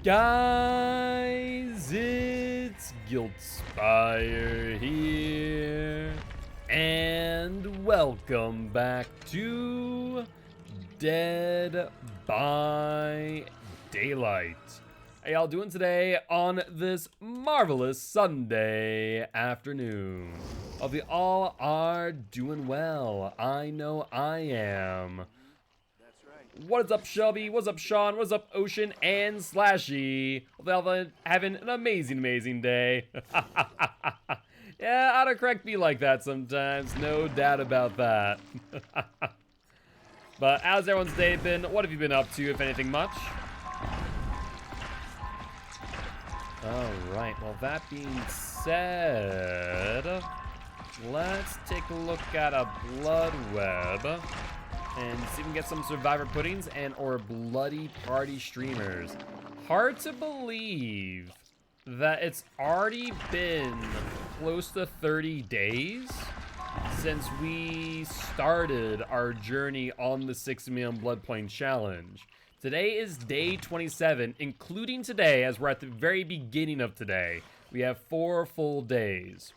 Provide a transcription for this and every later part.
Guys, it's Gilty here, and welcome back to Dead by Daylight. How y'all doing today on this marvelous Sunday afternoon? Hope you all are doing well. I know I am. What is up, Shelby? What's up, Sean? What's up, Ocean and Slashy? Hope y'all having an amazing day. Yeah, autocorrect be like that sometimes, no doubt about that. But how's everyone's day been? What have you been up to, if anything much? Alright, well that being said, let's take a look at a blood web and see if we can get some survivor puddings and or bloody party streamers. Hard to believe that it's already been close to 30 days since we started our journey on the 6 million blood point challenge. Today is day 27, including today, as we're at the very beginning of today. We have 4 full days.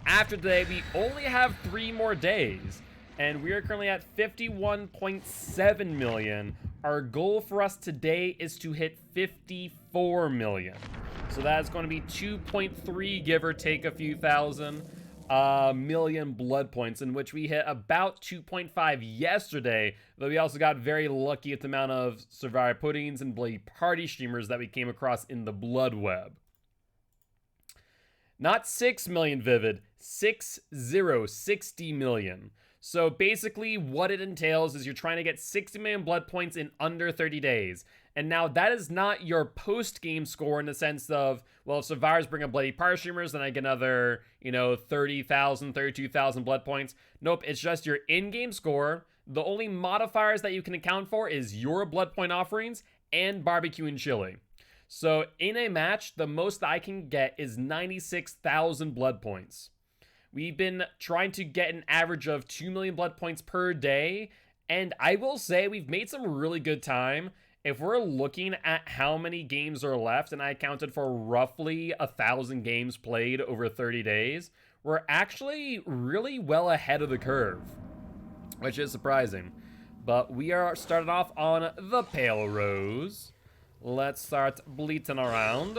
After today, we only have 3 more days, and we are currently at 51.7 million. Our goal for us today is to hit 54 million. So that's going to be 2.3, give or take a few thousand, million blood points, in which we hit about 2.5 yesterday, though we also got very lucky with the amount of survivor puddings and bloody party streamers that we came across in the blood web. Not 6 million Vivid, 60 million. So basically what it entails is you're trying to get 60 million blood points in under 30 days. And now that is not your post-game score in the sense of, well, if survivors bring up bloody party streamers, then I get another, 30,000, 32,000 blood points. Nope, it's just your in-game score. The only modifiers that you can account for is your blood point offerings and barbecue and chili. So in a match, the most I can get is 96,000 blood points. We've been trying to get an average of 2 million blood points per day, and I will say we've made some really good time. If we're looking at how many games are left, and I counted for roughly 1,000 games played over 30 days, we're actually really well ahead of the curve, which is surprising. But we are started off on the Pale Rose. Let's start bleating around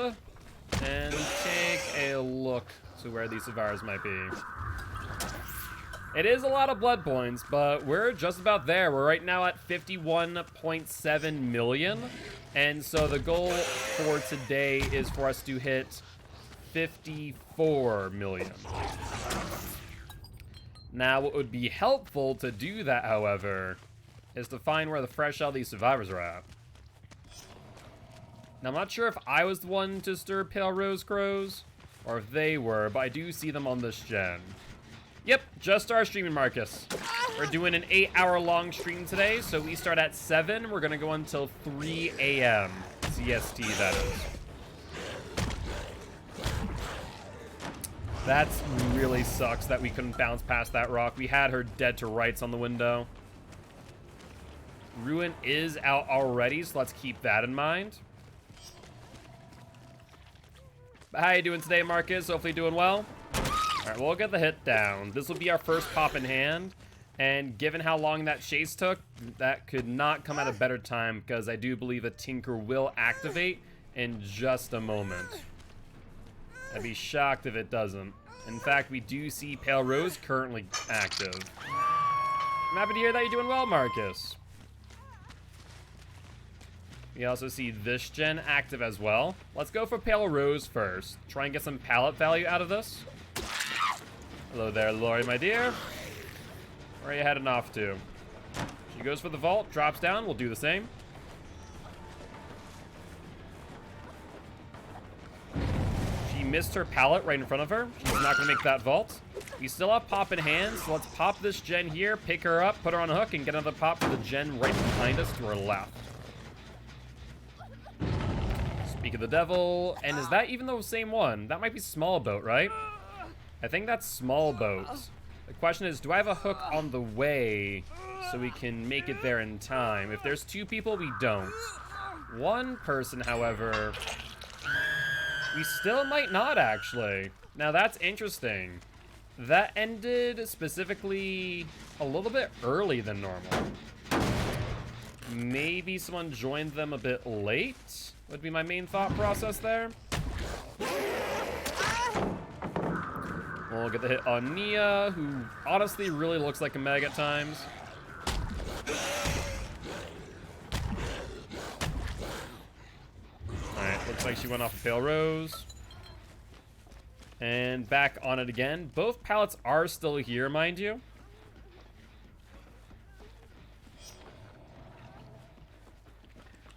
and take a look to where these survivors might be. It is a lot of blood points, but we're just about there. We're right now at 51.7 million. And so the goal for today is for us to hit 54 million. Now, what would be helpful to do that, however, is to find where the fresh LD survivors are at. Now, I'm not sure if I was the one to stir Pale Rose Crows, or if they were, but I do see them on this gen. Yep, just our streaming, Marcus. We're doing an 8-hour long stream today, so we start at 7. We're gonna go until 3 a.m. CST, that is. That really sucks that we couldn't bounce past that rock. We had her dead to rights on the window. Ruin is out already, so let's keep that in mind. How you doing today, Marcus? Hopefully doing well. All right, we'll get the hit down. This will be our first pop in hand, and given how long that chase took, that could not come at a better time, because I do believe a Tinker will activate in just a moment. I'd be shocked if it doesn't. In fact, we do see Pale Rose currently active. I'm happy to hear that you're doing well, Marcus. We also see this gen active as well. Let's go for Pale Rose first. Try and get some pallet value out of this. Hello there, Lori, my dear. Where are you heading off to? She goes for the vault, drops down. We'll do the same. She missed her pallet right in front of her. She's not going to make that vault. We still have pop in hand, so let's pop this gen here, pick her up, put her on a hook, and get another pop for the gen right behind us to our left. Speak of the devil. And is that even the same one? That might be small boat, right? I think that's small boat. The question is, do I have a hook on the way so we can make it there in time? If there's 2 people, we don't. One person, however, we still might not, actually. Now, that's interesting. That ended specifically a little bit early than normal. Maybe someone joined them a bit late, would be my main thought process there. We'll get the hit on Nia, who honestly really looks like a Meg at times. Alright, looks like she went off a Pale Rose. And back on it again. Both pallets are still here, mind you.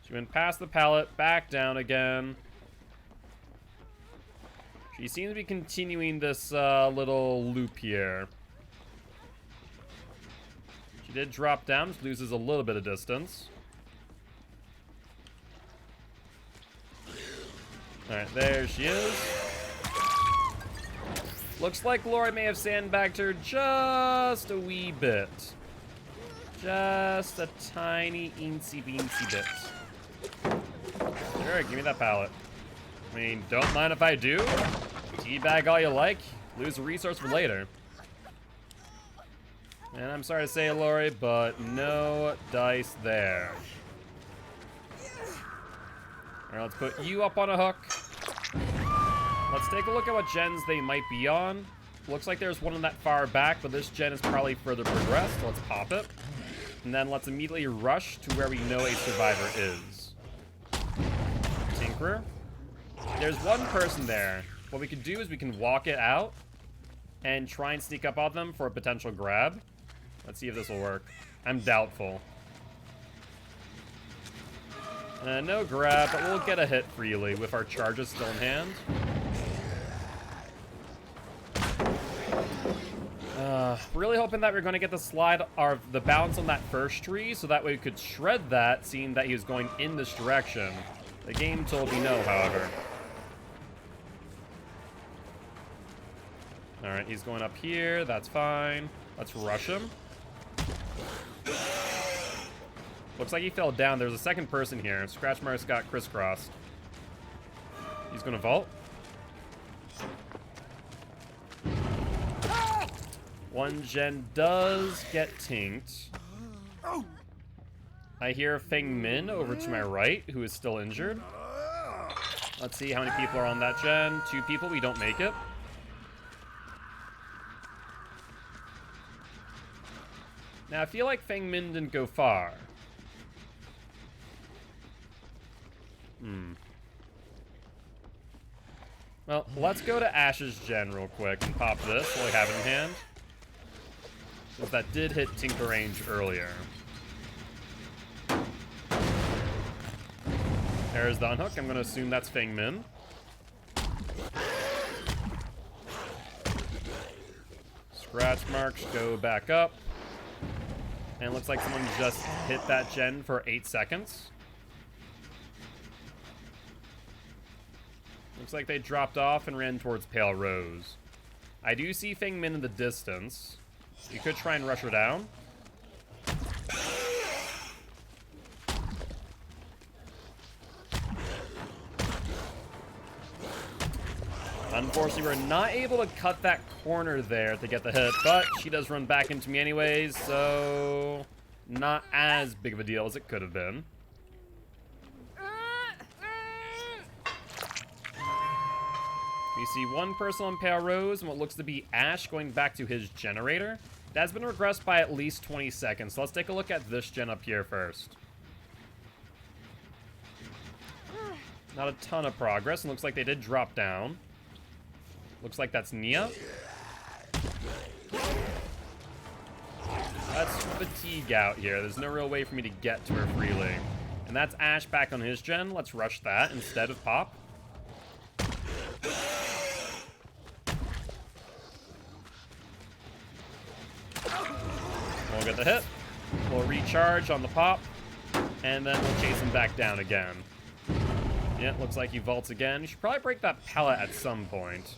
She went past the pallet, back down again. She seems to be continuing this little loop here. She did drop down, which loses a little bit of distance. Alright, there she is. Looks like Lori may have sandbagged her just a wee bit. Just a tiny eensy beensy bit. Sure, give me that pallet. I mean, don't mind if I do. Teabag all you like. Lose a resource for later. And I'm sorry to say, Lori, but no dice there. Alright, let's put you up on a hook. Let's take a look at what gens they might be on. Looks like there's one in that far back, but this gen is probably further progressed. So let's pop it. And then let's immediately rush to where we know a survivor is. Tinkerer. There's one person there. What we could do is we can walk it out and try and sneak up on them for a potential grab. Let's see if this will work. I'm doubtful. No grab, but we'll get a hit freely with our charges still in hand. Really hoping that we're going to get the slide or the balance on that first tree, so that way we could shred that, seeing that he was going in this direction. The game told me no, however. Alright, he's going up here. That's fine. Let's rush him. Looks like he fell down. There's a second person here. Scratch marks got crisscrossed. He's going to vault. One gen does get tinked. I hear Feng Min over to my right, who is still injured. Let's see how many people are on that gen. 2 people, we don't make it. Now, I feel like Feng Min didn't go far. Well, let's go to Ash's gen real quick and pop this while we have it in hand. Because that did hit Tinker range earlier. There's the unhook. I'm going to assume that's Feng Min. Scratch marks go back up. And it looks like someone just hit that gen for 8 seconds. Looks like they dropped off and ran towards Pale Rose. I do see Feng Min in the distance. You could try and rush her down. Unfortunately, we're not able to cut that corner there to get the hit, but she does run back into me anyways, so not as big of a deal as it could have been. We see one person on Pale Rose and what looks to be Ash going back to his generator. That's been regressed by at least 20 seconds, so let's take a look at this gen up here first. Not a ton of progress, and looks like they did drop down. Looks like that's Nia. Let's fatigue out here. There's no real way for me to get to her freely. And that's Ash back on his gen. Let's rush that instead of Pop. We'll get the hit. We'll recharge on the Pop. And then we'll chase him back down again. Yeah, looks like he vaults again. You should probably break that pallet at some point.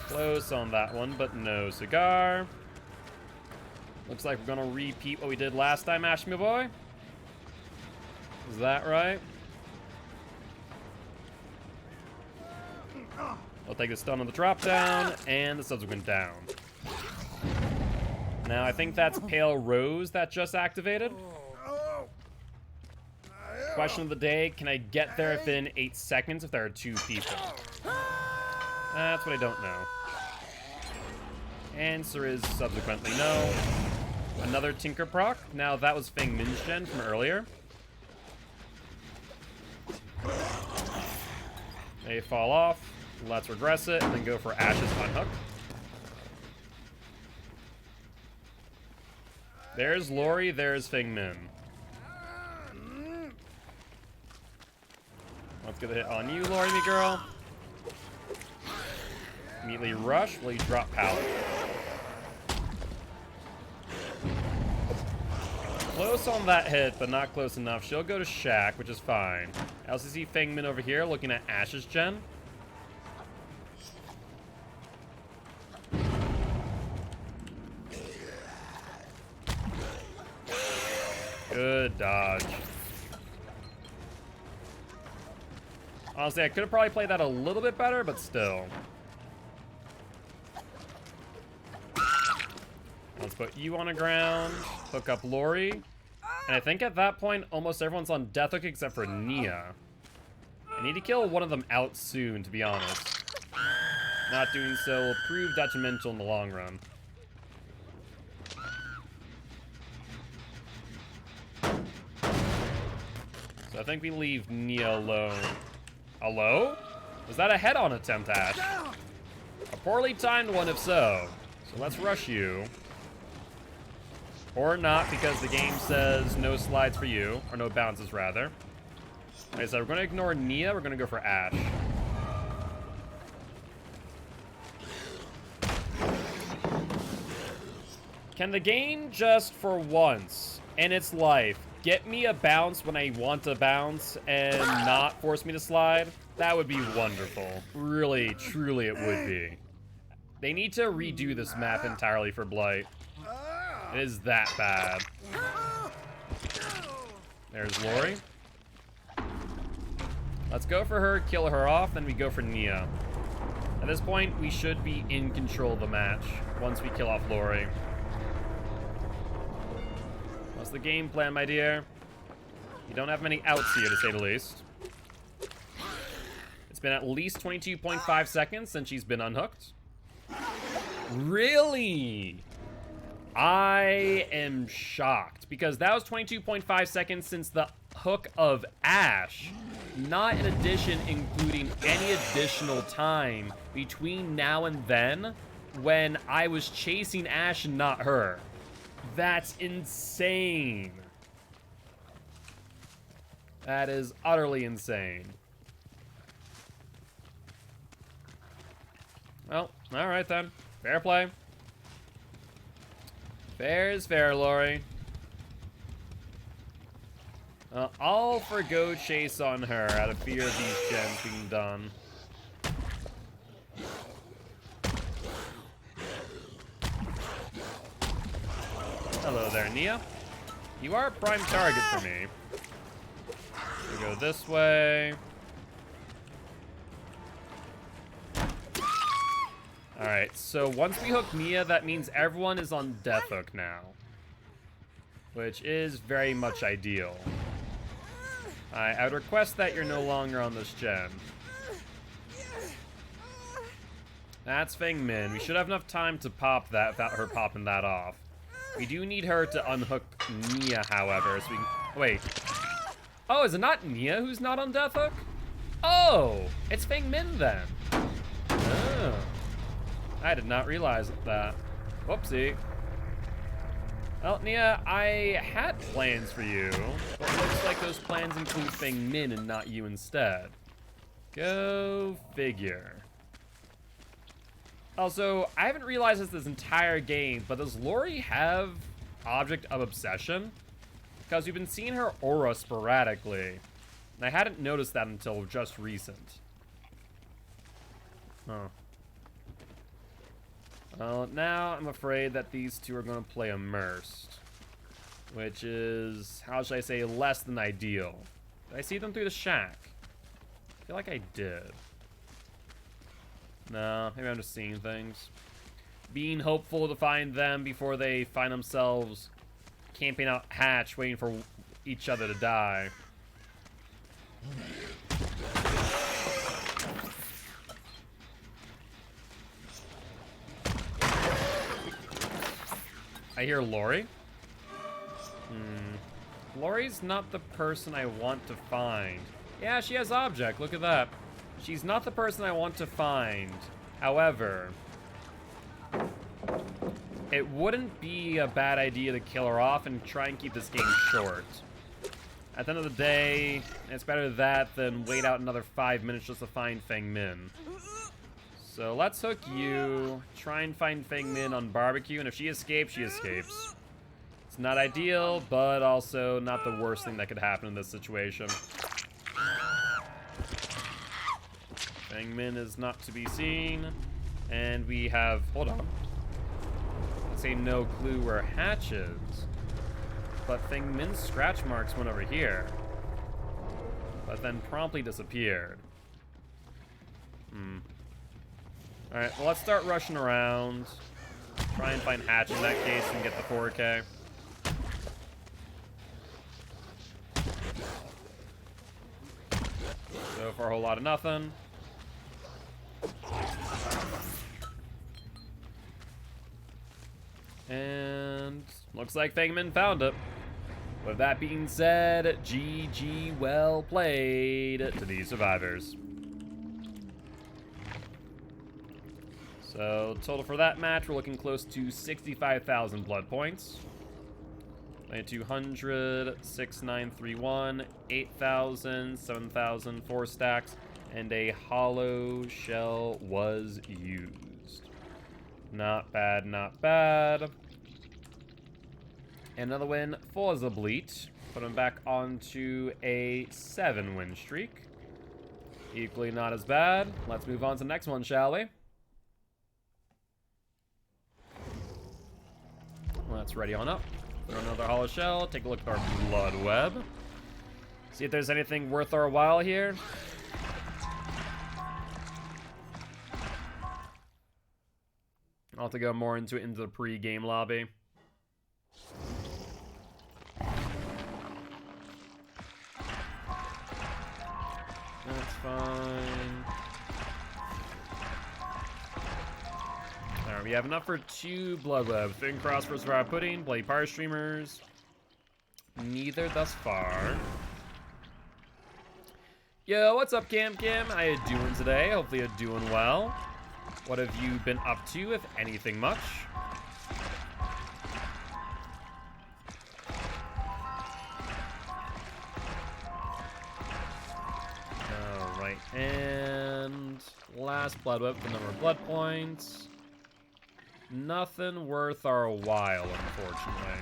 Close on that one, but no cigar. Looks like we're gonna repeat what we did last time, Ash, my boy. Is that right? I'll take a stun on the drop down and the subsequent down. Now, I think that's Pale Rose that just activated. Question of the day, can I get there within 8 seconds if there are 2 people? That's what I don't know. Answer is subsequently no. Another Tinker proc. Now, that was Feng Min's gen from earlier. They fall off. Let's regress it and then go for Ash's unhook. There's Lori, there's Feng Min. Let's get a hit on you, Lori, me girl. Immediately rush while you drop pallet. Close on that hit, but not close enough. She'll go to Shaq, which is fine. I also see Feng Min over here looking at Ash's gen. Good dodge. Honestly, I could have probably played that a little bit better, but still. Let's put you on the ground, hook up Lori. And I think at that point, almost everyone's on death hook except for Nia. I need to kill one of them out soon, to be honest. Not doing so will prove detrimental in the long run. So I think we leave Nia alone. Hello? Was that a head-on attempt, Ash? A poorly timed one if so. So let's rush you. Or not, because the game says no slides for you. Or no bounces, rather. Okay, so we're going to ignore Nia. We're going to go for Ash. Can the game just, for once, in its life, get me a bounce when I want to bounce and not force me to slide? That would be wonderful. Really, truly it would be. They need to redo this map entirely for Blight. It is that bad. There's Lori. Let's go for her, kill her off, then we go for Nia. At this point, we should be in control of the match once we kill off Lori. What's the game plan, my dear? You don't have many outs here, to say the least. It's been at least 22.5 seconds since she's been unhooked. Really? I am shocked, because that was 22.5 seconds since the hook of Ash, not in addition including any additional time between now and then when I was chasing Ash and not her. That's insane. That is utterly insane. Well, alright then. Fair play. Fair is fair, Lori. I'll forgo chase on her out of fear of these gens being done. Hello there, Nia. You are a prime target for me. We go this way. Alright, so once we hook Nia, that means everyone is on death hook now. Which is very much ideal. I would request that you're no longer on this gen. That's Feng Min. We should have enough time to pop that without her popping that off. We do need her to unhook Nia, however, so we can... Wait. Oh, is it not Nia who's not on death hook? Oh, it's Feng Min then. Oh. I did not realize that. Whoopsie. Well, Nia, I had plans for you, but it looks like those plans include Feng Min and not you instead. Go figure. Also, I haven't realized this entire game, but does Lori have Object of Obsession? Because we've been seeing her aura sporadically, and I hadn't noticed that until just recent. Huh. Well, now I'm afraid that these two are going to play immersed, which is, how should I say, less than ideal. Did I see them through the shack? I feel like I did. No, maybe I'm just seeing things. Being hopeful to find them before they find themselves camping out hatch, waiting for each other to die. I hear Lori. Lori's not the person I want to find. Yeah, she has object. Look at that. She's not the person I want to find. However, it wouldn't be a bad idea to kill her off and try and keep this game short. At the end of the day, it's better that than wait out another 5 minutes just to find Feng Min. So let's hook you, try and find Feng Min on barbecue, and if she escapes, she escapes. It's not ideal, but also not the worst thing that could happen in this situation. Feng Min is not to be seen, and we have, hold on. Let's say no clue where Hatch is, but Feng Min's scratch marks went over here, but then promptly disappeared. Alright, well, let's start rushing around. Try and find Hatch in that case and get the 4K. So far, a whole lot of nothing. And looks like Feng Min found it. With that being said, GG, well played to these survivors. So, total for that match, we're looking close to 65,000 blood points. 200, 6,931, 8,000, 7,000, 4 stacks, and a hollow shell was used. Not bad, not bad. Another win for the Bleat. Put him back onto a 7-win streak. Equally not as bad. Let's move on to the next one, shall we? Let's ready on up. Throw another hollow shell. Take a look at our blood web. See if there's anything worth our while here. I'll have to go more into the pre-game lobby. That's fine. Alright, we have enough for 2 blood web. Thin cross for Survivor Pudding, Bloody Power Streamers. Neither thus far. Yo, what's up, Cam? How you doing today? Hopefully you're doing well. What have you been up to, if anything much? Alright, and last blood web, the number of blood points. Nothing worth our while, unfortunately.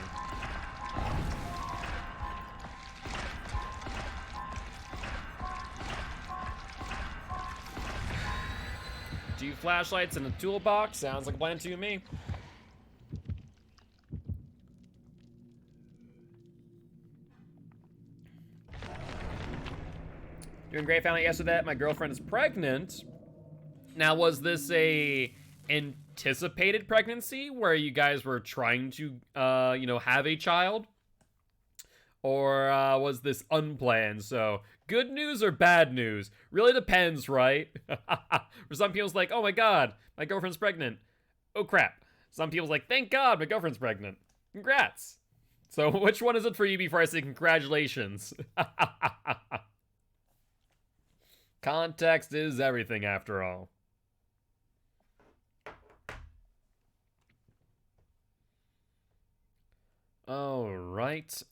Two flashlights and a toolbox. Sounds like a plan to me. Doing great. Found out yesterday that my girlfriend is pregnant. Now, was this a anticipated pregnancy where you guys were trying to, you know, have a child? Or was this unplanned? So, good news or bad news? Really depends, right? For some people's like, oh my god, my girlfriend's pregnant. Oh crap. Some people's like, thank god, my girlfriend's pregnant. Congrats. So, which one is it for you before I say congratulations? Context is everything, after all. Alright.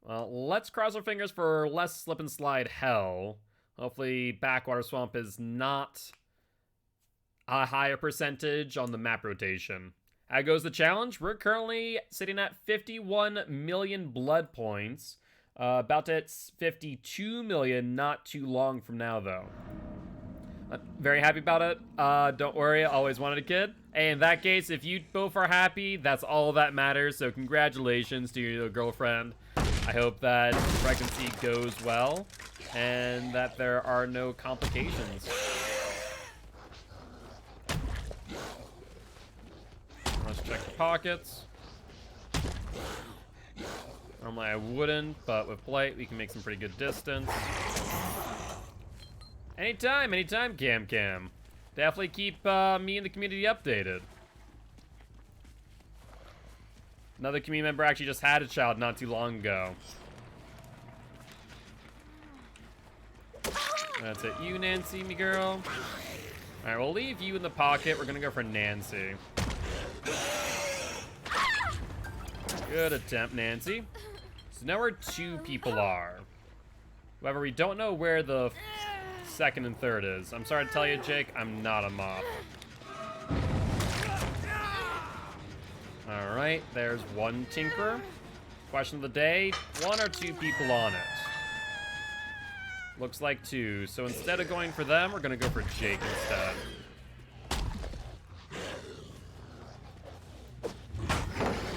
Well, let's cross our fingers for less slip and slide hell. Hopefully Backwater Swamp is not a higher percentage on the map rotation. How goes the challenge? We're currently sitting at 51 million blood points. About to hit 52 million not too long from now, though. Very happy about it. Don't worry, I always wanted a kid. Hey, in that case, if you both are happy, that's all that matters. So congratulations to your girlfriend. I hope that pregnancy goes well and that there are no complications. Let's check the pockets. Normally I wouldn't, but with Blight, we can make some pretty good distance. Anytime, Cam. Definitely keep me and the community updated. Another community member actually just had a child not too long ago. That's it. You, Nancy, me girl. Alright, we'll leave you in the pocket. We're gonna go for Nancy. Good attempt, Nancy. So now where 2 people are. However, we don't know where the second and third is. I'm sorry to tell you, Jake, I'm not a moth. Alright, there's 1 tinker. Question of the day, 1 or 2 people on it? Looks like 2. So instead of going for them, we're gonna go for Jake instead.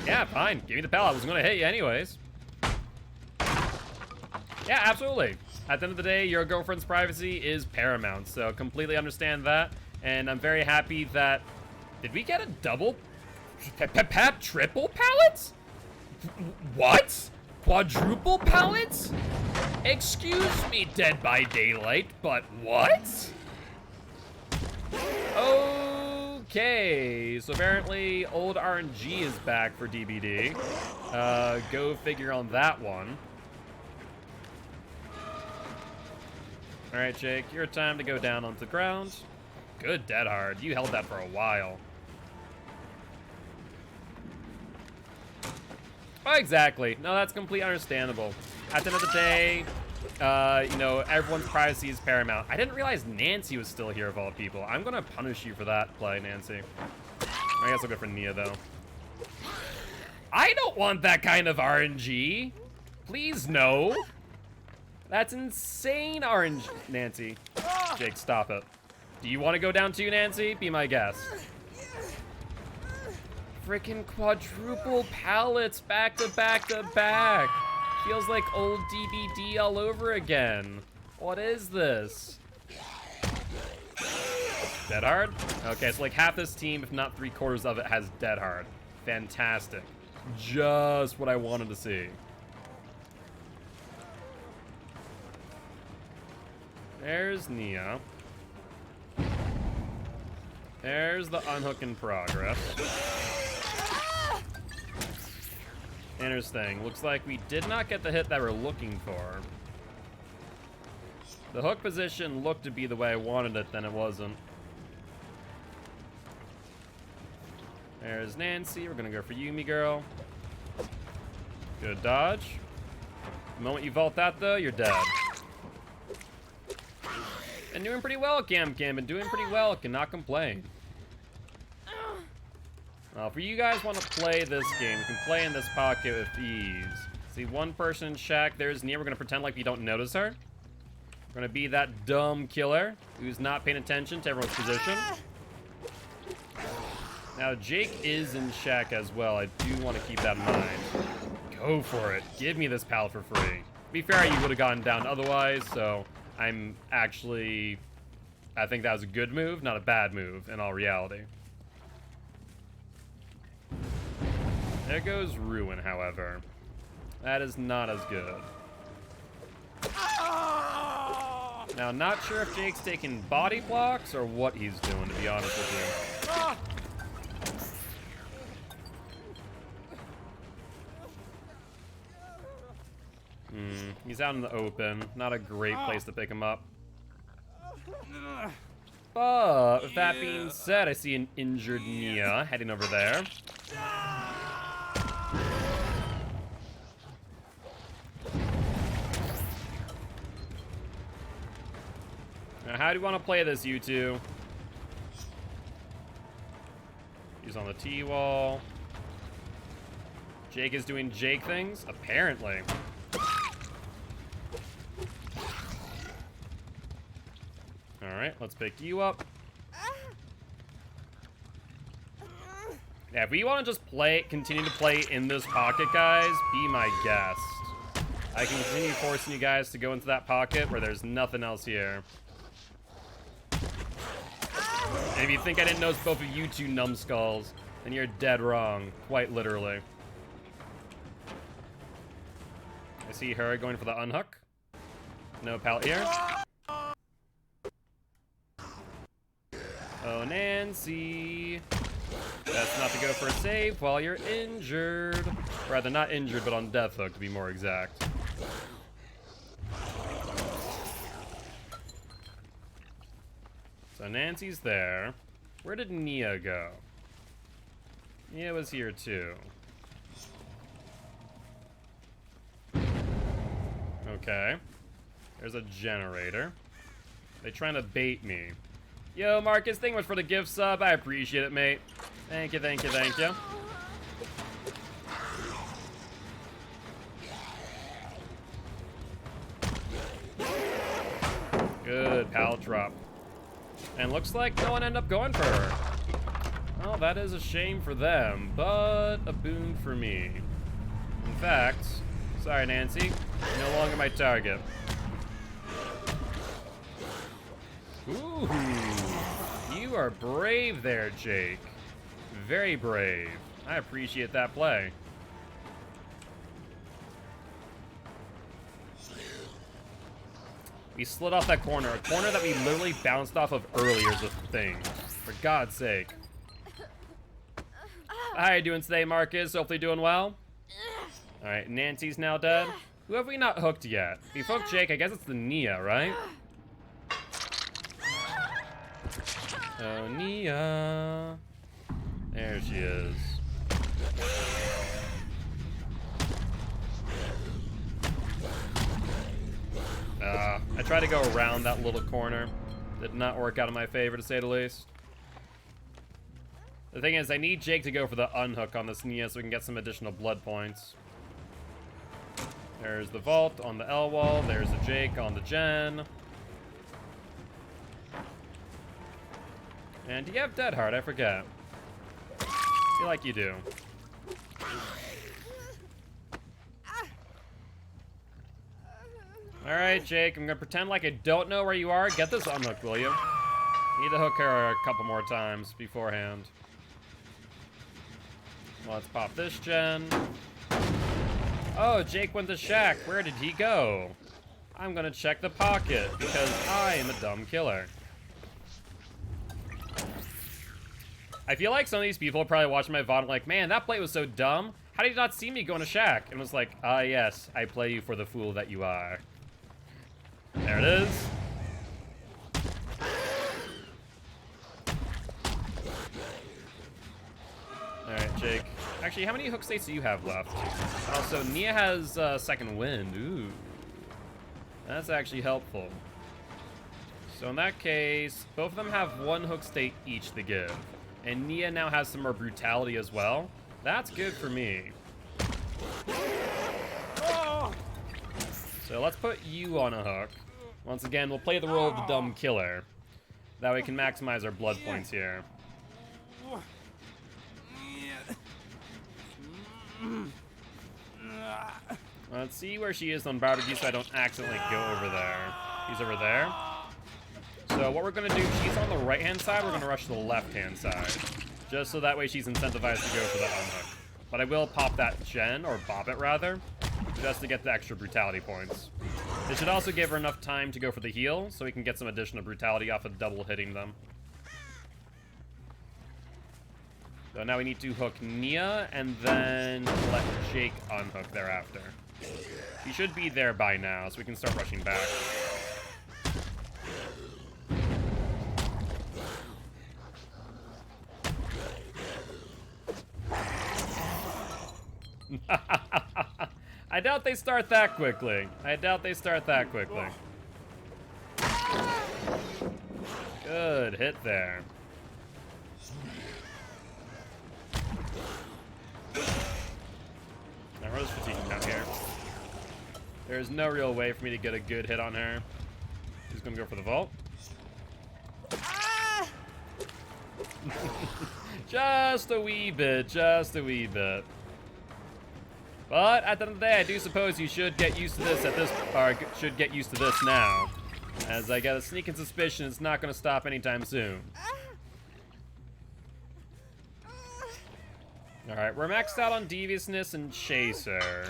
Yeah, fine. Give me the pallet. I was gonna hit you anyways. Yeah, absolutely. At the end of the day, your girlfriend's privacy is paramount, so completely understand that. And I'm very happy that... Did we get a double? Triple pallets? What? Quadruple pallets? Excuse me, Dead by Daylight, but what? Okay, so apparently old RNG is back for DBD. Go figure on that one. All right, Jake, your time to go down onto the ground. Good dead hard. You held that for a while. Oh, exactly. No, that's completely understandable. At the end of the day, you know, everyone's privacy is paramount. I didn't realize Nancy was still here of all people. I'm gonna punish you for that play, Nancy. I guess I'll go for Nia, though. I don't want that kind of RNG. Please, no. That's insane RNG. Nancy. Jake, stop it. Do you want to go down too, Nancy? Be my guest. Freaking quadruple pallets back to back to back. Feels like old DBD all over again. What is this? Dead hard? Okay, so like half this team, if not 3/4 of it, has dead hard. Fantastic. Just what I wanted to see. There's Nia. There's the unhook in progress. Interesting. Looks like we did not get the hit that we're looking for. The hook position looked to be the way I wanted it, then it wasn't. There's Nancy. We're gonna go for Yumi girl. Good dodge. The moment you vault that, though, you're dead. And doing pretty well, Cam. And doing pretty well. Cannot complain. If you guys want to play this game, you can play in this pocket with ease. See, 1 person in shack. There's Nia. We're going to pretend like we don't notice her. We're going to be that dumb killer who's not paying attention to everyone's position. Now, Jake is in shack as well. I do want to keep that in mind. Go for it. Give me this pallet for free. To be fair, you would have gotten down otherwise, so I'm actually... I think that was a good move, not a bad move in all reality. There goes Ruin, however. That is not as good. Now, not sure if Jake's taking body blocks or what he's doing, to be honest with you. He's out in the open. Not a great place to pick him up. But, with that being said, I see an injured Nia heading over there. Now, how do you want to play this, you two? He's on the T-wall. Jake is doing Jake things? Apparently. Alright, Alright, let's pick you up. Yeah, if we want to just continue to play in this pocket, guys, be my guest. I can continue forcing you guys to go into that pocket where there's nothing else here. And if you think I didn't notice both of you two numbskulls, then you're dead wrong, quite literally. I see her going for the unhook. No pal here. Oh, Nancy. That's not to go for a save while you're injured. Rather, not injured, but on death hook, to be more exact. So Nancy's there. Where did Nia go? Nia was here, too. Okay. There's a generator. They trying to bait me. Yo, Marcus, thank you much for the gift sub. I appreciate it, mate. Thank you, thank you, thank you. Good pal drop. And looks like no one ended up going for her. Well, that is a shame for them, but a boon for me. In fact, sorry, Nancy, no longer my target. Ooh, you are brave there, Jake. Very brave. I appreciate that play. We slid off that corner, a corner that we literally bounced off of earlier as a thing. For God's sake. How you doing today, Marcus? Hopefully doing well. Alright, Nancy's now dead. Who have we not hooked yet? We've hooked Jake, I guess it's the Nia, right? Oh, Nia. There she is. I tried to go around that little corner. Did not work out in my favor, to say the least. The thing is, I need Jake to go for the unhook on this Nia so we can get some additional blood points. There's the vault on the L wall. There's the Jake on the gen. And do you have Dead Heart? I forget. I feel like you do. Alright, Jake, I'm gonna pretend like I don't know where you are. Get this unhooked, will you? Need to hook her a couple more times beforehand. Let's pop this gen. Oh, Jake went to Shack. Where did he go? I'm gonna check the pocket because I am a dumb killer. I feel like some of these people are probably watching my VOD like, man, that play was so dumb. How did you not see me go into Shack? And was like, ah, yes, I play you for the fool that you are. There it is. Alright, Jake. Actually, how many hook states do you have left? Also, Nia has second wind. Ooh. That's actually helpful. So in that case, both of them have one hook state each to give. And Nia now has some more brutality as well. That's good for me. So let's put you on a hook. Once again, we'll play the role of the dumb killer. That way we can maximize our blood points here. Let's see where she is on Barbecue so I don't accidentally go over there. She's over there. So what we're going to do, she's on the right-hand side, we're going to rush to the left-hand side. Just so that way she's incentivized to go for the unhook. But I will pop that gen, or bop it rather, just to get the extra brutality points. It should also give her enough time to go for the heal, so we can get some additional brutality off of double hitting them. So now we need to hook Nia, and then let Jake unhook thereafter. He should be there by now, so we can start rushing back. I doubt they start that quickly. I doubt they start that quickly. Good hit there. Now Rose fatiguing down here. There's no real way for me to get a good hit on her. She's gonna go for the vault. Just a wee bit, just a wee bit. But at the end of the day, I do suppose you should get used to this should get used to this now. As I get a sneaking suspicion it's not going to stop anytime soon. Alright, we're maxed out on Deviousness and Chaser.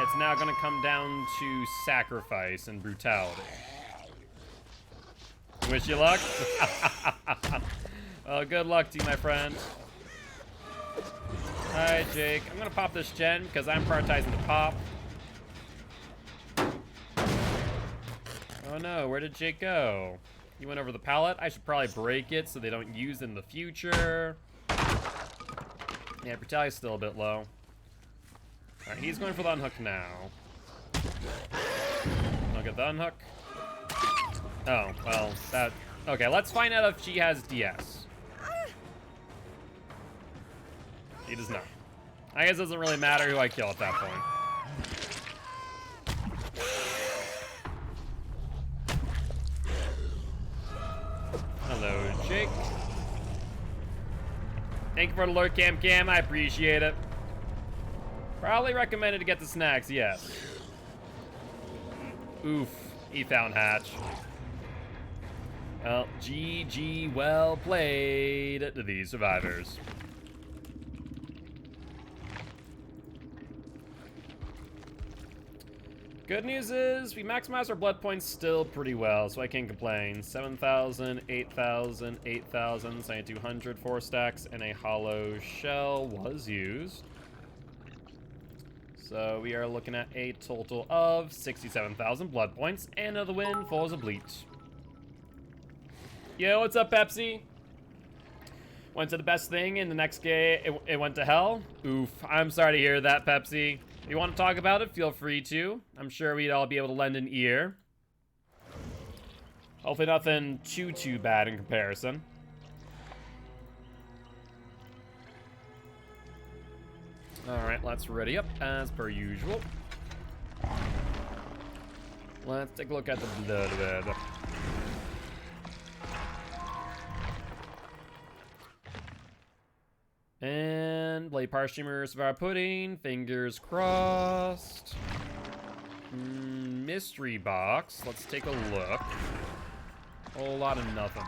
It's now going to come down to Sacrifice and Brutality. Wish you luck? Well, good luck to you, my friend. Alright, Jake. I'm going to pop this gen because I'm prioritizing the pop. Oh no, where did Jake go? He went over the pallet. I should probably break it so they don't use it in the future. Yeah, Brutality's still a bit low. Alright, he's going for the unhook now. I'll get the unhook. Oh, well, that... Okay, let's find out if she has DS. She does not. I guess it doesn't really matter who I kill at that point. Hello, Jake. Thank you for the alert, Cam. I appreciate it. Probably recommended to get the snacks, yes. Oof, he found Hatch. Well, GG, well played to these survivors. Good news is, we maximize our blood points still pretty well, so I can't complain. 7,000, 8,000, 8,000, 7,200, 4 stacks, and a hollow shell was used. So we are looking at a total of 67,000 blood points, and another win for the Bleach. Yo, what's up, Pepsi? Went to the best thing, and the next game, it went to hell? Oof, I'm sorry to hear that, Pepsi. If you want to talk about it, feel free to. I'm sure we'd all be able to lend an ear. Hopefully nothing too bad in comparison. Alright, let's ready up as per usual. Let's take a look at the blood. And Blade Power Streamer, Survivor Pudding, fingers crossed. Mystery box, let's take a look. Whole lot of nothing.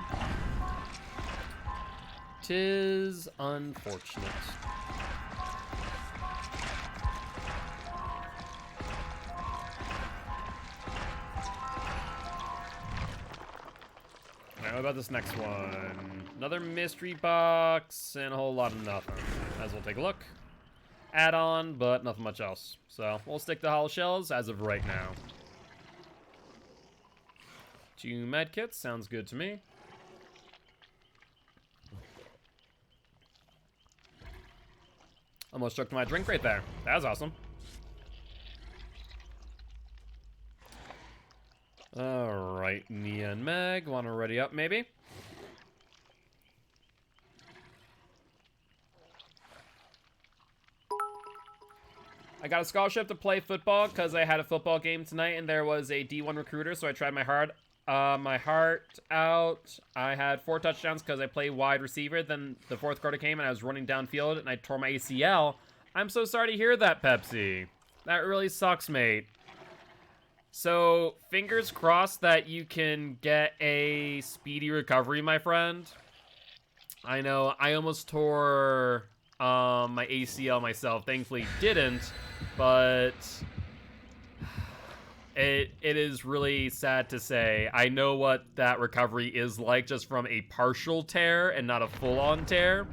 'Tis unfortunate. What about this next one? Another mystery box and a whole lot of nothing. Might as well take a look. Add-on, but nothing much else. So we'll stick to hollow shells as of right now. 2 medkits, sounds good to me. Almost choked my drink right there. That was awesome. Alright, Nia and Meg, want to ready up maybe? I got a scholarship to play football because I had a football game tonight and there was a D1 recruiter, so I tried my heart out. I had 4 touchdowns because I play wide receiver. Then the 4th quarter came and I was running downfield and I tore my ACL. I'm so sorry to hear that, Pepsi. That really sucks, mate. So, fingers crossed that you can get a speedy recovery, my friend. I know, I almost tore my ACL myself. Thankfully didn't, but it is really sad to say. I know what that recovery is like just from a partial tear and not a full-on tear.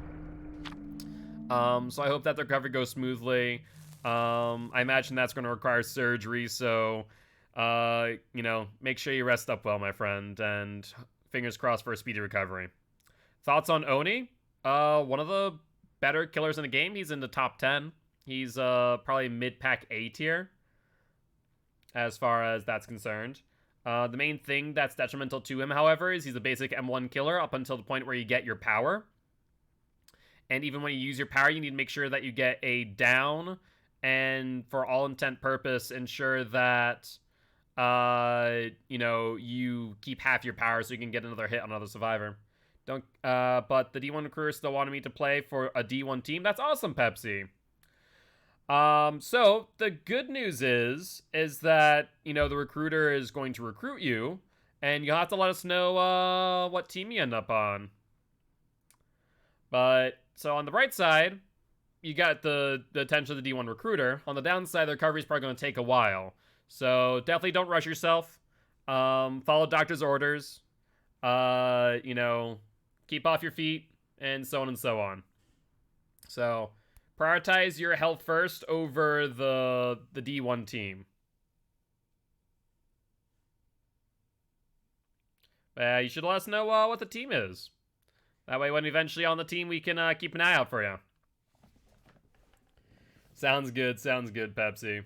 So I hope that the recovery goes smoothly. I imagine that's going to require surgery, so... you know, make sure you rest up well, my friend, and fingers crossed for a speedy recovery. Thoughts on Oni? One of the better killers in the game. He's in the top 10. He's probably mid-pack A tier, as far as that's concerned. The main thing that's detrimental to him, however, is he's a basic M1 killer up until the point where you get your power. And even when you use your power, you need to make sure that you get a down, and for all intent purpose, ensure that... you know, you keep half your power so you can get another hit on another survivor. Don't. But the D1 recruiter still wanted me to play for a D1 team. That's awesome, Pepsi. So the good news is that, you know, the recruiter is going to recruit you, and you'll have to let us know, what team you end up on. But, so on the bright side, you got the attention of the D1 recruiter. On the downside, the recovery is probably going to take a while. So definitely don't rush yourself. Follow doctor's orders. You know, keep off your feet, and so on and so on. So prioritize your health first over the D1 team. You should let us know what the team is. That way, when eventually on the team, we can keep an eye out for you. Sounds good, Pepsi.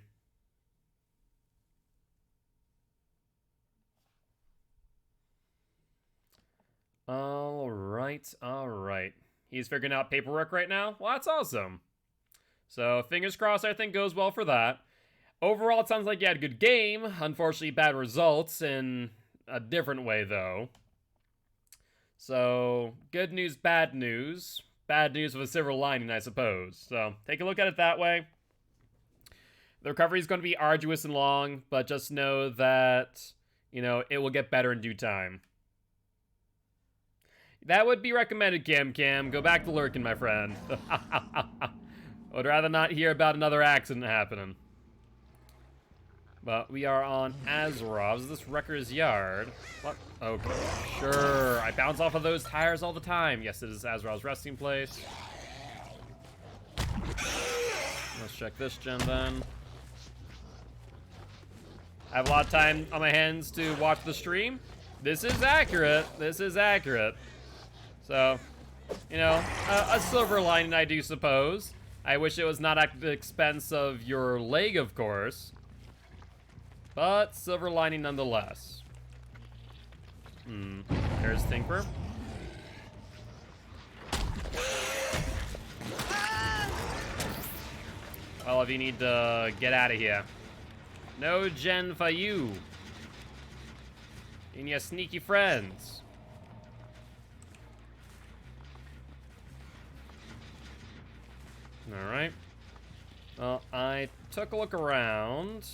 Alright. He's figuring out paperwork right now? Well, that's awesome. So, fingers crossed everything goes well for that. Overall, it sounds like you had a good game. Unfortunately, bad results in a different way, though. So, good news, bad news. Bad news with a silver lining, I suppose. So, take a look at it that way. The recovery is going to be arduous and long, but just know that, you know, it will get better in due time. That would be recommended, Cam. Go back to lurking, my friend. I would rather not hear about another accident happening. But we are on Azerov's. This Wrecker's Yard. What? Okay, sure. I bounce off of those tires all the time. Yes, it is Azerov's resting place. Let's check this gen then. I have a lot of time on my hands to watch the stream. This is accurate. So, you know, a silver lining, I do suppose. I wish it was not at the expense of your leg, of course. But silver lining nonetheless. There's Tinker. Well, if you need to get out of here. No gen for you. And your sneaky friends. Alright. Well, I took a look around.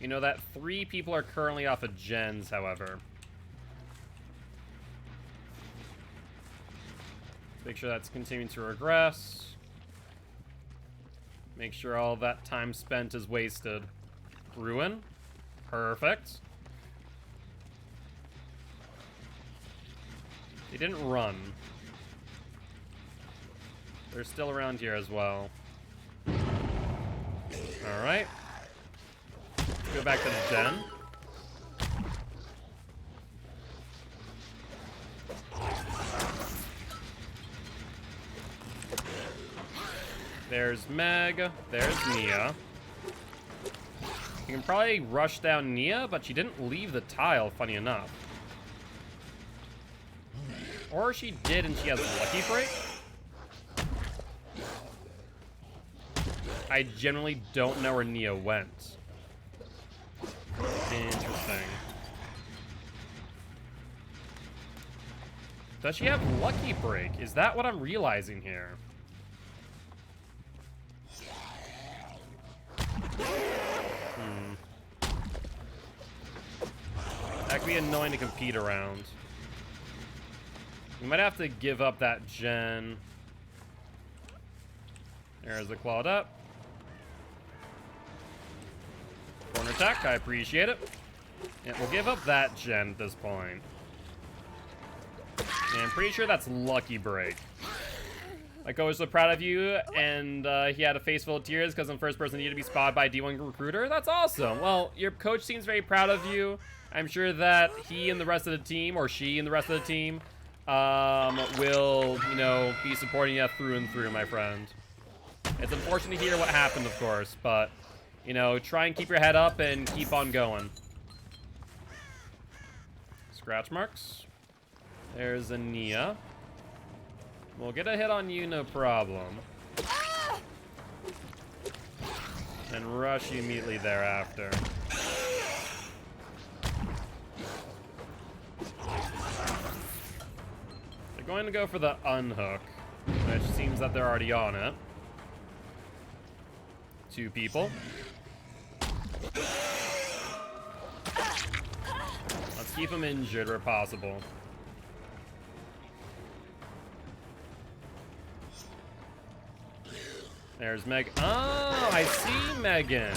You know that 3 people are currently off of gens, however. Make sure that's continuing to regress. Make sure all that time spent is wasted. Ruin. Perfect. They didn't run. They're still around here as well. Alright. Let's go back to the gen. There's Meg. There's Nia. You can probably rush down Nia, but she didn't leave the tile, funny enough. Or she did and she has Lucky Break? I generally don't know where Nia went. Interesting. Does she have Lucky Break? Is that what I'm realizing here? That could be annoying to compete around. We might have to give up that gen. There's the clawed up. Corner attack, I appreciate it. And we'll give up that gen at this point. And I'm pretty sure that's Lucky Break. My coach was so proud of you, and he had a face full of tears because I'm the first person needed to be spotted by a D1 recruiter. That's awesome. Well, your coach seems very proud of you. I'm sure that he and the rest of the team, or she and the rest of the team, will, you know, be supporting you through and through, my friend. It's unfortunate to hear what happened, of course, but, you know, try and keep your head up and keep on going. Scratch marks. There's a Nia. We'll get a hit on you, no problem. And rush you immediately thereafter. going to go for the unhook, which seems that they're already on it. 2 people. Let's keep them injured where possible. There's Meg. Oh, I see, Megan.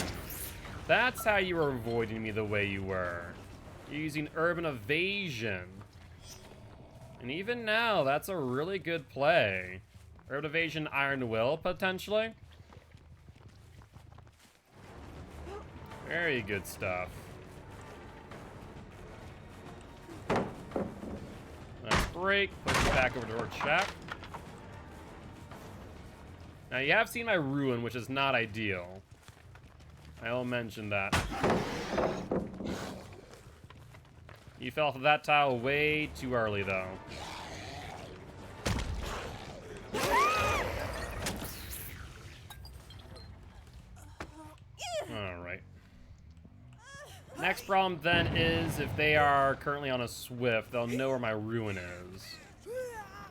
That's how you were avoiding me the way you were. You're using urban evasion. And even now, that's a really good play. Urban evasion, Iron Will, potentially. Very good stuff. Nice break. Push it back over towards Shaq. Now, you have seen my ruin, which is not ideal. I will mention that. You fell for that tile way too early, though. Alright. Next problem, then, is if they are currently on a Swift, they'll know where my ruin is.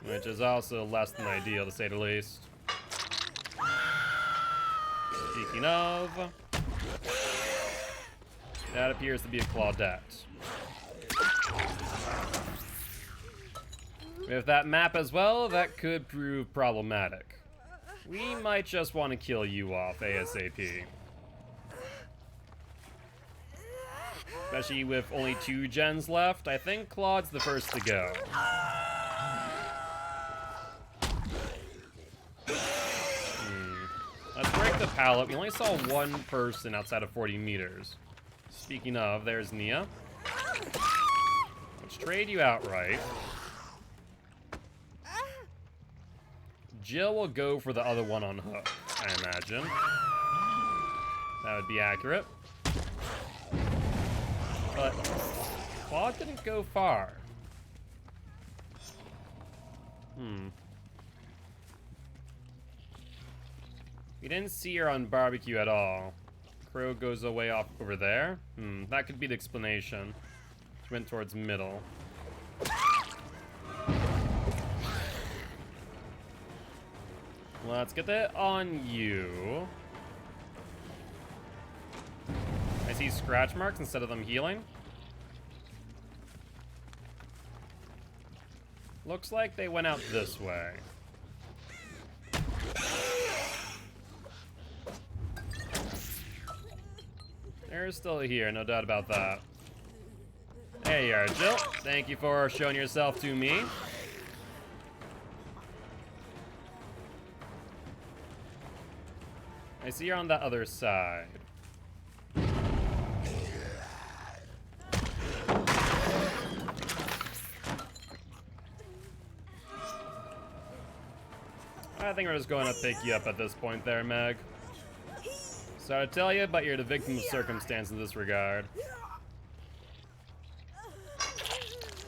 Which is also less than ideal, to say the least. Speaking of, that appears to be a Claudette. With that map as well, that could prove problematic. We might just want to kill you off ASAP. Especially with only 2 gens left, I think Claude's the first to go. Let's break the pallet. We only saw 1 person outside of 40 meters. Speaking of, there's Nia. Let's trade you outright. Jill will go for the other one on hook, I imagine. That would be accurate. But Claude didn't go far. We didn't see her on barbecue at all. Crow goes away off over there. That could be the explanation. She went towards middle. Let's get that on you. I see scratch marks instead of them healing. Looks like they went out this way. They're still here, no doubt about that. There you are, Jill. Thank you for showing yourself to me. I see you're on the other side. I think we're just going to pick you up at this point there, Meg. Sorry to tell you, but you're the victim of circumstance in this regard.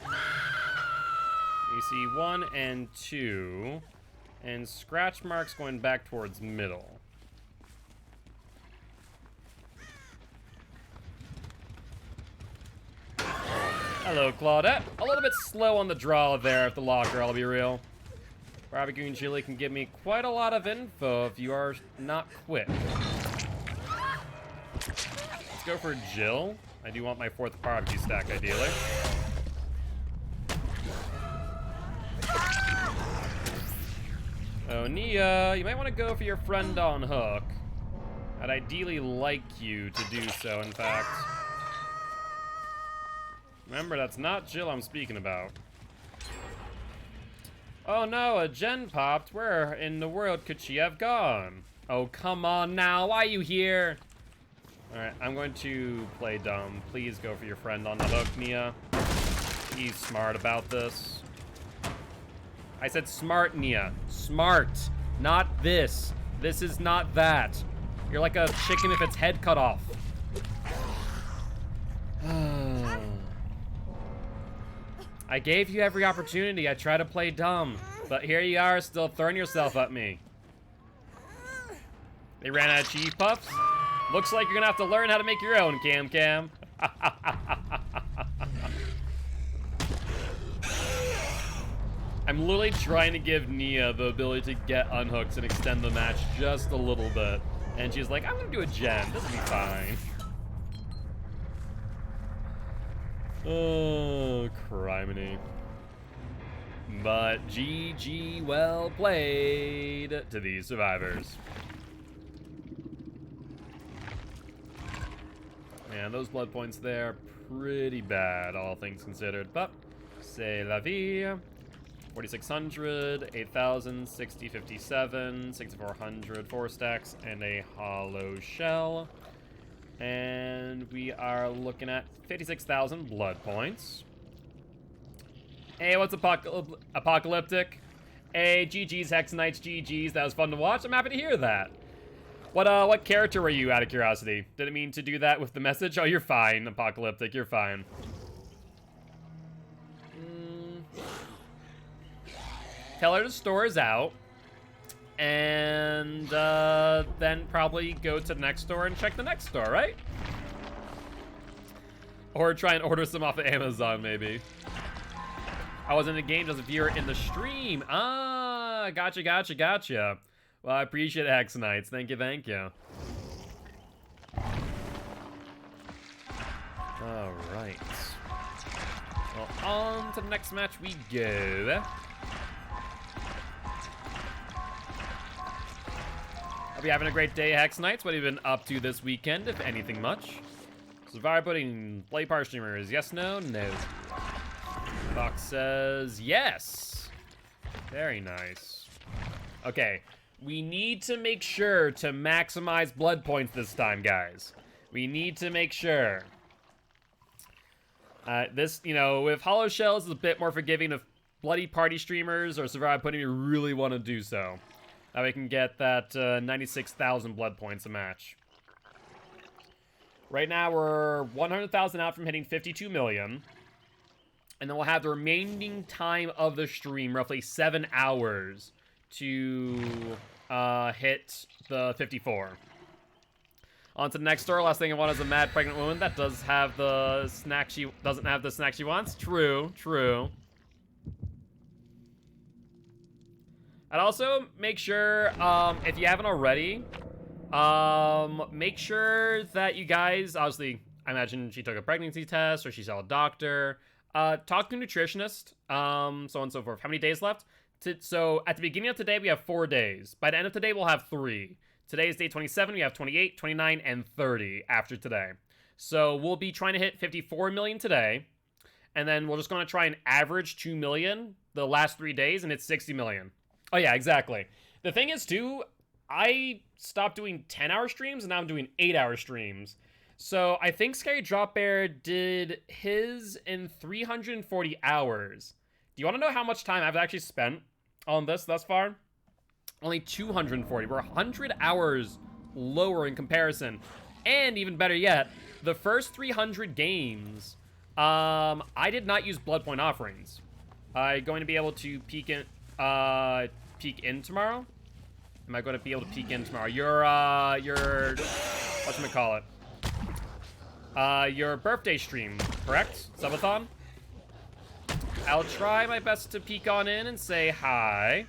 You see 1 and 2, and scratch marks going back towards middle. Hello, Claudette. A little bit slow on the draw there at the locker, I'll be real. Barbecue and chili can give me quite a lot of info if you are not quick. Let's go for Jill. I do want my 4th barbecue stack, ideally. Oh, Nia, you might want to go for your friend on hook. I'd ideally like you to do so, in fact. Remember, that's not Jill I'm speaking about. Oh no, a gen popped. Where in the world could she have gone? Oh, come on now. Why are you here? Alright, I'm going to play dumb. Please go for your friend on the hook, Nia. He's smart about this. I said smart, Nia. Smart. Not this. This is not that. You're like a chicken with its head cut off. I gave you every opportunity. I tried to play dumb. But here you are, still throwing yourself at me. They ran out of cheese puffs? Looks like you're gonna have to learn how to make your own, Cam Cam. I'm I'm literally trying to give Nia the ability to get unhooked and extend the match just a little bit. And she's like, I'm gonna do a gem. This will be fine. Oh, criminy. But GG, well played to these survivors. Man, those blood points there, pretty bad, all things considered. But, c'est la vie. 4,600, 8,000, 60, 57, 6,400, 4 stacks, and a hollow shell. And we are looking at 56,000 blood points. Hey, what's apocalyptic? Hey, GG's, Hex Knights, GG's. That was fun to watch. I'm happy to hear that. What character were you, out of curiosity? Didn't mean to do that with the message. Oh, you're fine, apocalyptic. You're fine. Tell her the store is out. And then probably go to the next store and check the next store, right? Or try and order some off of Amazon, maybe. I was in the game, just a viewer in the stream. Ah, gotcha. Well, I appreciate it, Hex Knights. Thank you. All right. Well, on to the next match we go. Hope you're having a great day, Hex Knights. What have you been up to this weekend, if anything much? Survivor Pudding, play par streamers. Yes, no? No. Fox says yes. Very nice. Okay, we need to make sure to maximize blood points this time, guys. We need to make sure. This, you know, with Hollow Shells is a bit more forgiving of bloody party streamers or Survivor Pudding who really want to do so. Now we can get that 96,000 blood points a match. Right now we're 100,000 out from hitting 52 million. And then we'll have the remaining time of the stream, roughly 7 hours, to hit the 54. On to the next store. Last thing I want is a mad pregnant woman that does have the snack she doesn't have the snack she wants. True. And also make sure, if you haven't already, make sure that you guys, obviously, I imagine she took a pregnancy test or she saw a doctor. Talk to a nutritionist, so on and so forth. How many days left? So at the beginning of today, we have 4 days. By the end of today, we'll have 3. Today is day 27. We have 28, 29, and 30 after today. So we'll be trying to hit 54 million today. And then we're just going to try and average 2 million the last 3 days, and it's 60 million. Oh, yeah, exactly. The thing is, too, I stopped doing 10-hour streams, and now I'm doing 8-hour streams. So I think Scary Drop Bear did his in 340 hours. Do you want to know how much time I've actually spent on this thus far? Only 240. We're 100 hours lower in comparison. And even better yet, the first 300 games, I did not use blood point offerings. I'm going to be able to peek in tomorrow. Am I going to be able to peek in tomorrow? Your whatchamacallit? Your birthday stream, correct? Subathon? I'll try my best to peek on in and say hi.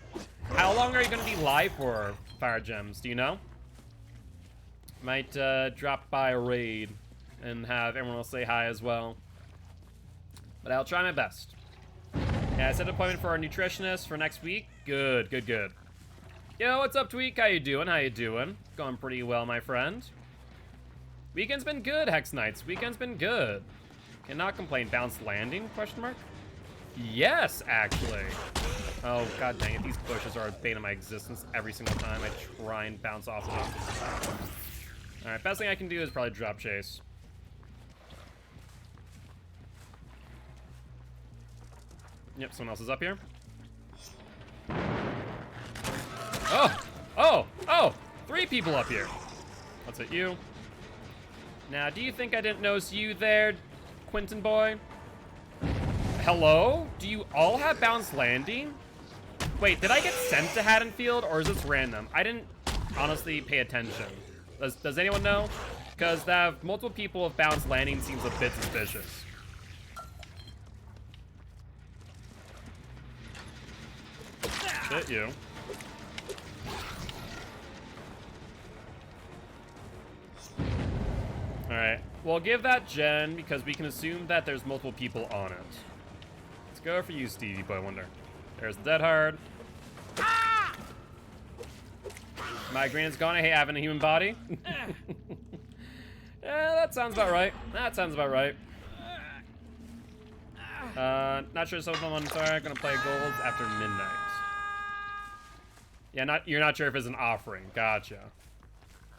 How long are you going to be live for, Fire Gems? Do you know? Might drop by a raid and have everyone else say hi as well. But I'll try my best. Yeah, I set an appointment for our nutritionist for next week. Good. Yo, what's up, Tweak? How you doing? Going pretty well, my friend. Weekend's been good, Hex Knights. Weekend's been good. Cannot complain. Bounced landing, question mark? Yes, actually. Oh, god dang it. These bushes are a bane of my existence every single time I try and bounce off of them. Alright, best thing I can do is probably drop chase. Yep, someone else is up here. Oh! 3 people up here. Let's hit you. Now, do you think I didn't notice you there, Quentin boy? Hello? Do you all have bounced landing? Wait, did I get sent to Haddonfield, or is this random? I didn't honestly pay attention. Does anyone know? Because to have multiple people with bounced landing seems a bit suspicious. hit you. Alright, we'll give that gen because we can assume that there's multiple people on it. Let's go for you, Stevie Boy Wonder. There's the Dead Hard. Migraine is gone. I hate having a human body. Yeah, that sounds about right. That sounds about right. Not sure someone, sorry, gonna play gold after midnight. Yeah, you're not sure if it's an offering. Gotcha.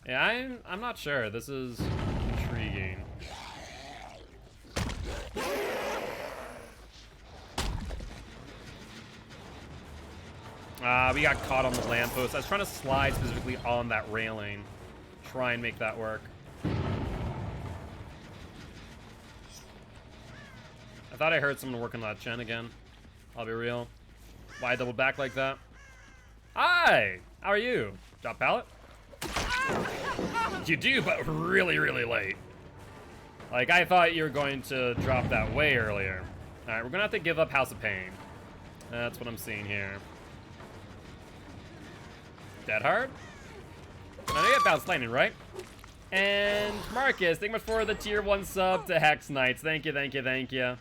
Yeah, I'm not sure. This is intriguing. We got caught on the lamppost. I was trying to slide specifically on that railing. Try and make that work. I thought I heard someone working on that gen again. I'll be real. Why double back like that? Hi! How are you? Drop pallet? You do, but really, really late. Like, I thought you were going to drop that way earlier. Alright, we're gonna have to give up House of Pain. That's what I'm seeing here. Dead Hard? I know you got Bounce Lightning, right? And Marcus, thank you much for the tier 1 sub to Hex Knights. Thank you, thank you, thank you.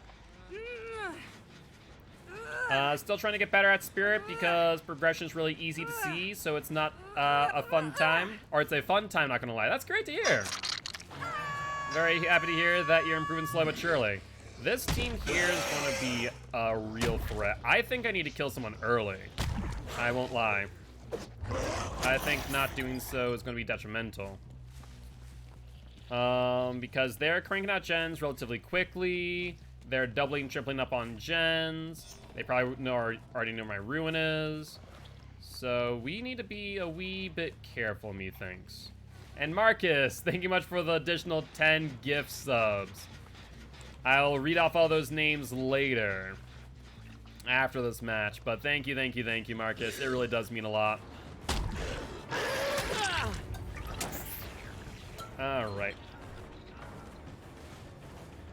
Still trying to get better at Spirit because progression is really easy to see, so it's not a fun time. Or it's a fun time, not gonna lie. That's great to hear. Very happy to hear that you're improving slowly but surely. This team here is gonna be a real threat. I think I need to kill someone early. I won't lie. I think not doing so is gonna be detrimental. Because they're cranking out gens relatively quickly. They're doubling, tripling up on gens. They probably already know my ruin is. So we need to be a wee bit careful, methinks. And Marcus, thank you much for the additional 10 gift subs. I'll read off all those names later. After this match. But thank you, thank you, thank you, Marcus. It really does mean a lot. Alright.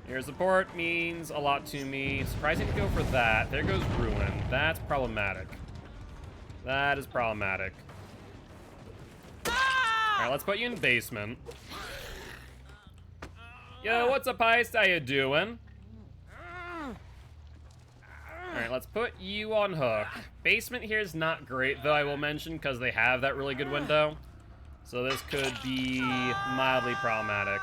Your support means a lot to me. Surprising to go for that. There goes Ruin. That's problematic. That is problematic. Alright, let's put you in basement. Yo, what's up, Heist? How you doing? Alright, let's put you on hook. Basement here is not great, though, I will mention, because they have that really good window. So this could be mildly problematic.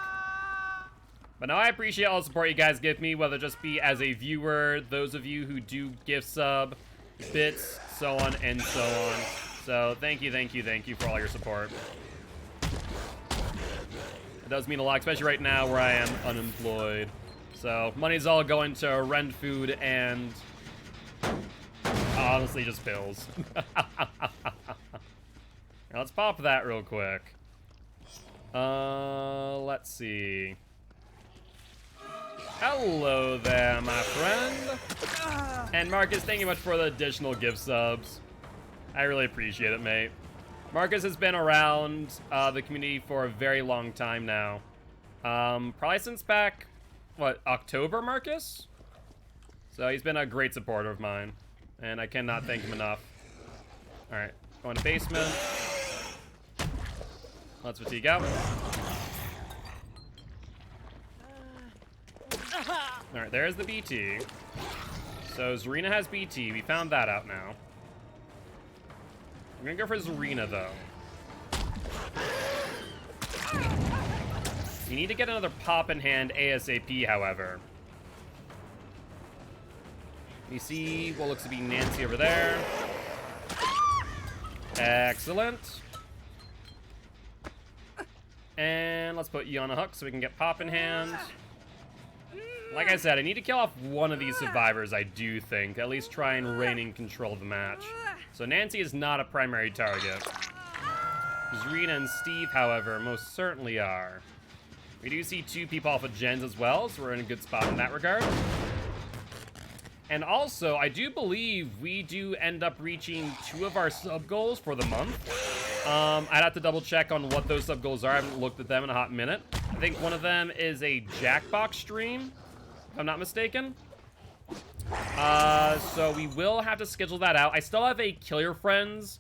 But no, I appreciate all the support you guys give me, whether it just be as a viewer, those of you who do gift sub, bits, so on and so on. So thank you, thank you, thank you for all your support. It does mean a lot, especially right now where I am unemployed. So money's all going to rent, food, and honestly just bills. Now let's pop that real quick. Let's see. Hello there, my friend. And Marcus, thank you much for the additional gift subs. I really appreciate it, mate. Marcus has been around the community for a very long time now. Probably since back, what, October, Marcus? So he's been a great supporter of mine, and I cannot thank him enough. All right, going to basement. Let's fatigue out. All right, there's the BT. So Zarina has BT. We found that out now. I'm gonna go for Zarina, though. You need to get another pop in hand ASAP, however. You see what looks to be Nancy over there. Excellent. And let's put you on a hook so we can get pop in hand. Like I said, I need to kill off one of these survivors, I do think. At least try and reign in control of the match. So Nancy is not a primary target. Zarina and Steve, however, most certainly are. We do see 2 people off of gens as well, so we're in a good spot in that regard. And also, I do believe we do end up reaching 2 of our sub-goals for the month. I'd have to double check on what those sub-goals are. I haven't looked at them in a hot minute. I think one of them is a Jackbox stream, if I'm not mistaken. So we will have to schedule that out. I still have a Kill Your Friends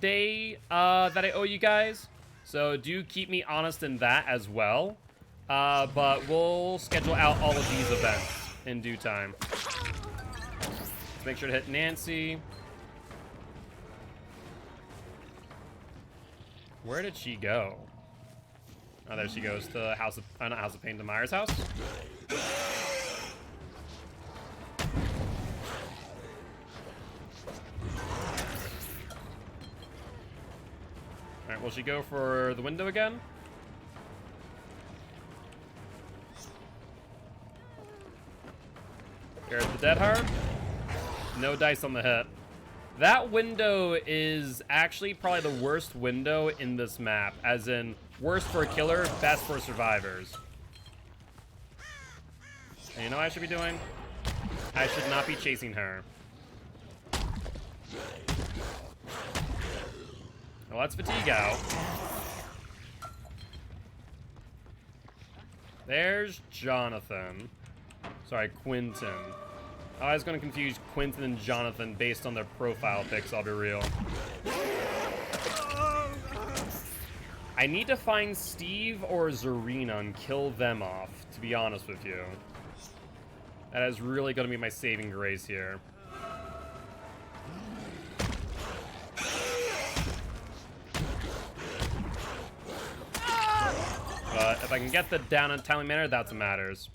day that I owe you guys. So do keep me honest in that as well. But we'll schedule out all of these events in due time. Let's make sure to hit Nancy. Where did she go? Oh, there she goes to House of, not House of Pain, to Myers' house. All right, will she go for the window again? Here's the dead heart. No dice on the hit. That window is actually probably the worst window in this map, as in worst for a killer, best for survivors. And you know what I should be doing? I should not be chasing her. Well, that's fatigue out. There's Jonathan. Sorry, Quentin. I was going to confuse Quentin and Jonathan based on their profile pics, I'll be real. I need to find Steve or Zarina and kill them off, to be honest with you. That is really going to be my saving grace here. But if I can get the down in a timely manner, that's what matters.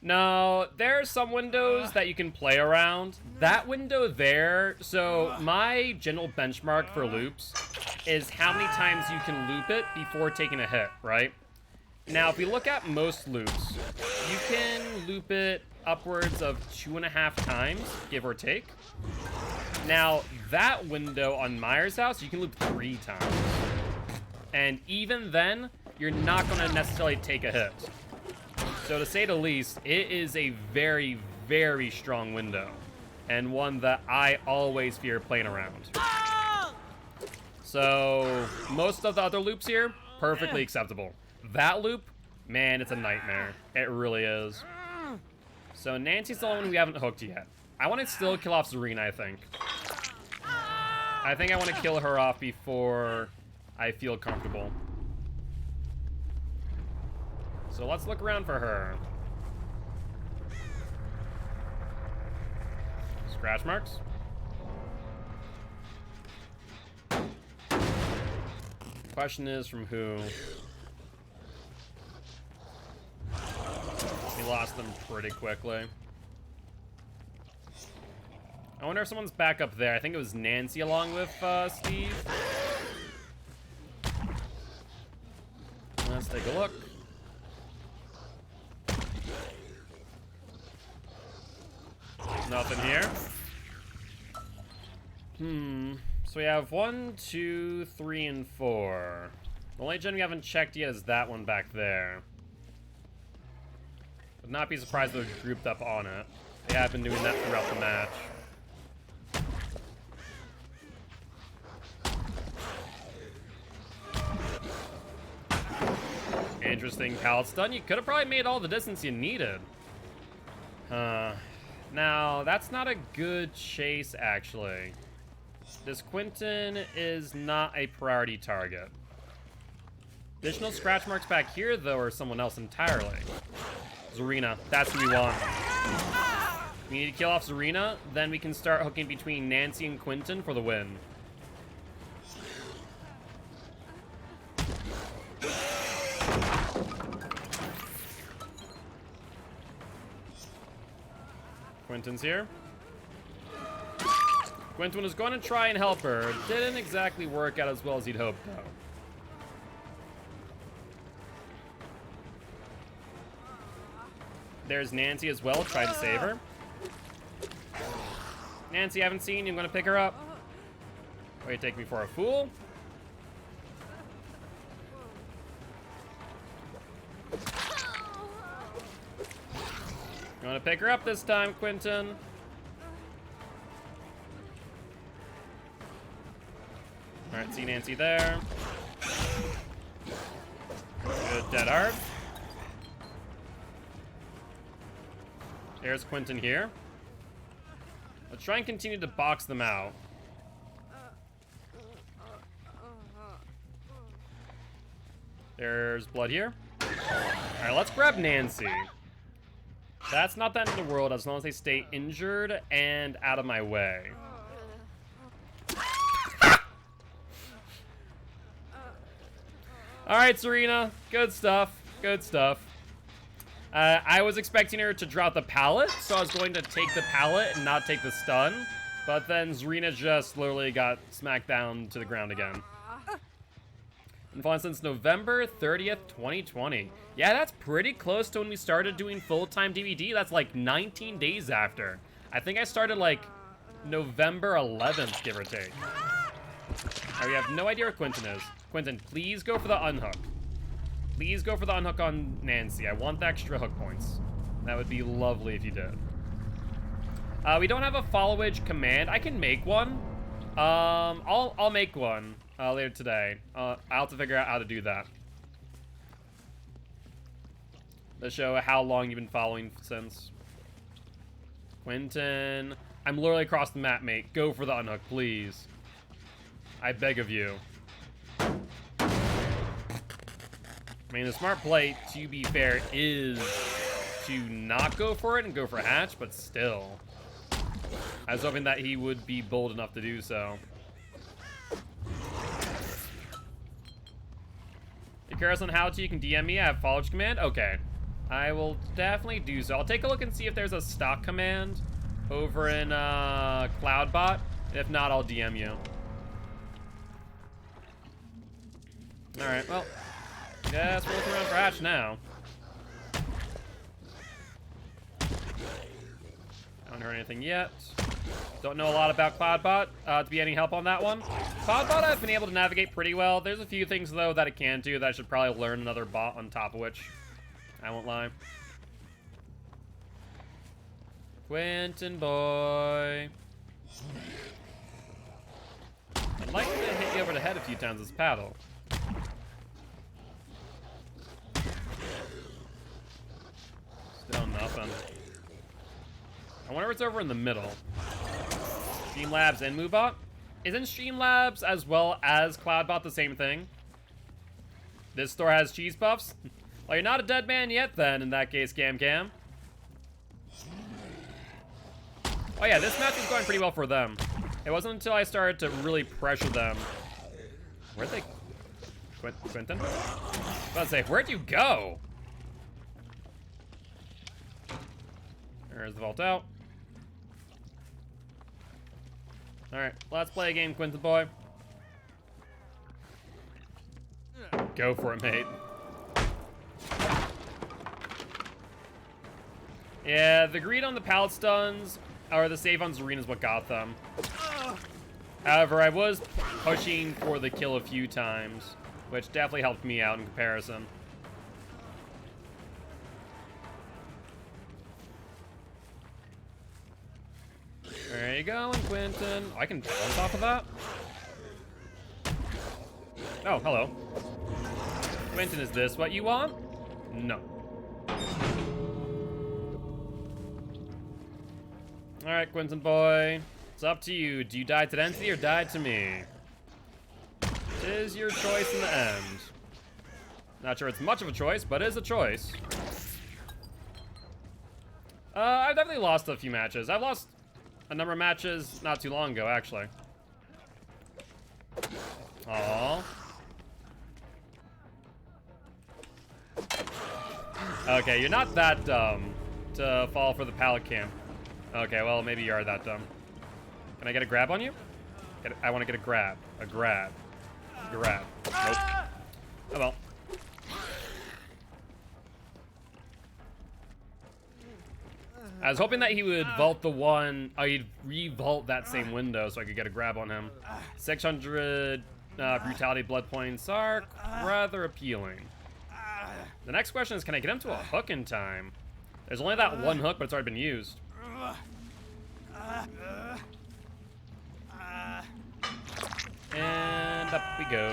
No, there are some windows that you can play around. That window there, so my general benchmark for loops is how many times you can loop it before taking a hit, right? Now, if we look at most loops, you can loop it upwards of 2.5 times, give or take. Now, that window on Myers' house, you can loop 3 times. And even then, you're not going to necessarily take a hit. So to say the least, it is a very, very strong window. And one that I always fear playing around. So, most of the other loops here, perfectly acceptable. That loop, man, it's a nightmare. It really is. So Nancy's the only one we haven't hooked yet. I want to still kill off Zarina, I think. I think I want to kill her off before I feel comfortable. So let's look around for her. Scratch marks. Question is from who? We lost them pretty quickly. I wonder if someone's back up there. I think it was Nancy along with Steve. Let's take a look. Nothing here. So we have 1, 2, 3, and 4. The only gen we haven't checked yet is that one back there. Would not be surprised if they're grouped up on it. They have been doing that throughout the match. Interesting pallet stun. You could have probably made all the distance you needed. Now, that's not a good chase, actually. This Quentin is not a priority target. Additional scratch marks back here, though, are someone else entirely. Zarina, that's who we want. We need to kill off Zarina, then we can start hooking between Nancy and Quentin for the win. Quentin's here. Quentin was going to try and help her. It didn't exactly work out as well as he'd hoped, though. There's Nancy as well, tried to save her. Nancy, I haven't seen you. I'm going to pick her up. Why you take me for a fool? You want to pick her up this time, Quentin? Alright, see Nancy there. Good dead art. There's Quentin here. Let's try and continue to box them out. There's blood here. Alright, let's grab Nancy. That's not the end of the world as long as they stay injured and out of my way. Alright, Serena. Good stuff. Good stuff. I was expecting her to drop the pallet, so I was going to take the pallet and not take the stun. But then Serena just literally got smacked down to the ground again. Been following since November 30th, 2020. Yeah, that's pretty close to when we started doing full-time DVD. That's like 19 days after. I think I started like November 11th, give or take. Alright, we have no idea where Quentin is. Quentin, please go for the unhook. Please go for the unhook on Nancy. I want the extra hook points. That would be lovely if you did. We don't have a follow-age command. I can make one. I'll make one later today. I'll have to figure out how to do that. To show how long you've been following since. Quentin, I'm literally across the map, mate. Go for the unhook, please. I beg of you. I mean, the smart play, to be fair, is to not go for it and go for hatch, but still. I was hoping that he would be bold enough to do so. If you're curious on how you can DM me, I have follow command. Okay. I will definitely do so. I'll take a look and see if there's a stock command over in Cloudbot. If not, I'll DM you. Alright, well. Guess we're looking around for hatch now. Haven't heard anything yet. Don't know a lot about Cloudbot to be any help on that one. Cloudbot I've been able to navigate pretty well. There's a few things, though, that it can do that I should probably learn another bot on top of which. I won't lie. Quentin boy. I'd like to hit you over the head a few times with this paddle. Still nothing. I wonder what's over in the middle. Streamlabs and Moobot? Isn't Streamlabs as well as Cloudbot the same thing? This store has cheese puffs? Well, you're not a dead man yet then, in that case, Cam Cam. Oh yeah, this match is going pretty well for them. It wasn't until I started to really pressure them. Where'd they... Quentin? I was about to say, where'd you go? There's the vault out. Alright, let's play a game, Quentin boy. Go for it, mate. Yeah, the greed on the pallet stuns or the save on Zarina is what got them. However, I was pushing for the kill a few times, which definitely helped me out in comparison. There you go, Quentin. Oh, I can bounce off of that? Oh, hello. Quentin, is this what you want? No. Alright, Quentin boy. It's up to you. Do you die to Density or die to me? It is your choice in the end. Not sure it's much of a choice, but it is a choice. I've definitely lost a few matches. I've lost a number of matches not too long ago, actually. Aww. Okay, you're not that dumb to fall for the pallet camp. Okay, well, maybe you are that dumb. Can I get a grab on you? I want to get a grab. A grab. Grab. Nope. Oh well. I was hoping that he would vault the one, he'd re-vault that same window so I could get a grab on him. 600 brutality blood points are rather appealing. The next question is, can I get him to a hook in time? There's only that one hook, but it's already been used. And up we go.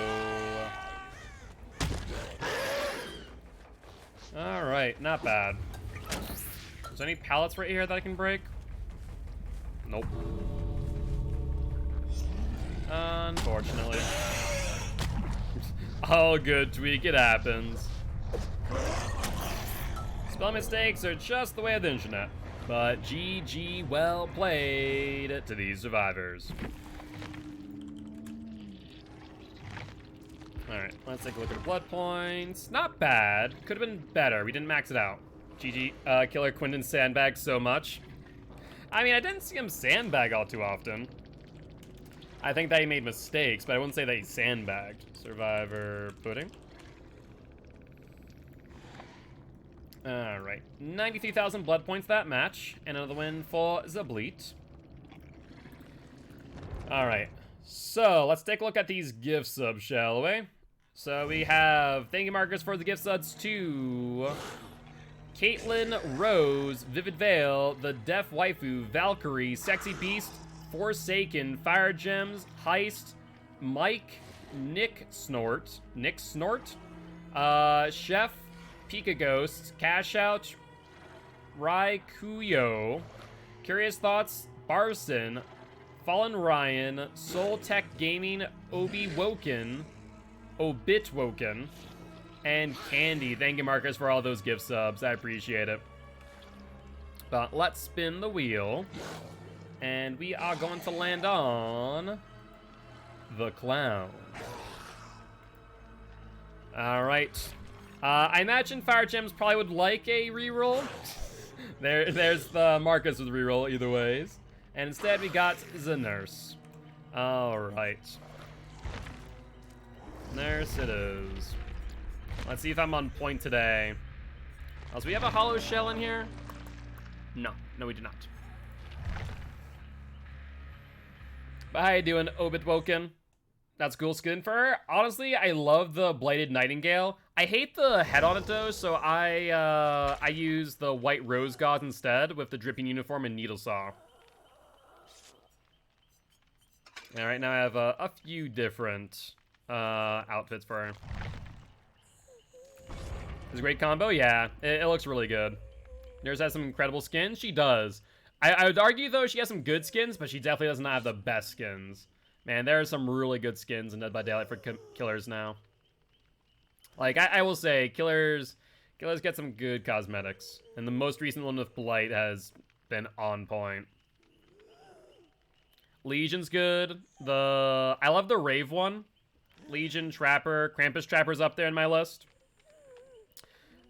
Alright, not bad. there any pallets right here that I can break? Nope. Unfortunately. All good, Tweak. It happens. Spell mistakes are just the way of the internet. But GG, well played to these survivors. Alright, let's take a look at the blood points. Not bad. Could have been better. We didn't max it out. GG, Killer Quinton sandbagged so much. I mean, I didn't see him sandbag all too often. I think that he made mistakes, but I wouldn't say that he sandbagged. Survivor Pudding. Alright, 93,000 blood points that match. And another win for Zableet. Alright, so let's take a look at these gift subs, shall we? So we have thank you markers for the gift subs to Caitlin, Rose, Vivid Veil, The Deaf Waifu, Valkyrie, Sexy Beast, Forsaken, Fire Gems, Heist, Mike, Nick Snort, Chef, Pika Ghost, Cash Out, Raikuyo, Curious Thoughts, Barson, Fallen Ryan, Soul Tech Gaming, Obitwoken, and Candy. Thank you, Marcus, for all those gift subs. I appreciate it. But let's spin the wheel. And we are going to land on the clown. Alright. I imagine Fire Gems probably would like a reroll. There's the Marcus with reroll either ways. And instead we got the Nurse. Alright. Nurse it is. Let's see if I'm on point today. Also, we have a hollow shell in here? No, we do not. But how you doing, Obitwoken? That's cool skin for her. Honestly, I love the Blighted Nightingale. I hate the head on it though, so I use the White Rose God instead with the Dripping Uniform and Needle Saw. All right, now I have a few different outfits for her. It's a great combo, yeah. It looks really good. Nurse has some incredible skins. She does. I would argue, though, she has some good skins, but she definitely does not have the best skins. Man, there are some really good skins in Dead by Daylight for killers now. Like, I will say, killers get some good cosmetics. And the most recent one with Blight has been on point. Legion's good. I love the Rave one. Legion, Trapper, Krampus Trapper's up there in my list.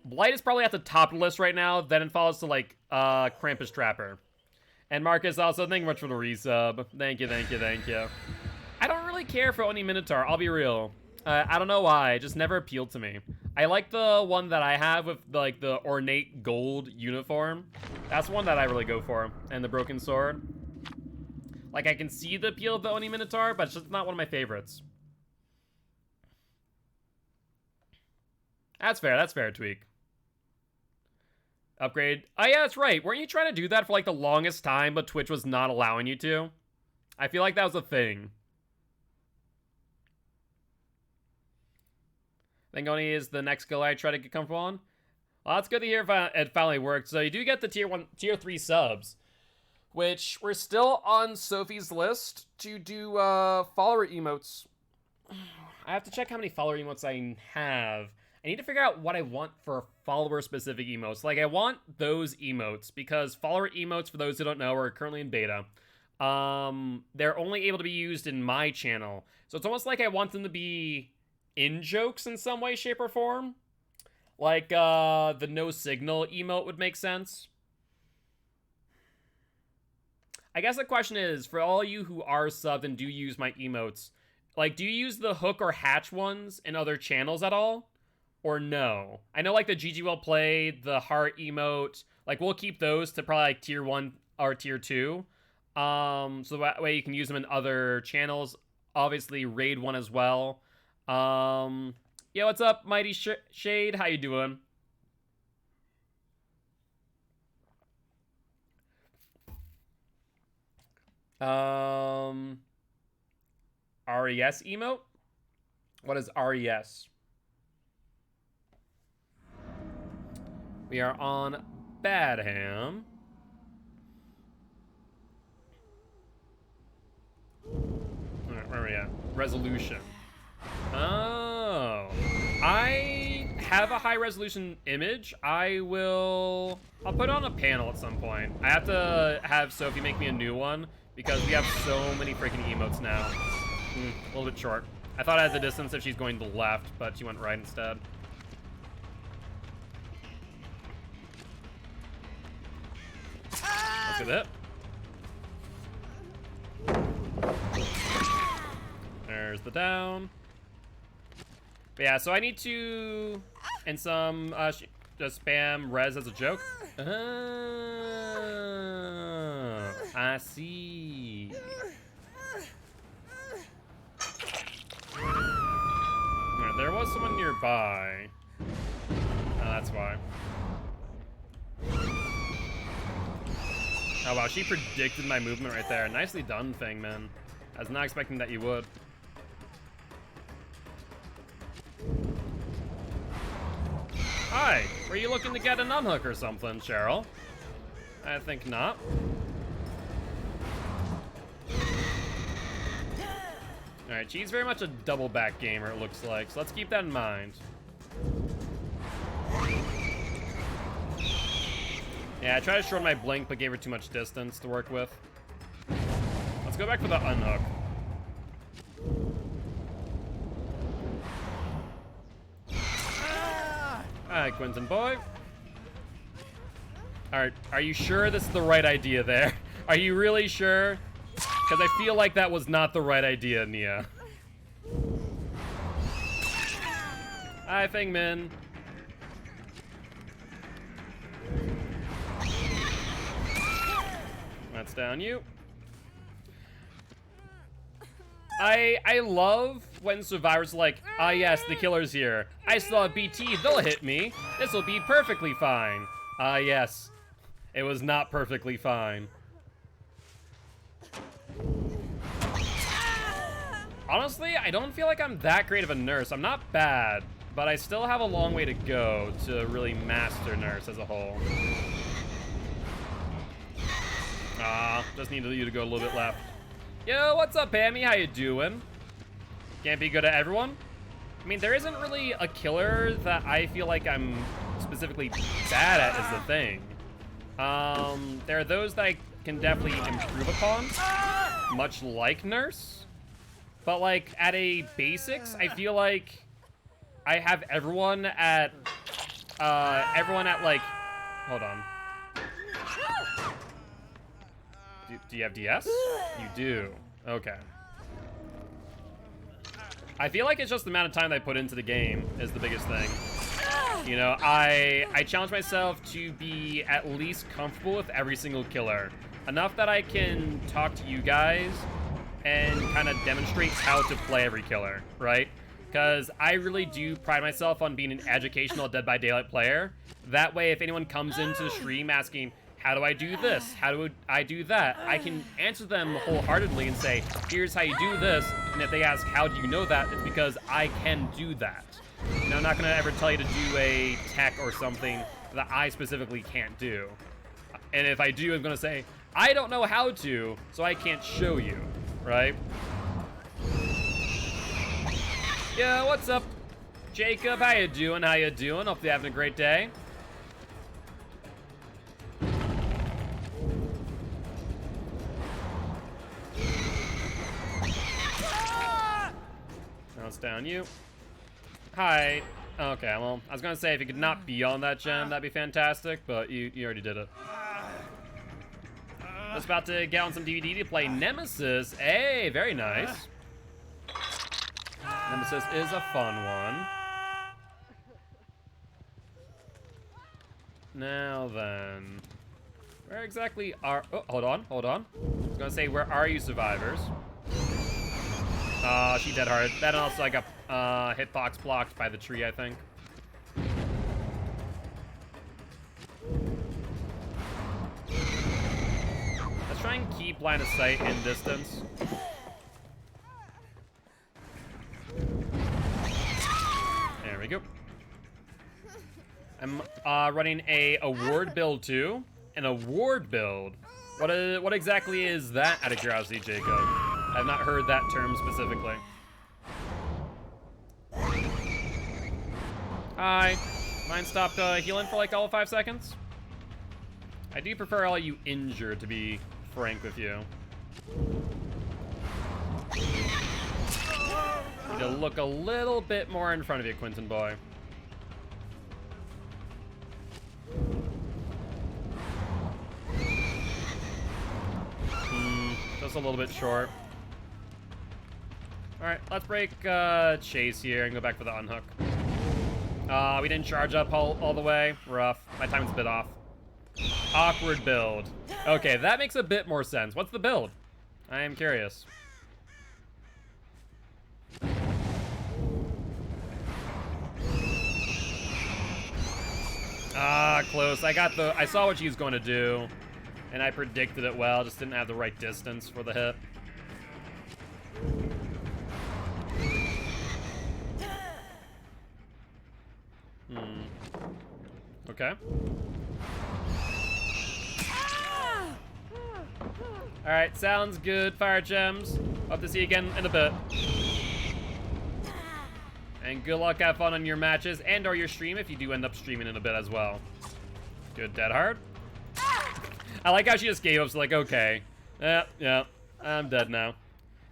Blight is probably at the top of the list right now. Then it follows to, like, Krampus Trapper. And Marcus also, thank you much for the resub. Thank you. I don't really care for Oni Minotaur, I'll be real. I don't know why, it just never appealed to me. I like the one that I have with, like, the ornate gold uniform. That's one that I really go for. And the Broken Sword. Like, I can see the appeal of the Oni Minotaur, but it's just not one of my favorites. That's fair, Tweak. Upgrade. Oh, yeah, that's right. Weren't you trying to do that for, like, the longest time, but Twitch was not allowing you to? I feel like that was a thing. I think Oni is the next skill I try to get comfortable on. Well, that's good to hear if it finally worked. So you do get the tier 3 subs, which we're still on Sophie's list to do follower emotes. I have to check how many follower emotes I have. I need to figure out what I want for follower-specific emotes. Like, I want those emotes, because follower emotes, for those who don't know, are currently in beta. They're only able to be used in my channel. So it's almost like I want them to be in-jokes in some way, shape, or form. Like, the no signal emote would make sense. I guess the question is, for all you who are subbed and do use my emotes, like, do you use the hook or hatch ones in other channels at all? Or no? I know, like, the GG Well Played, the heart emote, like, we'll keep those to probably, like, tier 1 or tier 2. So that way you can use them in other channels. Obviously, raid 1 as well. Yeah, what's up, Mighty Shade? How you doing? RES emote? What is RES? We are on bad, Ham. Alright, where are we at? Resolution. Oh. I have a high resolution image. I'll put it on a panel at some point. I have to have Sophie make me a new one because we have so many freaking emotes now. A little bit short. I thought I had the distance if she's going to the left, but she went right instead. Look at it. There's the down. But yeah, so I need to, and some, just spam res as a joke. I see. Right, there was someone nearby. That's why. Oh wow, she predicted my movement right there. Nicely done, Thing, man. I was not expecting that you would. Hi, were you looking to get an unhook or something, Cheryl? I think not. Alright, she's very much a double back gamer, it looks like, so let's keep that in mind. Yeah, I tried to shorten my blink, but gave her too much distance to work with. Let's go back for the unhook. Alright, Quentin boy. Alright, are you sure this is the right idea there? Are you really sure? Because I feel like that was not the right idea, Nia. Hi, Fengmin. That's down you. I love when survivors are like, ah yes, the killer's here. I still have BT, they'll hit me. This will be perfectly fine. Ah yes, it was not perfectly fine. Honestly, I don't feel like I'm that great of a nurse. I'm not bad, but I still have a long way to go to really master nurse as a whole. Just need you to go a little bit left. Yo, what's up, Pammy? How you doing? Can't be good at everyone? I mean, there isn't really a killer that I feel like I'm specifically bad at is the thing. There are those that I can definitely improve upon, much like Nurse. But like, at a basics, I feel like I have everyone at like, hold on. Do you have DS? You do. Okay. I feel like it's just the amount of time that I put into the game is the biggest thing. You know, I challenge myself to be at least comfortable with every single killer. Enough that I can talk to you guys and kind of demonstrate how to play every killer, right? Because I really do pride myself on being an educational Dead by Daylight player. That way, if anyone comes into the stream asking, how do I do this? How do I do that? I can answer them wholeheartedly and say, here's how you do this. And if they ask, how do you know that? It's because I can do that. Now, I'm not going to ever tell you to do a tech or something that I specifically can't do. And if I do, I'm going to say, I don't know how to, so I can't show you, right? Yeah, what's up, Jacob? How you doing? How you doing? Hope you're having a great day. Now it's down you. Hi. Okay, well, I was gonna say if you could not be on that gem, that'd be fantastic, but you already did it. I was about to get on some DVD to play Nemesis. Hey, very nice. Nemesis is a fun one. Now then, where exactly are? Oh, hold on. I was gonna say, where are you, survivors? She dead hard. That also I got hitbox blocked by the tree, I think. Let's try and keep line of sight in distance. There we go. I'm Running a award build too. An award build. What exactly is that, out of curiosity, Jacob? I've not heard that term specifically. Hi. Mine stopped healing for like all of 5 seconds. I do prefer all you injured, to be frank with you. Need to look a little bit more in front of you, Quentin boy. Just a little bit short. Alright, let's break Chase here and go back for the unhook. We didn't charge up all the way. Rough. My time's a bit off. Awkward build. Okay, that makes a bit more sense. What's the build? I am curious. Close. I saw what she was going to do, and I predicted it well, just didn't have the right distance for the hit. Okay. Alright, sounds good, Fire Gems. Hope to see you again in a bit. And good luck, have fun on your matches and or your stream if you do end up streaming in a bit as well. Good, Dead Hard. I like how she just gave up, so like, okay. Yeah, I'm dead now.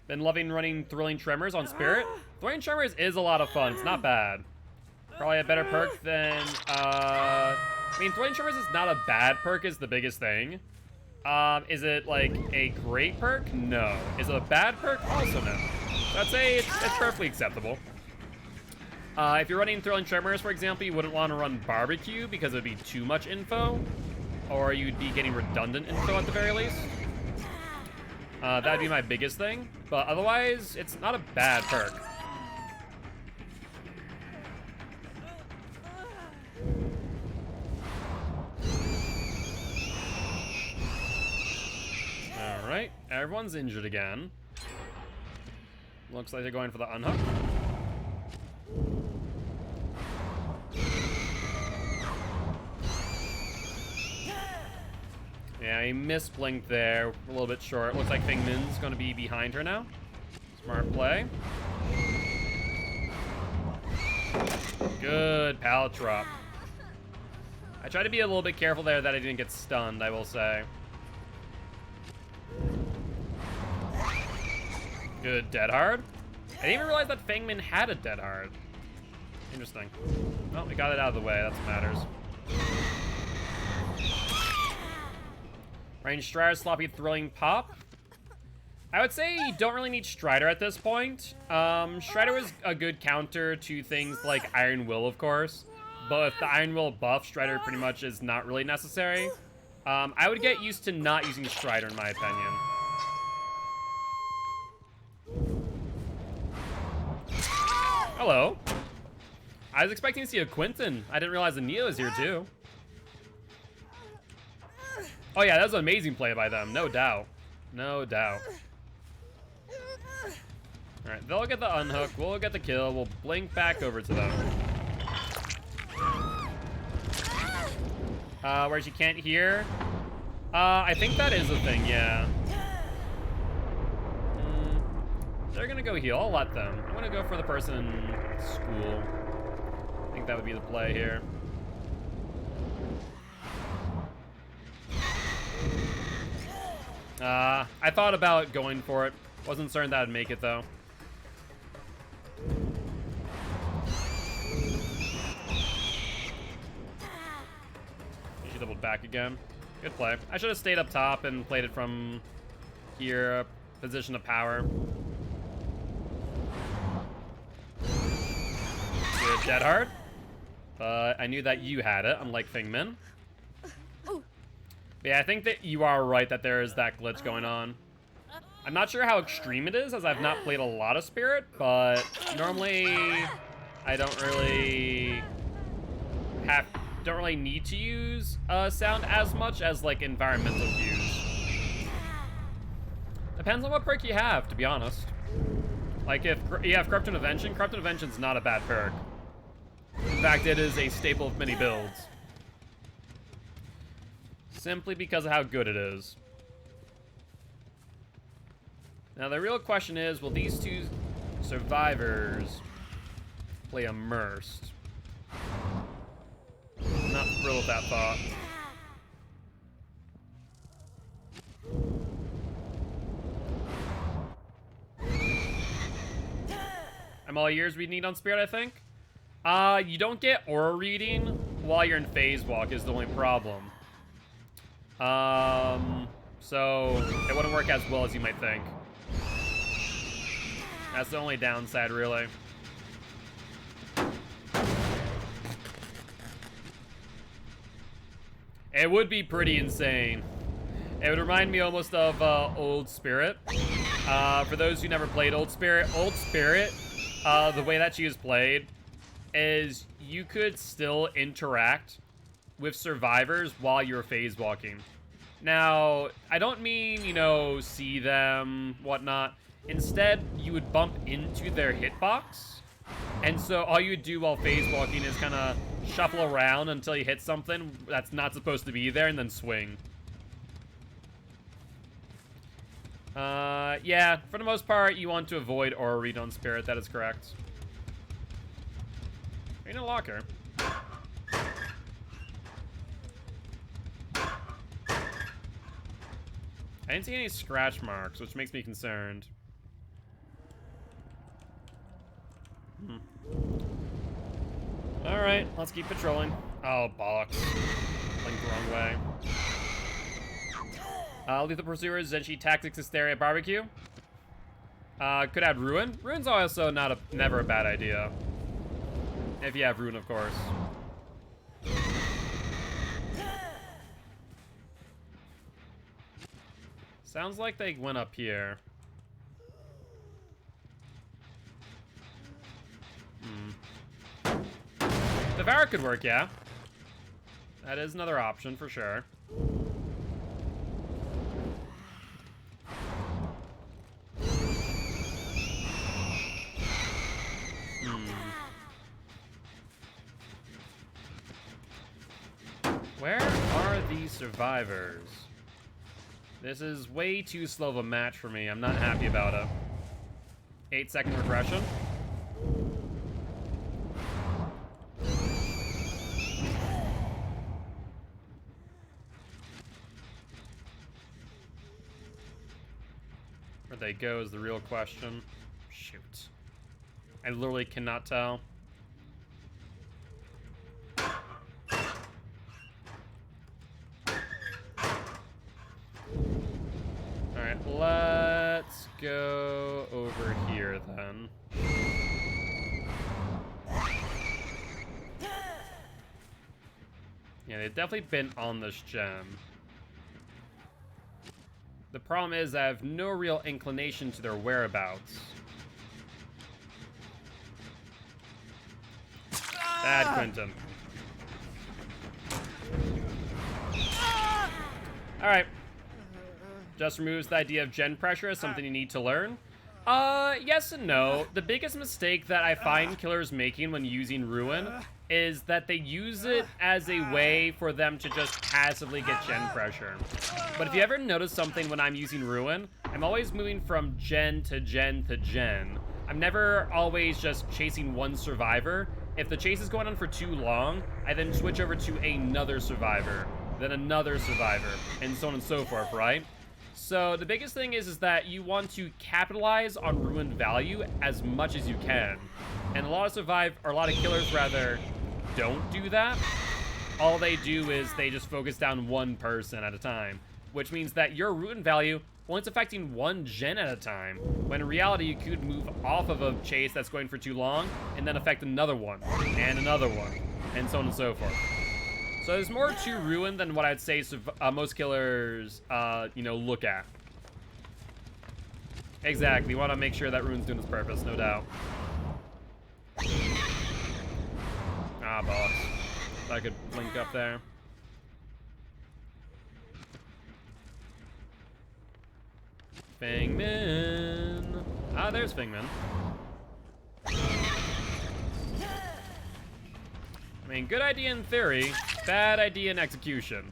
Been loving running Thrilling Tremors on Spirit. Thrilling Tremors is a lot of fun, it's not bad. Probably a better perk than, I mean, Thrilling Tremors is not a bad perk is the biggest thing. Is it like a great perk? No. Is it a bad perk? Also no. So I'd say it's perfectly acceptable. If you're running Thrilling Tremors, for example, you wouldn't want to run Barbecue because it would be too much info, or you'd be getting redundant info at the very least. That'd be my biggest thing, but otherwise, it's not a bad perk. Alright, everyone's injured again. Looks like they're going for the unhook. Yeah, he misblinked there, a little bit short. Looks like Feng Min's gonna be behind her now. Smart play. Good pallet drop. I tried to be a little bit careful there that I didn't get stunned, I will say. Good Dead Hard. I didn't even realize that Feng Min had a Dead Hard. Interesting. Well, we got it out of the way, that's what matters. Range Strider, Sloppy Thrilling Pop. I would say you don't really need Strider at this point. Strider was a good counter to things like Iron Will, of course. But with the Iron Will buff, Strider pretty much is not really necessary. I would get used to not using Strider, in my opinion. Hello. I was expecting to see a Quentin. I didn't realize the Neo is here too. Oh yeah, that was an amazing play by them, no doubt. No doubt. Alright, they'll get the unhook, we'll get the kill, we'll blink back over to them. Where she can't hear? I think that is a thing, yeah. They're gonna go heal, I'll let them. I'm gonna go for the person in school. I think that would be the play here. I thought about going for it. Wasn't certain that would make it, though. She doubled back again. Good play. I should have stayed up top and played it from here, position of power. Good Dead Hard. But I knew that you had it, unlike Feng Min. But yeah, I think that you are right that there is that glitch going on. I'm not sure how extreme it is, as I've not played a lot of Spirit, but normally I don't really need to use sound as much as like environmental cues. Depends on what perk you have, to be honest. Like if you have Corrupt Intervention's not a bad perk. In fact, it is a staple of many builds. Simply because of how good it is. Now, the real question is, will these two survivors play immersed? Not thrilled with that thought. I'm all ears we need on Spirit, I think. You don't get aura reading while you're in phase walk is the only problem. So it wouldn't work as well as you might think. That's the only downside, really. It would be pretty insane. It would remind me almost of Old Spirit. For those who never played Old Spirit, the way that she is played is you could still interact with survivors while you're phase walking. Now, I don't mean, you know, see them, whatnot. Instead, you would bump into their hitbox. And so all you would do while phase walking is kind of shuffle around until you hit something that's not supposed to be there and then swing. Yeah, for the most part, you want to avoid aura read on Spirit. That is correct. In a locker. I didn't see any scratch marks, which makes me concerned. Alright, let's keep patrolling. Oh, bollocks. Linked the wrong way. Lethal Pursuers, Zenshi Tactics Hysteria Barbecue. Could add Ruin. Ruin's also never a bad idea. If you have Ruin, of course. Sounds like they went up here. Devour could work, yeah. That is another option for sure. Where are these survivors? This is way too slow of a match for me. I'm not happy about it. 8-second regression. Where'd they go is the real question. Shoot. I literally cannot tell. Alright, let's go over here then. Yeah, they've definitely been on this gem. The problem is I have no real inclination to their whereabouts. Bad Quentin. Alright. Just removes the idea of gen pressure as something you need to learn. Yes and no. The biggest mistake that I find killers making when using Ruin is that they use it as a way for them to just passively get gen pressure. But if you ever notice something when I'm using Ruin, I'm always moving from gen to gen to gen. I'm never always just chasing one survivor. If the chase is going on for too long, I then switch over to another survivor, then another survivor, and so on and so forth, right? So the biggest thing is that you want to capitalize on Ruined value as much as you can. And a lot of killers rather don't do that. All they do is they just focus down one person at a time, which means that your Ruin value only it's affecting one gen at a time, when in reality you could move off of a chase that's going for too long and then affect another one, and so on and so forth. So there's more to Ruin than what I'd say most killers, you know, look at. Exactly, you want to make sure that Ruin's doing its purpose, no doubt. Ah, boss. I could link up there. Fangman. Ah, there's Fangman. I mean, good idea in theory, bad idea in execution.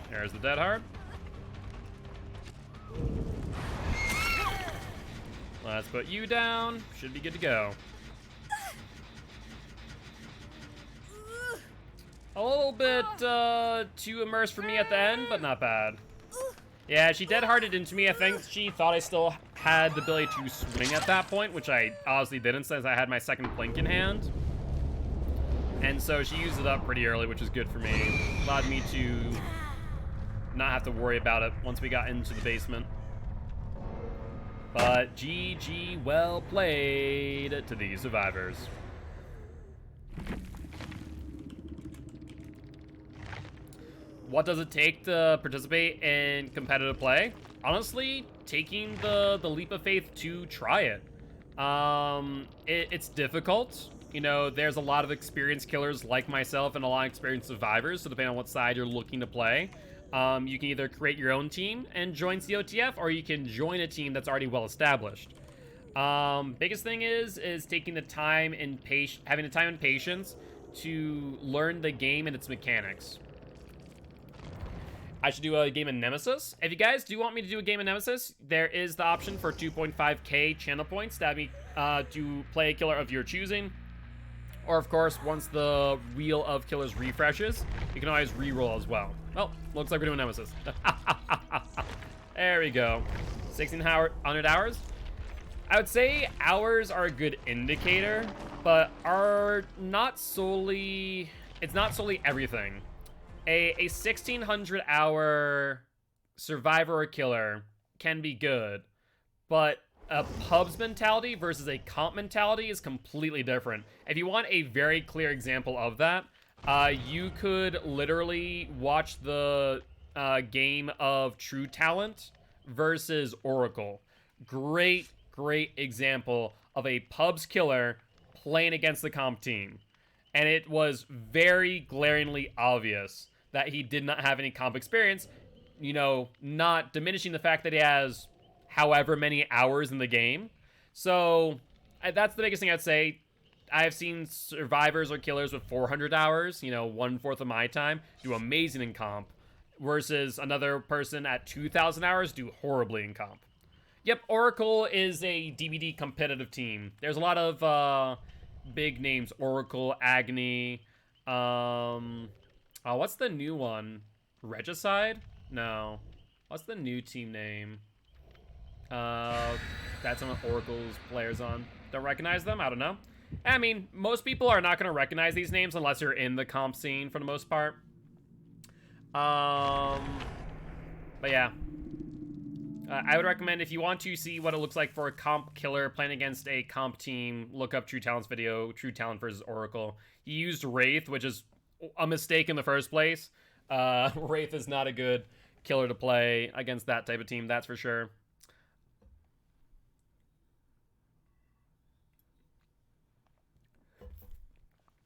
There's the dead hard. Let's put you down. Should be good to go. A little bit too immersed for me at the end, but not bad. Yeah, she dead-hearted into me. I think she thought I still had the ability to swing at that point, which I obviously didn't since I had my second blink in hand. And so she used it up pretty early, which is good for me. Allowed me to not have to worry about it once we got into the basement. But GG, well played to these survivors. What does it take to participate in competitive play? Honestly, taking the leap of faith to try it. It's difficult. You know, there's a lot of experienced killers like myself and a lot of experienced survivors, so depending on what side you're looking to play, you can either create your own team and join COTF, or you can join a team that's already well established. Biggest thing is taking the time and having the time and patience to learn the game and its mechanics. I should do a game of Nemesis. If you guys do want me to do a game of Nemesis, there is the option for 2.5k channel points to play a killer of your choosing. Or, of course, once the wheel of killers refreshes, you can always re-roll as well. Well, looks like we're doing Nemesis. There we go. 1,600 hours. I would say hours are a good indicator, but are not solely... It's not solely everything. A 1,600 hour survivor or killer can be good, but a pubs mentality versus a comp mentality is completely different. If you want a very clear example of that, you could literally watch the game of True Talent versus Oracle. Great example of a pubs killer playing against the comp team. And it was very glaringly obvious that he did not have any comp experience, you know, not diminishing the fact that he has however many hours in the game. So that's the biggest thing I'd say. I've seen survivors or killers with 400 hours, you know, 1/4 of my time, do amazing in comp, versus another person at 2,000 hours do horribly in comp. Yep, Oracle is a DBD competitive team. There's a lot of big names, Oracle, Agni, what's the new one? Regicide? No. What's the new team name? That's some of Oracle's players on. Don't recognize them? I don't know. I mean, most people are not going to recognize these names unless you're in the comp scene for the most part. But yeah. I would recommend, if you want to see what it looks like for a comp killer playing against a comp team, look up True Talent's video, True Talent versus Oracle. He used Wraith, which is a mistake in the first place. Wraith is not a good killer to play against that type of team, that's for sure.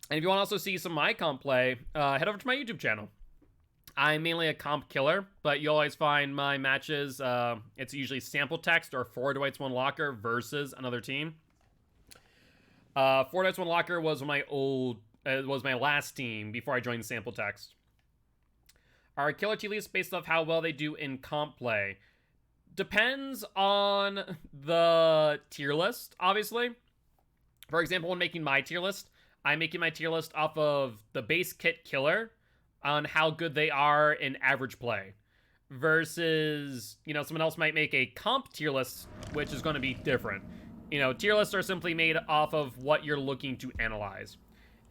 And if you want to also see some of my comp play, head over to my YouTube channel. I'm mainly a comp killer, but you always find my matches, it's usually sample text or 4 Dwights 1 Locker versus another team. 4 Dwights 1 Locker was my last team before I joined sample text. Our killer tier list based off how well they do in comp play depends on the tier list, obviously. For example, when making my tier list, I'm making my tier list off of the base kit killer on how good they are in average play. Versus, you know, someone else might make a comp tier list, which is going to be different. You know, tier lists are simply made off of what you're looking to analyze.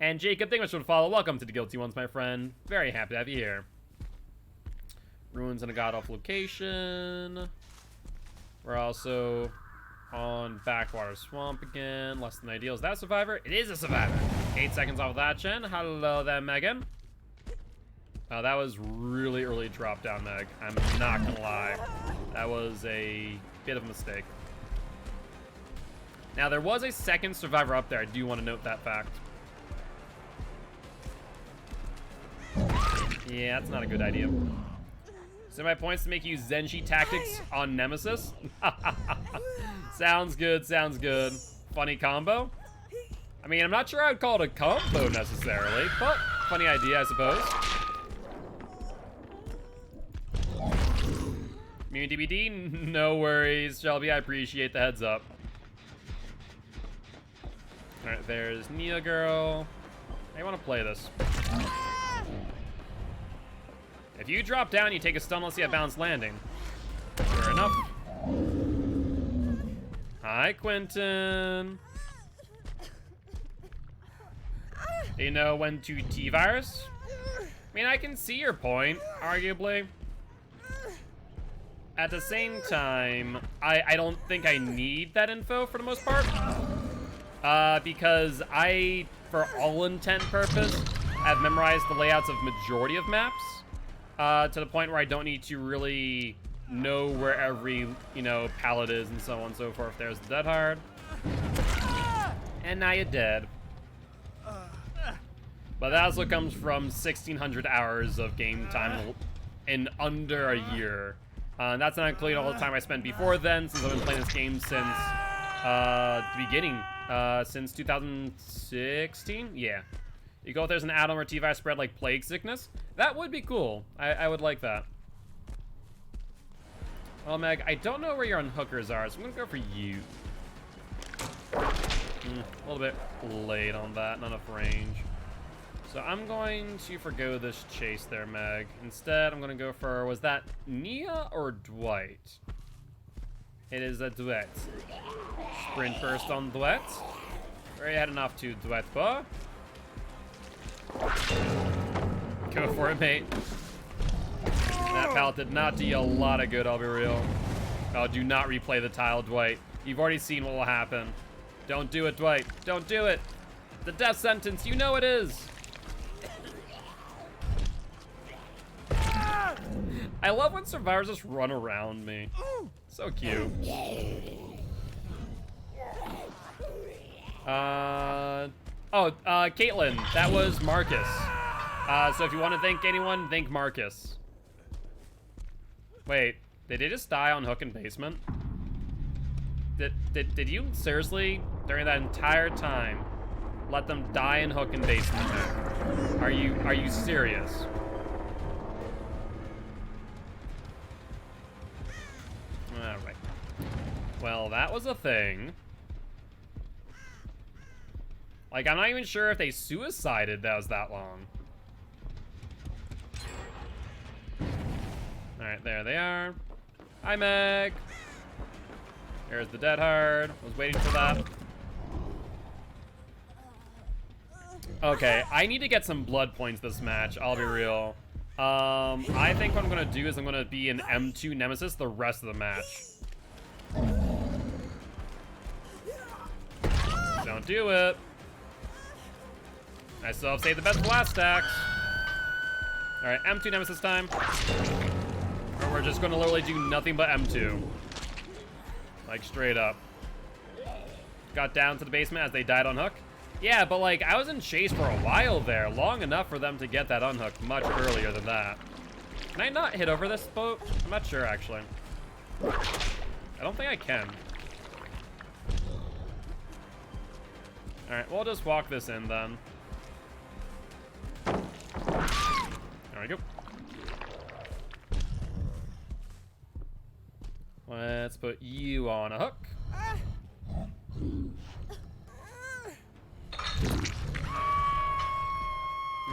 And Jacob, thank you much for the follow. Welcome to the Guilty Ones, my friend. Very happy to have you here. Ruins in a god-off location. We're also on Backwater Swamp again. Less than ideal. Is that a survivor? It is a survivor. 8 seconds off of that, Chen. Hello there, Megan. That was really early drop down, Meg. I'm not gonna lie. That was a bit of a mistake. Now, there was a second survivor up there. I do want to note that fact. Yeah, that's not a good idea. So my points to make you Zenshi tactics on Nemesis. Sounds good, sounds good. Funny combo. I mean, I'm not sure I would call it a combo necessarily, but funny idea, I suppose. Me and DBD? No worries, Shelby. I appreciate the heads up. Alright, there's Nia Girl. I want to play this. If you drop down, you take a stun unless you have balanced landing. Fair enough. Hi, Quentin. Do you know when to T-Virus? I mean, I can see your point, arguably. At the same time, I don't think I need that info for the most part. Because I, for all intent purpose, have memorized the layouts of majority of maps. To the point where I don't need to really know where every, you know, pallet is and so on and so forth. There's the Dead Hard. And now you're dead. But that also comes from 1,600 hours of game time in under a year. That's not including all the time I spent before then, since I've been playing this game since the beginning, since 2016. Yeah. You go if there's an add-on where T-Virus spread like plague sickness. That would be cool. I would like that. Well, Meg, I don't know where your unhookers are, so I'm gonna go for you. A little bit late on that, not enough range. So I'm going to forgo this chase there, Meg. Instead, I'm gonna go for, was that Nia or Dwight? It is a Duet. Sprint first on Duet. Very heading off to Duet, boy. Go for it, mate. That pallet did not do you a lot of good, I'll be real. Oh, do not replay the tile, Dwight. You've already seen what will happen. Don't do it, Dwight. Don't do it. The death sentence, you know it is. I love when survivors just run around me. So cute. Caitlin, that was Marcus. So if you want to thank anyone, thank Marcus. Wait, did they just die on hook and basement? Did you seriously, during that entire time, let them die in hook and basement? Are you serious? Alright. Well, that was a thing. Like, I'm not even sure if they suicided that was that long. Alright, there they are. Hi, Meg. There's the Dead Hard. Was waiting for that. Okay, I need to get some blood points this match, I'll be real. I think what I'm gonna do is I'm gonna be an M2 Nemesis the rest of the match. Don't do it. I still have saved the best blast stacks. Alright, M2 Nemesis time. Or we're just gonna literally do nothing but M2. Like, straight up. Got down to the basement as they died on hook. Yeah, but like, I was in chase for a while there. Long enough for them to get that unhook much earlier than that. Can I not hit over this boat? I'm not sure, actually. I don't think I can. Alright, we'll just walk this in then. There we go. Let's put you on a hook.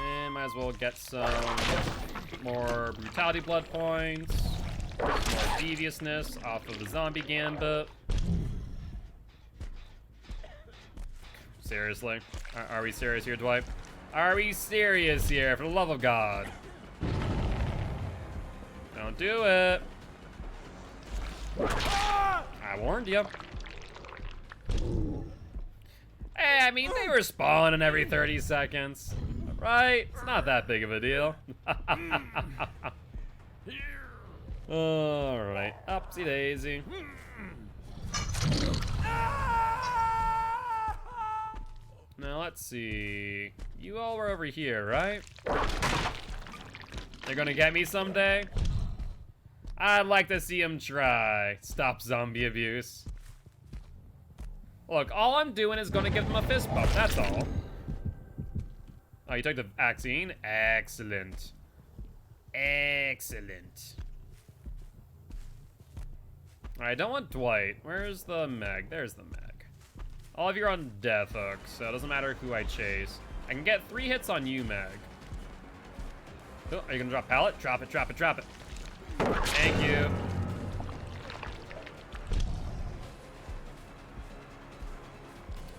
And might as well get some more brutality blood points. Some more deviousness off of the zombie gambit. Seriously? Are we serious here, Dwight? Are we serious here, for the love of God? Don't do it. I warned you. Hey, I mean, they were spawning every 30 seconds. Right? It's not that big of a deal. Alright, upsy daisy. Now, let's see. You all were over here, right? They're gonna get me someday? I'd like to see him try. Stop zombie abuse. Look, all I'm doing is gonna give them a fist bump, that's all. Oh, you took the vaccine? Excellent. Excellent. I don't want Dwight. Where's the Meg? There's the Meg. All of you are on death hook, so it doesn't matter who I chase. I can get 3 hits on you, Meg. Oh, are you gonna drop pallet? Drop it, drop it, drop it. Thank you.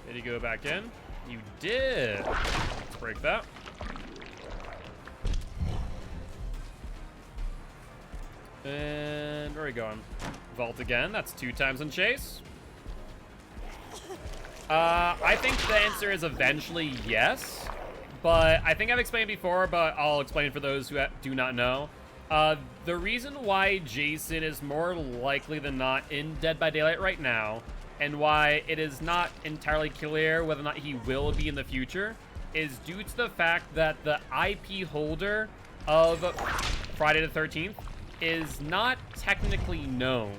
Did he go back in? You did. Let's break that. And where are we going? Vault again. That's 2 times on chase. I think the answer is eventually yes. But I think I've explained before, but I'll explain for those who do not know. The reason why Jason is more likely than not in Dead by Daylight right now, and why it is not entirely clear whether or not he will be in the future, is due to the fact that the IP holder of Friday the 13th is not technically known.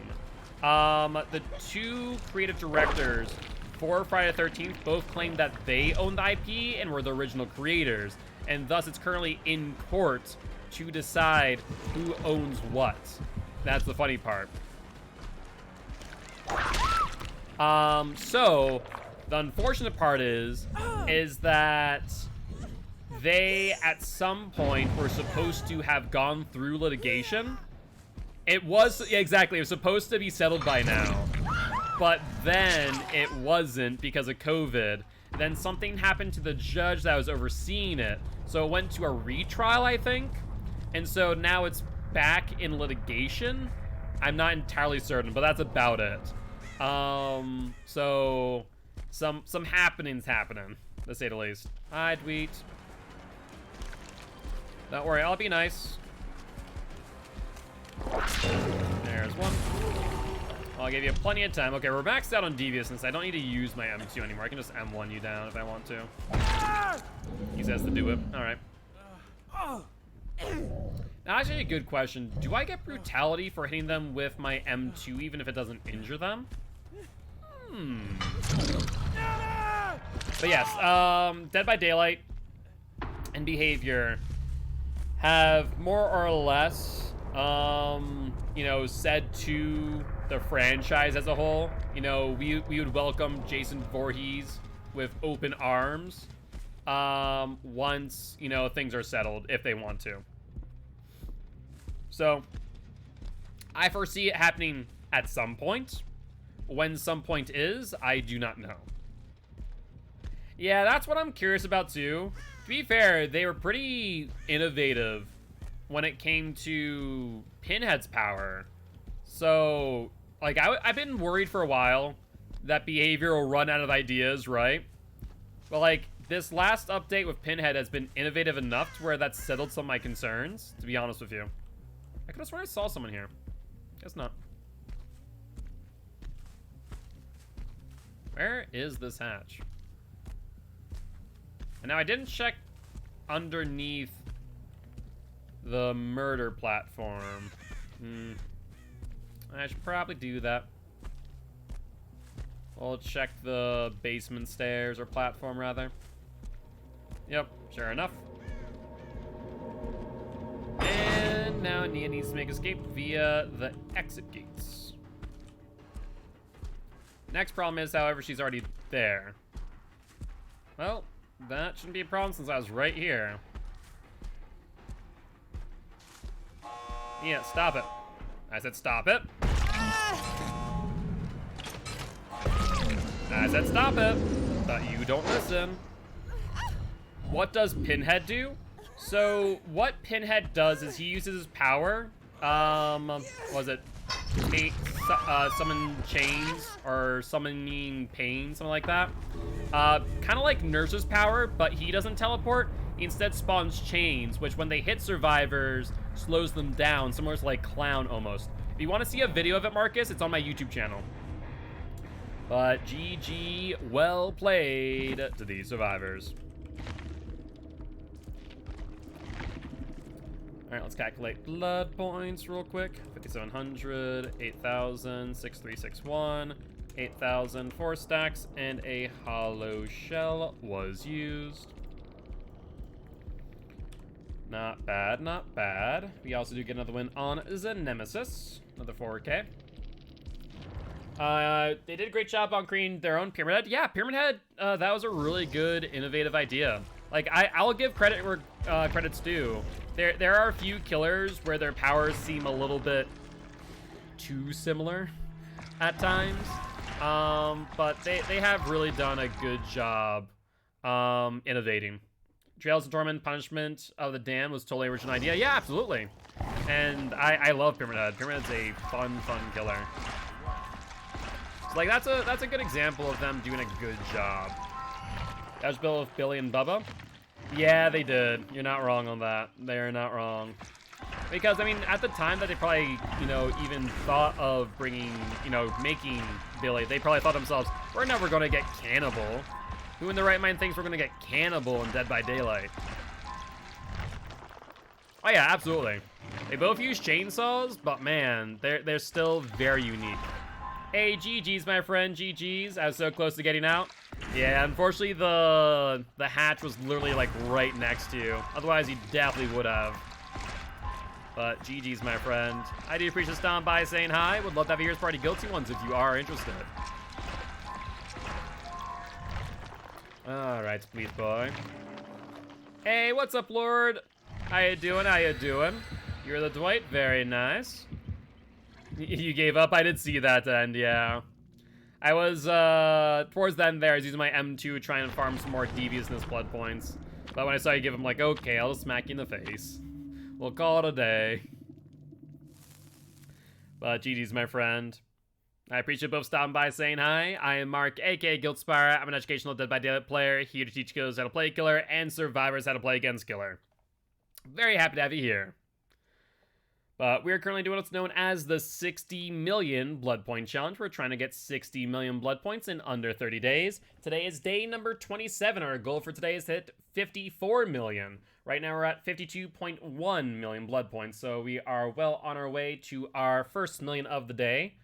The 2 creative directors for Friday the 13th both claimed that they own the IP and were the original creators, and thus it's currently in court to decide who owns what. That's the funny part. So the unfortunate part is that they at some point were supposed to have gone through litigation. It was, yeah, exactly, it was supposed to be settled by now, but then it wasn't because of COVID. Then something happened to the judge that was overseeing it, so it went to a retrial, I think, and so now it's back in litigation. I'm not entirely certain, but that's about it. So some happenings happening, to say the least. Hi, Dweet. Don't worry, I'll be nice. There's one. I'll give you plenty of time. Okay, we're maxed out on Deviousness. I don't need to use my M2 anymore. I can just M1 you down if I want to. He says to do it. All right. Now, actually, a good question. Do I get brutality for hitting them with my M2 even if it doesn't injure them? But yes, Dead by Daylight and Behavior have more or less, you know, said to the franchise as a whole, you know, we would welcome Jason Voorhees with open arms once, you know, things are settled, if they want to. So, I foresee it happening at some point. When some point is, I do not know. Yeah, that's what I'm curious about too. To be fair, they were pretty innovative when it came to Pinhead's power. So, like, I've been worried for a while that Behavior will run out of ideas, right? But, like, this last update with Pinhead has been innovative enough to where that's settled some of my concerns, to be honest with you. I could have sworn I saw someone here. Guess not. Where is this hatch? And now I didn't check underneath the murder platform. I should probably do that. We'll check the basement stairs, or platform rather. Yep, sure enough. And now Nia needs to make escape via the exit gates. Next problem is, however, she's already there. Well, that shouldn't be a problem since I was right here. Yeah, stop it. I said stop it. I said stop it. But you don't listen. What does Pinhead do? So, what Pinhead does is he uses his power. What was it? Summon chains or summoning pain, something like that. Kind of like Nurse's power, but he doesn't teleport. He instead spawns chains, which when they hit survivors, slows them down, similar to like Clown almost. If you want to see a video of it, Marcus, it's on my YouTube channel. But GG, well played to these survivors. All right, let's calculate blood points real quick. 5,700, 8,000, 6,361, 8,000, 4 stacks, and a hollow shell was used. Not bad, not bad. We also do get another win on the Nemesis, another 4K. They did a great job on creating their own Pyramid Head. Yeah, Pyramid Head, that was a really good, innovative idea. Like, I'll give credit where credit's due. There are a few killers where their powers seem a little bit too similar at times. But they have really done a good job innovating. Trails of Torment, Punishment of the Damned was totally original idea. Yeah, absolutely. And I love Pyramid Head. Pyramid Head's a fun killer. So, like, that's a good example of them doing a good job. That was built with Billy and Bubba. Yeah, they did. You're not wrong on that. They're not wrong. Because, I mean, at the time that they probably, you know, even thought of bringing, you know, making Billy, they probably thought themselves, we're never going to get Cannibal. Who in their right mind thinks we're going to get Cannibal in Dead by Daylight? Oh, yeah, absolutely. They both use chainsaws, but, man, they're still very unique. Hey, GG's, my friend, GG's. I was so close to getting out. Yeah, unfortunately, the hatch was literally, like, right next to you. Otherwise, you definitely would have. But GG's, my friend. I do appreciate stopping by, saying hi. Would love to have a Here's Party Guilty ones if you are interested. Alright, please, boy. Hey, what's up, Lord? How you doing? How you doing? You're the Dwight? Very nice. You gave up? I did see that end, yeah. I was, towards the end there, I was using my M2 trying to farm some more deviousness blood points. But when I saw you give him, like, okay, I'll just smack you in the face. We'll call it a day. But GG's, my friend. I appreciate both stopping by, saying hi. I am Mark, aka Guildspire. I'm an educational Dead by Daylight player, here to teach killers how to play killer and survivors how to play against killer. Very happy to have you here. But we're currently doing what's known as the 60 million blood point challenge. We're trying to get 60 million blood points in under 30 days. Today is day number 27. Our goal for today is to hit 54 million. Right now we're at 52.1 million blood points. So we are well on our way to our first million of the day.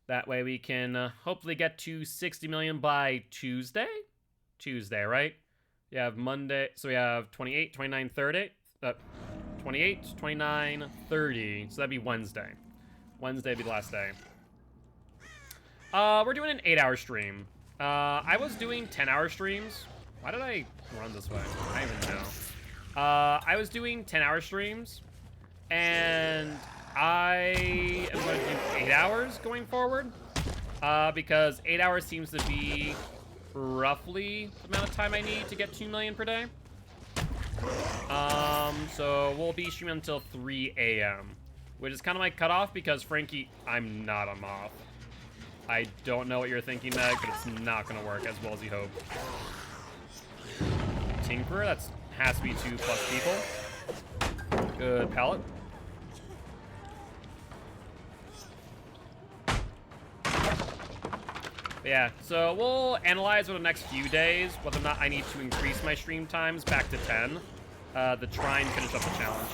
That way we can hopefully get to 60 million by Tuesday. Tuesday, right? We have Monday. So we have 28, 29, 30. 28, 29, 30. So that'd be Wednesday. Wednesday would be the last day. We're doing an 8-hour stream. I was doing 10-hour streams. Why did I run this way? I don't even know. I was doing 10-hour streams. And I am going to do 8 hours going forward. Because 8 hours seems to be roughly the amount of time I need to get 2 million per day. So we'll be streaming until 3 a.m. Which is kind of my cutoff because, Frankie, I'm not on off. I don't know what you're thinking, Meg, but it's not going to work as well as you hope. Tinkerer, that has to be 2+ people. Good pallet. But yeah, so we'll analyze over the next few days whether or not I need to increase my stream times back to 10 to try and finish up the challenge.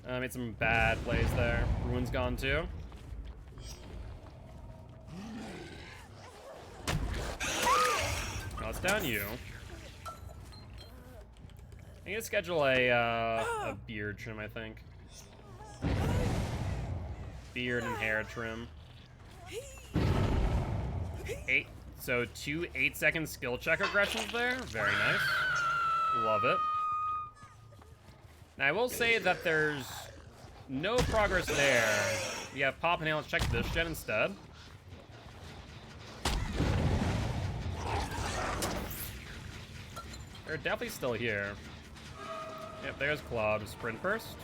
Made some bad plays there. Ruin's gone too. Oh, it's down you. I need to schedule a beard trim, I think. Beard and hair trim. 8. So 2 8-second skill check aggressions there. Very nice. Love it. Now I will say that there's no progress there. We have Pop and Hail. Let's check this gen instead. They're definitely still here. Yep, there's Club. Sprint burst.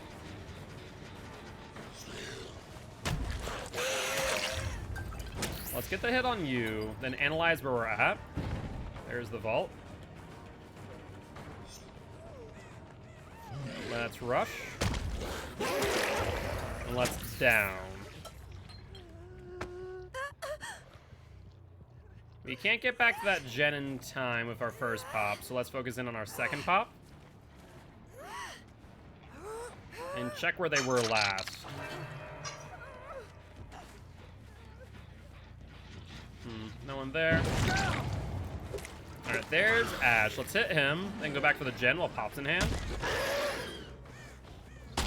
Let's get the hit on you, then analyze where we're at. There's the vault. Let's rush. And let's down. We can't get back to that gen in time with our first pop, so let's focus in on our second pop. And check where they were last. No one there. Alright, there's Ash. Let's hit him, then go back for the gen while Pop's in hand. I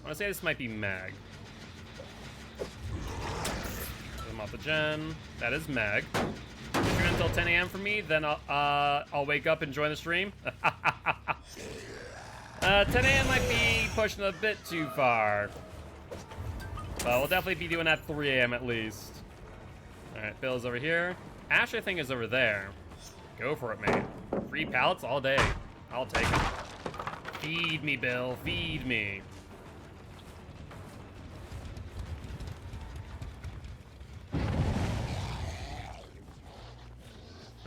want to say this might be Mag. him off the gen. That is Meg. If you're until 10 a.m. for me, then I'll wake up and join the stream. 10 a.m. might be pushing a bit too far. But we'll definitely be doing that 3 a.m. at least. Alright, Bill's over here. Ash, I think, is over there. Go for it, mate. Free pallets all day. I'll take them. Feed me, Bill. Feed me.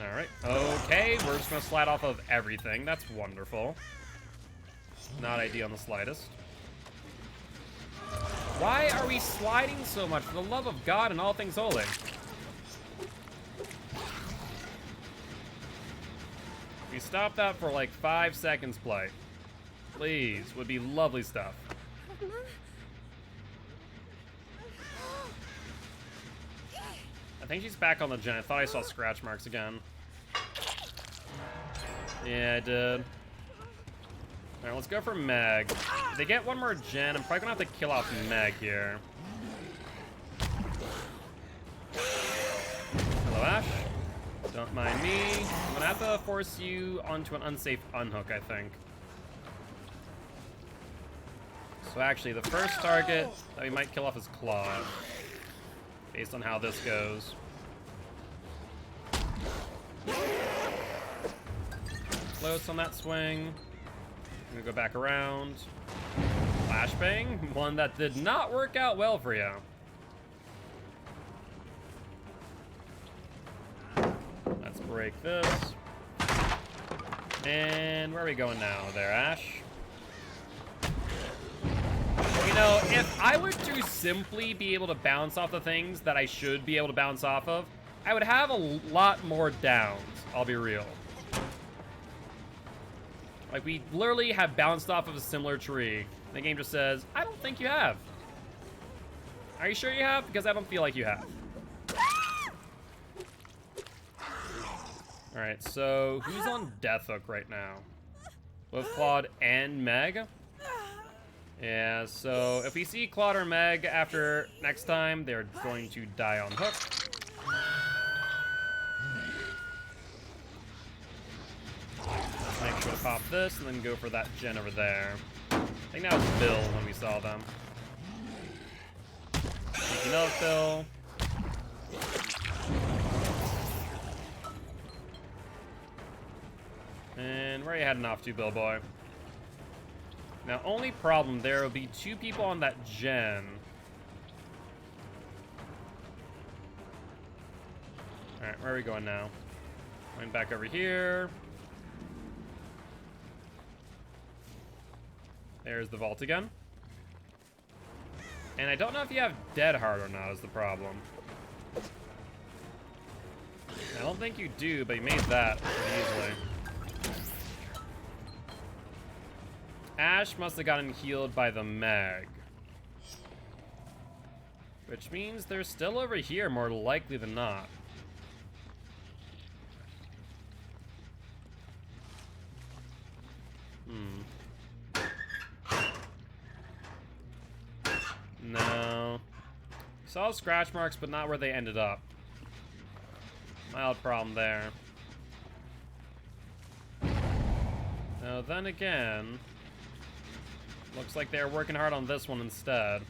Alright. Okay, we're just going to slide off of everything. That's wonderful. Not ideal in the slightest. Why are we sliding so much? For the love of God and all things holy. If we stop that for like 5 seconds, play. Please, would be lovely stuff. I think she's back on the gen. I thought I saw scratch marks again. Yeah, I did. Alright, let's go for Meg. If they get one more gen, I'm probably gonna have to kill off Meg here. Hello, Ash. Don't mind me. I'm gonna have to force you onto an unsafe unhook, I think. So actually, the first target that we might kill off is Claude, based on how this goes. Close on that swing. I'm gonna go back around. Flashbang, one that did not work out well for you. Let's break this. And where are we going now there, Ash? You know, if I were to simply be able to bounce off the things that I should be able to bounce off of, I would have a lot more downs, I'll be real. Like, we literally have bounced off of a similar tree. The game just says, I don't think you have. Are you sure you have? Because I don't feel like you have. Alright, so who's on Death Hook right now? Both Claude and Meg? Yeah, so if we see Claude or Meg after next time, they're going to die on hook. Let's make sure to pop this and then go for that gen over there. I think that was Bill when we saw them. Speaking of Bill. And where are you heading off to, Bill boy? Now, only problem, there will be 2 people on that gen. Alright, where are we going now? Going back over here. There's the vault again. And I don't know if you have Dead Hard or not is the problem. I don't think you do, but you made that pretty easily. Ash must have gotten healed by the Meg. Which means they're still over here, more likely than not. No. Saw scratch marks, but not where they ended up. Mild problem there. Now, then again, looks like they're working hard on this one instead.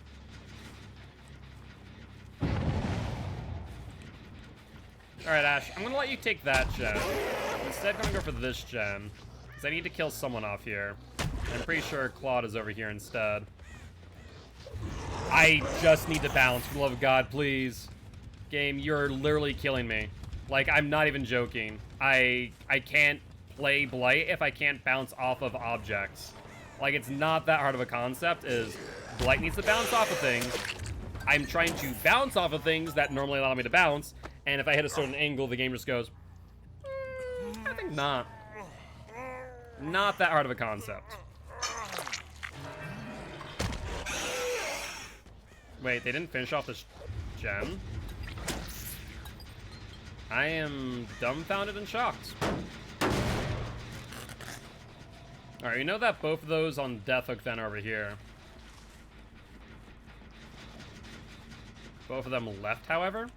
Alright, Ash, I'm gonna let you take that gen. I'm instead gonna go for this gen, because I need to kill someone off here. I'm pretty sure Claude is over here instead. I just need to bounce, for the love of God, please. Game, you're literally killing me. Like, I'm not even joking. I can't play Blight if I can't bounce off of objects. Like, it's not that hard of a concept, is Blight needs to bounce off of things. I'm trying to bounce off of things that normally allow me to bounce, and if I hit a certain angle, the game just goes, I think not. Not that hard of a concept. Wait, they didn't finish off this gen? I am dumbfounded and shocked. Alright, you know that both of those on Death Hook then are over here. Both of them left, however.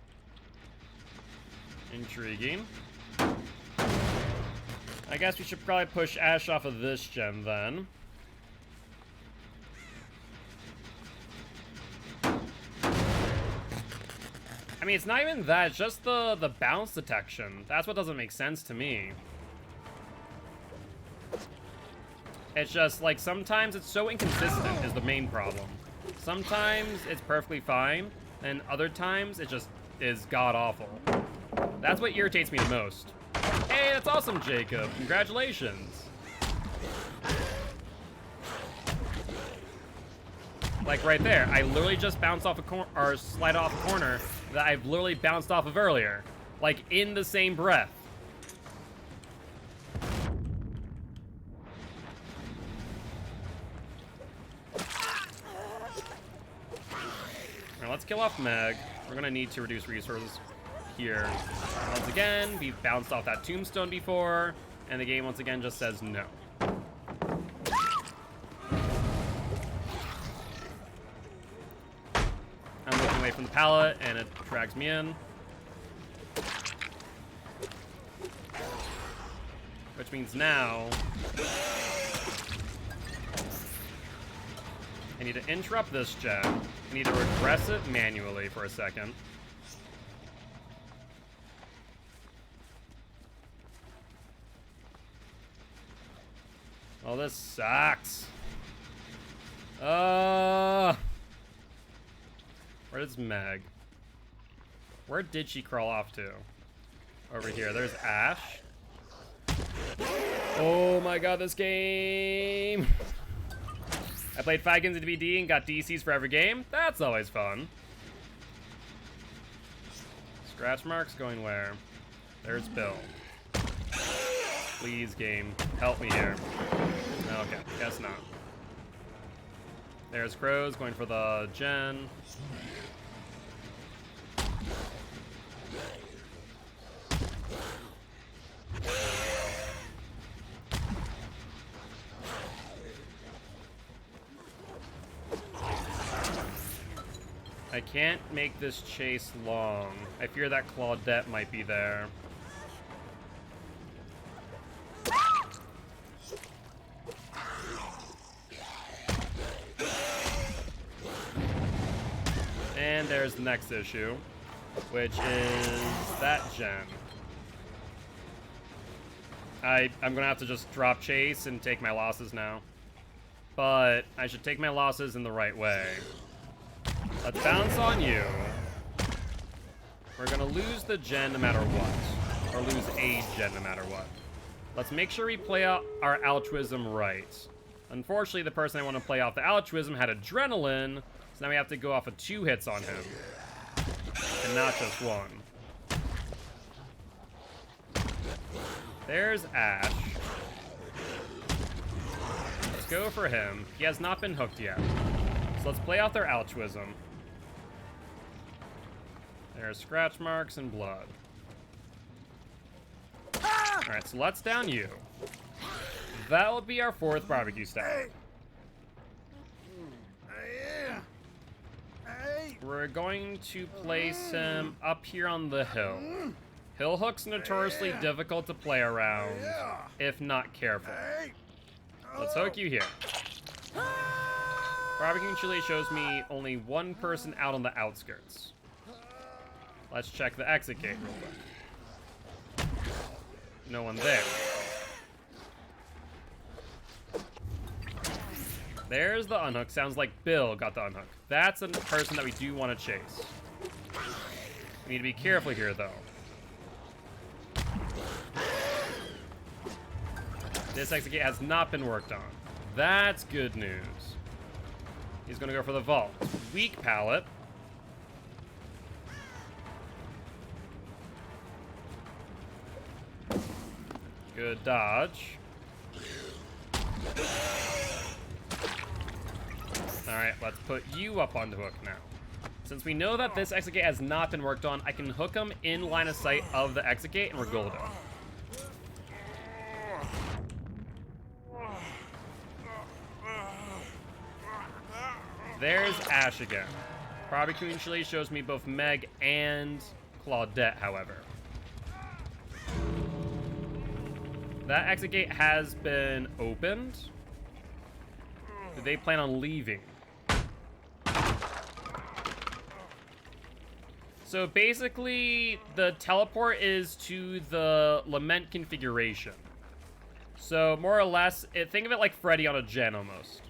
Intriguing. I guess we should probably push Ash off of this gen then. I mean, it's not even that, it's just the bounce detection. That's what doesn't make sense to me. It's just, like, sometimes it's so inconsistent is the main problem. Sometimes it's perfectly fine, and other times it just is god-awful. That's what irritates me the most. Hey, that's awesome, Jacob. Congratulations. Like right there, I literally just bounced off a corner, or slide off a corner that I've literally bounced off of earlier. Like, in the same breath. Alright, let's kill off Meg. We're gonna need to reduce resources here. Once again, we've bounced off that tombstone before, and the game once again just says no. I'm looking away from the pallet, and it drags me in. Which means now I need to interrupt this gen. I need to regress it manually for a second. Oh, this sucks. Where's Meg? Where did she crawl off to? Over here. There's Ash. Oh my god, this game. I played 5 games of DVD and got DCs for every game. That's always fun. Scratch marks going where? There's Bill. Please, game. Help me here. Okay, guess not. There's Crows going for the gen. I can't make this chase long. I fear that Claudette might be there. And there's the next issue, which is that gen. I'm gonna have to just drop chase and take my losses now. But I should take my losses in the right way. Let's bounce on you. We're gonna lose the gen no matter what. Or lose a gen no matter what. Let's make sure we play out our altruism right. Unfortunately, the person I want to play off the altruism had adrenaline, so now we have to go off of 2 hits on him. And not just 1. There's Ash. Let's go for him. He has not been hooked yet. So let's play out their altruism. There's scratch marks and blood. Alright, so let's down you. That will be our 4th barbecue stack. We're going to place him up here on the hill. Hill hook's notoriously difficult to play around, if not careful. Let's hook you here. Barbecue Chili shows me only 1 person out on the outskirts. Let's check the exit gate real quick. No one there. There's the unhook. Sounds like Bill got the unhook. That's a person that we do want to chase. We need to be careful here, though. This exit gate has not been worked on. That's good news. He's going to go for the vault. Weak pallet. Good dodge. Alright, let's put you up on the hook now. Since we know that this exit gate has not been worked on, I can hook him in line of sight of the exit gate and we're golden. There's Ash again. Barbecue Chili shows me both Meg and Claudette, however. That exit gate has been opened. Do they plan on leaving? So basically, the teleport is to the Lament configuration. So more or less, think of it like Freddy on a gen almost.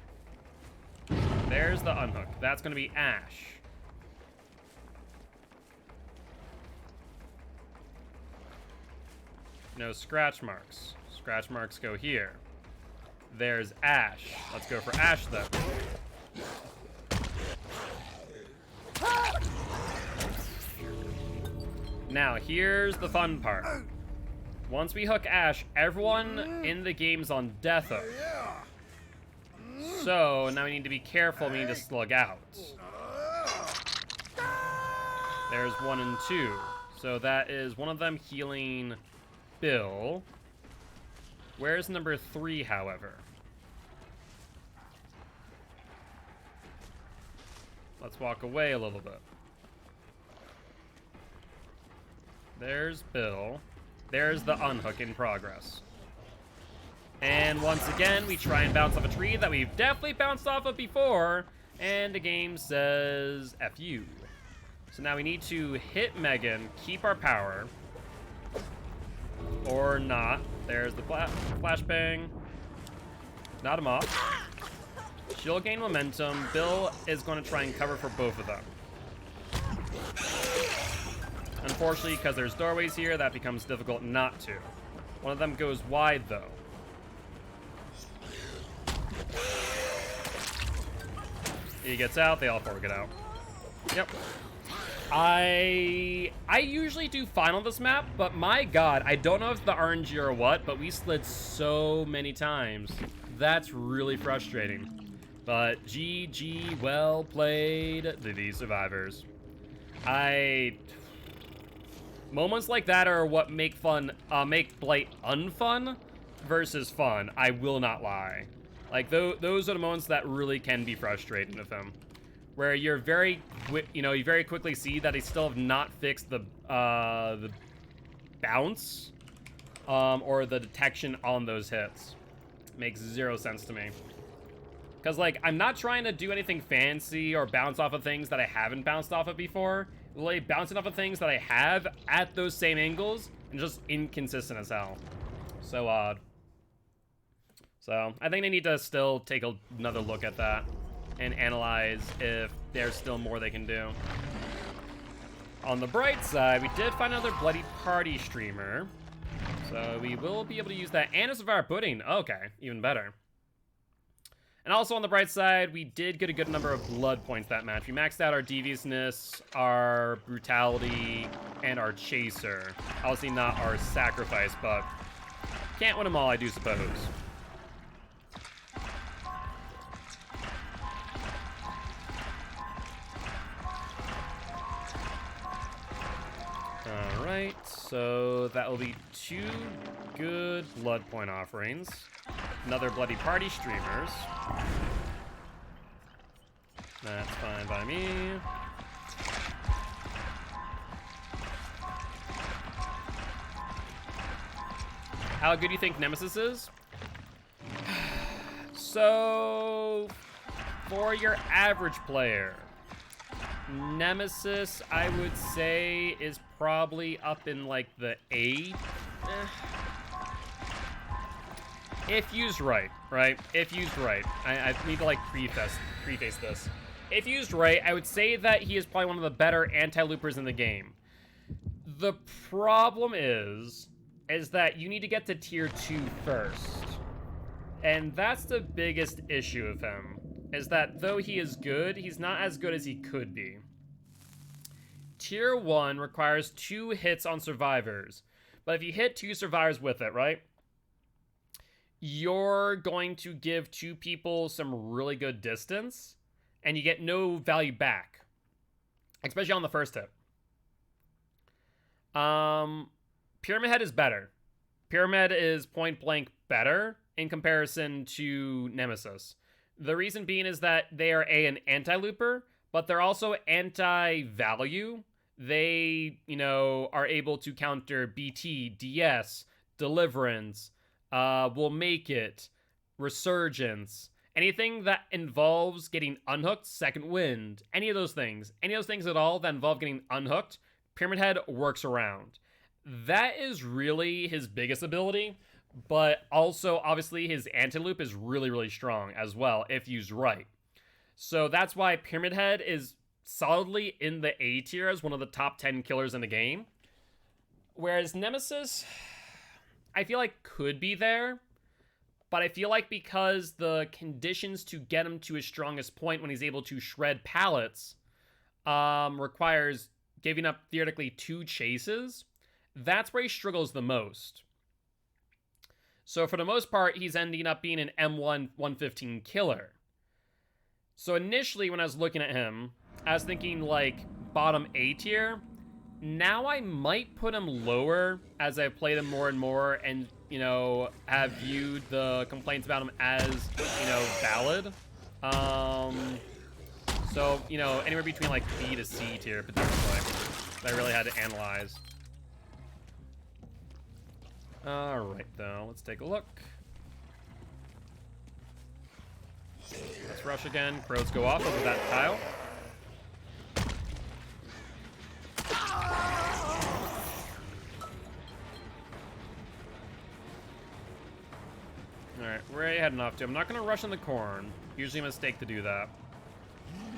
There's the unhook. That's going to be Ash. No scratch marks. Scratch marks go here. There's Ash. Let's go for Ash then. Now, here's the fun part. Once we hook Ash, everyone in the game's on death hook. So, now we need to be careful. We need to slug out. There's 1 and 2. So that is one of them healing Bill. Where's number 3, however? Let's walk away a little bit. There's Bill. There's the unhook in progress. And once again, we try and bounce off a tree that we've definitely bounced off of before, and the game says F you. So now we need to hit Megan, keep our power, or not. There's the flashbang. Knock him off. She'll gain momentum. Bill is going to try and cover for both of them. Unfortunately, because there's doorways here, that becomes difficult not to. One of them goes wide, though. He gets out, they all 4 get out. Yep. I usually do fine on this map, but my god, I don't know if it's the RNG or what, but we slid so many times. That's really frustrating. But GG, well played, the survivors. Moments like that are what make Blight unfun versus fun. I will not lie. Like those are the moments that really can be frustrating with him, where you're you very quickly see that they still have not fixed the bounce, or the detection on those hits. Makes 0 sense to me. Because, like, I'm not trying to do anything fancy or bounce off of things that I haven't bounced off of before. Like, bouncing off of things that I have at those same angles and just inconsistent as hell. So odd. So, I think they need to still take another look at that and analyze if there's still more they can do. On the bright side, we did find another Bloody Party streamer. So, we will be able to use that. And a Survivor Pudding. Okay, even better. And also on the bright side, we did get a good number of blood points that match. We maxed out our deviousness, our brutality, and our chaser. Obviously not our sacrifice, but can't win them all, I do suppose. Alright, so that will be 2 good blood point offerings. Another Bloody Party streamers. That's fine by me. How good do you think Nemesis is? So, for your average player, Nemesis, I would say, is probably up in, like, the A. If used right? If used right. I need to, like, preface this. If used right, I would say that he is probably one of the better anti-loopers in the game. The problem is that you need to get to tier 2 first. And that's the biggest issue of him, is that though he is good, he's not as good as he could be. Tier 1 requires 2 hits on survivors. But if you hit 2 survivors with it, right? You're going to give 2 people some really good distance, and you get no value back. Especially on the first hit. Pyramid Head is better. Pyramid is point blank better in comparison to Nemesis. The reason being is that they are an anti-looper, but they're also anti-value. They, are able to counter BT, DS, Deliverance, Will Make It, Resurgence, anything that involves getting unhooked, Second Wind, any of those things at all that involve getting unhooked, Pyramid Head works around. That is really his biggest ability, but also obviously his anti-loop is really, really strong as well if used right. So that's why Pyramid Head is solidly in the A tier as one of the top 10 killers in the game. Whereas Nemesis, I feel like could be there, but I feel like because the conditions to get him to his strongest point when he's able to shred pallets requires giving up theoretically 2 chases, that's where he struggles the most. So for the most part, he's ending up being an M1 115 killer. So initially when I was looking at him, I was thinking like bottom A tier. Now I might put him lower as I've played him more and more and, you know, have viewed the complaints about him as, you know, valid. So, you know, anywhere between like B to C tier potentially. I really had to analyze. Alright though, let's take a look. Let's rush again. Crows go off over that tile. Alright, where are you heading off to? I'm not going to rush in the corn. Usually a mistake to do that.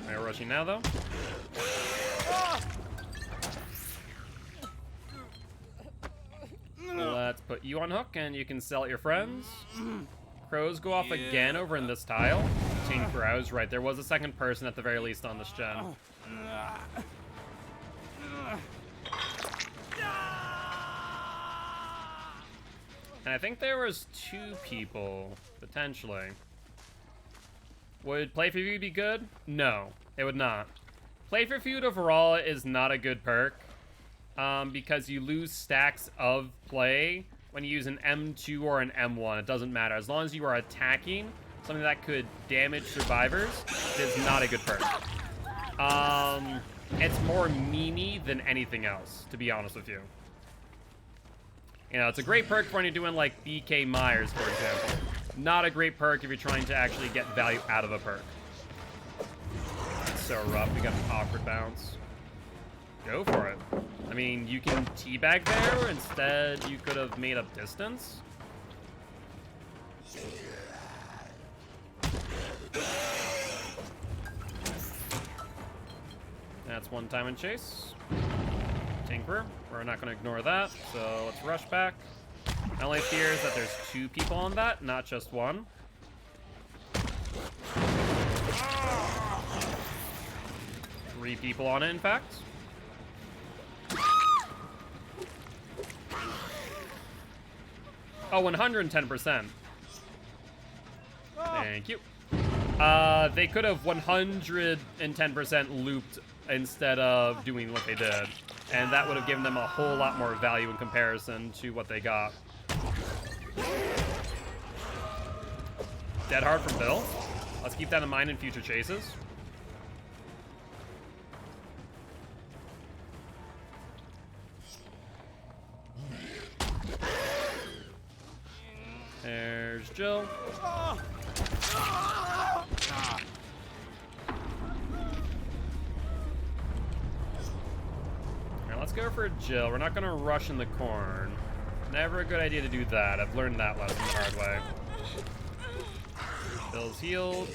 Alright, we're rushing now, though. Let's put you on hook, and you can sell at your friends. Crows go off again over in this tile. Team Crows, right. There was a second person at the very least on this gen. And I think there was 2 people, potentially. Would Play for Feud be good? No, it would not. Play for Feud overall is not a good perk, because you lose stacks of play when you use an M2 or an M1. It doesn't matter. As long as you are attacking something that could damage survivors, it is not a good perk. It's more memey than anything else, to be honest with you. You know, it's a great perk for when you're doing, like, BK Myers, for example. Not a great perk if you're trying to actually get value out of a perk. That's so rough. We got an awkward bounce. Go for it. I mean, you can teabag there. Instead, you could have made up distance. That's one time and chase. Tinkerer. We're not going to ignore that, so let's rush back. My only fear is that there's 2 people on that, not just 1. Three people on it, in fact. Oh, 110%. Thank you. They could have 110% looped instead of doing what they did. And that would have given them a whole lot more value in comparison to what they got. Dead hard from Bill. Let's keep that in mind in future chases. There's Jill. Let's go for Jill. We're not going to rush in the corn. Never a good idea to do that. I've learned that lesson the hard way. Bill's healed.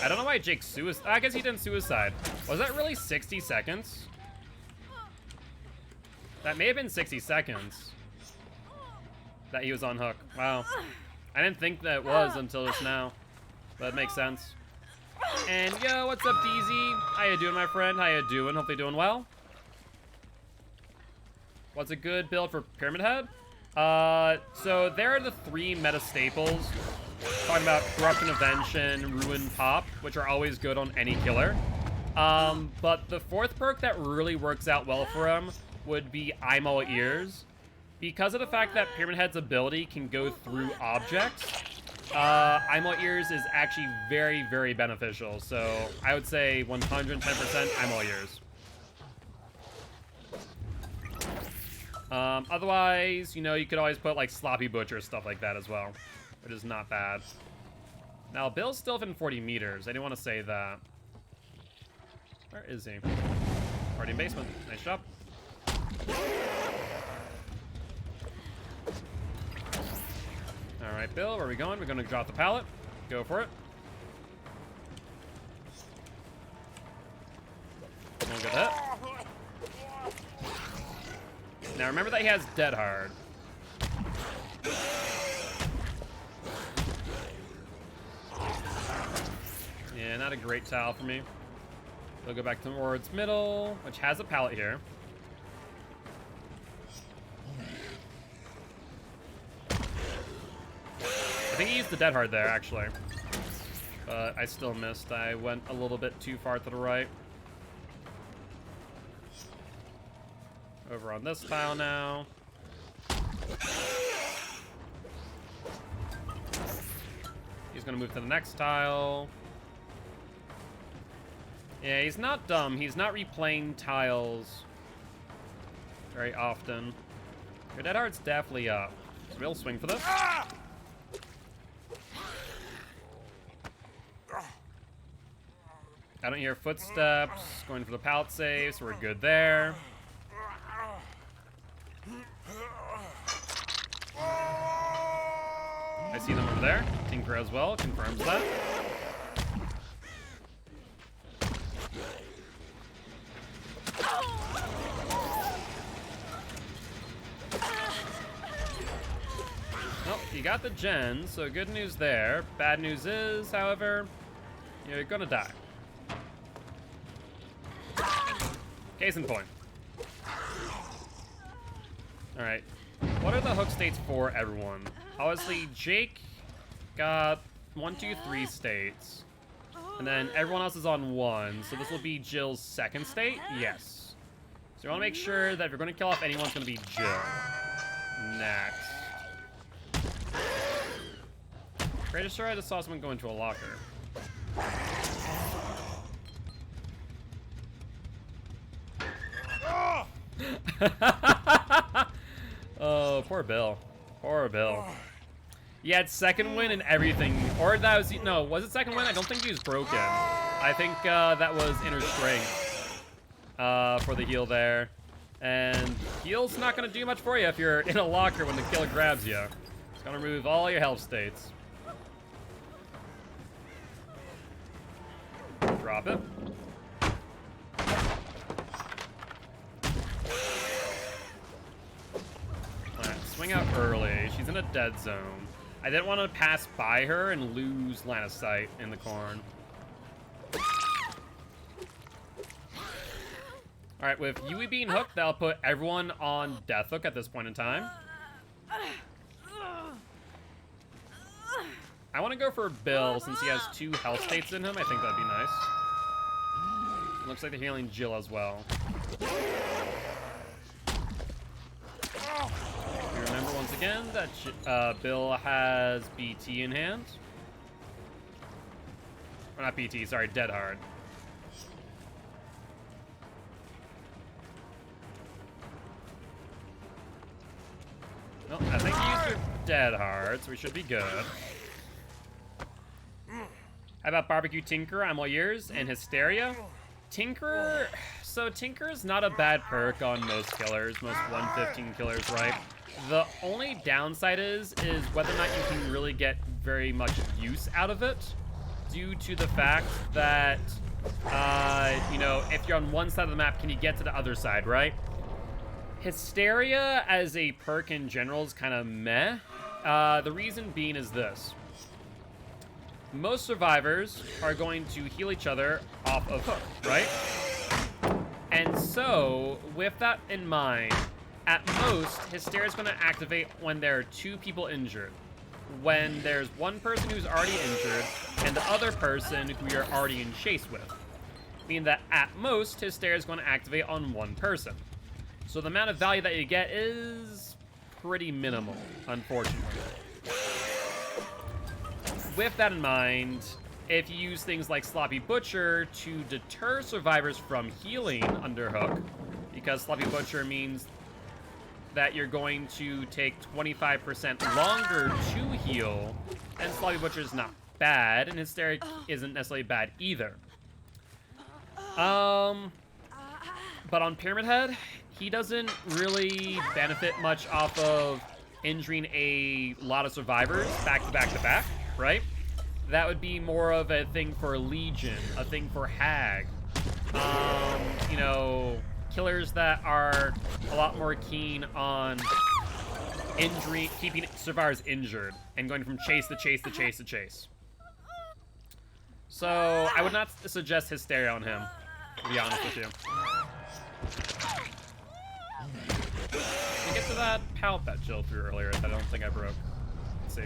I don't know why Jake suicide. I guess he didn't suicide. Was that really 60 seconds? That may have been 60 seconds that he was on hook. Wow. I didn't think that it was until just now. But it makes sense. And yo, what's up, DZ? How you doing, my friend? How you doing? Hopefully doing well. What's a good build for Pyramid Head? So there are the 3 meta staples. Talking about Corruption, Invention, Ruin, Pop, which are always good on any killer. But the 4th perk that really works out well for him would be I'm All Ears. Because of the fact that Pyramid Head's ability can go through objects, I'm All Ears is actually very, very beneficial. So I would say 110% I'm All Ears. Otherwise, you know, you could always put like Sloppy Butcher, stuff like that as well, which is not bad. Now, Bill's still within 40 meters. I didn't want to say that. Where is he? Already in basement. Nice job. All right, Bill, where are we going? We're going to drop the pallet. Go for it. One good hit. Now remember that he has Dead Hard. Yeah, not a great tile for me. We'll go back towards middle, which has a pallet here. I think he used the Dead Hard there, actually. But I still missed. I went a little bit too far to the right. Over on this tile now. He's gonna move to the next tile. Yeah, he's not dumb. He's not replaying tiles very often. Your Dead Hard's definitely up. So we'll swing for this. I don't hear footsteps. Going for the pallet save, so we're good there. I see them over there. Tinker as well, confirms that. Well, you got the gen, so good news there. Bad news is, however, you're gonna die. Case in point. Alright. What are the hook states for everyone? Obviously, Jake got 1, 2, 3 states. And then everyone else is on 1. So this will be Jill's second state? Yes. So you want to make sure that if you're going to kill off anyone, it's going to be Jill. Next. Pretty sure I just saw someone go into a locker. Oh, poor Bill. Poor Bill. He had second win and everything. Or that was... No, was it second win? I don't think he was broken. I think that was inner strength for the heal there. And heal's not going to do much for you if you're in a locker when the killer grabs you. It's going to remove all your health states. Drop it. Swing out early. She's in a dead zone. I didn't want to pass by her and lose line of sight in the corn. Alright, with Yui being hooked, that'll put everyone on death hook at this point in time. I want to go for Bill since he has 2 health states in him. I think that'd be nice. Looks like they're healing Jill as well. Remember once again that Bill has BT in hand. Or not BT, sorry, Dead Hard. Well, I think you used your Dead Hard, so we should be good. How about Barbecue Tinker? I'm all ears. And Hysteria. Tinker... So Tinker's not a bad perk on most killers, most 115 killers, right? The only downside is whether or not you can really get very much use out of it due to the fact that, you know, if you're on one side of the map, can you get to the other side, right? Hysteria as a perk in general is kind of meh. The reason being is this. Most survivors are going to heal each other off of hook, right? And so, with that in mind, at most, Hysteria is going to activate when there are 2 people injured. When there's one person who's already injured and the other person who you're already in chase with. Meaning that at most, Hysteria is going to activate on 1 person. So the amount of value that you get is pretty minimal, unfortunately. With that in mind, if you use things like Sloppy Butcher to deter survivors from healing under hook, because Sloppy Butcher means that you're going to take 25% longer to heal, and Sloppy Butcher's not bad, and Hysteric isn't necessarily bad either. But on Pyramid Head, he doesn't really benefit much off of injuring a lot of survivors back to back to back, right? That would be more of a thing for Legion, a thing for Hag. You know, killers that are a lot more keen on injury, keeping survivors injured, and going from chase to chase to chase to chase. So I would not suggest Hysteria on him, to be honest with you. Get to that pallet that Jill threw earlier that I don't think I broke. Let's see.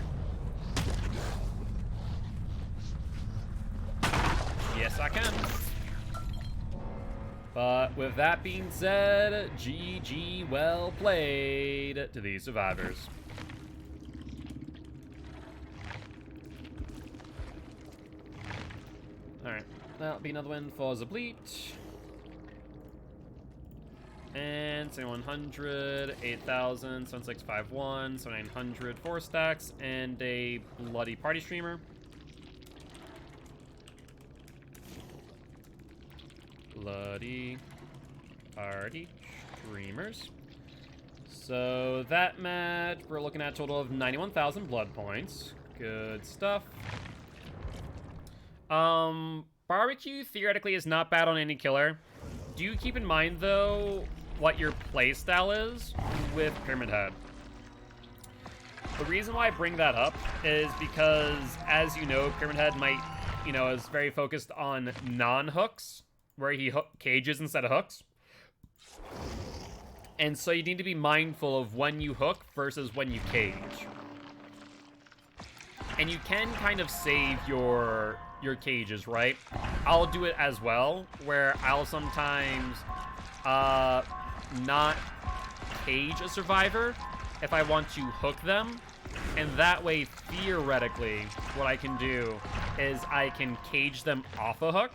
Yes, I can. But with that being said, GG, well played to these survivors. Alright, that'll be another win for Zableet. And 7100, 8000, 7651, 7900, 4 stacks, and a bloody party streamer. Bloody party streamers. So that match, we're looking at a total of 91,000 blood points. Good stuff. Barbecue theoretically is not bad on any killer. Do keep in mind though what your playstyle is with Pyramid Head. The reason why I bring that up is because, as you know, Pyramid Head might, you know, is very focused on non-hooks, where he cages instead of hooks. And so you need to be mindful of when you hook versus when you cage. And you can kind of save your cages, right? I'll do it as well, where I'll sometimes not cage a survivor if I want to hook them. And that way, theoretically, what I can do is I can cage them off a hook.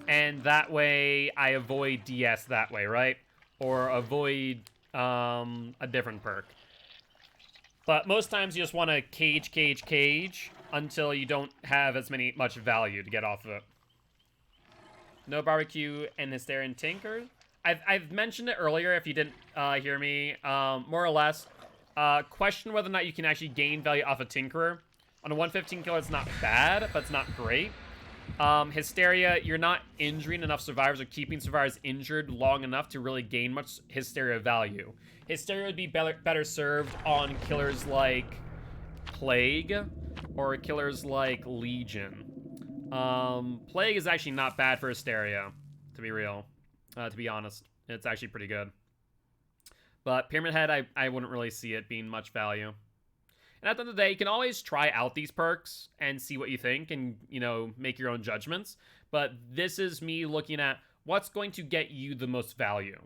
And that way, I avoid DS that way, right? Or avoid a different perk. But most times you just want to cage until you don't have as much value to get off of it. No barbecue and Hysteria and Tinker. I've mentioned it earlier if you didn't hear me. More or less, question whether or not you can actually gain value off a Tinkerer. On a 115 kill, it's not bad, but it's not great. Hysteria, you're not injuring enough survivors or keeping survivors injured long enough to really gain much Hysteria value. Hysteria would be better served on killers like Plague or killers like Legion. Plague is actually not bad for Hysteria, to be real. To be honest, it's actually pretty good. But Pyramid Head, I wouldn't really see it being much value. And at the end of the day, you can always try out these perks and see what you think and, you know, make your own judgments. But this is me looking at what's going to get you the most value.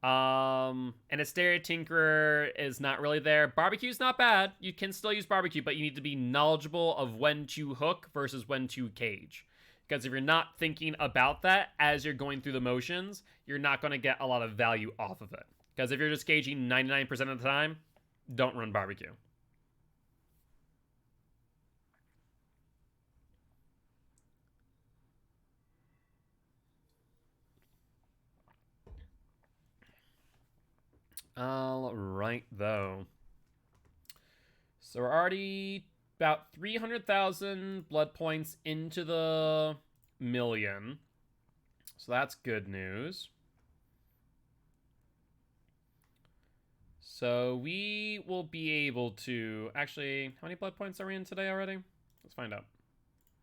And Hysteria Tinkerer is not really there. Barbecue's not bad. You can still use Barbecue, but you need to be knowledgeable of when to hook versus when to cage. Because if you're not thinking about that as you're going through the motions, you're not going to get a lot of value off of it. Because if you're just caging 99% of the time, don't run Barbecue. All right, though. So we're already about 300,000 blood points into the million. So that's good news. So we will be able to... Actually, how many blood points are we in today already? Let's find out.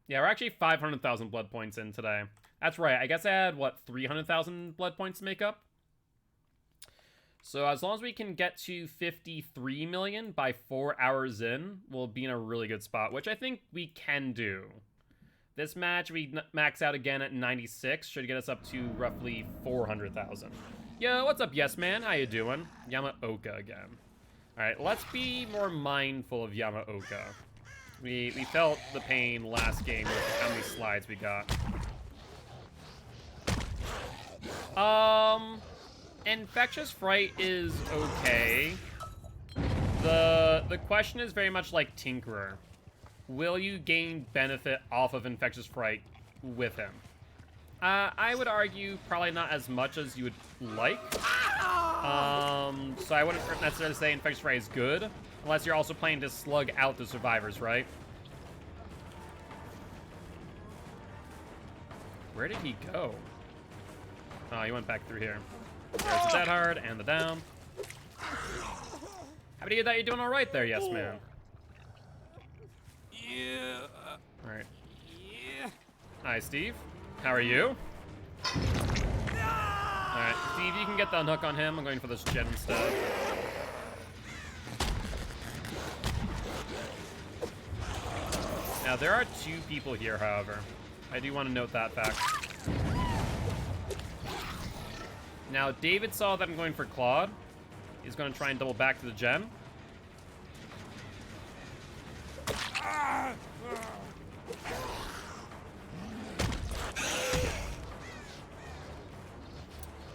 Yeah, we're actually 500,000 blood points in today. That's right. I guess I had, what, 300,000 blood points to make up? So as long as we can get to 53 million by 4 hours in, we'll be in a really good spot, which I think we can do. This match, we max out again at 96, should get us up to roughly 400,000. Yo, what's up, Yes Man? How you doing? Yamaoka again. All right, let's be more mindful of Yamaoka. We felt the pain last game with how many slides we got. Infectious Fright is okay. The question is very much like Tinkerer. Will you gain benefit off of Infectious Fright with him? I would argue probably not as much as you would like. So I wouldn't necessarily say Infectious Fright is good, unless you're also playing to slug out the survivors, right? Where did he go? Oh, he went back through here. There's the dead hard and the down. Happy to hear that you're doing all right there, yes, man. Yeah. All right. Yeah. Hi, Steve. How are you? All right, Steve, you can get the unhook on him. I'm going for this gen instead. Now, there are 2 people here, however. I do want to note that fact. Now, David saw that I'm going for Claude. He's going to try and double back to the gen.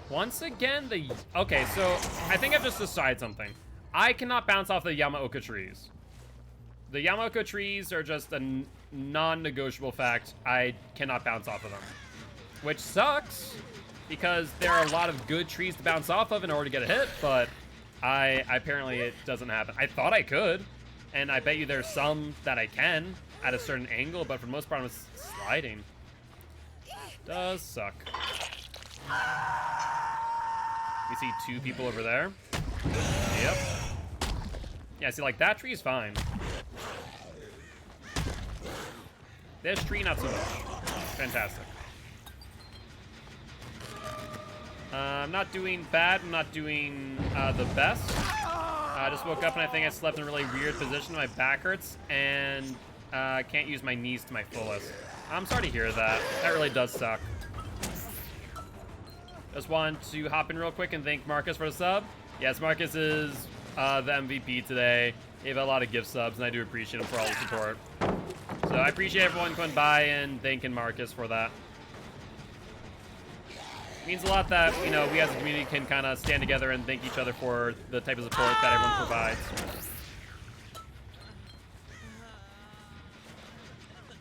Once again, okay, so I think I've just decided something. I cannot bounce off the Yamaoka trees. The Yamaoka trees are just a non-negotiable fact. I cannot bounce off of them. Which sucks, because there are a lot of good trees to bounce off of in order to get a hit, but apparently it doesn't happen. I thought I could, and I bet you there's some that I can at a certain angle, but for the most part I'm sliding. Does suck. We see 2 people over there. Yep. Yeah, see, like, that tree is fine. This tree, not so much. Fantastic. I'm not doing bad. I'm not doing the best. I just woke up and I think I slept in a really weird position. My back hurts and can't use my knees to my fullest. I'm sorry to hear that. That really does suck. Just wanted to hop in real quick and thank Marcus for the sub. Yes, Marcus is the MVP today. He gave a lot of gift subs, and I do appreciate him for all the support. So I appreciate everyone coming by and thanking Marcus for that. It means a lot that, you know, we as a community can kind of stand together and thank each other for the type of support that everyone provides.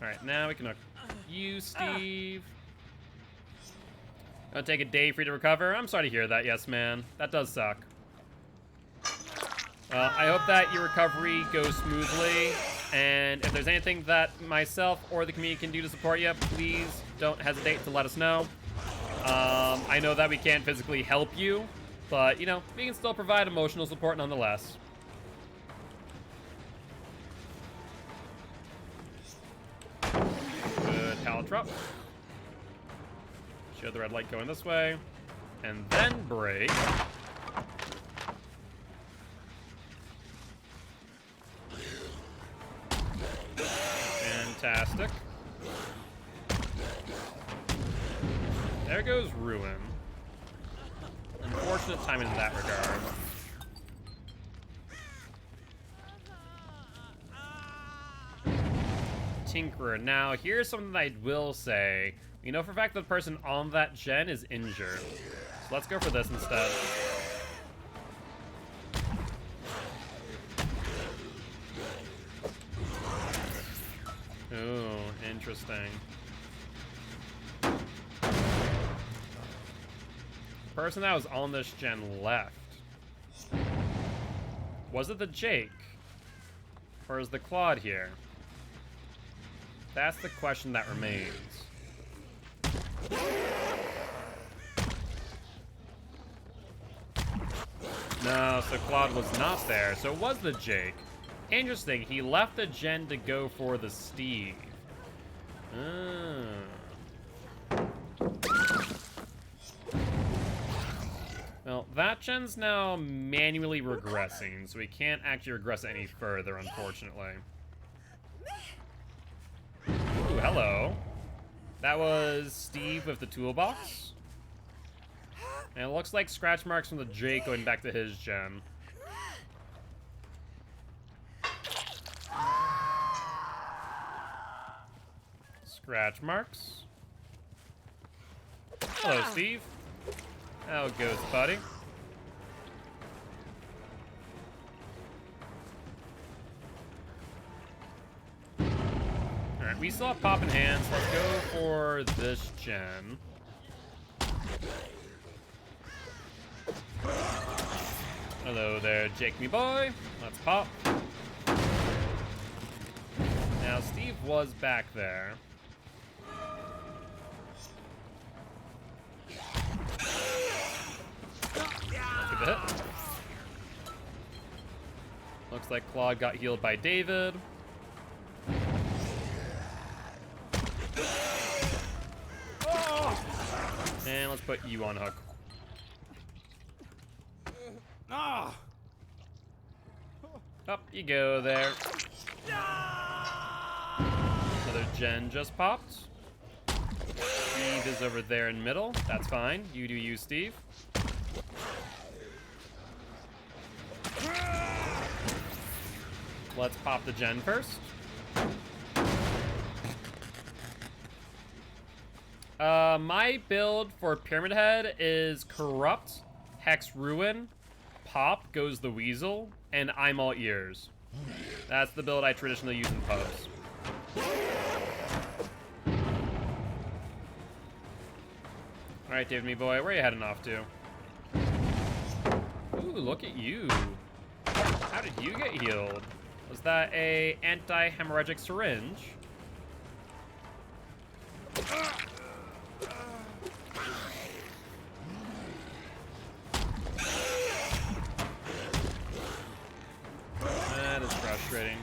All right, now we can hook you, Steve. Gonna take a day for you to recover. I'm sorry to hear that, yes, man. That does suck. Well, I hope that your recovery goes smoothly, and if there's anything that myself or the community can do to support you, please don't hesitate to let us know. I know that we can't physically help you, but, you know, we can still provide emotional support nonetheless. Good pallet drop. Show the red light going this way. And then break. Fantastic. There goes Ruin. Unfortunate timing in that regard. Tinkerer. Now, here's something that I will say. You know for a fact that the person on that gen is injured. So let's go for this instead. Ooh, interesting. The person that was on this gen left. Was it the Jake? Or is the Claude here? That's the question that remains. No, so Claude was not there. So it was the Jake. Interesting. He left the gen to go for the Steve. Well, that gen's now manually regressing, so we can't actually regress it any further, unfortunately. Ooh, hello. That was Steve with the toolbox. And it looks like scratch marks from the Jake going back to his gen. Scratch marks. Hello, Steve. How goes, buddy? Alright, we still have pop in hands. Let's go for this gen. Hello there, Jake me boy. Let's pop. Now, Steve was back there. Good hit. Looks like Claude got healed by David. And let's put you on hook. Up you go there. Another gen just popped. Steve is over there in middle. That's fine. You do you, Steve. Let's pop the gen first. My build for Pyramid Head is Corrupt, Hex Ruin, Pop goes the Weasel, and I'm all ears. That's the build I traditionally use in pubs. Alright, David me boy, where are you heading off to? Ooh, look at you. How did you get healed? Was that a anti-hemorrhagic syringe? That is frustrating.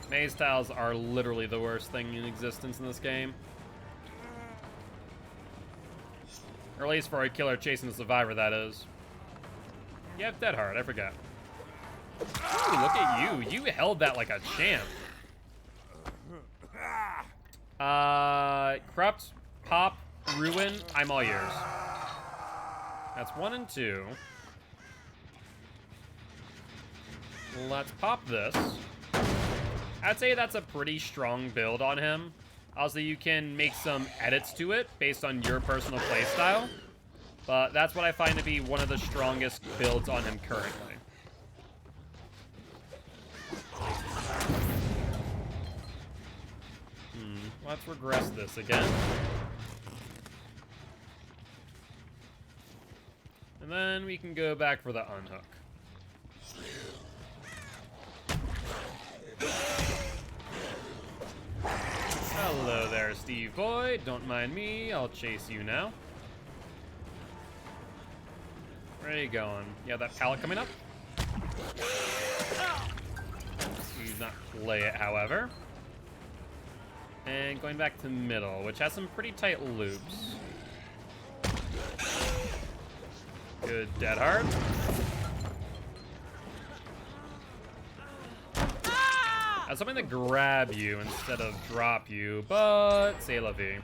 Maze tiles are literally the worst thing in existence in this game. Or at least for a killer chasing a survivor, that is. You have Dead Hard, I forgot. Ooh, look at you. You held that like a champ. Corrupt, Pop, Ruin, I'm all yours. That's 1 and 2. Let's pop this. I'd say that's a pretty strong build on him. Also, you can make some edits to it based on your personal playstyle. But that's what I find to be one of the strongest builds on him currently. Let's regress this again. And then we can go back for the unhook. Hello there, Steve boy. Don't mind me. I'll chase you now. Where are you going? Yeah, that pallet coming up? Do not play it, however. And going back to middle, which has some pretty tight loops. Good Dead Hard. I was hoping to grab you instead of drop you, but c'est la vie.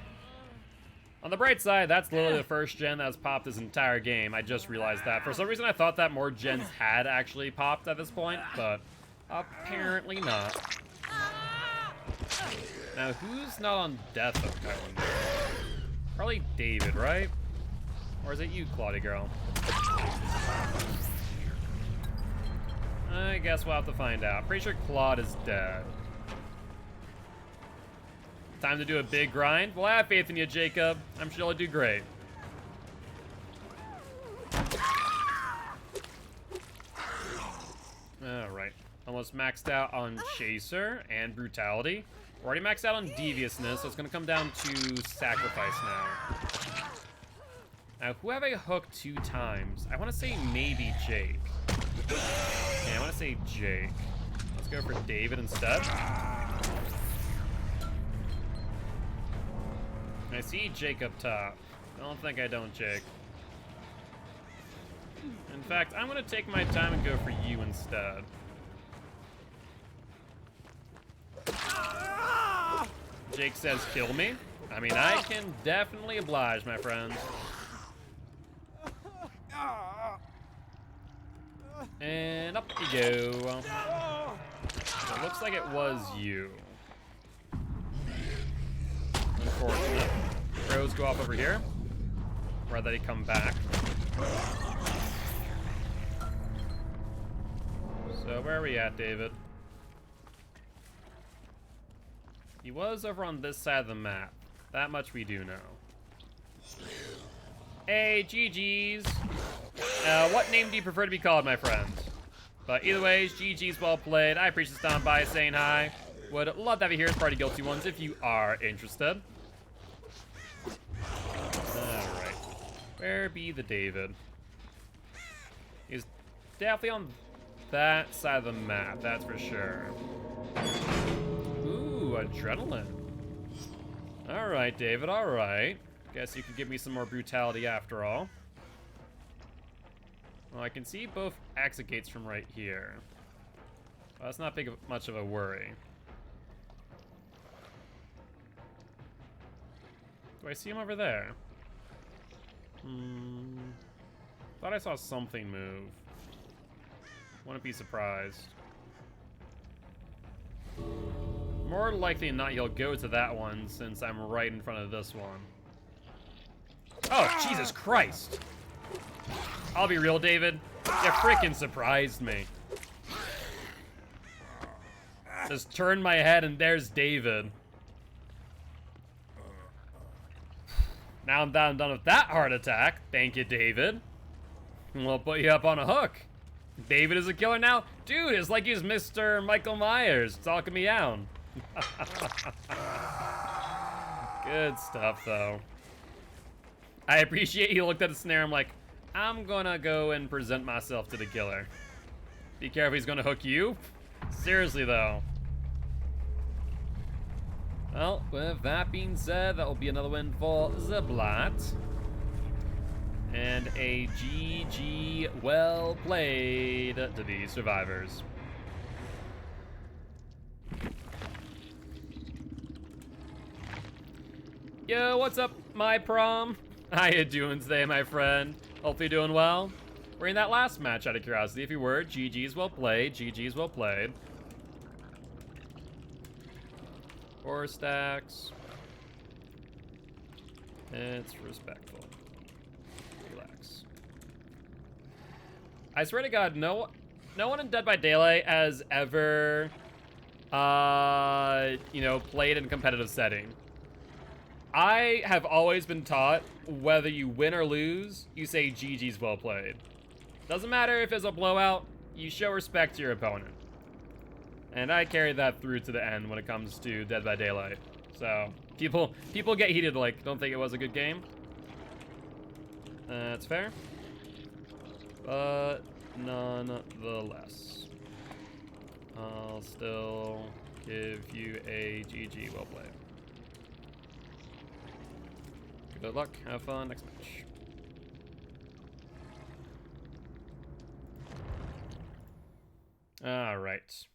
On the bright side, that's literally the first gen that has popped this entire game. I just realized that. For some reason, I thought that more gens had actually popped at this point, but apparently not. Now, who's not on Death Hook, I wonder? Probably David, right? Or is it you, Claudia girl? I guess we'll have to find out. Pretty sure Claude is dead. Time to do a big grind? Well, I have faith in you, Jacob. I'm sure you'll do great. Alright. Almost maxed out on Chaser and Brutality. We're already maxed out on Deviousness, so it's going to come down to Sacrifice now. Now, who have I hooked 2 times? I want to say maybe Jake. Yeah, I want to say Jake. Let's go for David instead. I see Jake up top. I don't think I don't, Jake. In fact, I'm going to take my time and go for you instead. Jake says kill me. I mean, I can definitely oblige, my friend. And up you go. So it looks like it was you. Unfortunate. Crows go off over here. Rather they come back. So where are we at, David? He was over on this side of the map. That much we do know. Hey, GG's. What name do you prefer to be called, my friend? But either way, GG's well played. I appreciate stopping by, saying hi. Would love to have you here as part of Guilty Ones if you are interested. Alright. Where be the David? He's definitely on that side of the map, that's for sure. Ooh, adrenaline. Alright, David, alright. Guess you can give me some more brutality after all. Well, I can see both exit gates from right here. Well, that's not much of a worry. Do I see him over there? Thought I saw something move. Wouldn't be surprised. More likely than not, he'll go to that one since I'm right in front of this one. Oh, Jesus Christ! I'll be real, David. You freaking surprised me. Just turned my head and there's David. Now I'm done with that heart attack. Thank you, David. We'll put you up on a hook. David is a killer now? Dude, it's like he's Mr. Michael Myers talking me down. Good stuff, though. I appreciate you looked at the snare. I'm like, I'm gonna go and present myself to the killer. Be careful, he's gonna hook you. Seriously, though. Well, with that being said, that will be another win for Zeblat. And a GG well played to the survivors. Yo, what's up, my prom? How you doing today, my friend? Hopefully doing well. We're in that last match out of curiosity. If you were, GG's well played. GG's well played. 4 stacks. It's respectful. Relax. I swear to God, no one in Dead by Daylight has ever, you know, played in a competitive setting. I have always been taught, whether you win or lose, you say GG's well played. Doesn't matter if it's a blowout, you show respect to your opponent. And I carry that through to the end when it comes to Dead by Daylight. So, people get heated, like, don't think it was a good game. That's fair. But nonetheless, I'll still give you a GG well played. Good luck, have fun, next match. Alright.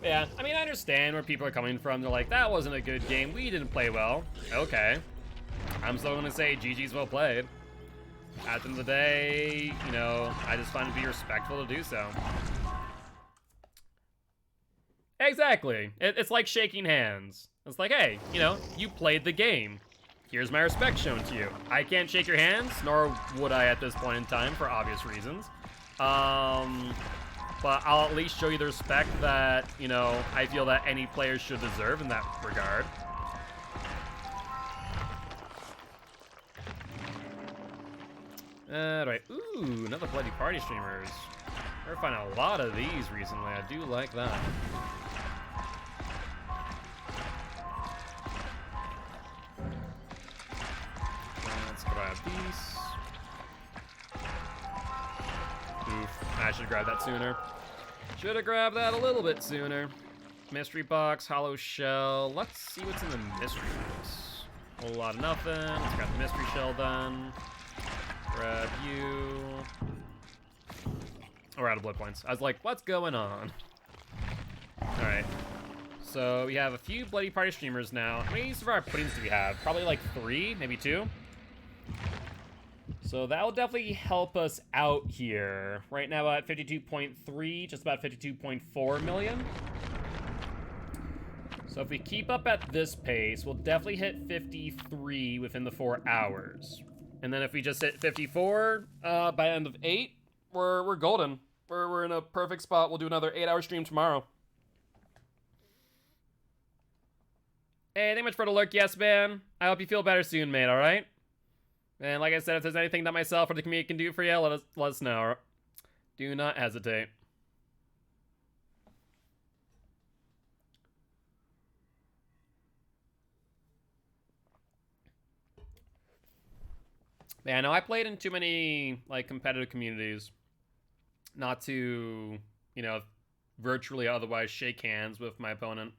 Yeah, I mean, I understand where people are coming from. They're like, that wasn't a good game, we didn't play well. Okay. I'm still gonna say GG's well played. At the end of the day, you know, I just find it to be respectful to do so. Exactly. It's like shaking hands. It's like, hey, you know, you played the game. Here's my respect shown to you. I can't shake your hands, nor would I at this point in time for obvious reasons. But I'll at least show you the respect that, you know, I feel that any player should deserve in that regard. Alright. Ooh, another Bloody Party streamers. We're finding a lot of these recently. I do like that. Let's grab these. Oof, I should grab that sooner. Should have grabbed that a little bit sooner. Mystery box, hollow shell. Let's see what's in the mystery box. A whole lot of nothing. Let's grab the mystery shell done. Grab you. Oh, we're out of blood points. I was like, what's going on? Alright. So we have a few Bloody Party streamers now. How many survivor puddings do we have? Probably like 3, maybe 2. So that will definitely help us out here. Right now at 52.3, just about 52.4 million. So if we keep up at this pace, we'll definitely hit 53 within the 4 hours. And then if we just hit 54 by end of 8, we're golden. We're in a perfect spot. We'll do another 8-hour stream tomorrow. Hey, thank much for the lurk, yes, man. I hope you feel better soon, mate, alright? And like I said, if there's anything that myself or the community can do for you, let us know. Do not hesitate. Man, I know I played in too many, like, competitive communities not to, you know, virtually otherwise shake hands with my opponent.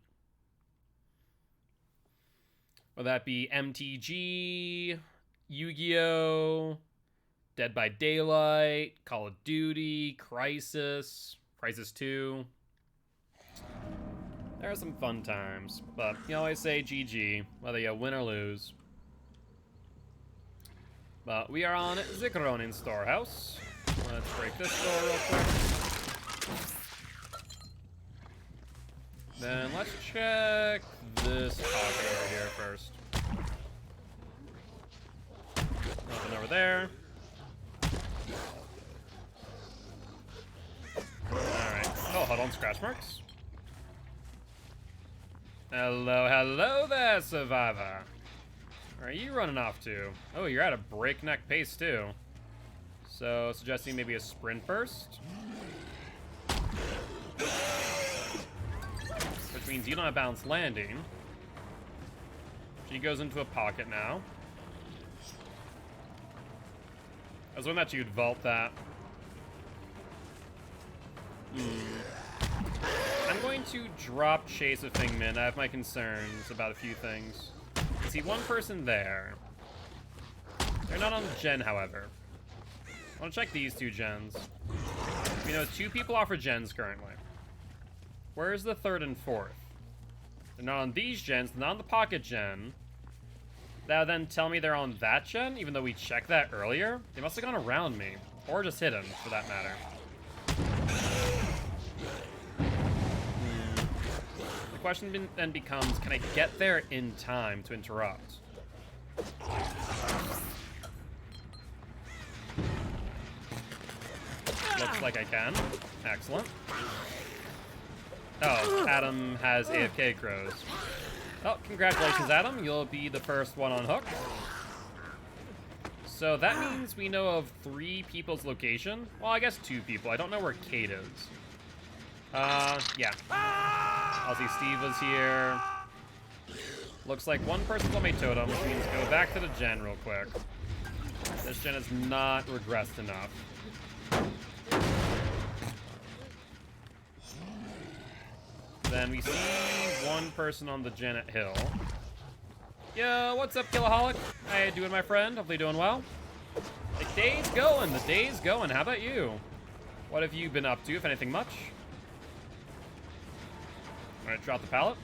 Whether that be MTG, Yu-Gi-Oh!, Dead by Daylight, Call of Duty, Crisis 2. There are some fun times, but you always say GG, whether you win or lose. But we are on Zikronin Storehouse. Let's break this door real quick. Then let's check this pocket over here first. Nothing over there. Alright. Oh, hold on, scratch marks. Hello, hello there, survivor. Where are you running off to? Oh, you're at a breakneck pace, too. So, suggesting maybe a sprint first? Which means you don't have balanced landing. She goes into a pocket now. I was wondering that you'd vault that. I'm going to drop Chase of Fingman. I have my concerns about a few things. I see one person there. They're not on the gen, however. I want to check these two gens. You know, 2 people offer gens currently. Where's the 3rd and 4th? They're not on these gens, they're not on the pocket gen. That'll then tell me they're on that gen, even though we checked that earlier. They must have gone around me. Or just hit him, for that matter. The question then becomes, can I get there in time to interrupt? Looks like I can. Excellent. Oh, Adam has AFK crows. Oh, congratulations, Adam. You'll be the first one on hook. So that means we know of 3 people's location. Well, I guess 2 people. I don't know where Kate is. Yeah. I'll see Steve was here. Looks like one person's on my totem, which means go back to the gen real quick. This gen has not regressed enough. Then we see one person on the gen at Hill. Yo, what's up, Killaholic? How you doing, my friend? Hopefully doing well. The day's going, the day's going. How about you? What have you been up to, if anything much? Alright, drop the pallet.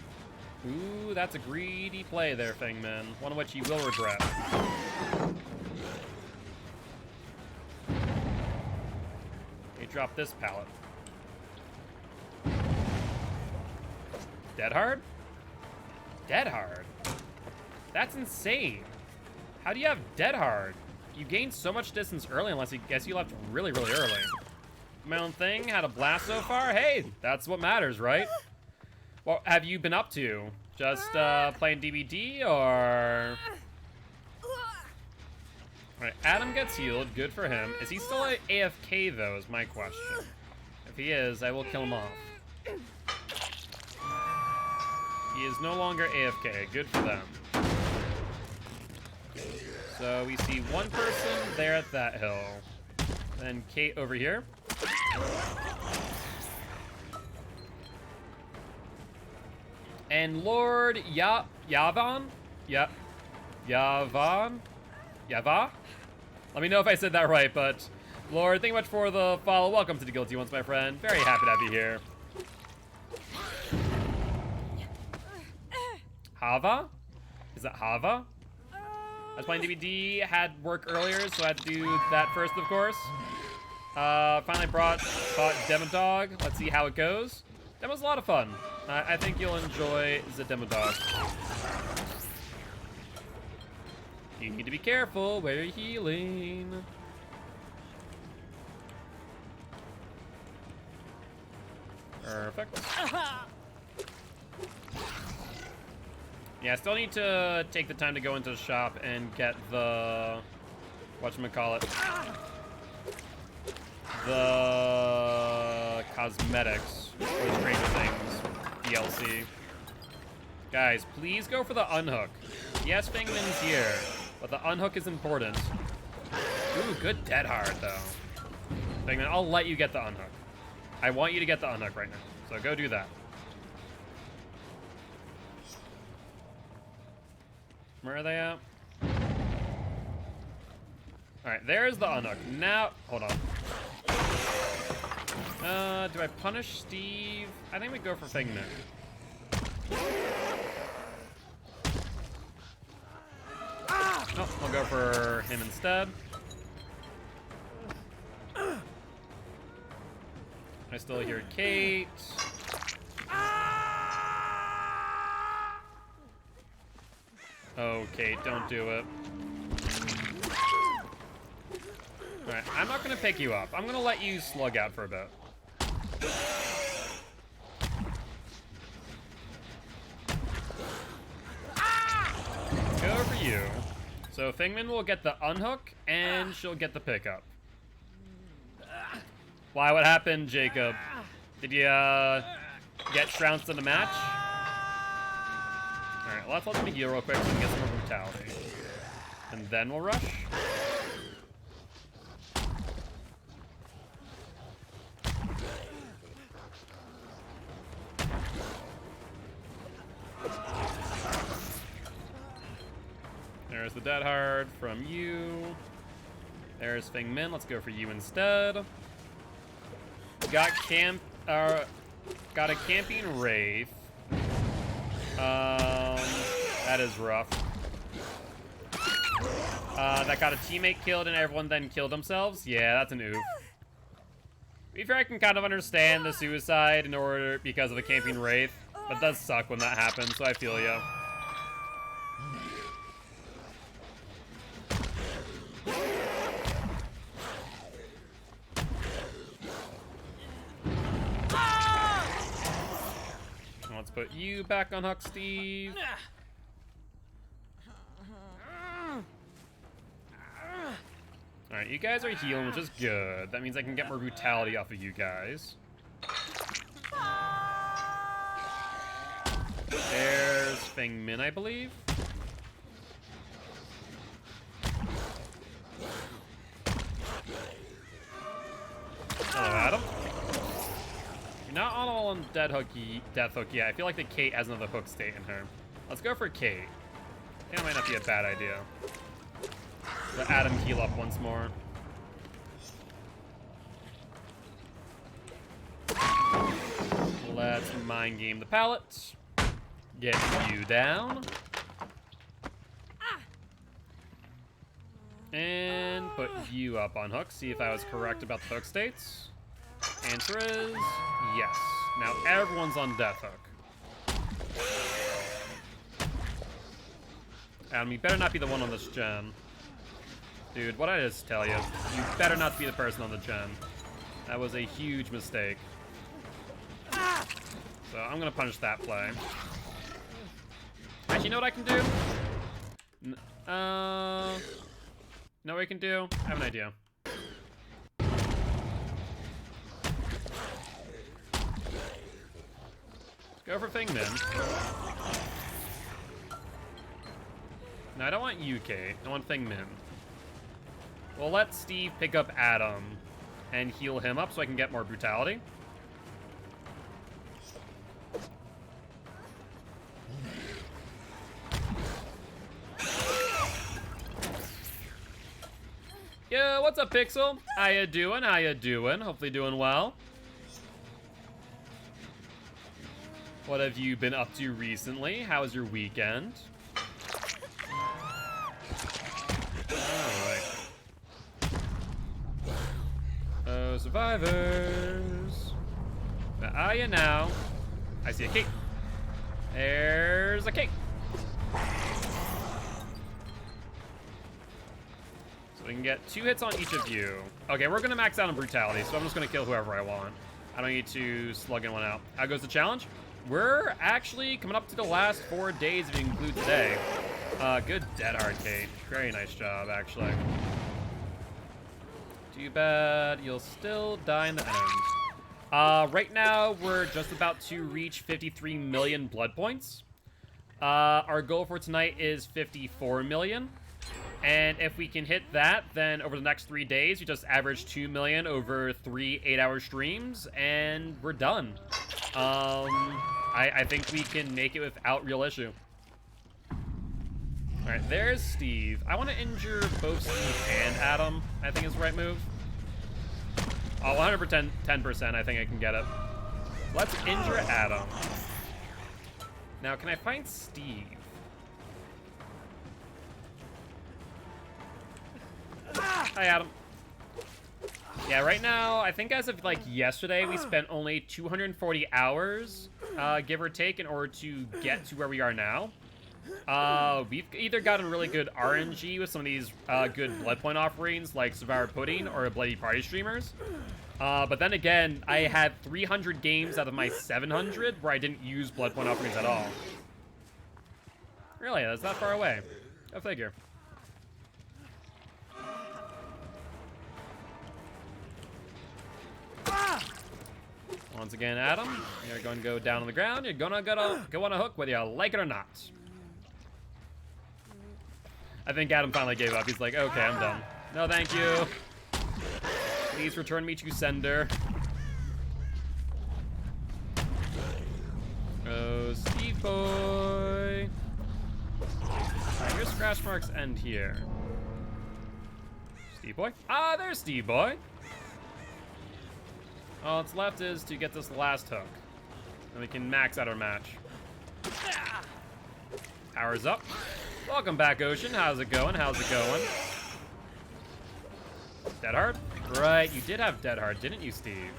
Ooh, that's a greedy play there, Fangman. One of which you will regret. You drop this pallet. Dead hard? Dead hard? That's insane. How do you have dead hard? You gained so much distance early unless you guess you left really, really early. My own thing, had a blast so far? Hey, that's what matters, right? What have you been up to? Just playing DBD or... Alright, Adam gets healed, good for him. Is he still AFK though, is my question. If he is, I will kill him off. He is no longer AFK. Good for them. So we see one person there at that hill. Then Kate over here. And Lord Yavan? Yava? Let me know if I said that right, but Lord, thank you much for the follow. Welcome to the Guilty Ones, my friend. Very happy to have you here. Hava? Is that Hava? I was playing DBD, had work earlier, so I had to do that first, of course. Finally bought Demodog. Let's see how it goes. Demo's a lot of fun. I think you'll enjoy the Demodog. You need to be careful where you're healing. Perfect. Yeah, I still need to take the time to go into the shop and get the... whatchamacallit? The cosmetics for Stranger Things DLC. Guys, please go for the unhook. Yes, Fingman's here, but the unhook is important. Ooh, good dead hard, though. Fingman, I'll let you get the unhook. I want you to get the unhook right now, so go do that. Where are they at? Alright, there's the unhook. Now, hold on. Do I punish Steve? I think we go for Fingman. No, I'll go for him instead. I still hear Kate. Oh, Kate, don't do it. Alright, I'm not gonna pick you up. I'm gonna let you slug out for a bit. Let's go for you. So Fingman will get the unhook, and she'll get the pickup. Why, what happened, Jacob? Did you, get trounced in the match? Alright, well, let's let me heal real quick so we can get some more brutality. And then we'll rush. There's the dead hard from you. There's Fingmin. Let's go for you instead. Got a camping wraith. That is rough. That got a teammate killed and everyone then killed themselves. Yeah, that's an oof. To be fair, I can kind of understand the suicide in order because of the camping wraith, but it does suck when that happens, so I feel ya. Let's put you back on Huck, Steve. Alright, you guys are healing, which is good. That means I can get more brutality off of you guys. There's Fingmin, I believe. Hello, Adam. You're not all on death hook yet. I feel like the Kate has another hook state in her. Let's go for Kate. I think that might not be a bad idea. Let Adam heal up once more. Let's mind game the pallet. Get you down. And put you up on hook. See if I was correct about the hook states. Answer is yes. Now everyone's on death hook. Adam, you better not be the one on this gen. Dude, what I just tell you, you better not be the person on the gen. That was a huge mistake. So I'm gonna punish that play. Actually, you know what I can do? Know what I can do? I have an idea. Go for Fingmin. No, I don't want you, Kate. I want Fingmin. We'll let Steve pick up Adam and heal him up so I can get more brutality. Yo, what's up, Pixel? How you doing? How you doing? Hopefully doing well. What have you been up to recently? How was your weekend? Alright. Oh, survivors. Where are you now? I see a cake. There's a cake. So we can get 2 hits on each of you. Okay, we're gonna max out on brutality, so I'm just gonna kill whoever I want. I don't need to slug anyone out. How goes the challenge? we're actually coming up to the last 4 days if you include today. Good dead hard, Kate. Very nice job, actually. Too bad you'll still die in the end. Right now, we're just about to reach 53 million blood points. Our goal for tonight is 54 million. And if we can hit that, then over the next 3 days, we just average 2 million over 3 8-hour streams, and we're done. I think we can make it without real issue. All right, there's Steve. I want to injure both Steve and Adam, I think is the right move. Oh, 110%, I think I can get it. Let's injure Adam. Now, can I find Steve? Hi, Adam. Yeah, right now, I think as of like yesterday, we spent only 240 hours, give or take, in order to get to where we are now. We've either gotten really good RNG with some of these good blood point offerings like Survivor Pudding or Bloody Party streamers. But then again, I had 300 games out of my 700 where I didn't use blood point offerings at all. Really, that's not far away. Go figure. Once again, Adam, you're going to go down on the ground. You're going to go on a hook whether you like it or not. I think Adam finally gave up. He's like, okay, I'm done. No, thank you. Please return me to sender. Oh, Steve boy. Alright, your scratch marks end here. Steve boy? Ah, there's Steve boy. All that's left is to get this last hook. And we can max out our match. Power's up. Welcome back, Ocean. How's it going? How's it going? Dead hard? Right, you did have dead hard, didn't you, Steve?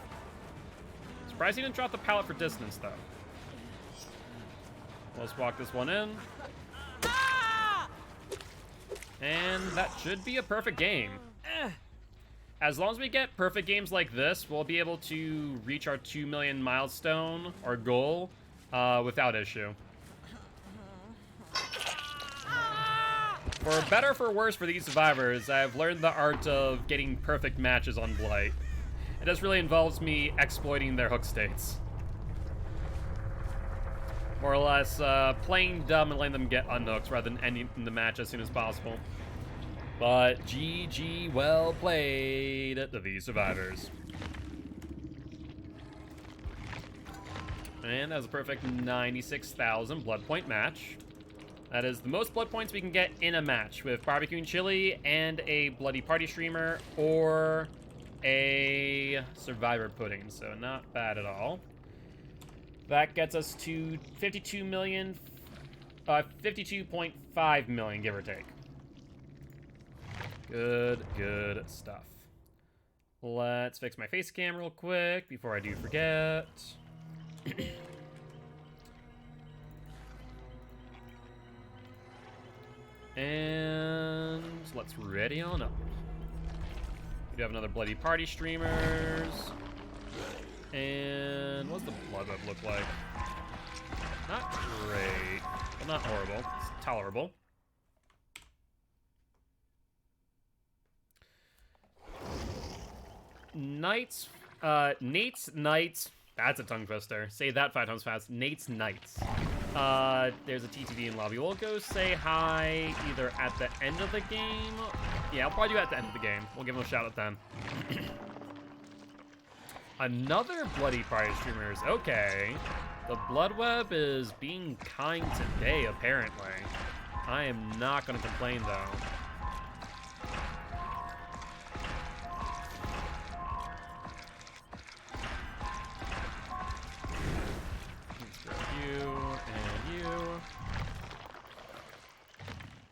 Surprised you didn't drop the pallet for distance, though. Let's walk this one in. And that should be a perfect game. As long as we get perfect games like this, we'll be able to reach our 2 million milestone, our goal, without issue. For better or for worse for these survivors, I've learned the art of getting perfect matches on Blight. It just really involves me exploiting their hook states. More or less, playing dumb and letting them get unhooked rather than ending the match as soon as possible. But GG, well played to these survivors. And that was a perfect 96,000 blood point match. That is the most blood points we can get in a match with barbecue and chili and a bloody party streamer or a survivor pudding. So not bad at all. That gets us to 52 million, 52.5 million, give or take. Good stuff. Let's fix my face cam real quick before I do forget. And let's ready on up. We do have another bloody party streamers. And what's the blood web look like? Not great, but not horrible. It's tolerable. Nate's Knights. That's a tongue twister. Say that 5 times fast. Nate's Knights. There's a TTD in lobby. We'll go say hi either at the end of the game. Yeah, I'll probably do it at the end of the game. We'll give him a shout out then. Another bloody party streamers. Okay. The blood web is being kind today, apparently. I am not going to complain, though.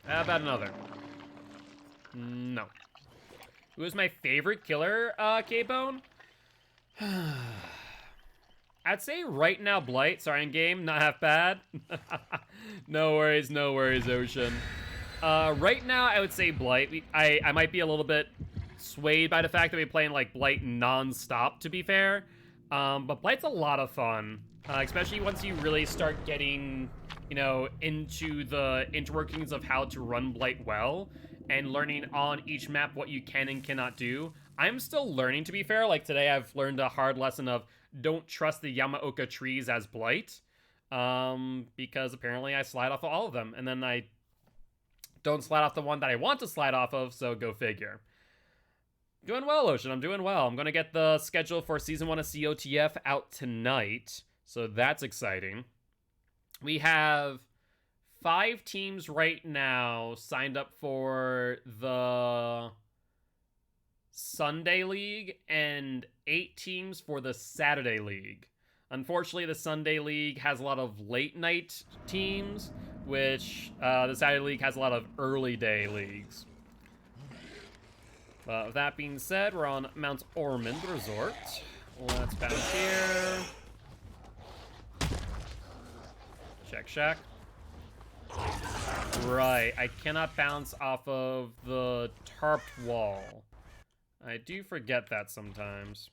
How about another? No. Who is my favorite killer, K-Bone? I'd say right now Blight. Sorry, in game, not half bad. No worries, Ocean. Right now, I would say Blight. I might be a little bit swayed by the fact that we're playing like Blight non-stop, to be fair. But Blight's a lot of fun, especially once you really start getting, you know, into the interworkings of how to run Blight well and learning on each map what you can and cannot do. I'm still learning, to be fair. Like today, I've learned a hard lesson of don't trust the Yamaoka trees as Blight, because apparently I slide off of all of them, and then I don't slide off the one that I want to slide off of, so go figure. Doing well, Ocean. I'm doing well. I'm going to get the schedule for Season 1 of COTF out tonight, so that's exciting. We have 5 teams right now signed up for the Sunday League and 8 teams for the Saturday League. Unfortunately, the Sunday League has a lot of late night teams, which the Saturday League has a lot of early day leagues. With that being said, we're on Mount Ormond Resort. Let's bounce here. Check shack. Right, I cannot bounce off of the tarped wall. I do forget that sometimes.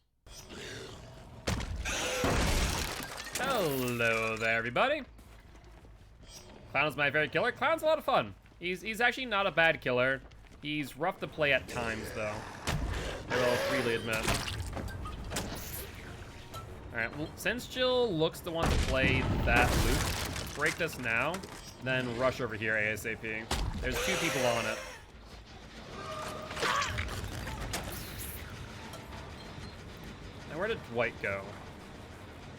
Hello there, everybody. Clown's my favorite killer. Clown's a lot of fun. He's actually not a bad killer. He's rough to play at times, though. I will freely admit. Alright, well, since Jill looks to want to play that loop, break this now, then rush over here ASAP. There's 2 people on it. Now, where did Dwight go?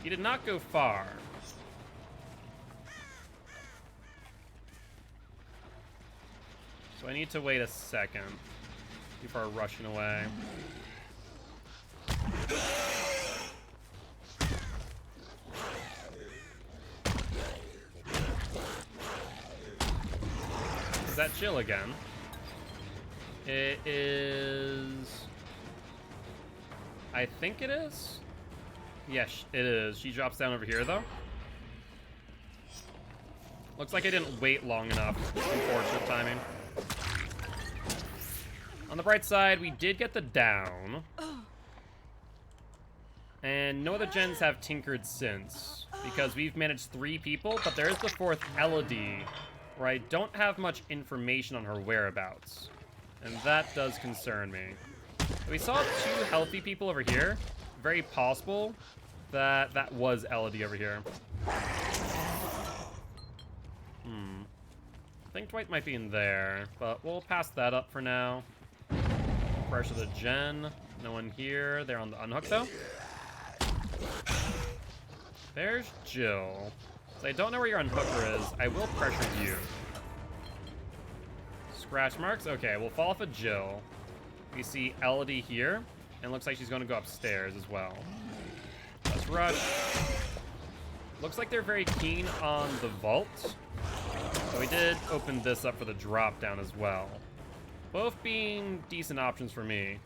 He did not go far. So I need to wait a second before rushing away. Is that Jill again? It is... I think it is? Yes, it is. She drops down over here, though. Looks like I didn't wait long enough. Unfortunate timing. On the bright side, we did get the down. And no other gens have tinkered since, because we've managed 3 people, but there is the 4th Elodie, where I don't have much information on her whereabouts. And that does concern me. We saw 2 healthy people over here. Very possible that that was Elodie over here. I think Dwight might be in there, but we'll pass that up for now. Pressure the gen. No one here. They're on the unhook, though. There's Jill. So I don't know where your unhooker is. I will pressure you. Scratch marks? Okay, we'll fall off of Jill. We see Elodie here, and looks like she's going to go upstairs as well. Let's rush. Looks like they're very keen on the vault. So we did open this up for the drop down as well. Both being decent options for me.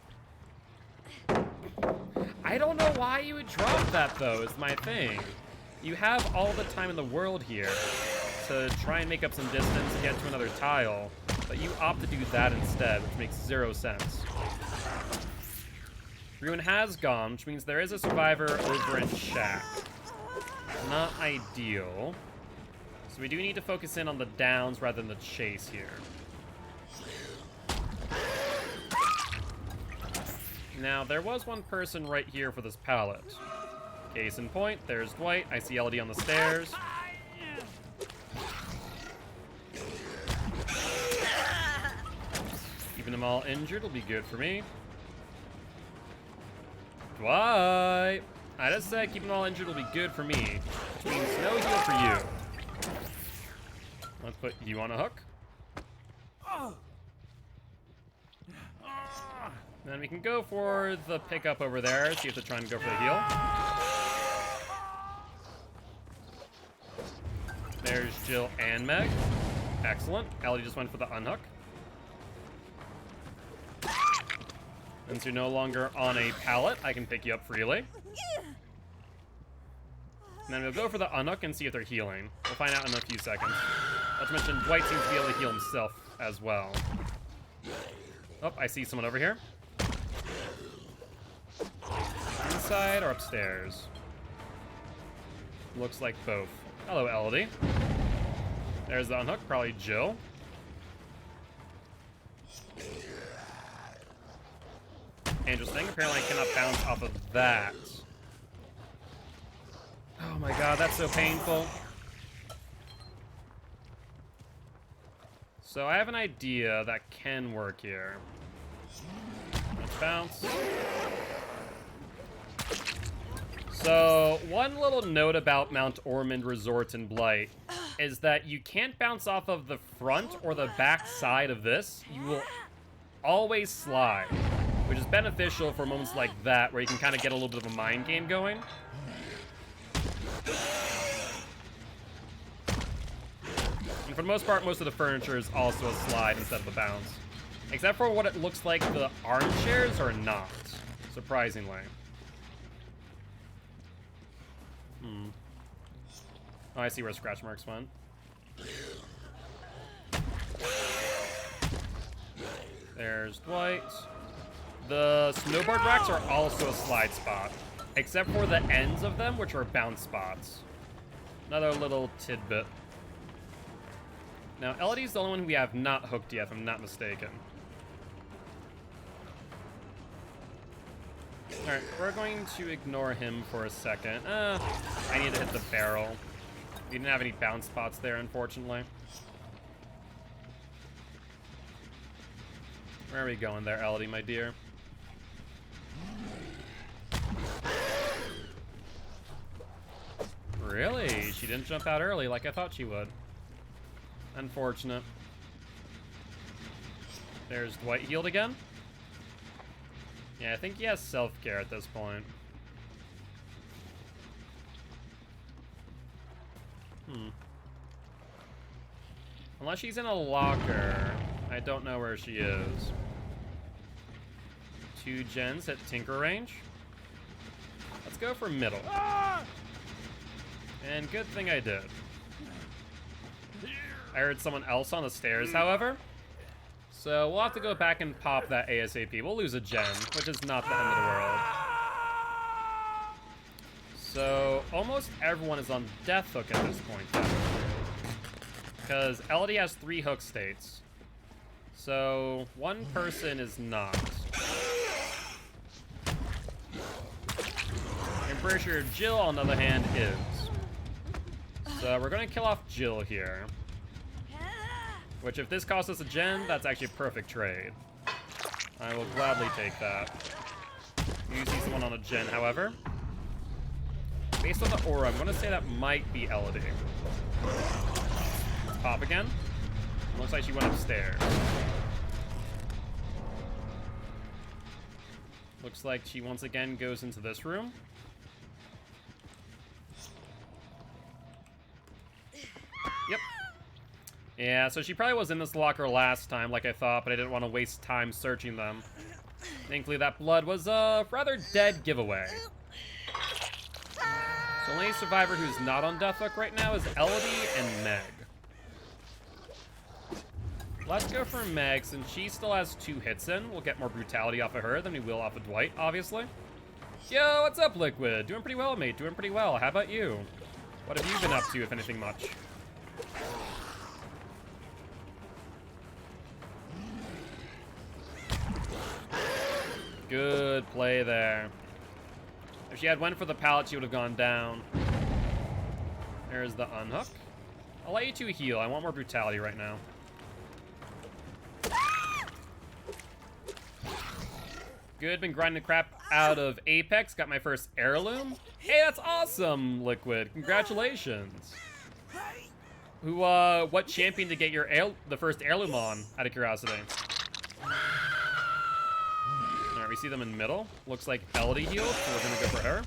I don't know why you would drop that, though, is my thing. You have all the time in the world here to try and make up some distance and get to another tile, but you opt to do that instead, which makes 0 sense. Ruin has gone, which means there is a survivor over in shack. Not ideal. So we do need to focus in on the downs rather than the chase here. Now, there was one person right here for this pallet. Case in point, there's Dwight. I see Elodie on the stairs. Keeping them all injured will be good for me. Dwight! I just said keeping them all injured will be good for me, which means no heal for you. Let's put you on a hook. Then we can go for the pickup over there, see if they're trying to go for the heal. There's Jill and Meg. Excellent. Ellie just went for the unhook. Since you're no longer on a pallet, I can pick you up freely. And then we'll go for the unhook and see if they're healing. We'll find out in a few seconds. Not to mention, Dwight seems to be able to heal himself as well. Oh, I see someone over here. backside or upstairs? Looks like both. Hello, Elodie. There's the unhook, probably Jill. Interesting. Apparently I cannot bounce off of that. Oh my god, that's so painful. So I have an idea that can work here. Let's bounce. So one little note about Mount Ormond Resort in Blight is that you can't bounce off of the front or the back side of this. You will always slide, which is beneficial for moments like that where you can kind of get a little bit of a mind game going. And for the most part, most of the furniture is also a slide instead of a bounce. Except for what it looks like the armchairs are not, surprisingly. Oh, I see where scratch marks went. There's Dwight. The snowboard racks are also a slide spot, except for the ends of them, which are bounce spots. Another little tidbit. Now, Elodie's the only one we have not hooked yet, if I'm not mistaken. Alright, we're going to ignore him for a second. I need to hit the barrel. We didn't have any bounce spots there, unfortunately. Where are we going there, Elodie, my dear? Really? She didn't jump out early like I thought she would. Unfortunate. There's Dwight healed again. Yeah, I think he has self-care at this point. Unless she's in a locker. I don't know where she is. 2 gens at Tinker range. Let's go for middle. And good thing I did. I heard someone else on the stairs, however. So we'll have to go back and pop that ASAP. We'll lose a gen, which is not the end of the world. So almost everyone is on death hook at this point, because Elodie has 3 hook states. So one person is not. I'm pretty sure Jill, on the other hand, is. So we're going to kill off Jill here. Which, if this costs us a gen, that's actually a perfect trade. I will gladly take that. You see someone on a gen, however. Based on the aura, I'm going to say that might be Elodie. Let's pop again. Looks like she went upstairs. Looks like she once again goes into this room. Yep. Yeah, so she probably was in this locker last time, like I thought, but I didn't want to waste time searching them. Thankfully, that blood was a rather dead giveaway. So, only survivor who's not on death hook right now is Elodie and Meg. Let's go for Meg, since she still has 2 hits in. We'll get more brutality off of her than we will off of Dwight, obviously. Yo, what's up, Liquid? Doing pretty well, mate. Doing pretty well. How about you? What have you been up to, if anything much? Good play there. If she had went for the pallet, she would have gone down. There's the unhook. I'll let you 2 heal. I want more brutality right now. Good, been grinding the crap out of Apex. Got my first heirloom. Hey, that's awesome, Liquid. Congratulations. What champion to get your the first heirloom on, out of curiosity? Alright, we see them in middle. Looks like Elodie healed, so we're gonna go for her.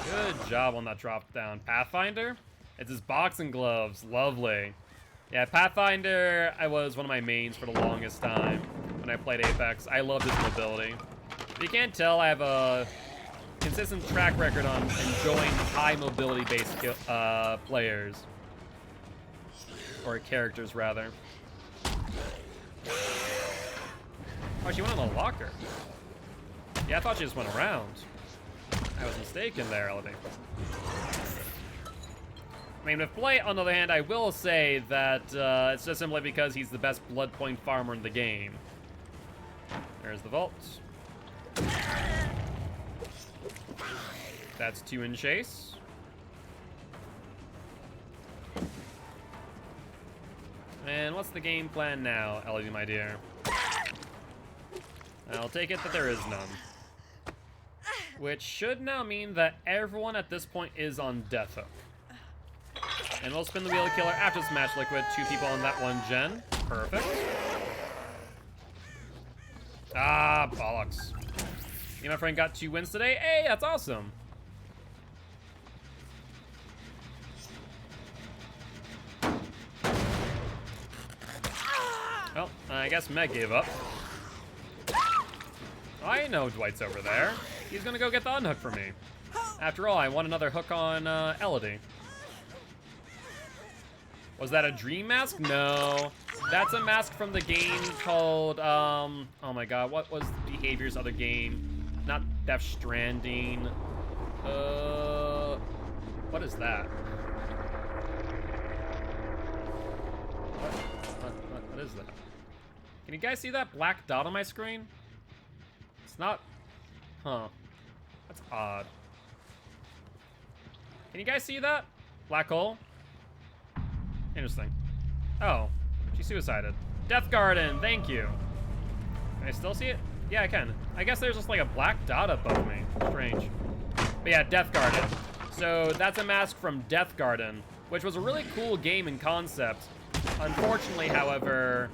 Good job on that drop down. Pathfinder? It's his boxing gloves. Lovely. Yeah, Pathfinder, I was one of my mains for the longest time when I played Apex. I loved his mobility. If you can't tell, I have a consistent track record on enjoying high mobility-based players. Or characters, rather. Oh, she went on the locker. Yeah, I thought you just went around. I was mistaken there, Elodie. I mean, with Blight, on the other hand, I will say that it's just simply because he's the best blood point farmer in the game. There's the vault. That's 2 in chase. And what's the game plan now, Elodie, my dear? I'll take it that there is none. Which should now mean that everyone at this point is on Death Hook. And we'll spin the Wheel of Killer after this match liquid. 2 people on that one gen. Perfect. Ah, bollocks. Me and my friend got 2 wins today. Hey, that's awesome. Well, I guess Meg gave up. I know Dwight's over there. He's gonna go get the unhook for me. After all, I want another hook on Elodie. Was that a dream mask? No. That's a mask from the game called, oh my god, what was Behavior's other game? Not Death Stranding. What is that? What is that? Can you guys see that black dot on my screen? It's not, huh. That's odd. Can you guys see that? Black hole? Interesting. Oh, she suicided. Death Garden, thank you. Can I still see it? Yeah, I can. I guess there's just like a black dot above me. Strange. But yeah, Death Garden. So that's a mask from Death Garden, which was a really cool game in concept. Unfortunately, however,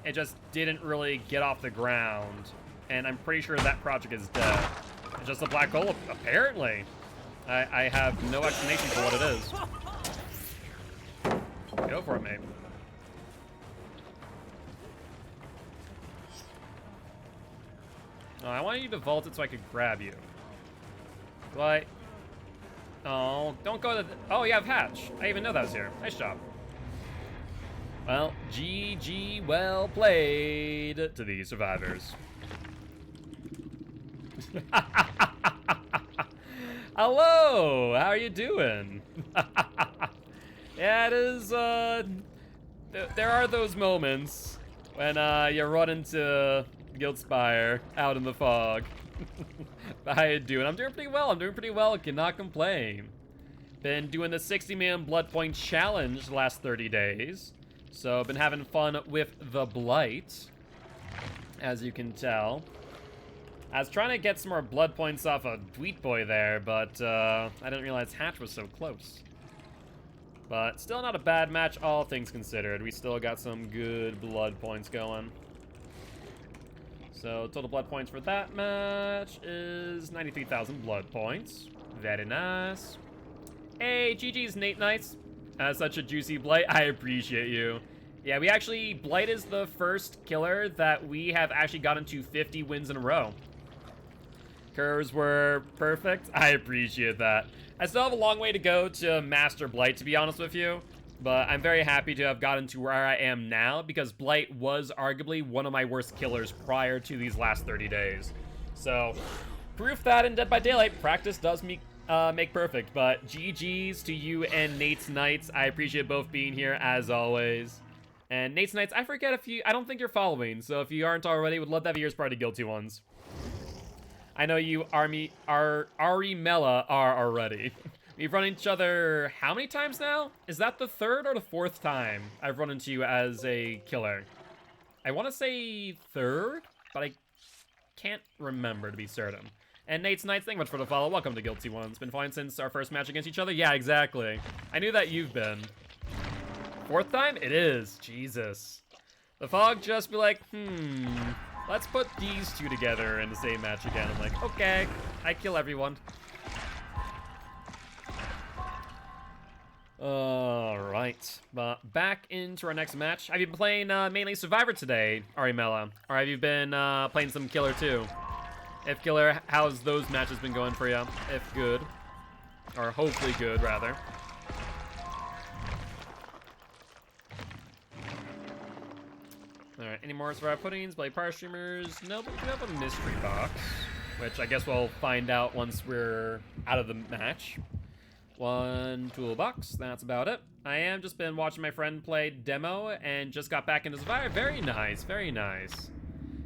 it just didn't really get off the ground. And I'm pretty sure that project is dead. It's just a black hole, apparently. I have no explanation for what it is. Go for it, mate. Oh, I wanted you to vault it so I could grab you. But... oh, don't go to the... oh, you have Hatch. I didn't even know that was here. Nice job. Well, GG, well played to the survivors. Hello, how are you doing? Yeah, it is, there are those moments when, you run into Guildspire out in the fog. How you doing? I'm doing pretty well, cannot complain. Been doing the 60-man blood point challenge the last 30 days. So, been having fun with the Blight, as you can tell. I was trying to get some more blood points off of Dweet Boy there, but, I didn't realize Hatch was so close. But still not a bad match, all things considered. We still got some good blood points going. So total blood points for that match is 93,000 blood points. Very nice. Hey, GG's Nate Knights. Such a juicy Blight. I appreciate you. Yeah, we actually, Blight is the first killer that we have actually gotten to 50 wins in a row. Curves were perfect. I appreciate that. I still have a long way to go to master Blight, to be honest with you, but I'm very happy to have gotten to where I am now because Blight was arguably one of my worst killers prior to these last 30 days. So, proof that in Dead by Daylight, practice does make perfect, but GG's to you and Nate's Knights. I appreciate both being here as always. And Nate's Knights, I forget if you, I don't think you're following, so if you aren't already, would love to have you as part of Guilty Ones. I know you Ari Mela are already. We've run into each other how many times now? Is that the 3rd or the 4th time I've run into you as a killer? I want to say 3rd, but I can't remember to be certain. And Nate's Knights, thank you much for the follow. Welcome to Guilty Ones. Been fine since our first match against each other? Yeah, exactly. I knew that you've been. 4th time? It is. Jesus. The fog just be like, let's put these two together in the same match again. I'm like, okay, I kill everyone. Alright, but back into our next match. Have you been playing mainly Survivor today, Arimella? Or have you been playing some Killer too? If Killer, how's those matches been going for you? If good. Or hopefully good, rather. Alright, any more Survivor Puddings, Bloody Power Streamers? No, but we do have a mystery box, which I guess we'll find out once we're out of the match. One toolbox, that's about it. I am just been watching my friend play demo and just got back into Survivor. Very nice, very nice.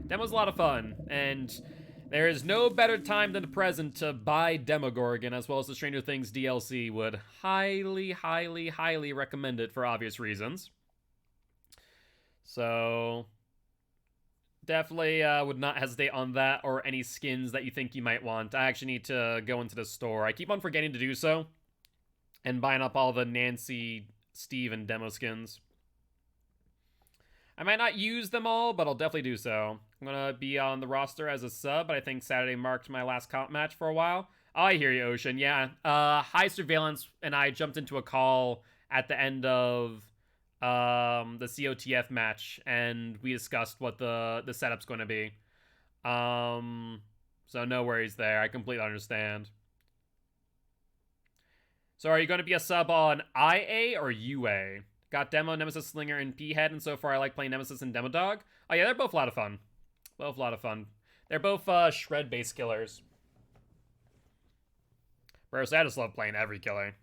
Demo's a lot of fun, and there is no better time than the present to buy Demogorgon, as well as the Stranger Things DLC. Would highly, highly, highly recommend it for obvious reasons. So, definitely would not hesitate on that or any skins that you think you might want. I actually need to go into the store. I keep on forgetting to do so, and buying up all the Nancy, Steve, and demo skins. I might not use them all, but I'll definitely do so. I'm gonna be on the roster as a sub, but I think Saturday marked my last comp match for a while. Oh, I hear you, Ocean. Yeah, High Surveillance and I jumped into a call at the end of the COTF match, and we discussed what the setup's going to be. So no worries there. I completely understand. So are you going to be a sub on IA or UA? Got Demo, Nemesis, Slinger, and P-Head, and so far I like playing Nemesis and Demo Dog. Oh yeah, they're both a lot of fun. Both a lot of fun. They're both shred-based killers. Personally, I just love playing every killer.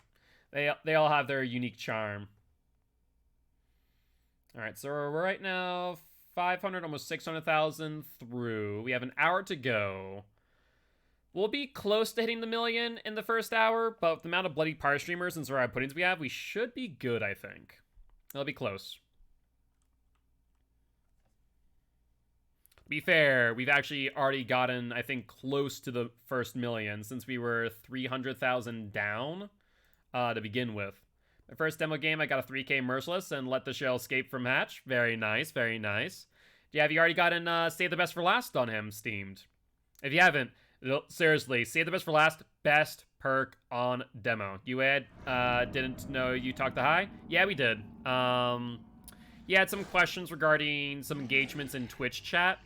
They all have their unique charm. Alright, so we're right now 500, almost 600,000 through. We have an hour to go. We'll be close to hitting the million in the first hour, but with the amount of Bloody Power Streamers and Survivor Puddings we have, we should be good, I think. It'll be close. To be fair, we've actually already gotten, I think, close to the first million, since we were 300,000 down to begin with. My first demo game, I got a 3K Merciless and let the shell escape from hatch. Very nice, very nice. Yeah, have you already gotten Save the Best for Last on him steamed? If you haven't, seriously, Save the Best for Last, best perk on demo. You didn't know you talked to High? Yeah, we did. He had some questions regarding some engagements in Twitch chat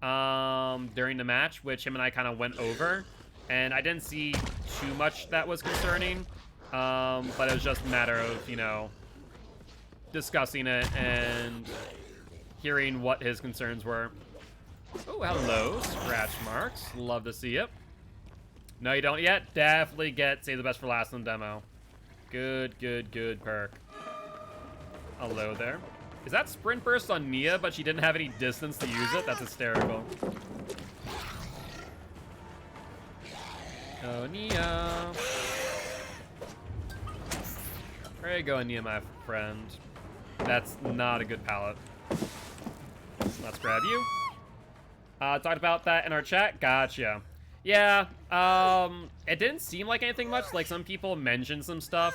during the match, which him and I kind of went over. And I didn't see too much that was concerning. But it was just a matter of, you know, discussing it and hearing what his concerns were. Oh, hello, scratch marks. Love to see it. No, you don't yet? Definitely get Save the Best for Last on demo. Good, good, good perk. Hello there. Is that Sprint Burst on Nia, but she didn't have any distance to use it? That's hysterical. Oh, Nia. There you go, Nia, my friend. That's not a good palette. Let's grab you. Talked about that in our chat. Gotcha. Yeah, it didn't seem like anything much. Like, some people mentioned some stuff.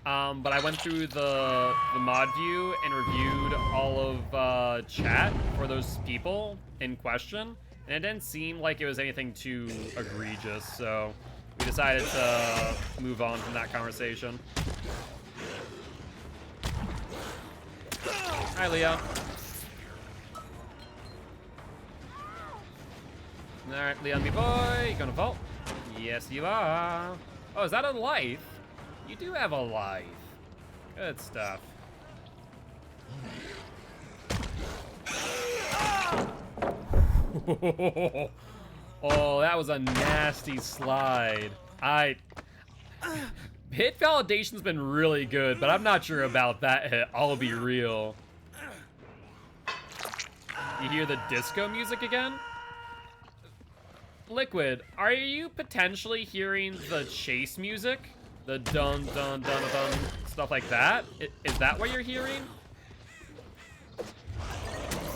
But I went through the mod view and reviewed all of chat for those people in question. And it didn't seem like it was anything too egregious. So we decided to move on from that conversation. Hi, Leo. Alright, Leon, me boy. You gonna vault? Yes, you are. Oh, is that a life? You do have a life. Good stuff. Oh, that was a nasty slide. Hit validation's been really good, but I'm not sure about that hit. I'll be real. You hear the disco music again? Liquid, are you potentially hearing the chase music? The dun dun dun dun stuff like that? Is that what you're hearing?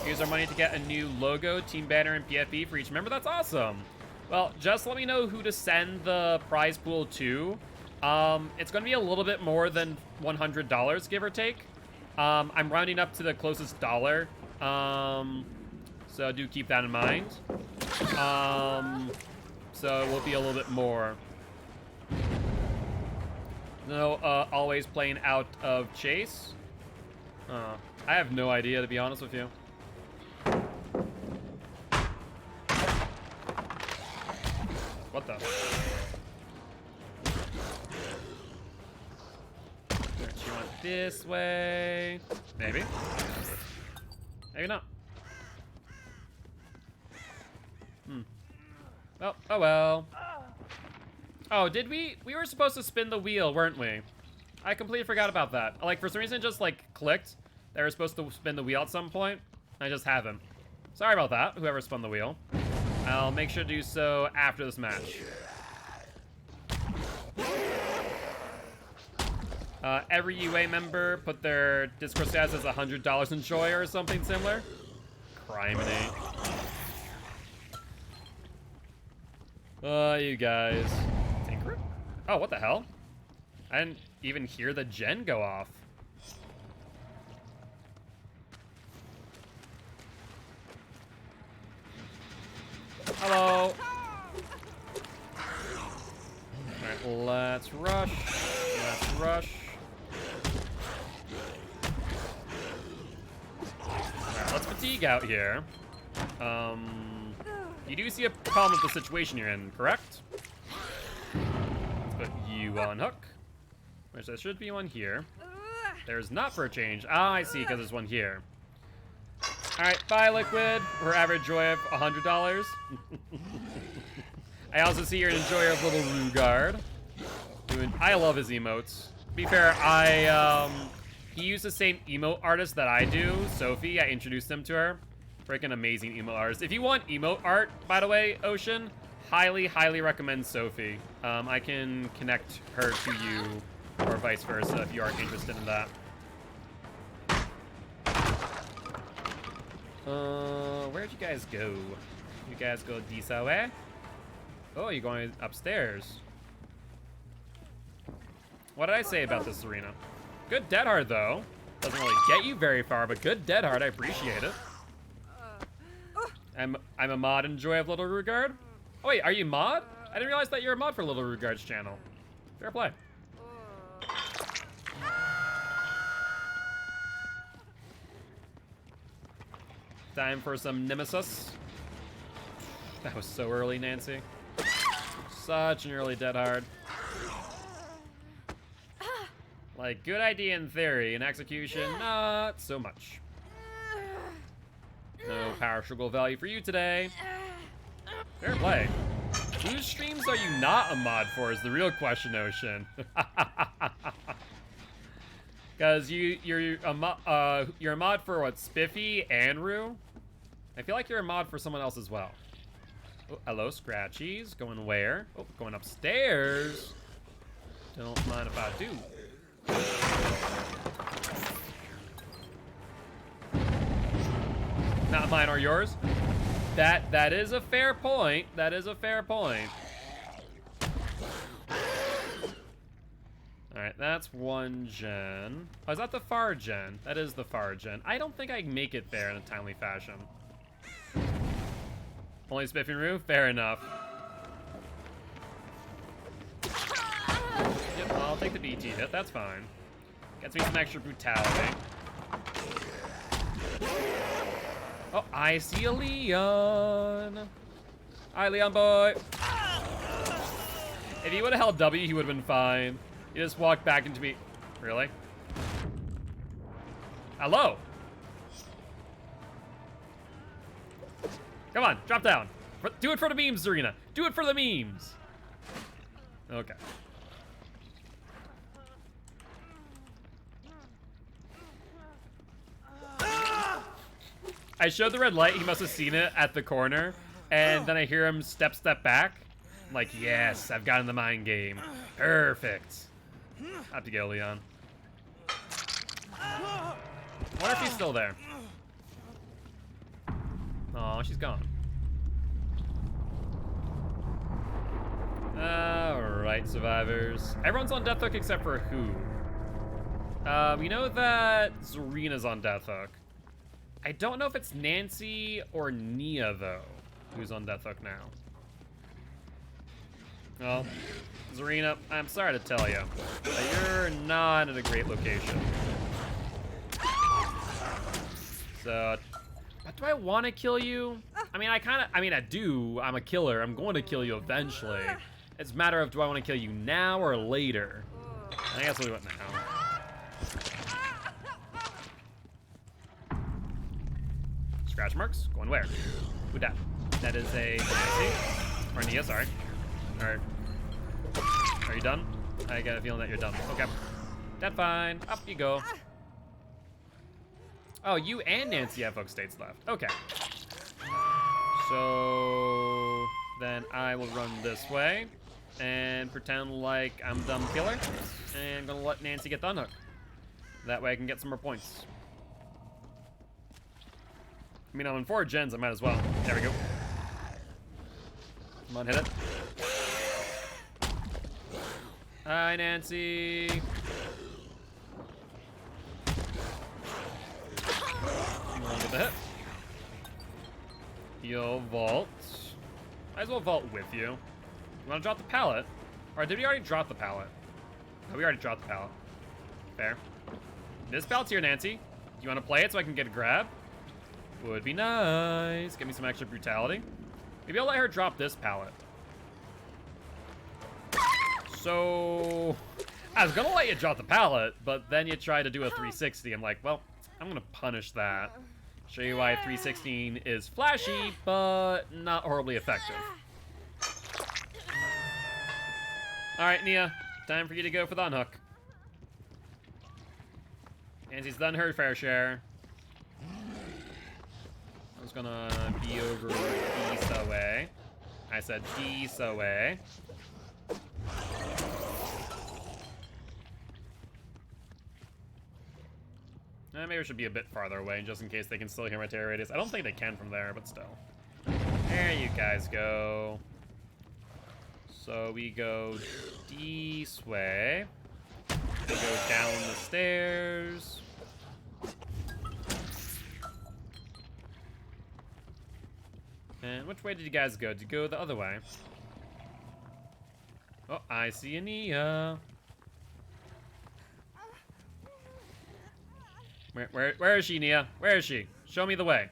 Use our money to get a new logo, team banner, and PFP for each member. That's awesome. Well, just let me know who to send the prize pool to. It's going to be a little bit more than $100, give or take. I'm rounding up to the closest dollar. So do keep that in mind. So it will be a little bit more. No, always playing out of chase. I have no idea, to be honest with you. What the? Alright, she went this way. Maybe. Maybe not. Oh well. Oh, did we? We were supposed to spin the wheel, weren't we? I completely forgot about that. Like, for some reason, it just, like, clicked. They were supposed to spin the wheel at some point. I just haven't. Sorry about that, whoever spun the wheel. I'll make sure to do so after this match. Every UA member put their Discord status as $100 in joy or something similar. Criminy. You guys. Tinker? Oh, what the hell? I didn't even hear the gen go off. Hello. Alright, let's rush. Let's rush. Alright, let's fatigue out here. You do see a problem with the situation you're in, correct? Let's put you on hook. Which there should be one here. There's not for a change. Ah, I see, because there's one here. Alright, bye, Liquid. For average joy of $100. I also see you're an enjoyer of Little Rugard. I love his emotes. To be fair, he used the same emote artist that I do, Sophie. I introduced him to her. Freaking amazing emote artist. If you want emote art, by the way, Ocean, highly, highly recommend Sophie. I can connect her to you, or vice versa, if you are interested in that. Where'd you guys go? You guys go this way? Oh, you're going upstairs. What did I say about this arena? Good dead hard, though. Doesn't really get you very far, but good dead hard. I appreciate it. I'm a mod and joy of Little Rugard. Oh wait, are you mod? I didn't realize that you're a mod for Little Rugard's channel. Fair play. Time for some Nemesis. That was so early, Nancy. Such an early dead hard. Like, good idea in theory, in execution, not so much. No power struggle value for you today. Fair play. Whose streams are you not a mod for is the real question, Ocean. Because you're a mod for what, Spiffy and Rue? I feel like you're a mod for someone else as well. Oh, hello, Scratchies. Going where? Oh, going upstairs. Don't mind if I do. Not mine or yours. That is a fair point. That is a fair point. Alright, that's one gen. Oh, is that the far gen? That is the far gen. I don't think I can make it there in a timely fashion. Only Spiffy and Rue? Fair enough. Yep, I'll take the BT hit. That's fine. Gets me some extra brutality. Oh, I see a Leon. Hi, Leon boy. If he would have held W, he would have been fine. He just walked back into me. Really? Hello. Come on, drop down. Do it for the memes, Serena. Do it for the memes. Okay. I showed the red light. He must have seen it at the corner. And then I hear him step back. I'm like, yes, I've gotten the mind game. Perfect. I have to go, Leon. I wonder if he's still there. Aw, she's gone. Alright, survivors. Everyone's on death hook except for who? We know that Zarina's on death hook. I don't know if it's Nancy or Nia, though, who's on death hook now. Well, Zarina, I'm sorry to tell you, but you're not in a great location. So, but do I want to kill you? I mean, I do. I'm a killer. I'm going to kill you eventually. It's a matter of, do I want to kill you now or later? I guess we went now. Scratch marks? Going where? Who that? That is a Nancy. Or Nia, sorry. Alright. Are you done? I get a feeling that you're done. Okay. That's fine. Up you go. Oh, you and Nancy have hook states left. Okay. So then I will run this way and pretend like I'm dumb killer and gonna let Nancy get the unhook. That way I can get some more points. I mean, I'm in 4 gens, I might as well. There we go. Come on, hit it. Hi, Nancy. Get the hit. You'll vault. Might as well vault with you. You want to drop the pallet? Or did we already drop the pallet? No, we already dropped the pallet. Fair. This pallet's here, Nancy. Do you want to play it so I can get a grab? Would be nice. Give me some extra brutality. Maybe I'll let her drop this pallet. So, I was gonna let you drop the pallet, but then you try to do a 360. I'm like, well, I'm gonna punish that. Show you why 316 is flashy, but not horribly effective. All right, Nia, time for you to go for the unhook. Nancy's done her fair share. I was gonna be over east away. I said east away. Maybe we should be a bit farther away, just in case they can still hear my terror radius. I don't think they can from there, but still. There you guys go. So we go this way. We go down the stairs. And which way did you guys go? Did you go the other way? Oh, I see Ania. Where is she, Nia? Where is she? Show me the way.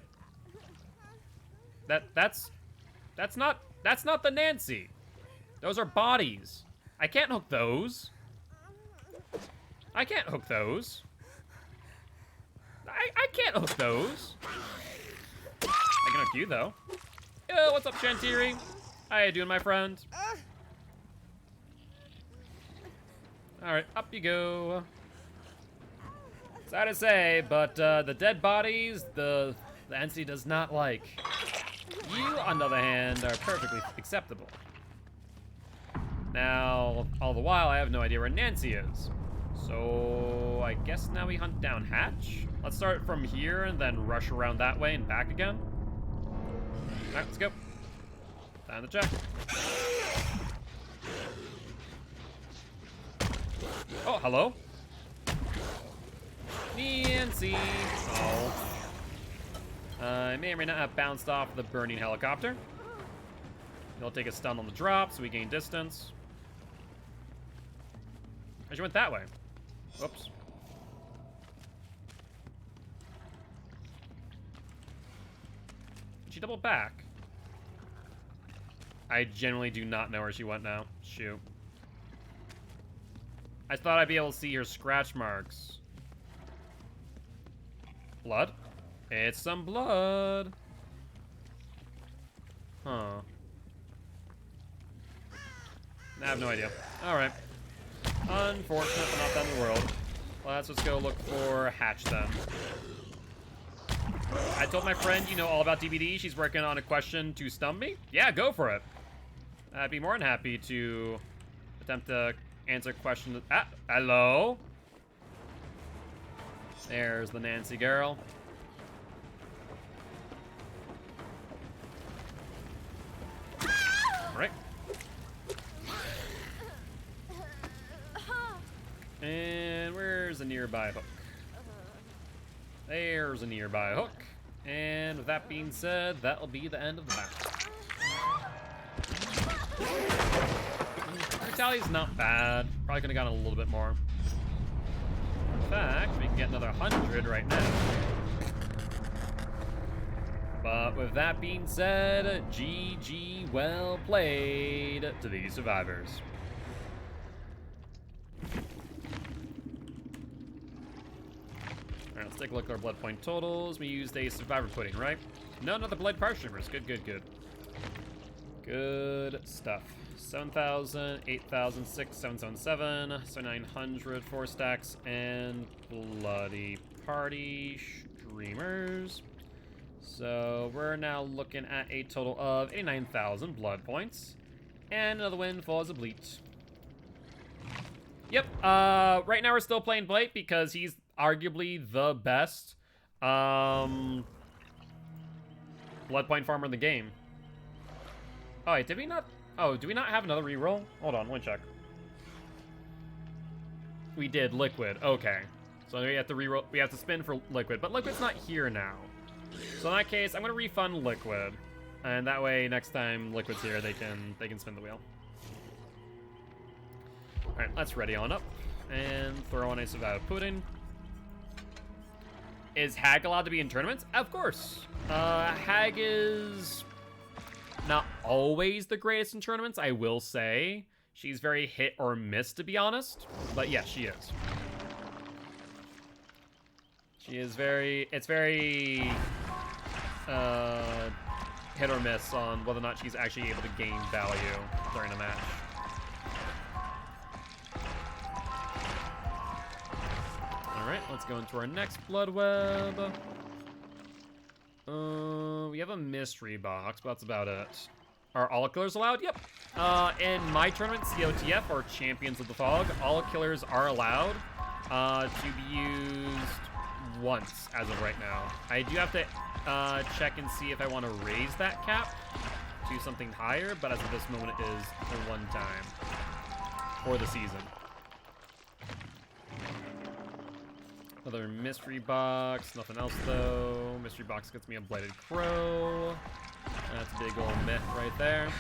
That's not the Nancy. Those are bodies. I can't hook those. I can't hook those. I can't hook those. I can hook you though. Yo, what's up, Shantiri? How you doing, my friend? All right, up you go. Sad to say, but the dead bodies, the entity does not like. You, on the other hand, are perfectly acceptable. Now, all the while, I have no idea where Nancy is. So, I guess now we hunt down Hatch? Let's start from here and then rush around that way and back again. All right, let's go. Time to check. Oh, hello. Nancy. Oh. I may or may not have bounced off the burning helicopter. He'll take a stun on the drop so we gain distance. I just went that way. Whoops. Did she double back? I genuinely do not know where she went now. Shoot. I thought I'd be able to see her scratch marks. Blood? It's some blood. Huh. I have no idea. Alright. Unfortunate, but not the end of the world. Well, let's just go look for Hatch then. I told my friend, you know all about DBD. She's working on a question to stump me. Yeah, go for it. I'd be more than happy to attempt to answer questions. Ah, hello? There's the Nancy girl. Alright. And where's a nearby hook? There's a nearby hook. And with that being said, that'll be the end of the battle. Brutality's not bad. Probably could have gotten a little bit more. In fact, we can get another 100 right now. But with that being said, GG, well played to these survivors. Alright, let's take a look at our blood point totals. We used a survivor pudding, right? No, not the blood parchment. Good, good, good. Good stuff. 7,000, 8,000, 777, so 900, 4 stacks, and bloody party streamers. So we're now looking at a total of 89,000 blood points. And another win for Zableet. Yep, right now we're still playing Blake because he's arguably the best blood point farmer in the game. Oh, wait, did we not? Oh, do we not have another reroll? Hold on, let me check. We did liquid. Okay, so we have to reroll. We have to spin for liquid, but liquid's not here now. So in that case, I'm gonna refund liquid, and that way next time liquid's here, they can spin the wheel. All right, let's ready on up and throw on a Savada pudding. Is Hag allowed to be in tournaments? Of course. Hag is not always the greatest in tournaments, I will say. She's very hit or miss, to be honest. But yes, she is. She is it's very hit or miss on whether or not she's actually able to gain value during a match. Alright, let's go into our next blood web. We have a mystery box, but that's about it. Are all killers allowed? Yep. In my tournament, COTF, or Champions of the Fog, all killers are allowed to be used once as of right now. I do have to check and see if I want to raise that cap to something higher, but as of this moment, it is the one time for the season. Another mystery box, nothing else though. Mystery box gets me a Blighted Crow. That's a big old myth right there.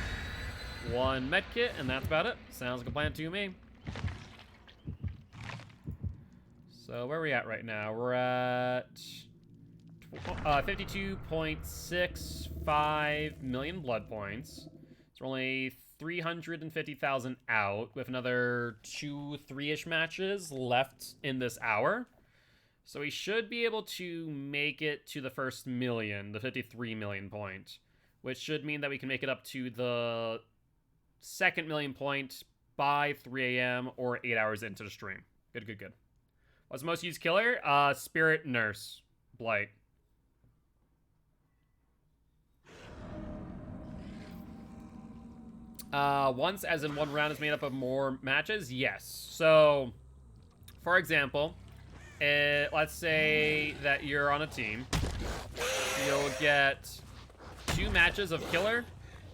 One medkit, and that's about it. Sounds like a plan to me. So where are we at right now? We're at 52.65 million blood points. So we're only 350,000 out with another 2-3-ish matches left in this hour. So we should be able to make it to the first million, the 53 million point, which should mean that we can make it up to the second million point by 3 a.m. or 8 hours into the stream. Good, good, good. What's the most used killer? Spirit Nurse. Blight. Once, as in one round is made up of more matches? Yes. So, for example, let's say that you're on a team. You'll get 2 matches of killer.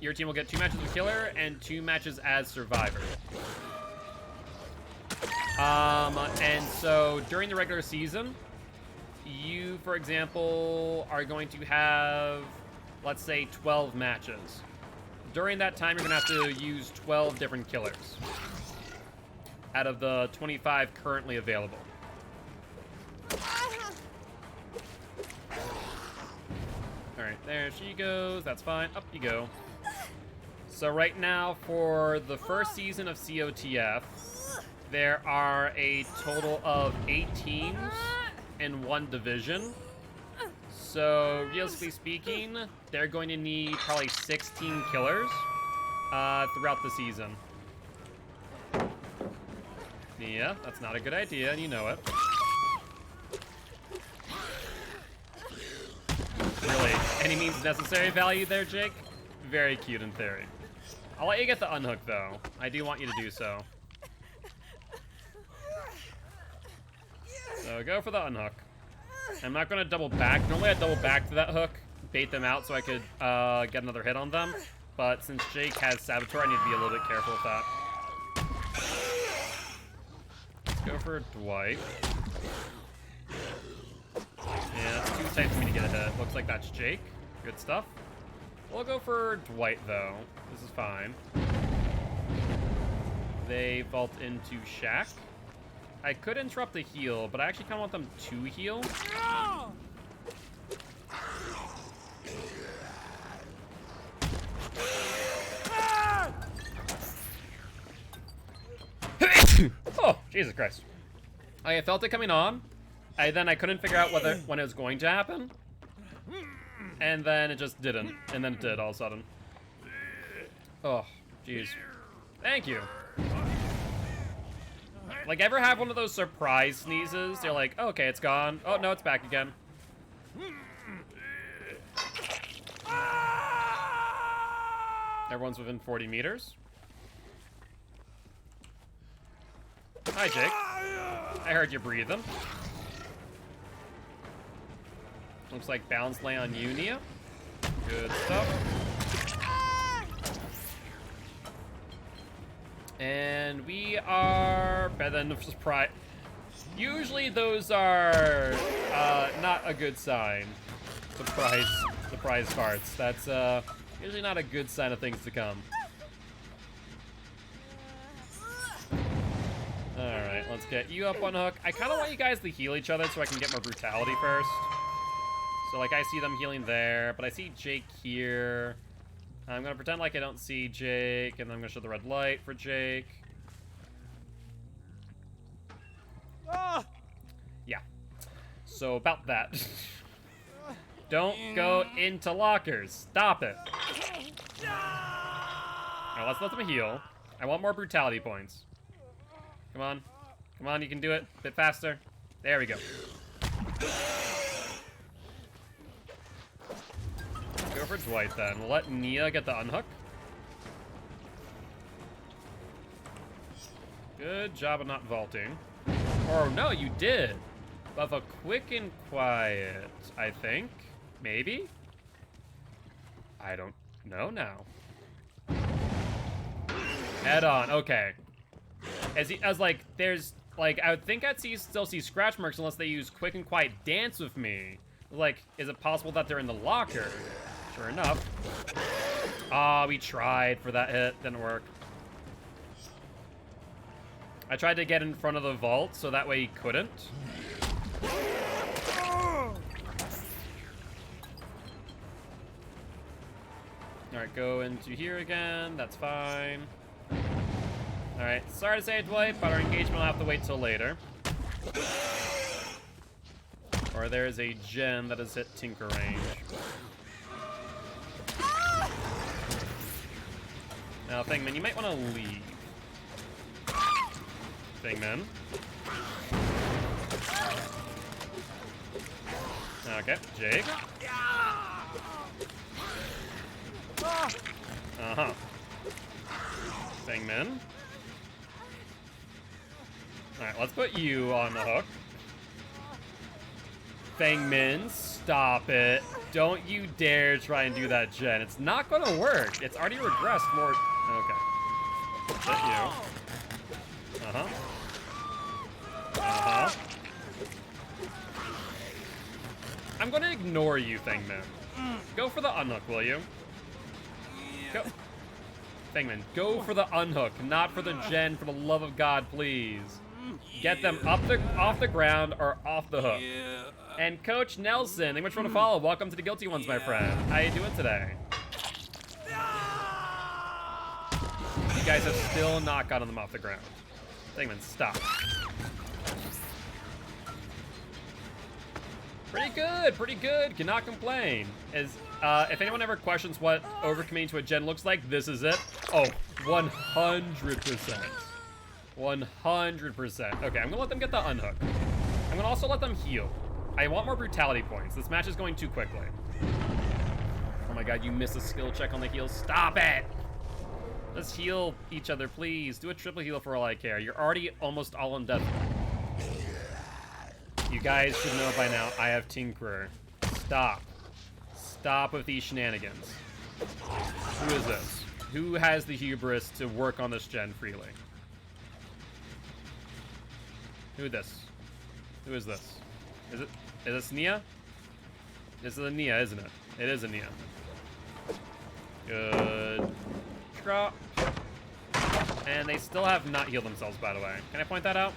Your team will get 2 matches of killer and 2 matches as survivor. And so during the regular season, you, for example, are going to have, let's say, 12 matches. During that time, you're going to have to use 12 different killers out of the 25 currently available. Alright, there she goes. That's fine. Up you go. So right now, for the first season of COTF, there are a total of 8 teams in 1 division. So, realistically speaking, they're going to need probably 16 killers throughout the season. Yeah, that's not a good idea, and you know it. Really, any means necessary value there, Jake? Very cute in theory. I'll let you get the unhook, though. I do want you to do so. So go for the unhook. I'm not going to double back. Normally I double back to that hook, bait them out so I could get another hit on them. But since Jake has Saboteur, I need to be a little bit careful with that. Let's go for Dwight. Yeah, it's too tight for me to get a hit. Looks like that's Jake. Good stuff. We'll go for Dwight, though. This is fine. They vault into Shack. I could interrupt the heal, but I actually kind of want them to heal. Oh, Jesus Christ. I felt it coming on. Then I couldn't figure out when it was going to happen. And then it just didn't. And then it did all of a sudden. Oh, jeez. Thank you. Like, ever have one of those surprise sneezes? You're like, oh, okay, it's gone. Oh, no, it's back again. Everyone's within 40 meters. Hi, Jake. I heard you breathing. Looks like bounce lay on you, Nia. Good stuff. And we are better than the surprise. Usually those are not a good sign. Surprise farts. That's usually not a good sign of things to come. Alright, let's get you up on hook. I kind of want you guys to heal each other so I can get more brutality first. So, like, I see them healing there, but I see Jake here. I'm going to pretend like I don't see Jake, and then I'm going to show the red light for Jake. Ah! Yeah. So, about that. Don't go into lockers. Stop it. Alright, let's let them heal. I want more brutality points. Come on. Come on, you can do it. A bit faster. There we go. Go for Dwight then. We'll let Nia get the unhook. Good job of not vaulting. Or no, you did. Buff a quick and quiet, I think. Maybe? I don't know now. Head on, okay. As like, there's, like, I would think still see scratch marks unless they use quick and quiet dance with me. Like, is it possible that they're in the locker? Sure enough. Ah, we tried for that hit. Didn't work. I tried to get in front of the vault so that way he couldn't. Alright, go into here again. That's fine. Alright, sorry to say it, Dwight, but our engagement will have to wait till later. Or there's a gen that has hit Tinker range. Now, Thingman, you might want to leave. Thingman. Okay, Jake. Uh-huh. Thingman. Alright, let's put you on the hook. Thingman, stop it. Don't you dare try and do that, Jen. It's not gonna work. It's already regressed more. Okay. Hit you. Uh-huh. Uh-huh. I'm gonna ignore you, Thingman. Go for the unhook, will you? Go. Thingman, go for the unhook, not for the gen, for the love of God, please. Get them off the ground or off the hook. And Coach Nelson, thank you much for the follow. Welcome to the Guilty Ones, my friend. How you doing today? You guys have still not gotten them off the ground. Thingman, stop. Pretty good, pretty good. Cannot complain. If anyone ever questions what overcommitting to a gen looks like, this is it. Oh, 100%. 100%. Okay, I'm gonna let them get the unhook. I'm gonna also let them heal. I want more brutality points. This match is going too quickly. Oh my god, you missed a skill check on the heal. Stop it! Let's heal each other, please. Do a triple heal for all I care. You're already almost all on death. You guys should know by now, I have Tinkerer. Stop. Stop with these shenanigans. Who is this? Who has the hubris to work on this gen freely? Who is this? Who is this? Is this Nia? This is a Nia, isn't it? It is a Nia. Good. Drop. And they still have not healed themselves, by the way. Can I point that out?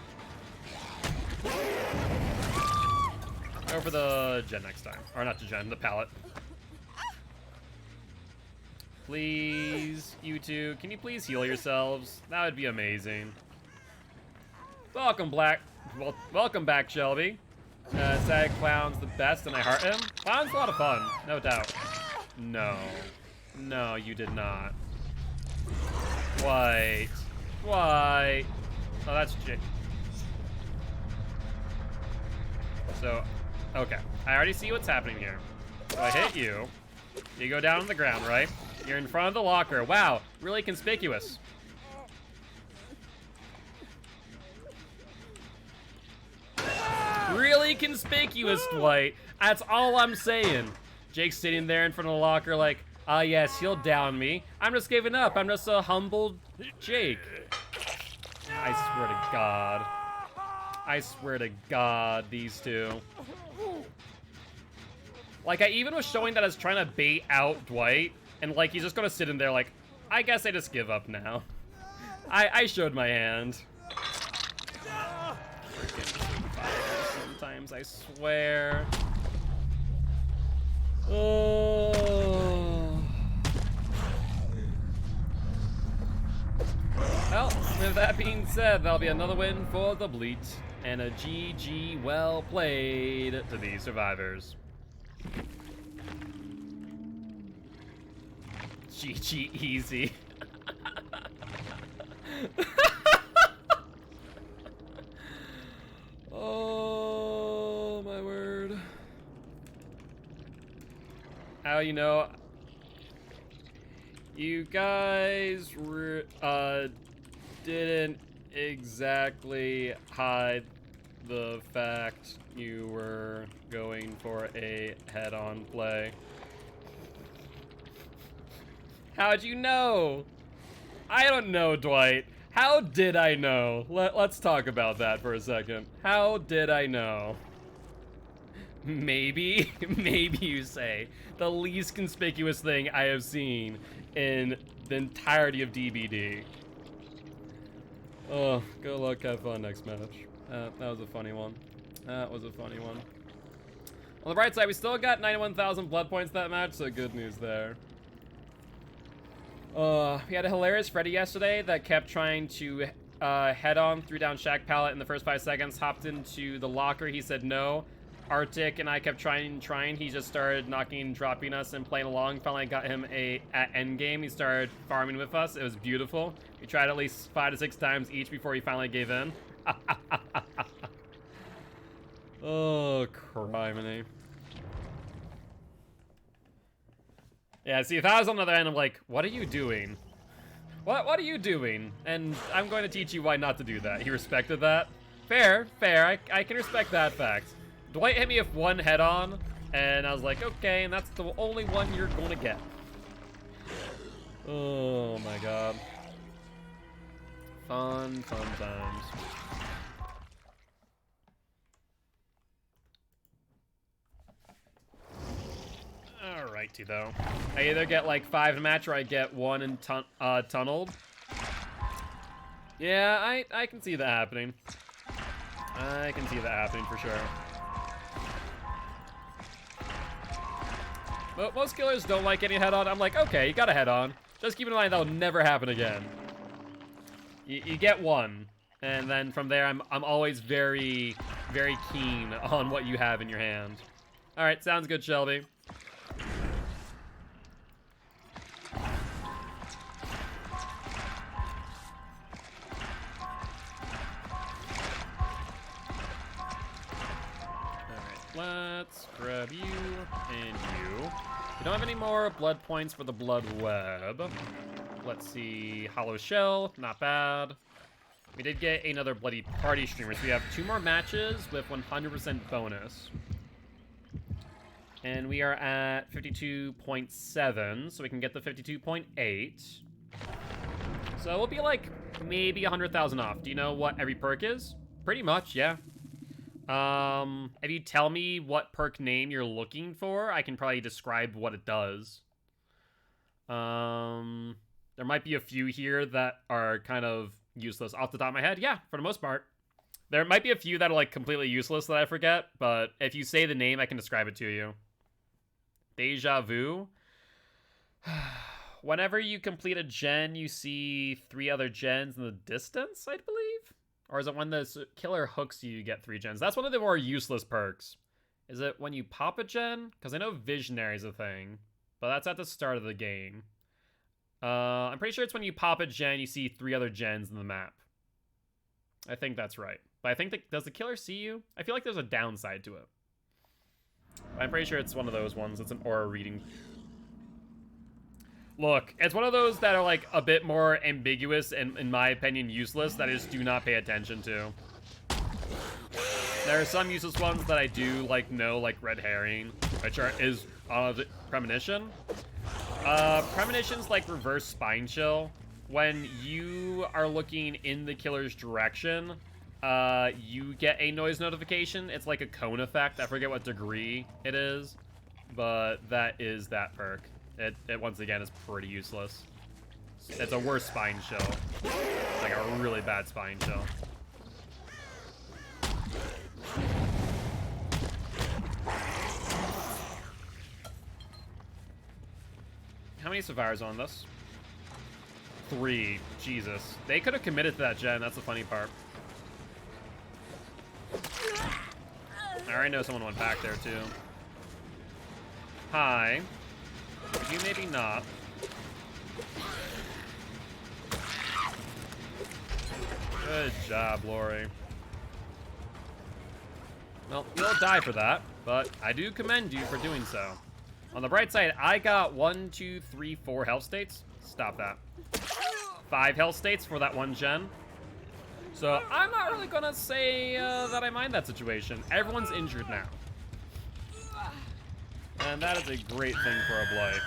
Go for the gen next time. Or not the gen, the pallet. Please, you two, can you please heal yourselves? That would be amazing. Welcome back, Shelby. Said Clown's the best and I heart him. Clown's a lot of fun, no doubt. No. No, you did not. Dwight. Dwight. Oh, that's Jake. So, okay. I already see what's happening here. So I hit you. You go down on the ground, right? You're in front of the locker. Wow, really conspicuous. Really conspicuous, Dwight. That's all I'm saying. Jake's sitting there in front of the locker like, ah, yes, he'll down me. I'm just giving up. I'm just a humble Jake. I swear to God. I swear to God, these two. Like, I even was showing that I was trying to bait out Dwight, and, like, he's just gonna sit in there like, I guess I just give up now. I showed my hand. Sometimes, I swear. Oh. Well, with that being said, that'll be another win for the Bleat, and a GG well played to the survivors. GG easy. Oh my word. How you know? You guys didn't exactly hide the fact you were going for a head-on play. How'd you know? I don't know, Dwight. How did I know? Let's talk about that for a second. How did I know? Maybe, maybe you say, the least conspicuous thing I have seen in the entirety of DBD. Oh, good luck, have fun next match. That was a funny one. That was a funny one. On the bright side, we still got 91,000 blood points that match, so good news there. We had a hilarious Freddy yesterday that kept trying to head on, threw down Shaq Pallet in the first 5 seconds, hopped into the locker, he said no. Arctic and I kept trying, he just started knocking, dropping us and playing along. Finally got him at endgame, he started farming with us, it was beautiful. We tried at least 5 to 6 times each before he finally gave in. Oh, criminy. Yeah, see, if I was on the other end, I'm like, what are you doing? What are you doing? And I'm going to teach you why not to do that. He respected that. Fair, I can respect that fact. Dwight hit me with one head-on, and I was like, okay, and that's the only one you're going to get. Oh my god. Fun times. Alrighty, though. I either get, like, 5 in a match, or I get 1 and tunneled. Yeah, I can see that happening. I can see that happening for sure. But most killers don't like any head-on. I'm like, okay, you got a head-on. Just keep in mind that'll never happen again. You get 1, and then from there, I'm always very, very keen on what you have in your hand. All right, sounds good, Shelby. Let's grab you and you. We don't have any more blood points for the blood web. Let's see, hollow shell, not bad. We did get another bloody party streamer, so we have 2 more matches with 100% bonus. And we are at 52.7, so we can get the 52.8. So we'll be like maybe 100,000 off. Do you know what every perk is? Pretty much, yeah. If you tell me what perk name you're looking for, I can probably describe what it does. There might be a few here that are kind of useless off the top of my head. Yeah, for the most part. There might be a few that are like completely useless that I forget, but if you say the name, I can describe it to you. Deja vu. Whenever you complete a gen, you see 3 other gens in the distance, I believe? Or is it when the killer hooks you, you get 3 gens? That's one of the more useless perks. Is it when you pop a gen? Because I know Visionary is a thing, but that's at the start of the game. I'm pretty sure it's when you pop a gen, you see 3 other gens in the map. I think that's right. But I think does the killer see you? I feel like there's a downside to it. I'm pretty sure it's one of those ones. It's an aura reading. Look, it's one of those that are like a bit more ambiguous and, in my opinion, useless that I just do not pay attention to. There are some useless ones that I do like know, like red herring, which is premonition. Premonition's like reverse spine chill. When you are looking in the killer's direction, you get a noise notification. It's like a cone effect. I forget what degree it is, but that is that perk. It once again is pretty useless. It's a worse spine chill. It's like a really bad spine chill. How many survivors on this? 3. Jesus. They could have committed to that gen. That's the funny part. I already know someone went back there, too. Hi. You maybe not. Good job, Lori. Well, you'll die for that, but I do commend you for doing so. On the bright side, I got 1, 2, 3, 4 health states. Stop that. 5 health states for that one gen. So I'm not really gonna say that I mind that situation. Everyone's injured now. And that is a great thing for a blight.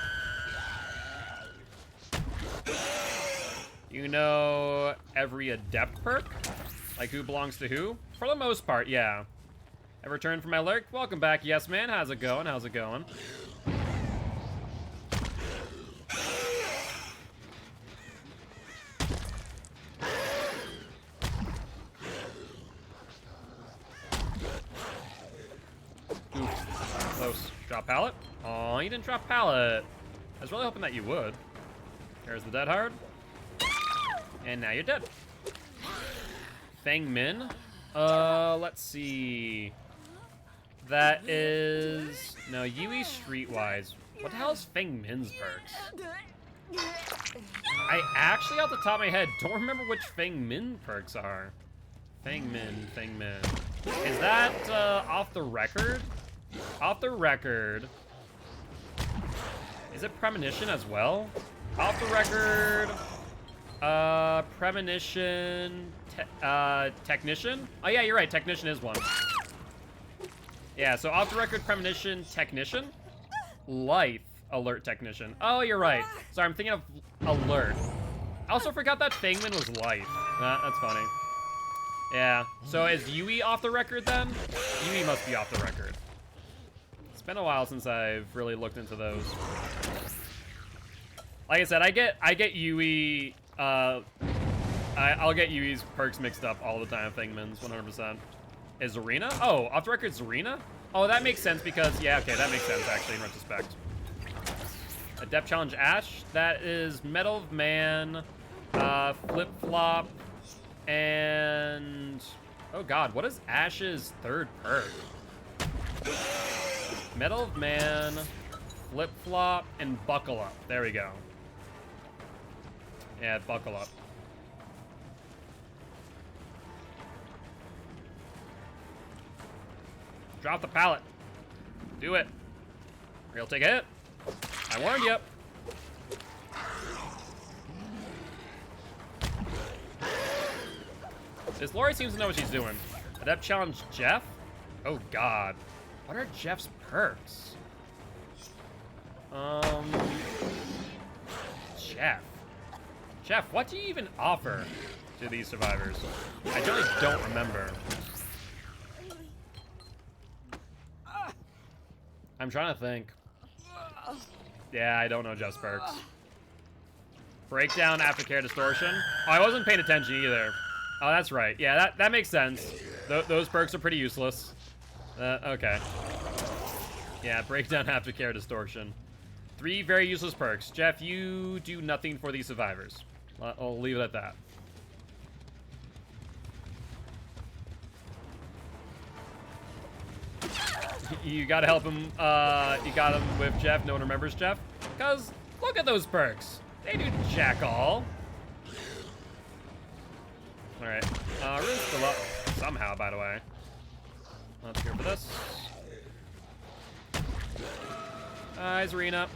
You know every adept perk? Like who belongs to who? For the most part, yeah. I've returned from my lurk. Welcome back, yes man. How's it going? How's it going? Oof. Close. Drop pallet? Oh, you didn't drop pallet. I was really hoping that you would. There's the dead hard. And now you're dead. Feng Min? Let's see. That is... No, Yui Streetwise. What the hell is Feng Min's perks? I actually, off the top of my head, don't remember which Feng Min perks are. Feng Min, Feng Min. Is that, off the record? Off the record. Is it Premonition as well? Off the record... Premonition... Technician? Oh yeah, you're right, Technician is one. Yeah, so off the record, Premonition, Technician? Life Alert Technician. Oh, you're right. Sorry, I'm thinking of Alert. I also forgot that Fangman was Life. That's funny. Yeah, so is Yui off the record then? Yui must be off the record. It's been a while since I've really looked into those. Like I said, I get Yui, I'll get Yui's perks mixed up all the time, Fangman's, 100%. Is Zarina? Oh, off the record, Zarina? Oh, that makes sense because, yeah, okay, that makes sense, actually, in retrospect. Adept Challenge Ash, that is Metal of Man, Flip-Flop, and... Oh god, what is Ash's third perk? Metal of Man, Flip-Flop, and Buckle Up. There we go. Yeah, Buckle Up. Drop the pallet. Do it. Or you'll take a hit. I warned you. This Lori seems to know what she's doing. Adept Challenge Jeff? Oh god. What are Jeff's perks? Jeff. Jeff, what do you even offer to these survivors? I really don't remember. I'm trying to think. Yeah, I don't know Jeff's perks. Breakdown, Aftercare, Distortion. Oh, I wasn't paying attention either. Oh, that's right. Yeah, that makes sense. Those perks are pretty useless. Okay. Yeah, Breakdown, Aftercare, Distortion. 3 very useless perks. Jeff, you do nothing for these survivors. I'll leave it at that. You gotta help him, you got him with Jeff. No one remembers Jeff. Because, look at those perks. They do jack all. Alright. Rune's still up somehow, by the way. Let's go for this. Zarina.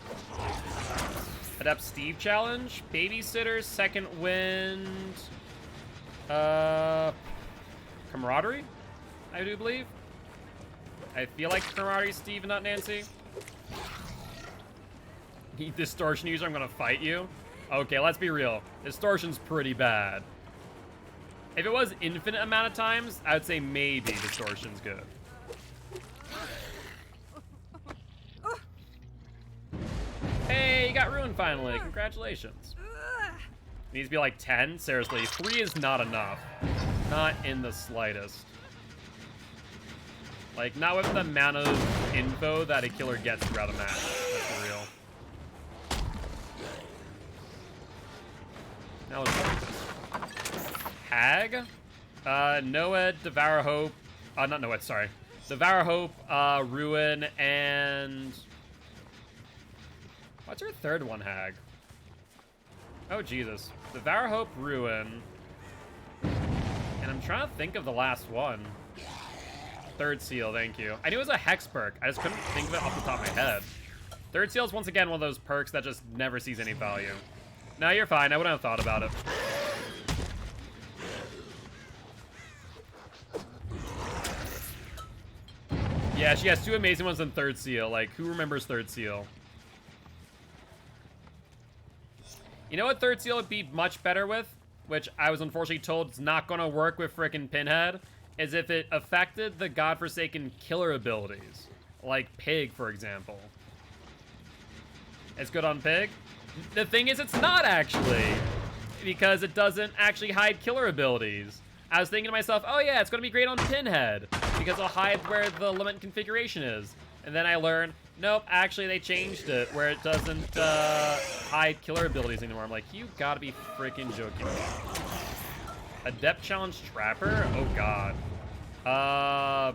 Adept Steve challenge. Babysitter, second wind. Camaraderie, I do believe. I feel like camaraderie, Steve, not Nancy. Distortion user, I'm gonna fight you. Okay, let's be real. Distortion's pretty bad. If it was infinite amount of times, I would say maybe distortion's good. Hey, you got ruined finally. Congratulations. It needs to be like 10. Seriously, 3 is not enough. Not in the slightest. Like, not with the amount of info that a killer gets throughout a match. That's for real. Now let's do this. Hag? Noed, Devour Hope. Not Noed, sorry. Devour Hope, Ruin, and... What's your third one, Hag? Oh, Jesus. Devour Hope, Ruin. And I'm trying to think of the last one. Third Seal, thank you. I knew it was a Hex perk. I just couldn't think of it off the top of my head. Third Seal is once again one of those perks that just never sees any value. No, you're fine. I wouldn't have thought about it. Yeah, she has 2 amazing ones in Third Seal. Like, who remembers Third Seal? You know what Third Seal would be much better with? Which I was unfortunately told it's not going to work with frickin' Pinhead. Is if it affected the godforsaken killer abilities. Like Pig, for example. It's good on Pig? The thing is, it's not actually. Because it doesn't actually hide killer abilities. I was thinking to myself, oh yeah, it's going to be great on Pinhead. Because it'll hide where the limit configuration is. And then I learned, nope, actually they changed it where it doesn't hide killer abilities anymore. I'm like, you gotta be freaking joking me. Adept Challenge Trapper? Oh god.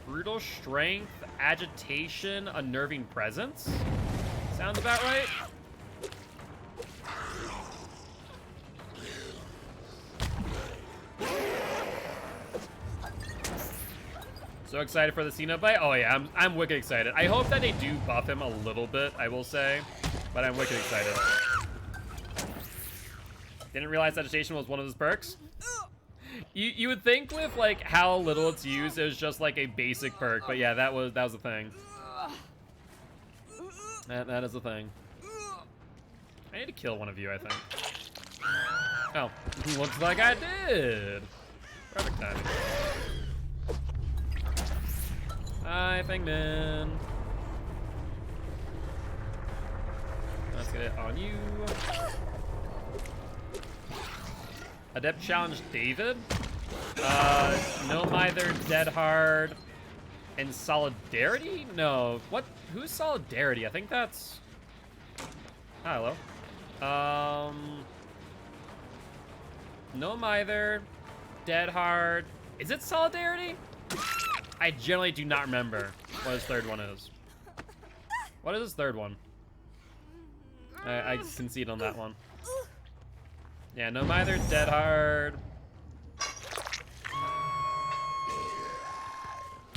Brutal Strength, Agitation, Unnerving Presence? Sounds about right. So excited for the Cenobite? Oh yeah, I'm wicked excited. I hope that they do buff him a little bit, I will say. But I'm wicked excited. Didn't realize Agitation was one of his perks. You would think with like how little it's used, it was just like a basic perk. But yeah, that was the thing. That is the thing. I need to kill one of you, I think. Oh, looks like I did. Perfect timing. Hi, Fangman. Let's get it on you. Adept Challenge David. No Mither, Dead Hard, and Solidarity? No. What? Who's Solidarity? I think that's... Hi, hello. No Mither, Dead Hard. Is it Solidarity? I generally do not remember what his third one is. What is his third one? I concede on that one. Yeah, no Mither, Dead Hard.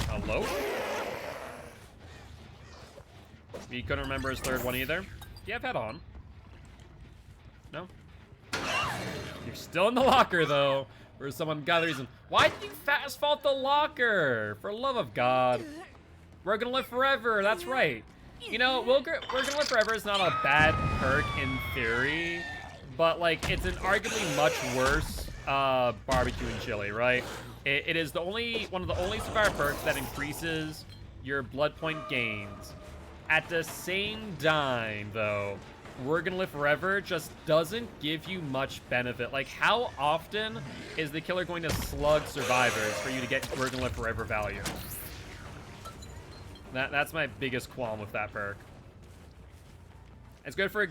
Hello? He couldn't remember his third one either. Do you have head on? No? You're still in the locker, though. For some god reason. Why did you fast fault the locker? For love of God. We're gonna live forever. That's right. You know, we're gonna live forever is not a bad perk in theory, but like it's an arguably much worse barbecue and chili, right? It is one of the only survivor perks that increases your blood point gains. At the same time, though, We're Gonna Live Forever just doesn't give you much benefit. Like, how often is the killer going to slug survivors for you to get We're Gonna Live Forever value? That's my biggest qualm with that perk. It's good for,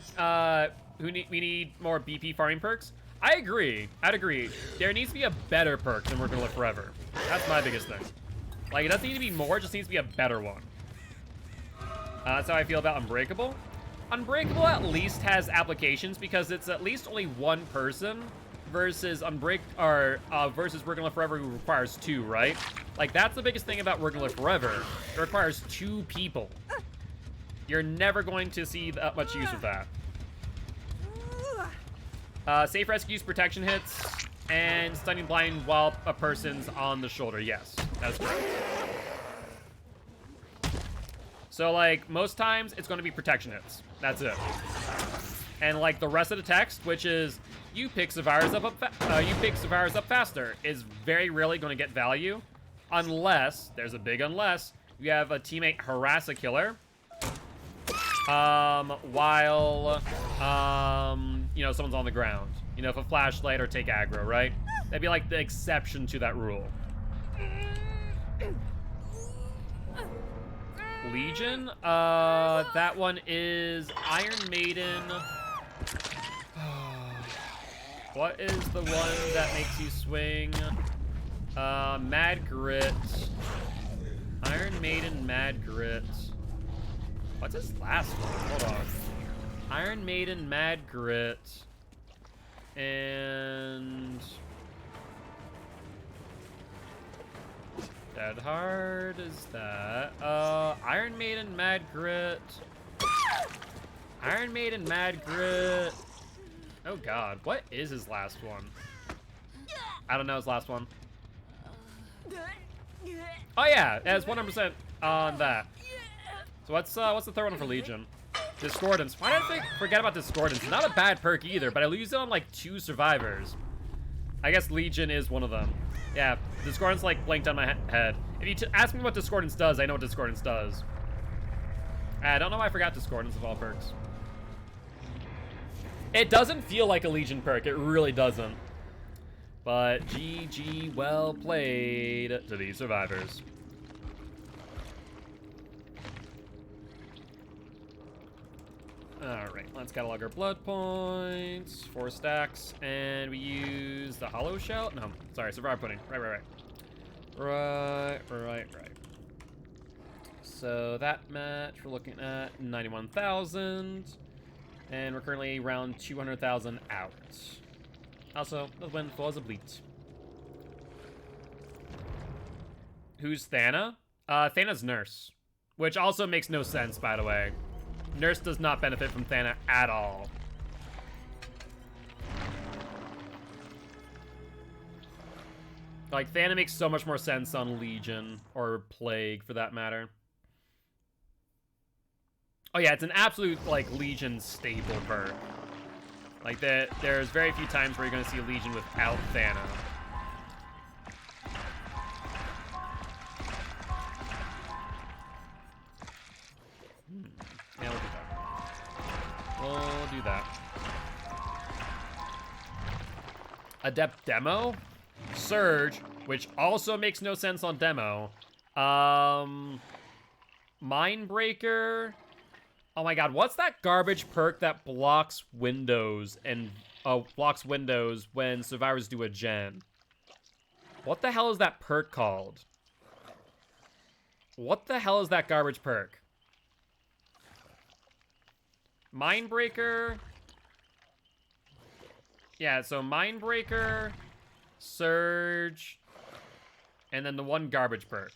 we need more BP farming perks. I agree. I'd agree. There needs to be a better perk than We're Gonna Live Forever. That's my biggest thing. Like, it doesn't need to be more, it just needs to be a better one. That's how I feel about Unbreakable. Unbreakable at least has applications because it's at least only one person versus versus Working Live Forever, who requires two, right? Like, that's the biggest thing about Working Live Forever. It requires two people. You're never going to see that much use of that. Safe rescues, protection hits, and stunning blind while a person's on the shoulder. Yes, that's correct. So, like, most times, it's going to be protection hits. That's it. And, like, the rest of the text, which is, you pick survivors up faster, is very rarely going to get value. Unless, there's a big unless, you have a teammate harass a killer. While, you know, someone's on the ground. You know, if a flashlight or take aggro, right? That'd be, like, the exception to that rule. Legion, that one is Iron Maiden. What is the one that makes you swing? Mad Grit. Iron Maiden, Mad Grit. What's his last one? Hold on. Iron Maiden, Mad Grit. And... Dead Hard is that. Iron Maiden, Mad Grit. Iron Maiden, Mad Grit. Oh god, what is his last one? I don't know his last one. Oh yeah, it has 100% on that. So what's the third one for Legion? Discordance. Why did I forget about Discordance? Not a bad perk either, but I use it on like 2 survivors. I guess Legion is one of them. Yeah, Discordance like blinked on my head. If you ask me what Discordance does, I know what Discordance does. I don't know why I forgot Discordance of all perks. It doesn't feel like a Legion perk, it really doesn't. But GG, well played to these survivors. Alright, let's catalog our blood points. 4 stacks. And we use the hollow shell? No, sorry, survivor pudding. Right. So that match, we're looking at 91,000. And we're currently around 200,000 out. Also, the win was a bleat. Who's Thana? Thana's Nurse. Which also makes no sense, by the way. Nurse does not benefit from Thana at all. Like, Thana makes so much more sense on Legion, or Plague, for that matter. Oh yeah, it's an absolute, like, Legion staple perk. Like, there's very few times where you're going to see Legion without Thana. Yeah, we'll do that. We'll do that. Adept Demo? Surge, which also makes no sense on Demo. Mindbreaker. Oh my god, what's that garbage perk that blocks windows and blocks windows when survivors do a gen? What the hell is that perk called? What the hell is that garbage perk? Mindbreaker. Yeah, so Mindbreaker, Surge, and then the one garbage perk.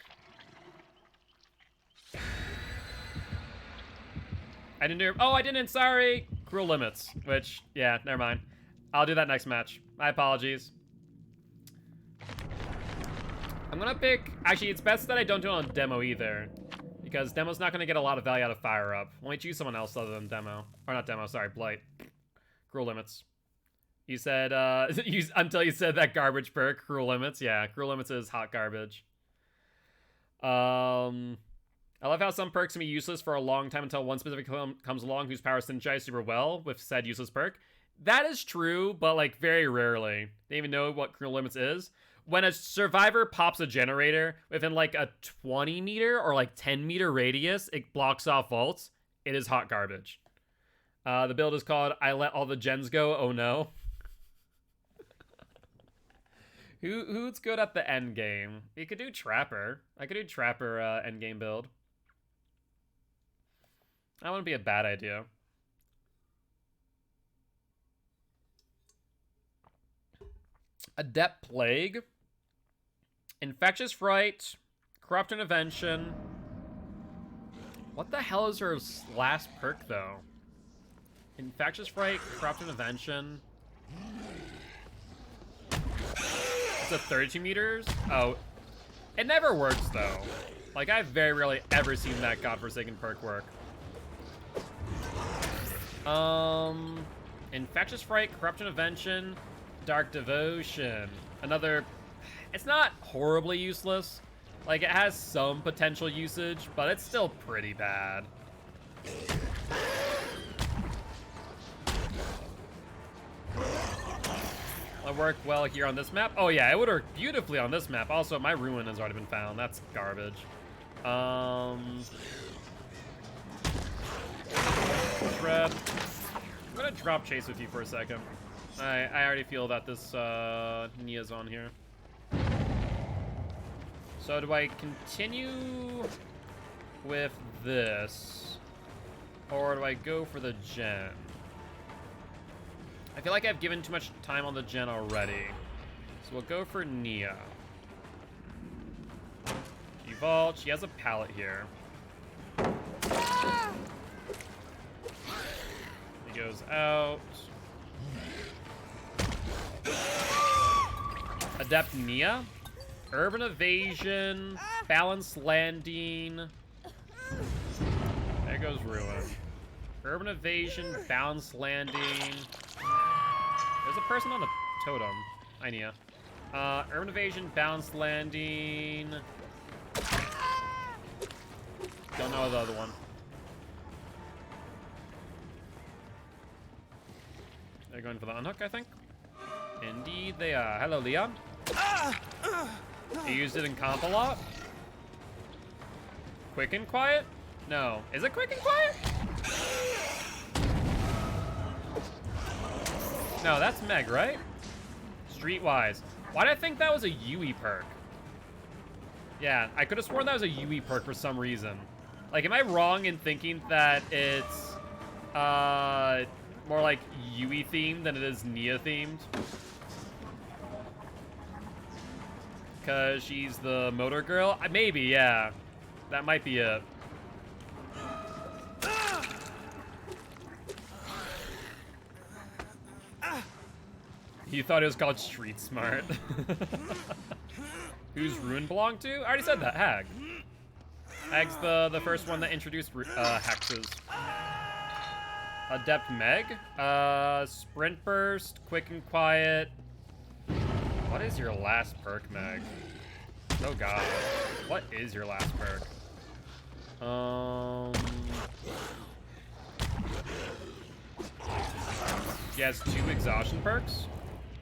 I didn't do. Oh, I didn't. Sorry. Cruel Limits. Which, yeah, never mind. I'll do that next match. My apologies. I'm gonna pick. Actually, it's best that I don't do it on Demo either, because Demo's not gonna get a lot of value out of Fire Up. Only choose someone else other than Demo, or not Demo. Sorry, Blight. Cruel Limits. You said until you said that garbage perk. Cruel Limits. Yeah, Cruel Limits is hot garbage. I love how some perks can be useless for a long time until one specific comes along whose power synergize super well with said useless perk. That is true, but like very rarely. They even know what Cruel Limits is. When a survivor pops a generator within like a 20 meter or like 10 meter radius, it blocks off vaults. It is hot garbage. The build is called I Let All the Gens Go, Oh No. Who's good at the end game? You could do Trapper. I could do Trapper end game build. That wouldn't be a bad idea. Adept Plague. Infectious Fright. Corrupt Intervention. What the hell is her last perk, though? Infectious Fright, Corrupt Intervention. It's a 32 meters? Oh. It never works, though. Like, I've very rarely ever seen that godforsaken perk work. Infectious Fright, Corrupt Intervention, Dark Devotion. Another... It's not horribly useless. Like, it has some potential usage, but it's still pretty bad. It'll work well here on this map. Oh yeah, it would work beautifully on this map. Also, my ruin has already been found. That's garbage. Shred. I'm gonna drop chase with you for a second. I already feel that this Nia's on here. So do I continue with this, or do I go for the gen? I feel like I've given too much time on the gen already. So we'll go for Nia. Evolve. She has a pallet here. He goes out. Adept Nia. Urban Evasion. Balanced Landing. There goes Ruin. Urban Evasion. Balanced Landing. There's a person on the totem. Hi, Nia. Urban Evasion. Balanced Landing. Don't know the other one. They're going for the unhook, I think. Indeed they are. Hello, Leon. He used it in comp a lot. Quick and quiet? No. Is it quick and quiet? No, that's Meg, right? Streetwise. Why did I think that was a Yui perk? Yeah, I could have sworn that was a Yui perk for some reason. Like, am I wrong in thinking that it's more like Yui themed than it is Nia themed? Because she's the motor girl? Maybe, yeah. That might be it. You thought it was called Street Smart. Who's Ruin belong to? I already said that. Hag. Hag's the first one that introduced hexes. Adept Meg. Sprint Burst. Quick and Quiet. What is your last perk, Meg? Oh god. What is your last perk? She has 2 exhaustion perks?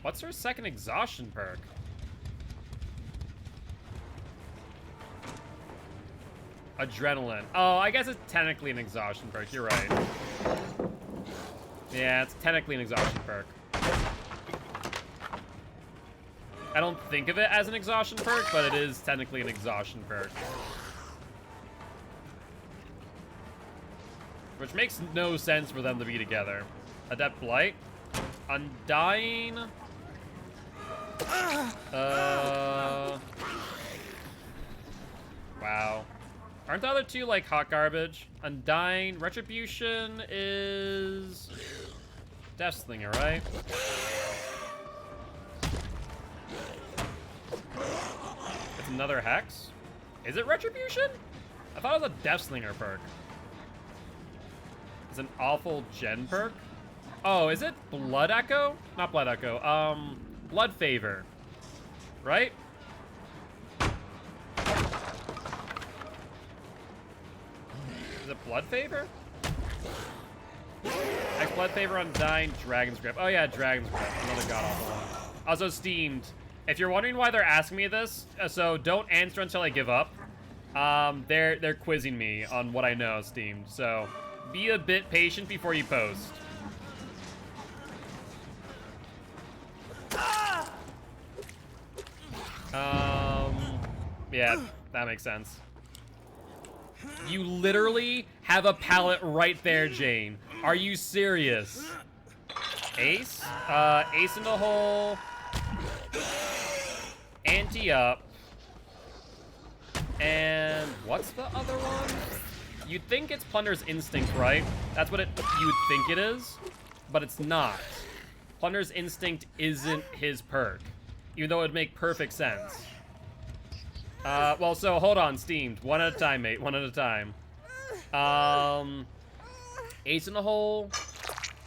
What's her second exhaustion perk? Adrenaline. Oh, I guess it's technically an exhaustion perk. You're right. Yeah, it's technically an exhaustion perk. I don't think of it as an exhaustion perk, but it is technically an exhaustion perk. Which makes no sense for them to be together. Adept Blight. Undying. Wow. Aren't the other two like hot garbage? Undying. Retribution is Deathslinger, right? It's another hex? Is it Retribution? I thought it was a Deathslinger perk. It's an awful gen perk? Oh, is it Blood Echo? Not Blood Echo. Blood Favor. Right? Is it Blood Favor? Next Blood Favor, Undying, Dragon's Grip. Oh yeah, Dragon's Grip. Another god-awful one. Also Steamed. If you're wondering why they're asking me this, so don't answer until I give up. They're quizzing me on what I know Steamed, so be a bit patient before you post. Yeah, that makes sense. You literally have a pallet right there, Jane. Are you serious? Ace? Ace in the hole. Ante up. And what's the other one? You'd think it's Plunder's Instinct, right? That's what you would think it is, but it's not. Plunder's Instinct isn't his perk, even though it would make perfect sense. Well, so hold on, Steamed. One at a time, mate. One at a time. Ace in the hole.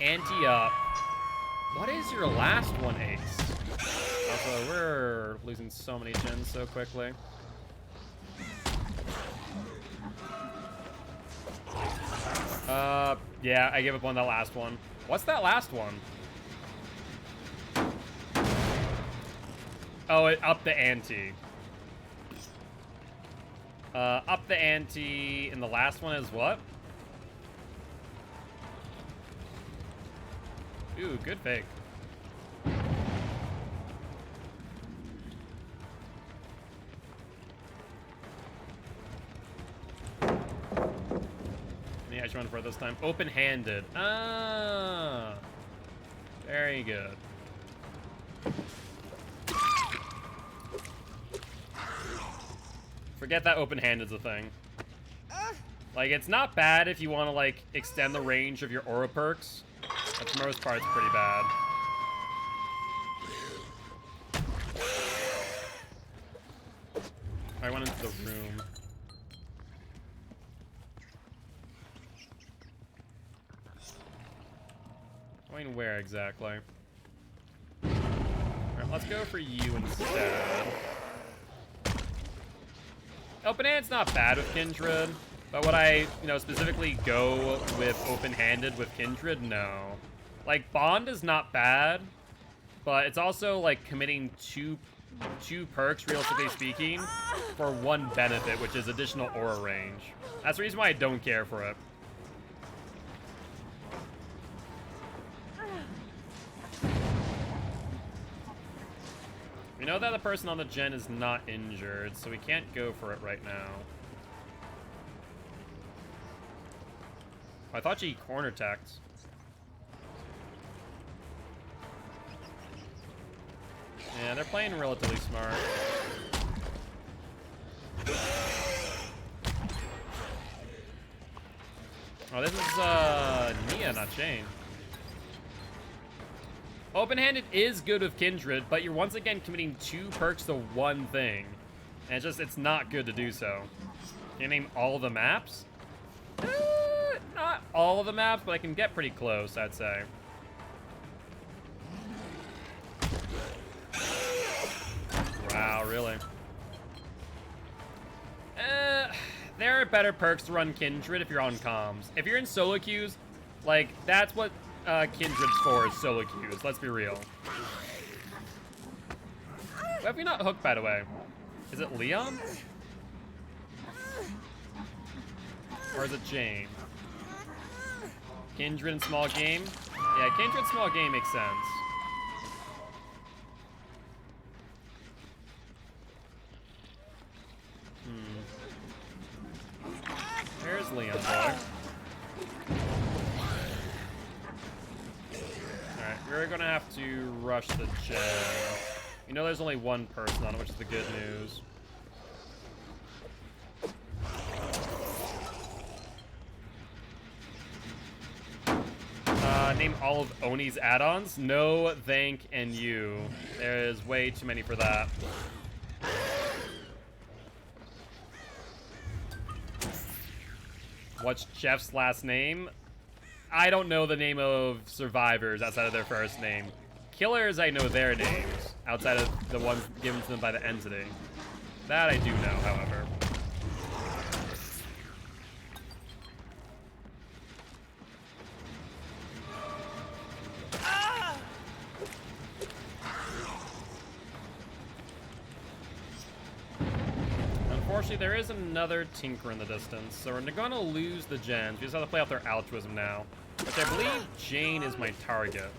Ante up. What is your last one, Ace? Also, we're losing so many gens so quickly. Yeah, I gave up on that last one. What's that last one? Oh, it upped the ante. Up the ante, and the last one is what? Ooh, good fake. Yeah, I should run for it this time. Open-handed. Ah. Very good. Forget that open-handed's a thing. Like, it's not bad if you want to, like, extend the range of your aura perks. But for the most part, it's pretty bad. I went into the room. Going where exactly? Alright, let's go for you instead. Open-handed's not bad with Kindred, but would I, specifically go with open-handed with Kindred? No. Like, Bond is not bad, but it's also, like, committing two perks, realistically speaking, for one benefit, which is additional aura range. That's the reason why I don't care for it. We know that the person on the gen is not injured, so we can't go for it right now. I thought she corner teched. Yeah, they're playing relatively smart. Oh, this is Nia, not Shane. Open-handed is good with Kindred, but you're once again committing two perks to one thing. And it's not good to do so. Can you name all the maps? Not all of the maps, but I can get pretty close, I'd say. Wow, really? There are better perks to run Kindred if you're on comms. If you're in solo queues, like, that's what Kindred's for, is solo queues. Let's be real. Why have we not hooked, by the way? Is it Leon? Or is it Jane? Kindred and small game? Yeah, Kindred small game makes sense. There's Leon, boy. Alright, we're gonna have to rush the gen. You know there's only one person on it, which is the good news. Name all of Oni's add-ons? No, thank, and you. There is way too many for that. What's Jeff's last name? I don't know the name of survivors outside of their first name. Killers, I know their names, outside of the ones given to them by the entity. That I do know, however. Unfortunately, there is another Tinker in the distance, so we're going to lose the gens. We just have to play out their altruism now, which I believe Jane is my target.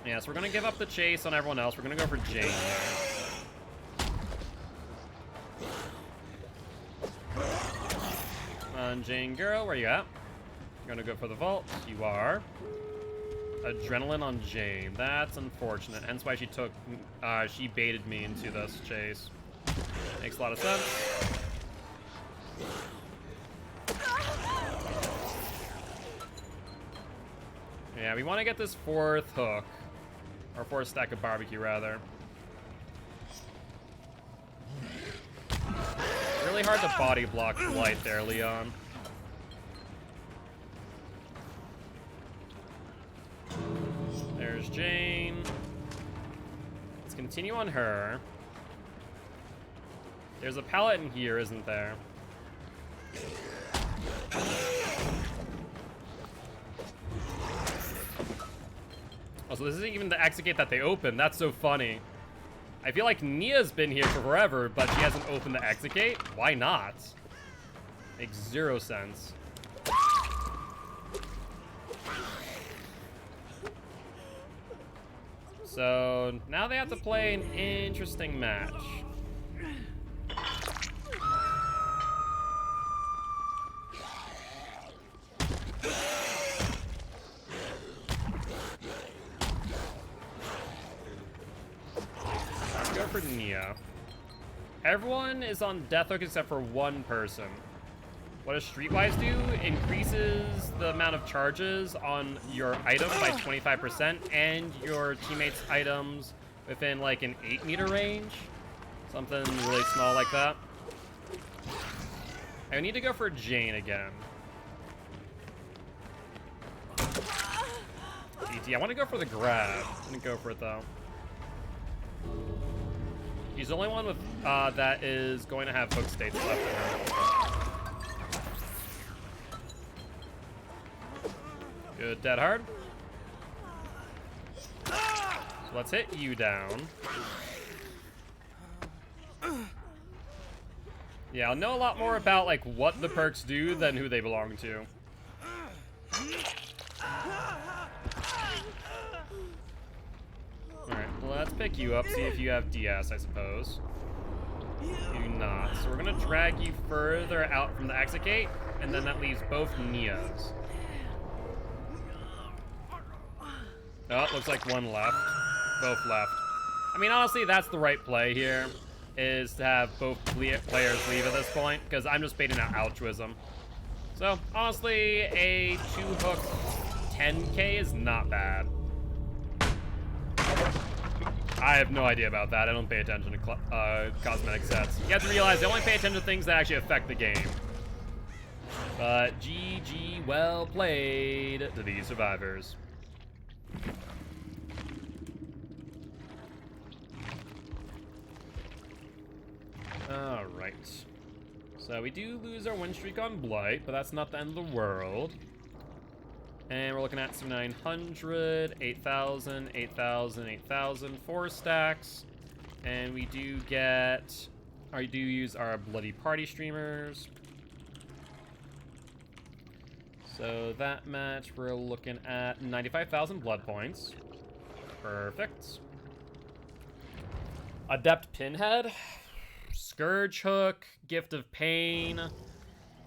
Yeah, so we're going to give up the chase on everyone else. We're going to go for Jane here. Come on, Jane girl, where you at? You're going to go for the vault. You are. adrenaline on Jane. That's unfortunate. Hence why she took, she baited me into this chase. Makes a lot of sense. Yeah, we want to get this fourth hook. Or fourth stack of barbecue, rather. Really hard to body block Blight there, Leon. There's Jane. Let's continue on her. There's a pallet in here, isn't there? Oh, so this isn't even the exit gate that they opened. That's so funny. I feel like Nia's been here for forever, but she hasn't opened the exit gate. Why not? Makes zero sense. So now they have to play an interesting match. Go for Nia. Everyone is on death hook except for one person. What does Streetwise do? Increases the amount of charges on your item by 25% and your teammates' items within like an 8-meter range. Something really small like that. I need to go for Jane again. GT, I want to go for the grab. I'm going to go for it though. He's the only one with that is going to have hook states left in him. Good, dead hard. So let's hit you down. Yeah, I'll know a lot more about like what the perks do than who they belong to. Alright, well, let's pick you up, see if you have DS, I suppose. You do not. So we're gonna drag you further out from the exit gate, and then that leaves both Nias. Oh, looks like one left. Both left. I mean, honestly, that's the right play here, is to have both players leave at this point, because I'm just baiting out altruism. So, honestly, a 2-hook 10k is not bad. I have no idea about that. I don't pay attention to cosmetic sets. You have to realize I only pay attention to things that actually affect the game. But GG, well played to these survivors. Alright. So we do lose our win streak on Blight, but that's not the end of the world. And we're looking at some 900, 8,000, 8,000, 8,000, 4 stacks. And we do get, or we do use our Bloody Party streamers. So that match, we're looking at 95,000 blood points. Perfect. Adept Pinhead. Scourge Hook, Gift of Pain.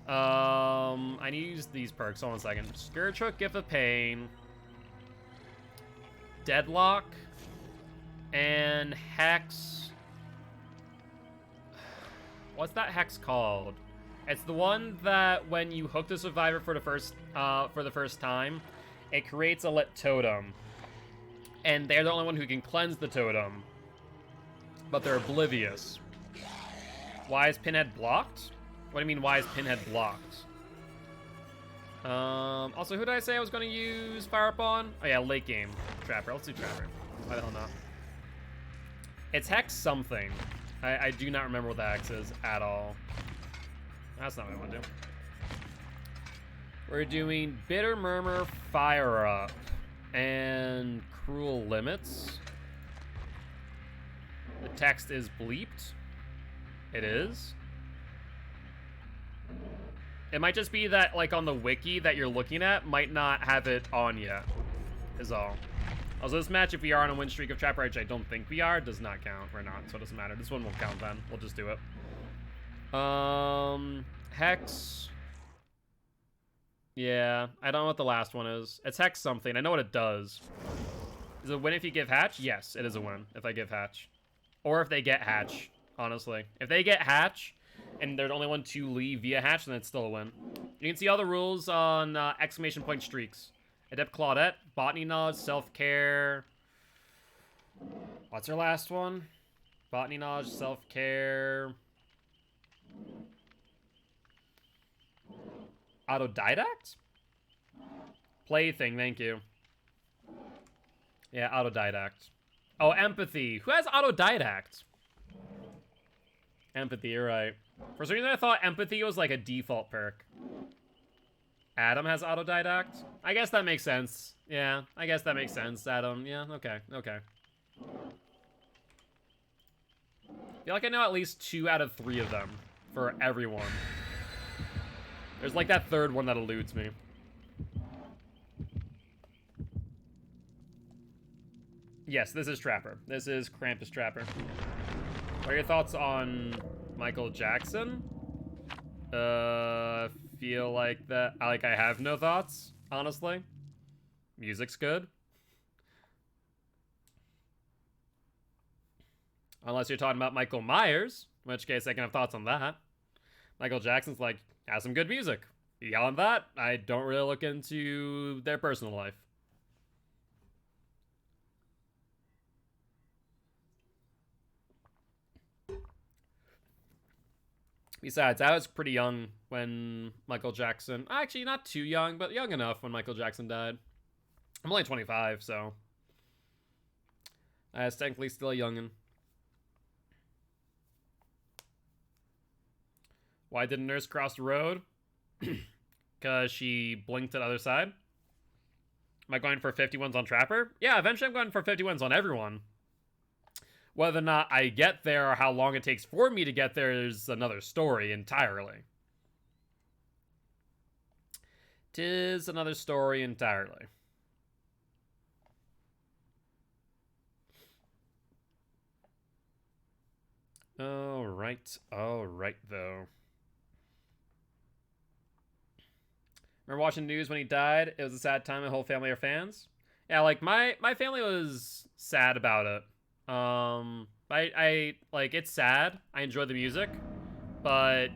I need to use these perks. Hold on a second. Scourge Hook, Gift of Pain. Deadlock. And Hex. What's that Hex called? It's the one that when you hook the survivor for the first time, it creates a lit totem. And they're the only one who can cleanse the totem. But they're oblivious. Why is Pinhead blocked? What do you mean, why is Pinhead blocked? Also, who did I say I was going to use Fire Up on? Oh yeah, late game. Trapper. Let's do Trapper. Why the hell not? It's Hex something. I do not remember what the Hex is at all. That's not what I want to do. We're doing Bitter Murmur, Fire Up, and Cruel Limits. The text is bleeped. It is. It might just be that, like, on the wiki that you're looking at might not have it on yet, is all. Also, this match, if we are on a win streak of Trapper, which I don't think we are, does not count. We're not, so it doesn't matter. This one won't count then. We'll just do it. Hex. Yeah, I don't know what the last one is. It's hex something. I know what it does. Is it a win if you give hatch? Yes, it is a win if I give hatch. Or if they get hatch, honestly. If they get hatch, and they're the only one to leave via hatch, then it's still a win. You can see all the rules on exclamation point streaks. Adept Claudette, Botany Knowledge, Self-Care. What's her last one? Botany Knowledge, Self-Care. Autodidact? Plaything, thank you. Yeah, Autodidact. Oh, Empathy. Who has Autodidact? Empathy, you're right. For some reason, I thought Empathy was like a default perk. Adam has Autodidact? I guess that makes sense. Yeah, I guess that makes sense, Adam. Yeah, okay, okay. I feel like I know at least 2 out of 3 of them for everyone. There's like that third one that eludes me. Yes, this is Trapper. This is Krampus Trapper. What are your thoughts on Michael Jackson? Feel like that. I have no thoughts, honestly. Music's good. Unless you're talking about Michael Myers, in which case I can have thoughts on that. Michael Jackson's like, has some good music. Beyond that, I don't really look into their personal life. Besides, I was pretty young when Michael Jackson... Actually, not too young, but young enough when Michael Jackson died. I'm only 25, so... I was technically still a youngin'. Why didn't Nurse cross the road? Because she blinked to the other side. Am I going for 51s on Trapper? Yeah, eventually I'm going for 51s on everyone. Whether or not I get there or how long it takes for me to get there is another story entirely. 'Tis another story entirely. Alright though. Remember watching the news when he died? It was a sad time. My whole family are fans. Yeah, like my family was sad about it. I like, it's sad. I enjoy the music, but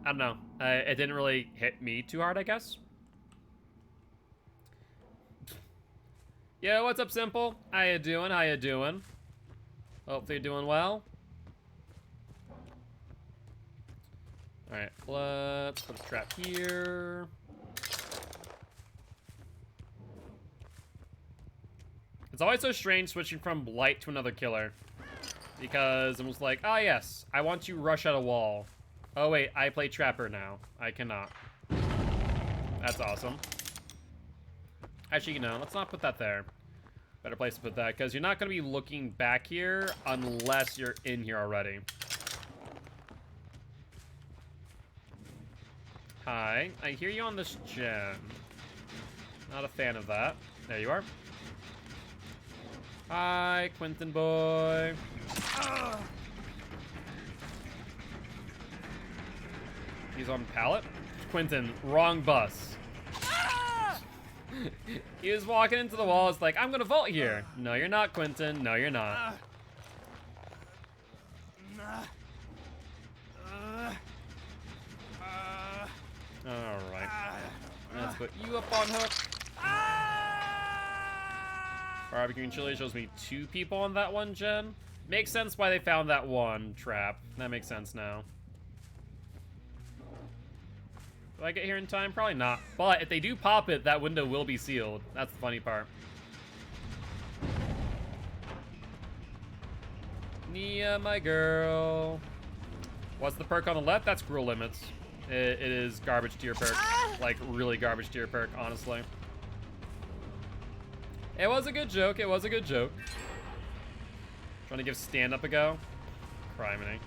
I don't know. It didn't really hit me too hard, I guess. Yo, what's up, Simple? How you doing? How you doing? Hopefully you're doing well. Alright, let's put a trap here. It's always so strange switching from Blight to another killer. Because it was like, ah, yes, I want to rush at a wall. Oh, wait, I play Trapper now. I cannot. That's awesome. Actually, you know, let's not put that there. Better place to put that, because you're not going to be looking back here unless you're in here already. Hi, I hear you on this gen. Not a fan of that. There you are. Hi, Quentin boy. He's on pallet. Quentin, wrong bus. He was walking into the wall. It's like, I'm gonna vault here. No, you're not, Quentin. No, you're not. All right. Let's put you up on hook. Barbecue and chili shows me 2 people on that one gen. Makes sense why they found that one trap. That makes sense now. Do I get here in time? Probably not. But if they do pop it, that window will be sealed. That's the funny part. Nia, my girl. What's the perk on the left? That's Gruel Limits. It is garbage tier perk. Like, really garbage tier perk, honestly. It was a good joke. It was a good joke. Trying to give stand-up a go. Criminy.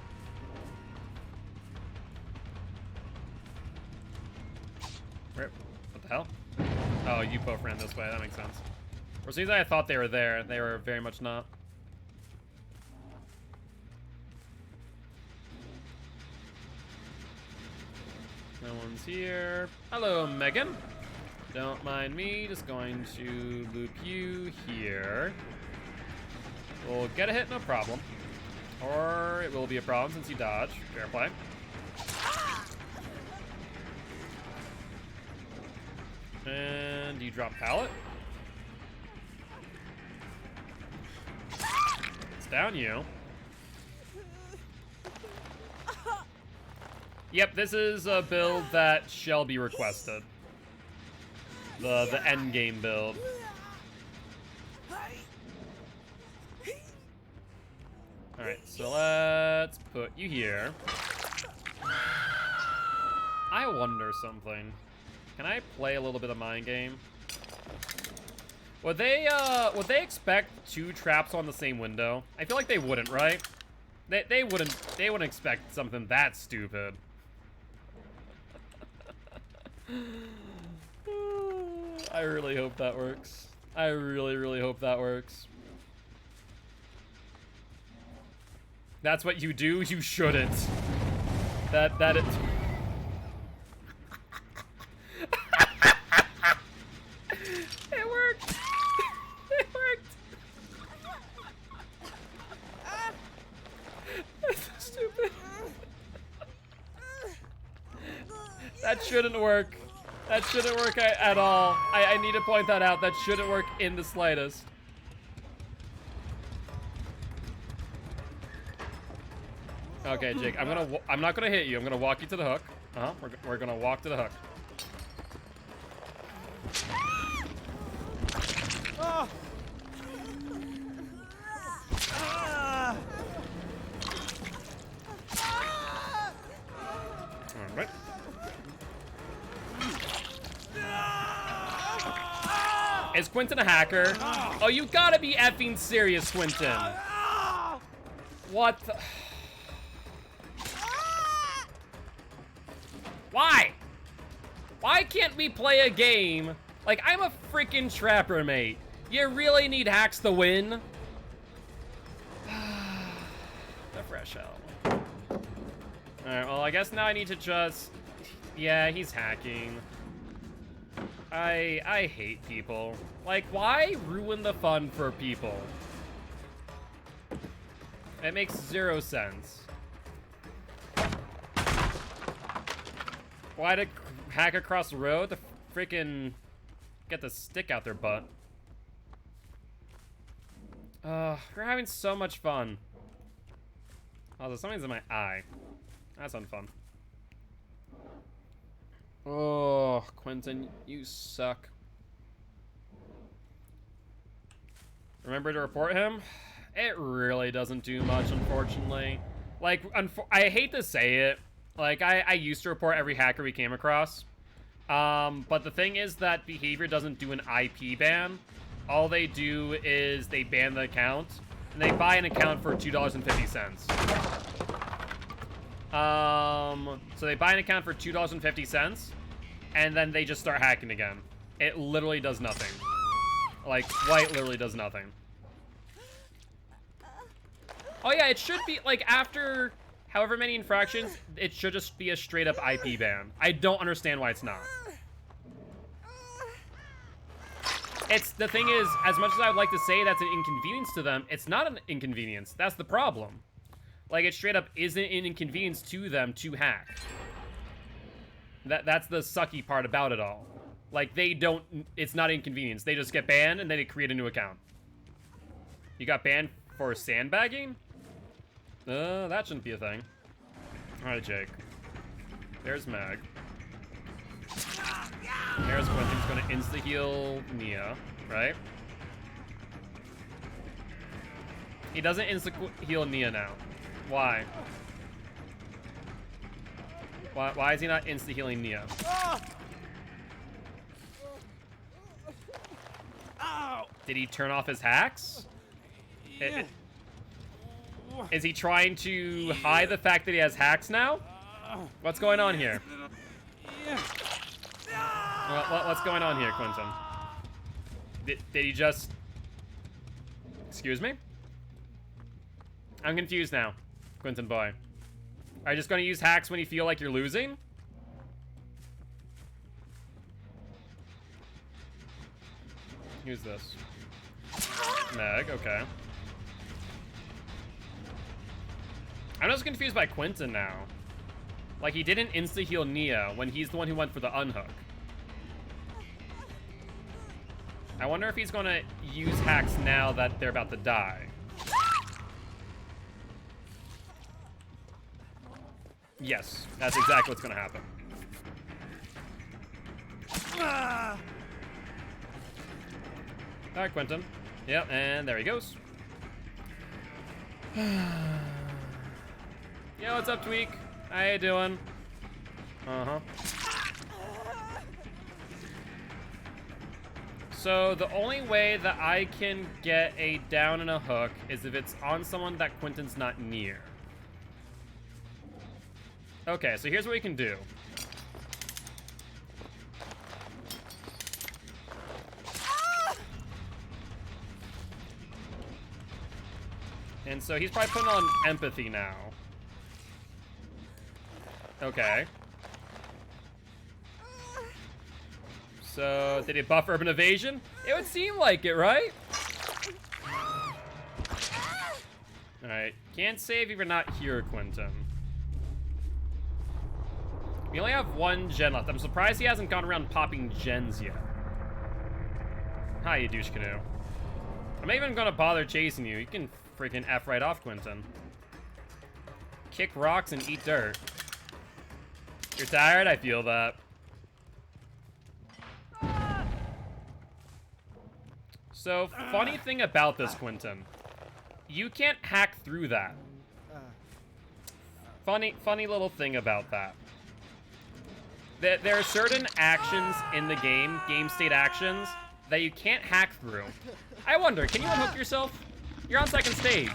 Rip. What the hell? Oh, you both ran this way. That makes sense. For some reason, I thought they were there. They were very much not. No one's here. Hello, Megan. Don't mind me, just going to loop you here. We'll get a hit, no problem. Or it will be a problem since you dodge. Fair play. And you drop pallet. It's down you. Yep, this is a build that shall be requested. The end game build. Alright, so let's put you here. I wonder something. Can I play a little bit of mind game? Would they expect 2 traps on the same window? I feel like they wouldn't, right? They wouldn't expect something that stupid. I really hope that works. I really, really hope that works. That's what you do? You shouldn't. That it... It worked! It worked! That's so stupid. That shouldn't work. That shouldn't work at all. I need to point that out. That shouldn't work in the slightest. Okay, Jake, I'm not gonna hit you. I'm gonna walk you to the hook. We're gonna walk to the hook. Ah! Alright. Is Quentin a hacker? Oh, you gotta be effing serious, Quentin. What the... Why? Why can't we play a game? Like, I'm a freaking trapper, mate. You really need hacks to win? The fresh hell. Alright, well, I guess now I need to just... Yeah, he's hacking. I hate people. Like, why ruin the fun for people? It makes 0 sense. Why to hack across the road to freaking get the stick out their butt? We're having so much fun. Oh, something's in my eye. That's unfun. Oh, Quentin, you suck. Remember to report him? It really doesn't do much, unfortunately. Like, I hate to say it. Like, I used to report every hacker we came across. But the thing is that behavior doesn't do an IP ban. All they do is they ban the account, and they buy an account for $2.50. So they buy an account for $2.50, and then they just start hacking again. It literally does nothing. Like, quite literally does nothing. Oh yeah, it should be, like, after however many infractions, it should just be a straight-up IP ban. I don't understand why it's not. The thing is, as much as I would like to say that's an inconvenience to them, it's not an inconvenience. That's the problem. Like, it straight up isn't an inconvenience to them to hack. That's the sucky part about it all. Like, it's not inconvenience. They just get banned and then they create a new account. You got banned for sandbagging? That shouldn't be a thing. Alright, Jake. There's Mag. There's Quentin's gonna insta-heal Nia, right? He doesn't insta-heal Nia now. Why? Why is he not insta-healing Nia? Did he turn off his hacks? Is he trying to hide the fact that he has hacks now? What's going on here? What's going on here, Quentin? Did he just... Excuse me? I'm confused now, Quentin boy. Are you just going to use hacks when you feel like you're losing? Who's this? Meg, okay. I'm just confused by Quentin now. Like, he didn't insta-heal Nia when he's the one who went for the unhook. I wonder if he's gonna use hacks now that they're about to die. Yes, that's exactly what's gonna happen. Alright, Quentin. Yep, and there he goes. Yo, what's up, Tweak? How you doing? Uh-huh. So, the only way that I can get a down and a hook is if it's on someone that Quentin's not near. Okay, so here's what we can do. And so he's probably putting on empathy now. Okay. So, did he buff urban evasion? It would seem like it, right? Alright, can't save if you're not here, Quentin. We only have one gen left. I'm surprised he hasn't gone around popping gens yet. Hi, you douche canoe. I'm not even gonna bother chasing you. You can freaking F right off, Quentin. Kick rocks and eat dirt. You're tired? I feel that. So, funny thing about this, Quentin. You can't hack through that. Funny little thing about that. There are certain actions in the game state actions, that you can't hack through. I wonder, can you unhook yourself? You're on second stage.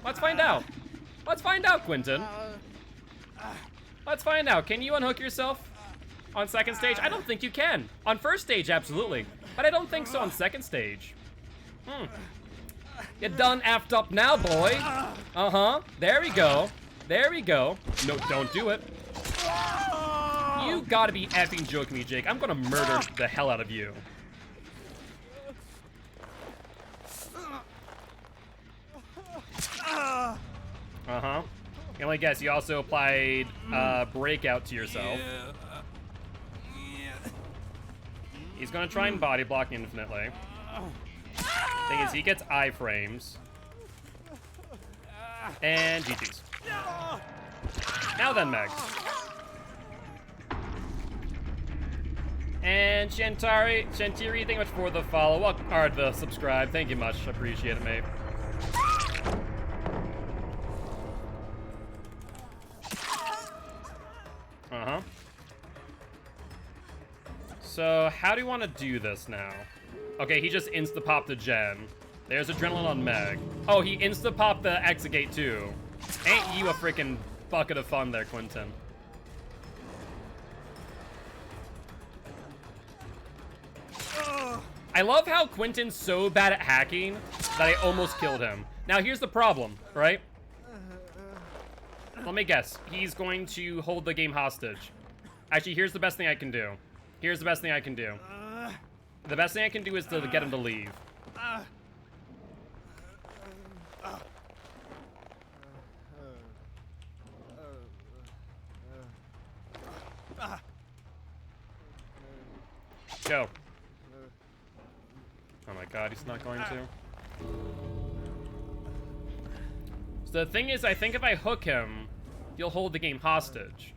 Let's find out. Let's find out, Quentin. Let's find out. Can you unhook yourself on second stage? I don't think you can. On first stage, absolutely. But I don't think so on second stage. You done effed up now, boy. Uh-huh. There we go. There we go. No, don't do it. You gotta be effing joking me, Jake. I'm gonna murder the hell out of you. Uh-huh. And I guess you also applied breakout to yourself. He's gonna try and body block infinitely. Thing is, he gets iframes. And GG's. Now then, Meg. And Shantiri, thank you much for the follow. Or the subscribe. Thank you much. Appreciate it, mate. Uh-huh. So, how do you want to do this now? Okay, he just insta-popped the gen. There's adrenaline on Meg. Oh, he insta-popped the exit too. Ain't you a freaking bucket of fun there, Quentin? I love how Quentin's so bad at hacking that I almost killed him. Now, here's the problem, right? Let me guess. He's going to hold the game hostage. Actually, here's the best thing I can do. Here's the best thing I can do. The best thing I can do is to get him to leave. Go. Oh my god, he's not going to. So the thing is, I think if I hook him, he'll hold the game hostage.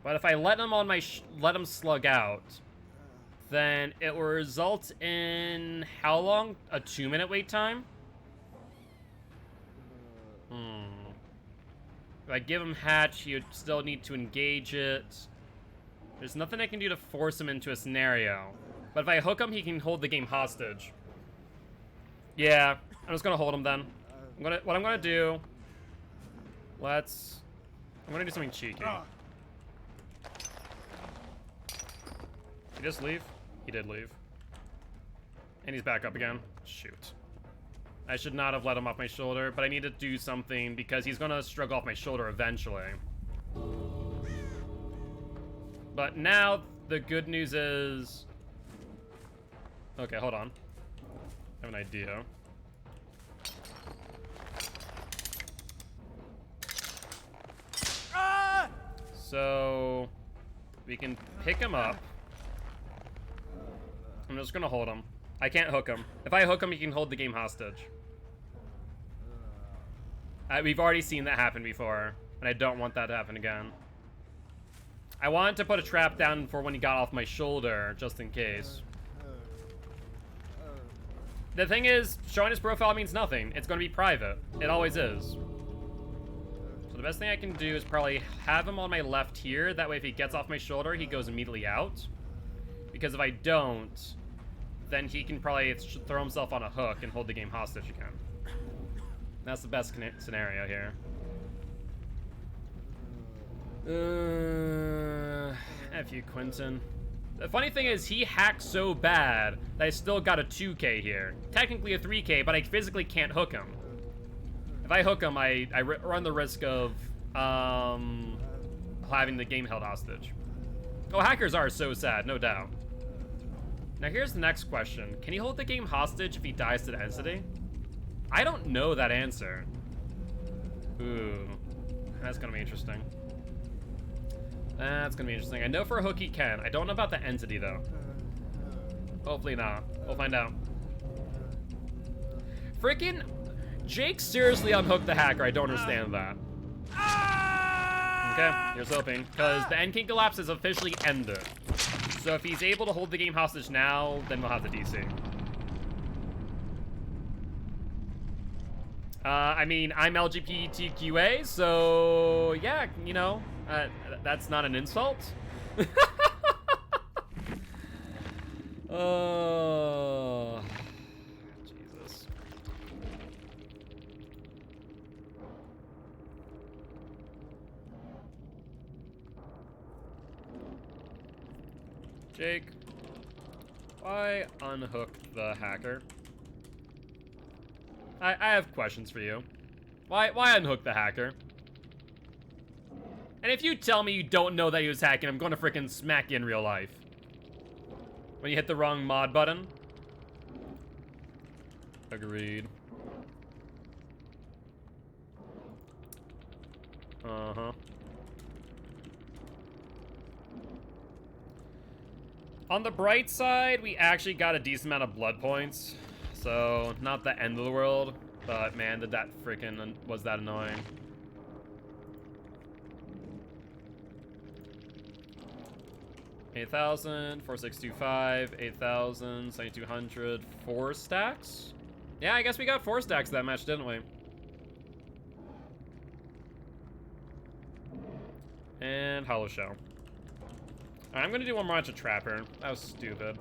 But if I let him on my let him slug out, then it will result in how long? A 2-minute wait time? If I give him hatch, he would still need to engage it. There's nothing I can do to force him into a scenario. But if I hook him, he can hold the game hostage. Yeah, I'm just gonna hold him then. What I'm gonna do. I'm gonna do something cheeky. Did he just leave? He did leave. And he's back up again. Shoot. I should not have let him off my shoulder, but I need to do something because he's gonna struggle off my shoulder eventually. But now, the good news is Okay, hold on. I have an idea. Ah! So we can pick him up. I'm just gonna hold him. I can't hook him. If I hook him, he can hold the game hostage. We've already seen that happen before, and I don't want that to happen again. I wanted to put a trap down for when he got off my shoulder, just in case. The thing is, showing his profile means nothing. It's going to be private. It always is. So the best thing I can do is probably have him on my left here. That way if he gets off my shoulder, he goes immediately out. Because if I don't, then he can probably throw himself on a hook and hold the game hostage again. That's the best scenario here. F you, Quentin. The funny thing is, he hacked so bad that I still got a 2K here. Technically a 3K, but I physically can't hook him. If I hook him, I run the risk of having the game held hostage. Oh, hackers are so sad, no doubt. Now here's the next question. Can he hold the game hostage if he dies to the entity? I don't know that answer. Ooh, that's gonna be interesting. That's gonna be interesting. I know for a hook he can. I don't know about the entity though. Hopefully not. We'll find out. Freaking Jake seriously unhooked the hacker. I don't understand that. Okay, here's hoping. Because the End King collapse is officially ended. So if he's able to hold the game hostage now, then we'll have the DC. I mean, I'm LGBTQA, so yeah, you know, that's not an insult. Oh, Jesus. Jake, why unhook the hacker? I have questions for you. Why unhook the hacker? And if you tell me you don't know that he was hacking, I'm going to frickin' smack you in real life. When you hit the wrong mod button. Agreed. Uh-huh. On the bright side, we actually got a decent amount of blood points. So, not the end of the world, but man, did that freaking was that annoying. $8,000, 4625, 8,000, 7,200, 4 stacks? Yeah, I guess we got 4 stacks that match, didn't we? And Hollow Shell. Alright, I'm gonna do one more match of Trapper. That was stupid.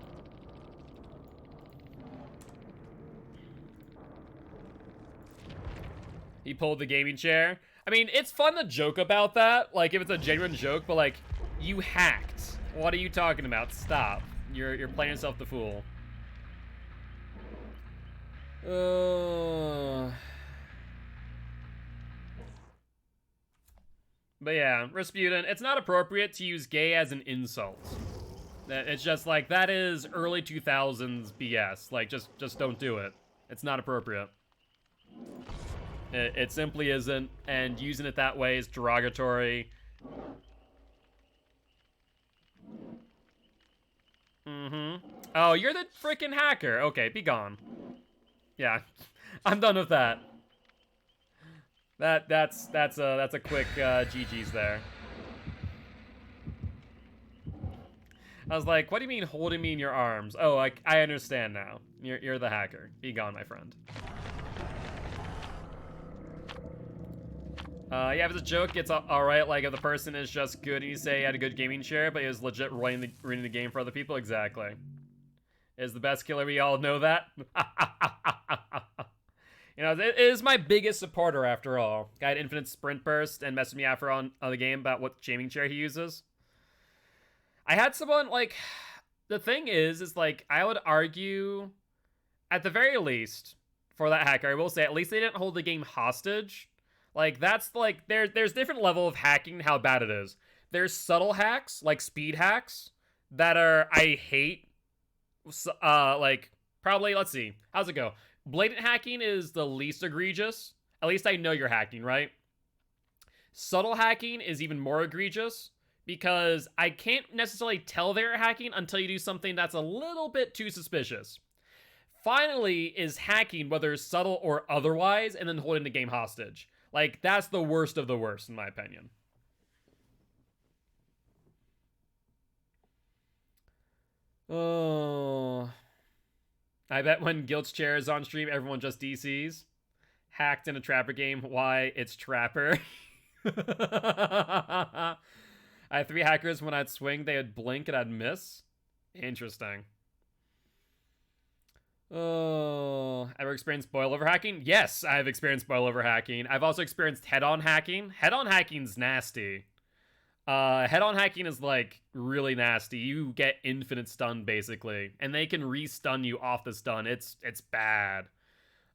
He pulled the gaming chair. I mean, it's fun to joke about that, like if it's a genuine joke, but like, you hacked. What are you talking about? Stop. You're playing yourself the fool. But yeah, Rasputin, it's not appropriate to use gay as an insult. It's just like, that is early 2000s BS. Like, just don't do it. It's not appropriate. It simply isn't, and using it that way is derogatory. Mm-hmm. Oh, you're the freaking hacker. Okay, be gone. Yeah, I'm done with that. That's a quick GG's there. I was like, what do you mean holding me in your arms? Oh, I understand now. You're the hacker. Be gone, my friend. Yeah, if it's a joke, it's alright. Like, if the person is just good and you say he had a good gaming chair, but he was legit ruining the game for other people, exactly. Is the best killer, we all know that. You know, it is my biggest supporter after all. Guy had infinite sprint burst and messed with me after on the game about what gaming chair he uses. I had someone, like, the thing is like, I would argue, at the very least, for that hacker, I will say, at least they didn't hold the game hostage. Like, that's, like, there's different level of hacking, how bad it is. There's subtle hacks, like speed hacks, that are, I hate. like, probably, let's see. How's it go? Blatant hacking is the least egregious. At least I know you're hacking, right? Subtle hacking is even more egregious because I can't necessarily tell they're hacking until you do something that's a little bit too suspicious. Finally is hacking, whether subtle or otherwise, and then holding the game hostage. Like, that's the worst of the worst, in my opinion. Oh. I bet when Guilt's chair is on stream, everyone just DCs. Hacked in a Trapper game. Why? It's Trapper. I had 3 hackers. When I'd swing, they would blink and I'd miss. Interesting. Oh, ever experienced boilover hacking? Yes, I've experienced boilover hacking. I've also experienced head-on hacking. Head-on hacking's nasty. Head-on hacking is, like, really nasty. You get infinite stun, basically. And they can re-stun you off the stun. It's bad.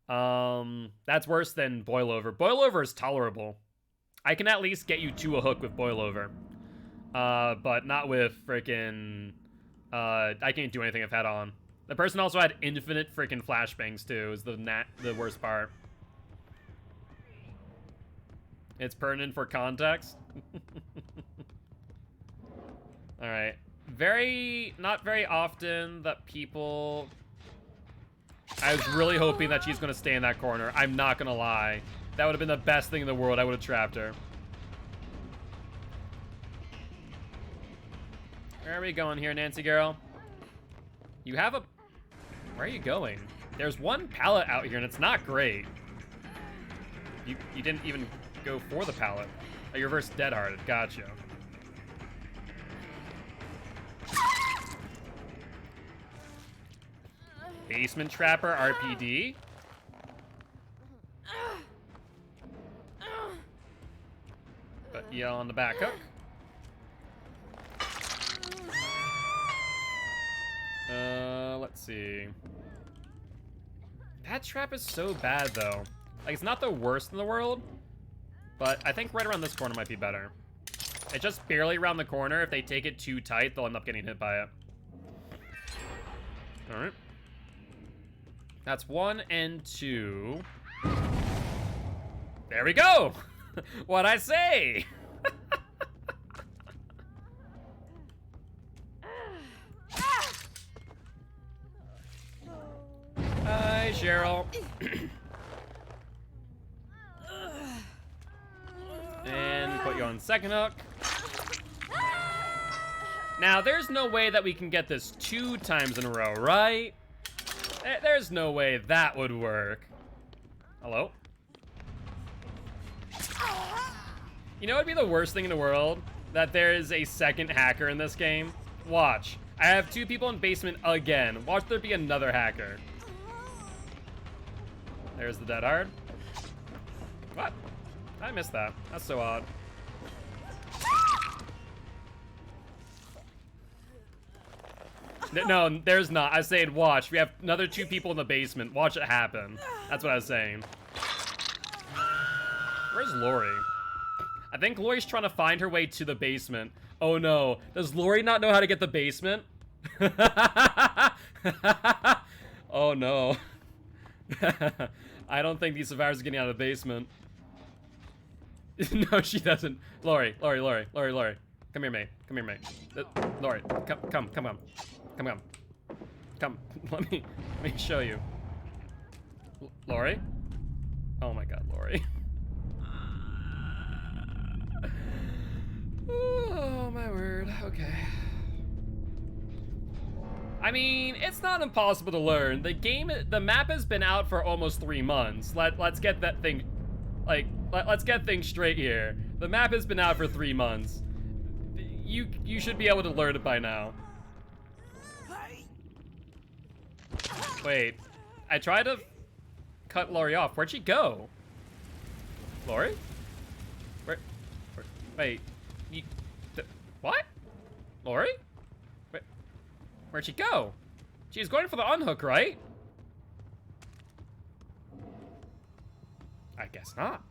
That's worse than boilover. Boilover is tolerable. I can at least get you to a hook with boilover. But not with freaking... I can't do anything with head-on. The person also had infinite freaking flashbangs, too, is the worst part. It's pertinent for context. Alright. Not very often that people... I was really hoping that she's going to stay in that corner. I'm not going to lie. That would have been the best thing in the world. I would have trapped her. Where are we going here, Nancy girl? You have a... Where are you going? There's one pallet out here, and it's not great. You didn't even go for the pallet. Oh, you reversed dead-hearted. Gotcha. Basement Trapper RPD. But yeah, on the back hook. Let's see. That trap is so bad, though. Like, it's not the worst in the world, but I think right around this corner might be better. It's just barely around the corner. If they take it too tight, they'll end up getting hit by it. All right. That's 1 and 2. There we go. What'd I say? Hi, Cheryl. And put you on second hook. Now, there's no way that we can get this 2 times in a row, right? There's no way that would work. Hello? You know what would be the worst thing in the world? That there is a second hacker in this game. Watch. I have 2 people in basement again. Watch there be another hacker. There's the dead hard. What? I missed that. That's so odd. No, there's not. I was saying watch. We have another 2 people in the basement. Watch it happen. That's what I was saying. Where's Lori? I think Lori's trying to find her way to the basement. Oh no. Does Lori not know how to get the basement? Oh no. I don't think these survivors are getting out of the basement. No, she doesn't. Lori. Come here, mate. Lori, come on. Come. Let me show you. Lori? Oh my god, Lori. Oh my word. Okay. I mean, it's not impossible to learn. The map has been out for almost 3 months. Let's get that thing, let's get things straight here. The map has been out for 3 months. You should be able to learn it by now. Wait, I tried to cut Lori off. Where'd she go? Lori? Wait, what? Lori? Where'd she go? She was going for the unhook, right? I guess not.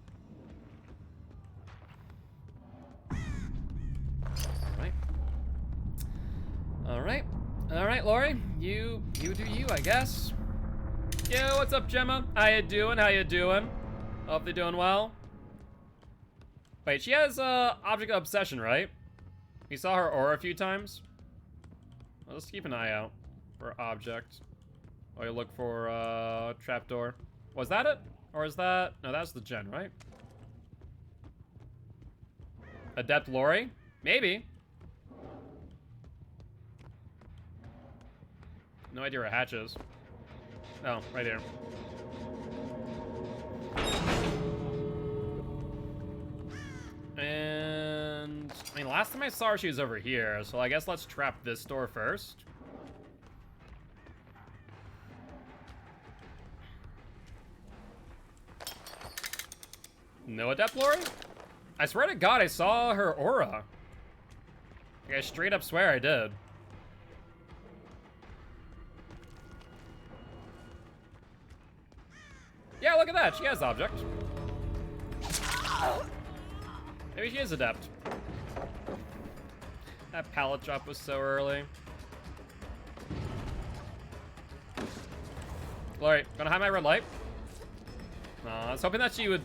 All right, Lori. You do you, I guess. Yo, what's up, Gemma? How you doing? How you doing? Hope they're doing well. Wait, she has object of obsession, right? We saw her aura a few times. Well, let's keep an eye out for object. While you look for trapdoor. Was that it? Or is that... No, that's the gen, right? Adept Lori? Maybe. No idea where hatch is. Oh, right here. And... I mean, last time I saw her, she was over here. So I guess let's trap this door first. No Adept Lori? I swear to God, I saw her aura. Like, I straight up swear I did. Yeah, look at that. She has object. Maybe she is adept. That pallet drop was so early. Lori, gonna have my red light? I was hoping that she would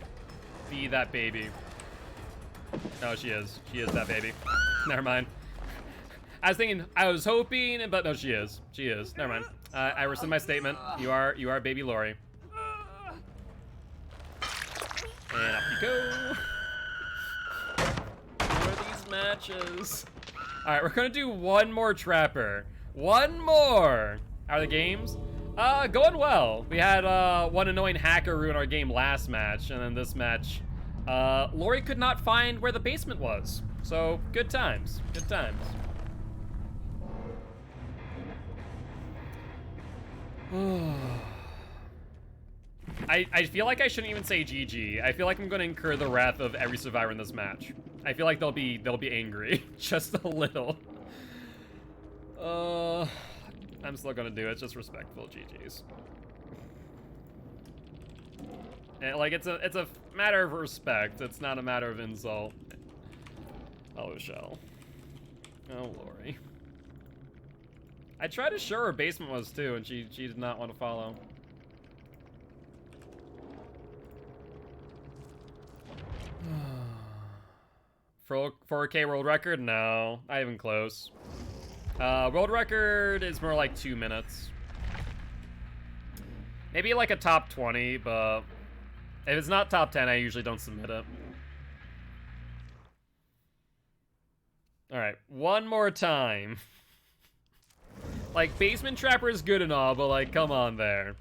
be that baby. No, she is. She is that baby. Never mind. I was thinking, I was hoping, but no, she is. She is. Never mind. I rescind my statement. You are baby Lori. And up you go. What are these matches? All right, we're gonna do one more trapper. One more. How are the games? Going well. We had one annoying hacker ruin our game last match, and then this match, Lori could not find where the basement was. So good times. Good times. I feel like I shouldn't even say GG. I feel like I'm going to incur the wrath of every survivor in this match. I feel like they'll be angry, just a little. I'm still going to do it. Just respectful GGs. And, like, it's a matter of respect. It's not a matter of insult. Oh, Shell. Oh, Lori. I tried to show her basement was too, and she did not want to follow. For 4K world record? No, not even close. World record is more like 2 minutes. Maybe like a top 20, but if it's not top 10, I usually don't submit it. All right, one more time. Like, Basement Trapper is good and all, but like, come on there.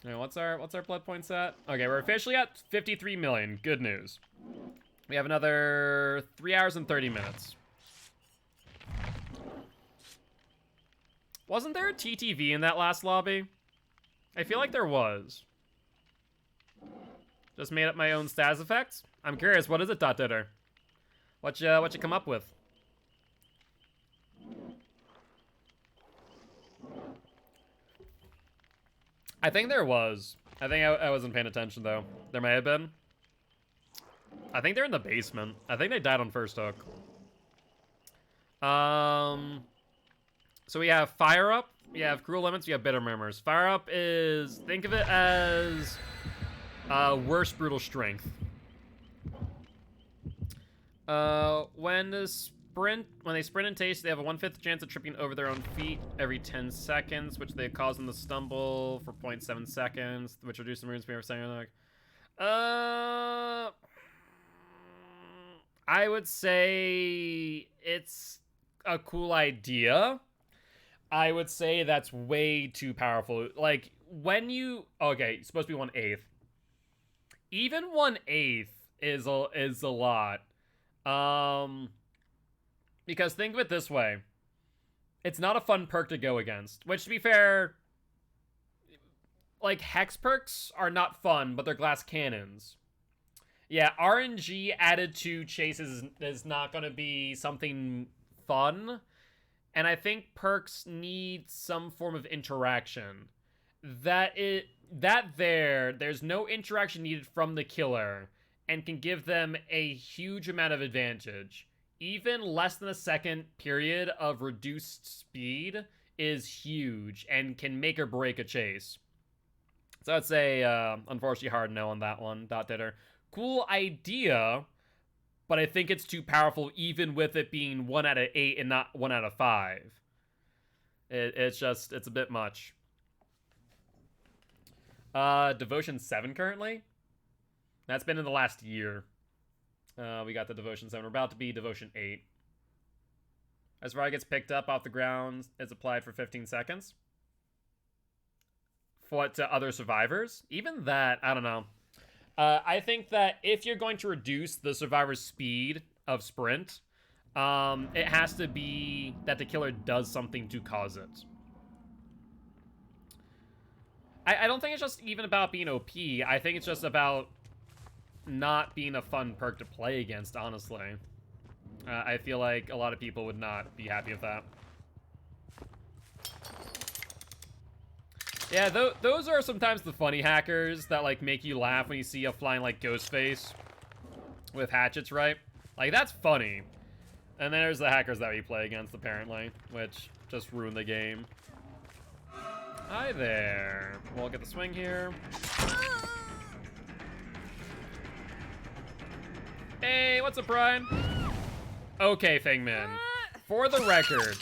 All right, what's our blood points at? Okay, we're officially at 53 million. Good news. We have another 3 hours and 30 minutes. Wasn't there a TTV in that last lobby? I feel like there was. Just made up my own stats effects. I'm curious, what is it, Dot Ditter? What you come up with? I think there was. I think I wasn't paying attention though. There may have been. I think they're in the basement. I think they died on first hook. So we have Fire Up, we have Cruel Limits, we have Bitter Murmurs. Fire Up is, think of it as worst brutal strength. When they sprint and taste, they have a 1/5 chance of tripping over their own feet every 10 seconds, which they cause them to stumble for 0.7 seconds, which reduces the movement speed for second. I would say it's a cool idea. I would say that's way too powerful. Like, when you... Okay, it's supposed to be 1/8. Even 1/8 is a lot. Because think of it this way. It's not a fun perk to go against. Which, to be fair... Like, hex perks are not fun, but they're glass cannons. Yeah, RNG added to chases is not going to be something fun. And I think perks need some form of interaction. There's no interaction needed from the killer and can give them a huge amount of advantage. even less than a second period of reduced speed is huge and can make or break a chase. So I'd say, unfortunately, hard no on that one. Dot Ditter. Cool idea, but I think it's too powerful even with it being 1 out of 8 and not 1 out of 5. It's a bit much. Devotion 7 currently? That's been in the last year. We got the Devotion 7. We're about to be Devotion 8. As Vara gets picked up off the ground, it's applied for 15 seconds. For what, to other survivors? Even that, I don't know. I think that if you're going to reduce the survivor's speed of sprint, it has to be that the killer does something to cause it. I don't think it's just even about being OP. I think it's just about not being a fun perk to play against, honestly. I feel like a lot of people would not be happy with that. Yeah, those are sometimes the funny hackers that, like, make you laugh when you see a flying, like, Ghostface with hatchets, right? Like, that's funny. And then there's the hackers that we play against, apparently, which just ruin the game. Hi there. We'll get the swing here. Hey, what's up, Brian? Okay, Fangman. For the record,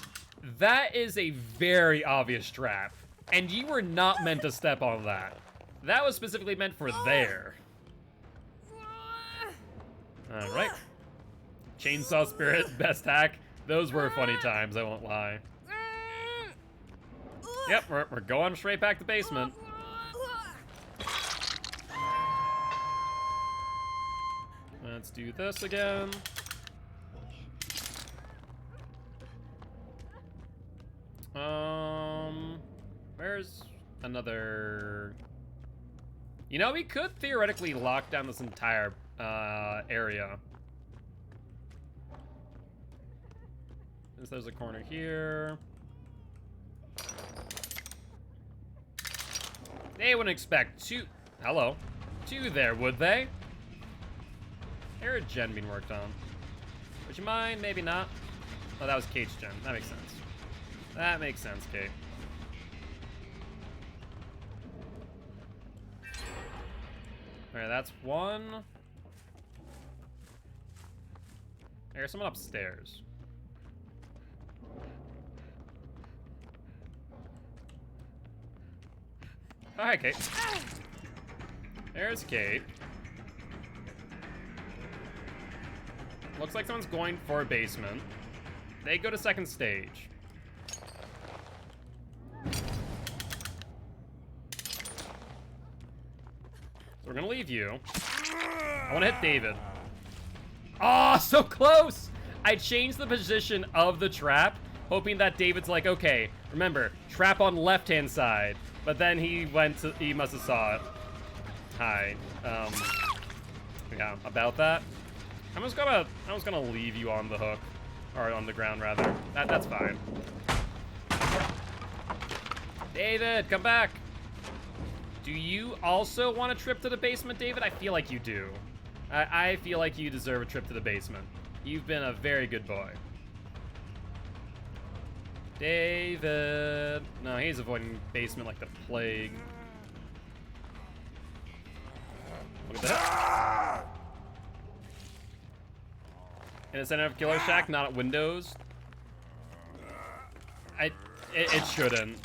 that is a very obvious trap. And you were not meant to step on that. That was specifically meant for there. Alright. Chainsaw Spirit, best hack. Those were funny times, I won't lie. Yep, we're going straight back to basement. Let's do this again. Where's another... You know, we could theoretically lock down this entire area. Since there's a corner here. They wouldn't expect two... Hello. Two there, would they? Air gen being worked on. Would you mind? Maybe not. Oh, that was Kate's gen. That makes sense. That makes sense, Kate. Alright, that's one. There's someone upstairs. Oh, hi, Kate. There's Kate. Looks like someone's going for a basement. They go to second stage. We're gonna leave you. I wanna hit David. Oh, so close! I changed the position of the trap, hoping that David's like, okay, remember, trap on left-hand side. But then he must have saw it. Hi. Yeah, about that. I'm just gonna leave you on the hook. Or on the ground, rather. That's fine. David, come back! Do you also want a trip to the basement, David? I feel like you do. I feel like you deserve a trip to the basement. You've been a very good boy. David. No, he's avoiding basement like the plague. Look at that. In the center of Killer Shack, not at windows. It shouldn't.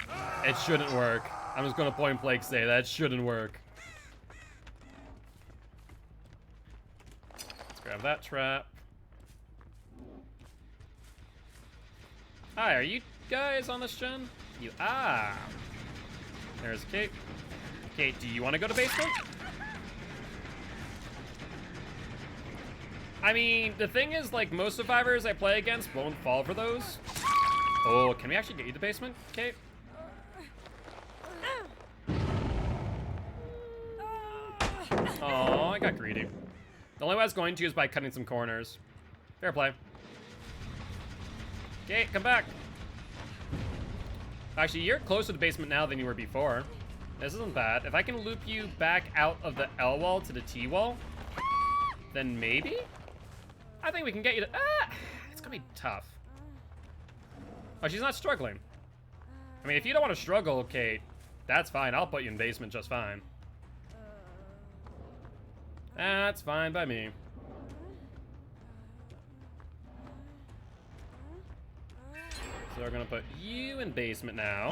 It shouldn't work. I'm just gonna point blank say that it shouldn't work. Let's grab that trap. Hi, are you guys on this gen? There's Kate. Kate, do you want to go to basement? I mean, the thing is, like, most survivors I play against won't fall for those. Oh, can we actually get you to basement, Kate? Oh, I got greedy. The only way I was going to is by cutting some corners. Fair play. Kate, come back. Actually, you're closer to the basement now than you were before. This isn't bad. If I can loop you back out of the L wall to the T wall, then maybe? I think we can get you to... be tough. Oh, she's not struggling. I mean, if you don't want to struggle, Kate, that's fine. I'll put you in basement just fine. That's fine by me. So we're gonna put you in basement now.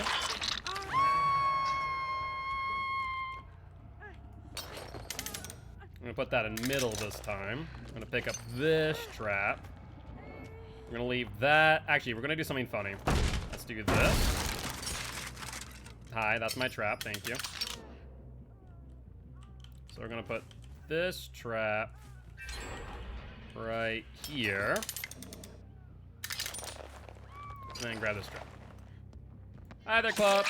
I'm gonna put that in middle this time. I'm gonna pick up this trap. We're gonna leave that. Actually, we're gonna do something funny. Let's do this. Hi, that's my trap. Thank you. So we're gonna put this trap right here. And then grab this trap. Hi there, Club.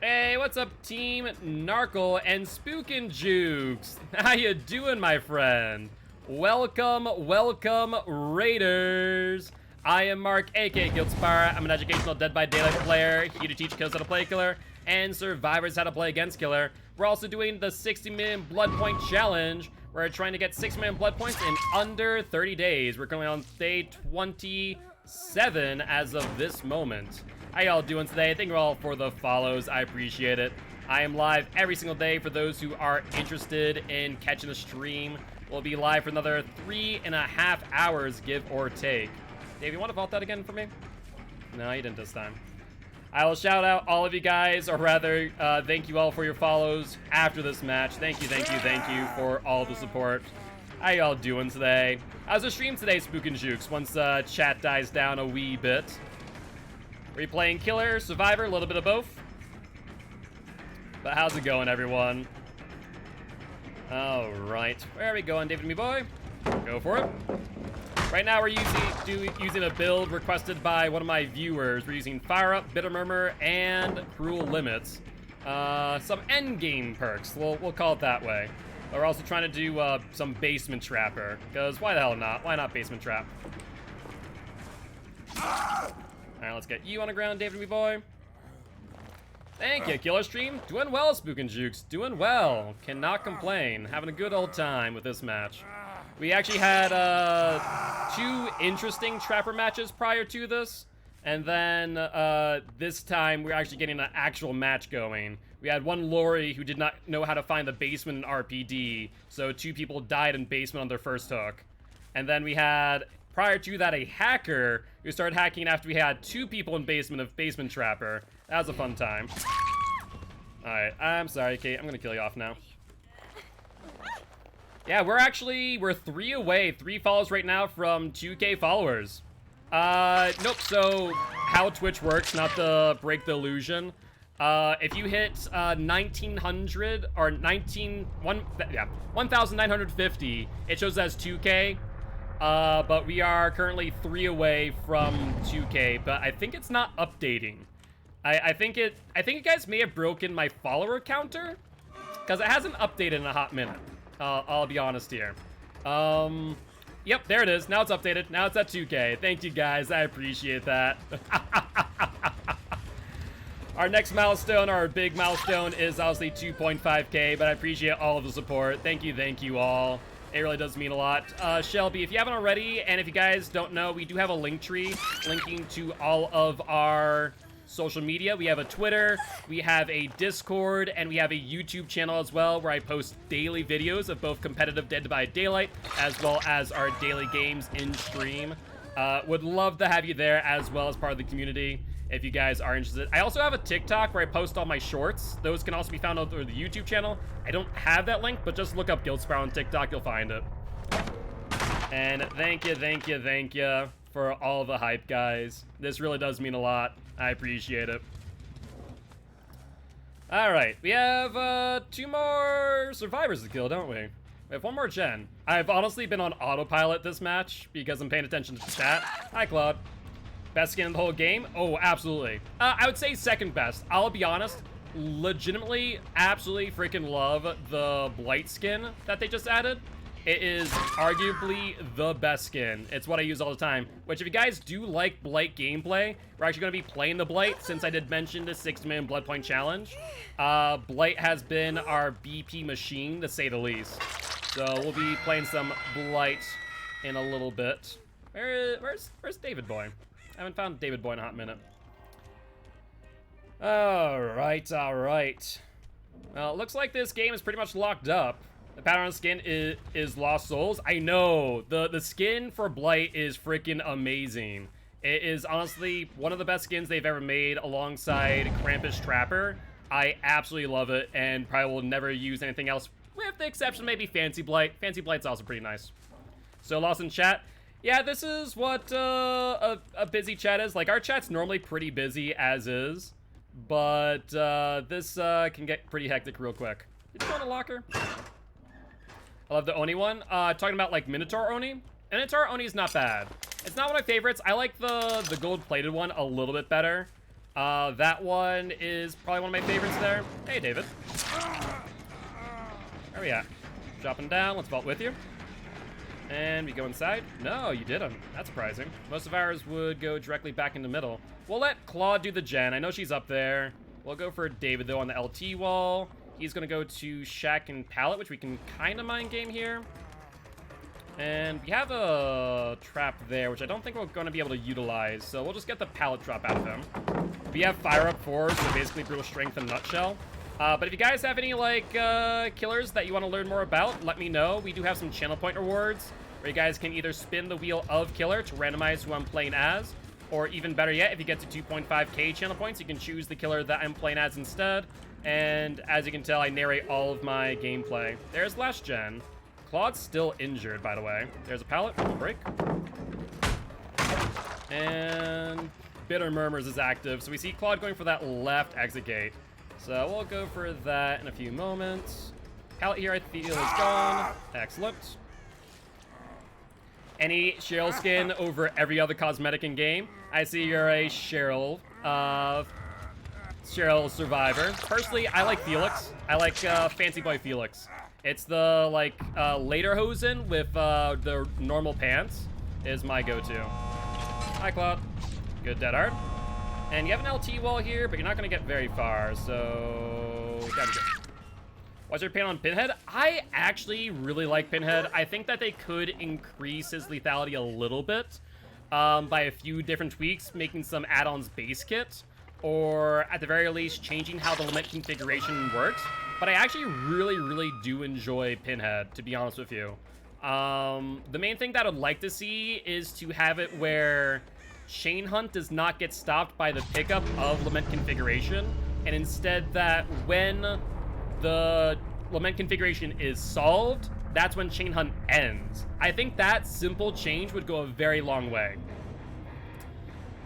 Hey, what's up, Team Narkle and Spookin' Jukes? How you doing, my friend? Welcome, welcome, Raiders. I am Mark, aka Gilty. I'm an educational Dead by Daylight player, here to teach kills how to play Killer and survivors how to play against Killer. We're also doing the 60 million blood point challenge. We're trying to get 6 million blood points in under 30 days. We're currently on day 27 as of this moment. How y'all doing today? Thank you all for the follows. I appreciate it. I am live every single day for those who are interested in catching the stream. We'll be live for another 3.5 hours, give or take. Dave, you want to vault that again for me? No, you didn't this time. I will shout out all of you guys, or rather, thank you all for your follows after this match. Thank you, thank you, thank you for all the support. How y'all doing today? How's the stream today, Spookin' Jukes, once chat dies down a wee bit? Are you playing Killer, Survivor, a little bit of both? But how's it going, everyone? All right, where are we going, David, me boy? Go for it. Right now, we're using a build requested by one of my viewers. We're using Fire Up, Bitter Murmur, and Cruel Limits. Some endgame perks, we'll call it that way. But we're also trying to do some Basement Trapper, because why the hell not? Why not Basement Trap? All right, let's get you on the ground, David, me boy. Thank you, Killer Stream. Doing well, Spookin' Jukes. Doing well. Cannot complain. Having a good old time with this match. We actually had 2 interesting Trapper matches prior to this. And then this time we're actually getting an actual match going. We had one Lori who did not know how to find the basement in RPD. So 2 people died in basement on their first hook. And then we had, prior to that, a hacker who started hacking after we had 2 people in basement of Basement Trapper. That was a fun time. Alright, I'm sorry, Kate. I'm gonna kill you off now. Yeah, we're 3 away, 3 follows right now from 2K followers. Nope, so how Twitch works, not to break the illusion. If you hit 1900 or 1950, it shows as 2K. But we are currently 3 away from 2K, but I think it's not updating. I think you guys may have broken my follower counter, because it hasn't updated in a hot minute. I'll be honest here. Yep, there it is. Now it's updated. Now it's at 2K. Thank you, guys. I appreciate that. Our next milestone, our big milestone, is obviously 2.5K, but I appreciate all of the support. Thank you all. It really does mean a lot. Shelby, if you haven't already, and if you guys don't know, we do have a link tree linking to all of our social media. We have a Twitter, we have a Discord, and we have a YouTube channel as well, where I post daily videos of both competitive Dead by Daylight as well as our daily games in stream. Would love to have you there as well as part of the community if you guys are interested. I also have a TikTok where I post all my shorts. Those can also be found on the YouTube channel. I don't have that link, but just look up Gilty on TikTok, you'll find it. And thank you for all the hype, guys. This really does mean a lot. I appreciate it. All right, we have 2 more survivors to kill, don't we? We have 1 more gen. I've honestly been on autopilot this match because I'm paying attention to chat. Hi, Claude. Best skin in the whole game? Oh, absolutely. I would say second best. I'll be honest, legitimately, absolutely freaking love the Blight skin that they just added. It is arguably the best skin. It's what I use all the time. Which, if you guys do like Blight gameplay, we're actually going to be playing the Blight, since I did mention the 6 million blood point challenge. Blight has been our BP machine, to say the least. So we'll be playing some Blight in a little bit. Where's David Boy? I haven't found David Boy in a hot minute. Alright, alright. Well, it looks like this game is pretty much locked up. The pattern on the skin is Lost Souls. I know, the skin for Blight is freaking amazing. It is honestly one of the best skins they've ever made alongside Krampus Trapper. I absolutely love it and probably will never use anything else with the exception of maybe Fancy Blight. Fancy Blight's also pretty nice. So Lost in chat. Yeah, this is what a busy chat is. Like, our chat's normally pretty busy as is. But this can get pretty hectic real quick. Did you go in a locker? I love the Oni one. Talking about like Minotaur Oni. Minotaur Oni is not bad. It's not one of my favorites. I like the gold-plated one a little bit better. That one is probably one of my favorites there. Hey, David. Where are we at? Dropping down. Let's vault with you. And we go inside. No, you didn't. That's surprising. Most of ours would go directly back into middle. We'll let Claude do the gen. I know she's up there. We'll go for David, though, on the LT wall. He's going to go to Shack and Pallet, which we can kind of mind game here. And we have a trap there, which I don't think we're going to be able to utilize. So we'll just get the Pallet drop out of him. We have Fire Up 4, so basically Brutal Strength in a nutshell. But if you guys have any, like, killers that you want to learn more about, let me know. We do have some channel point rewards where you guys can either spin the wheel of killer to randomize who I'm playing as, or even better yet, if you get to 2.5k channel points, you can choose the killer that I'm playing as instead. And as you can tell, I narrate all of my gameplay. There's last gen. Claude's still injured, by the way. There's a pallet. We'll break. And Bitter Murmurs is active, so we see Claude going for that left exit gate. So we'll go for that in a few moments. Pallet here, I feel, is gone. Excellent. Any Cheryl skin over every other cosmetic in game? I see you're a Cheryl survivor. Personally, I like Felix. I like Fancy Boy Felix. It's the like Lederhosen with the normal pants is my go-to. Hi, Claude. Good dead art. And you have an LT wall here, but you're not going to get very far, so gotta go. What's your opinion on Pinhead? I actually really like Pinhead. I think that they could increase his lethality a little bit by a few different tweaks, making some add-ons base kit, or at the very least, changing how the limit configuration works. But I actually really do enjoy Pinhead, to be honest with you. The main thing that I'd like to see is to have it where Chain Hunt does not get stopped by the pickup of Lament configuration, and instead that when the Lament configuration is solved, that's when Chain Hunt ends. I think that simple change would go a very long way.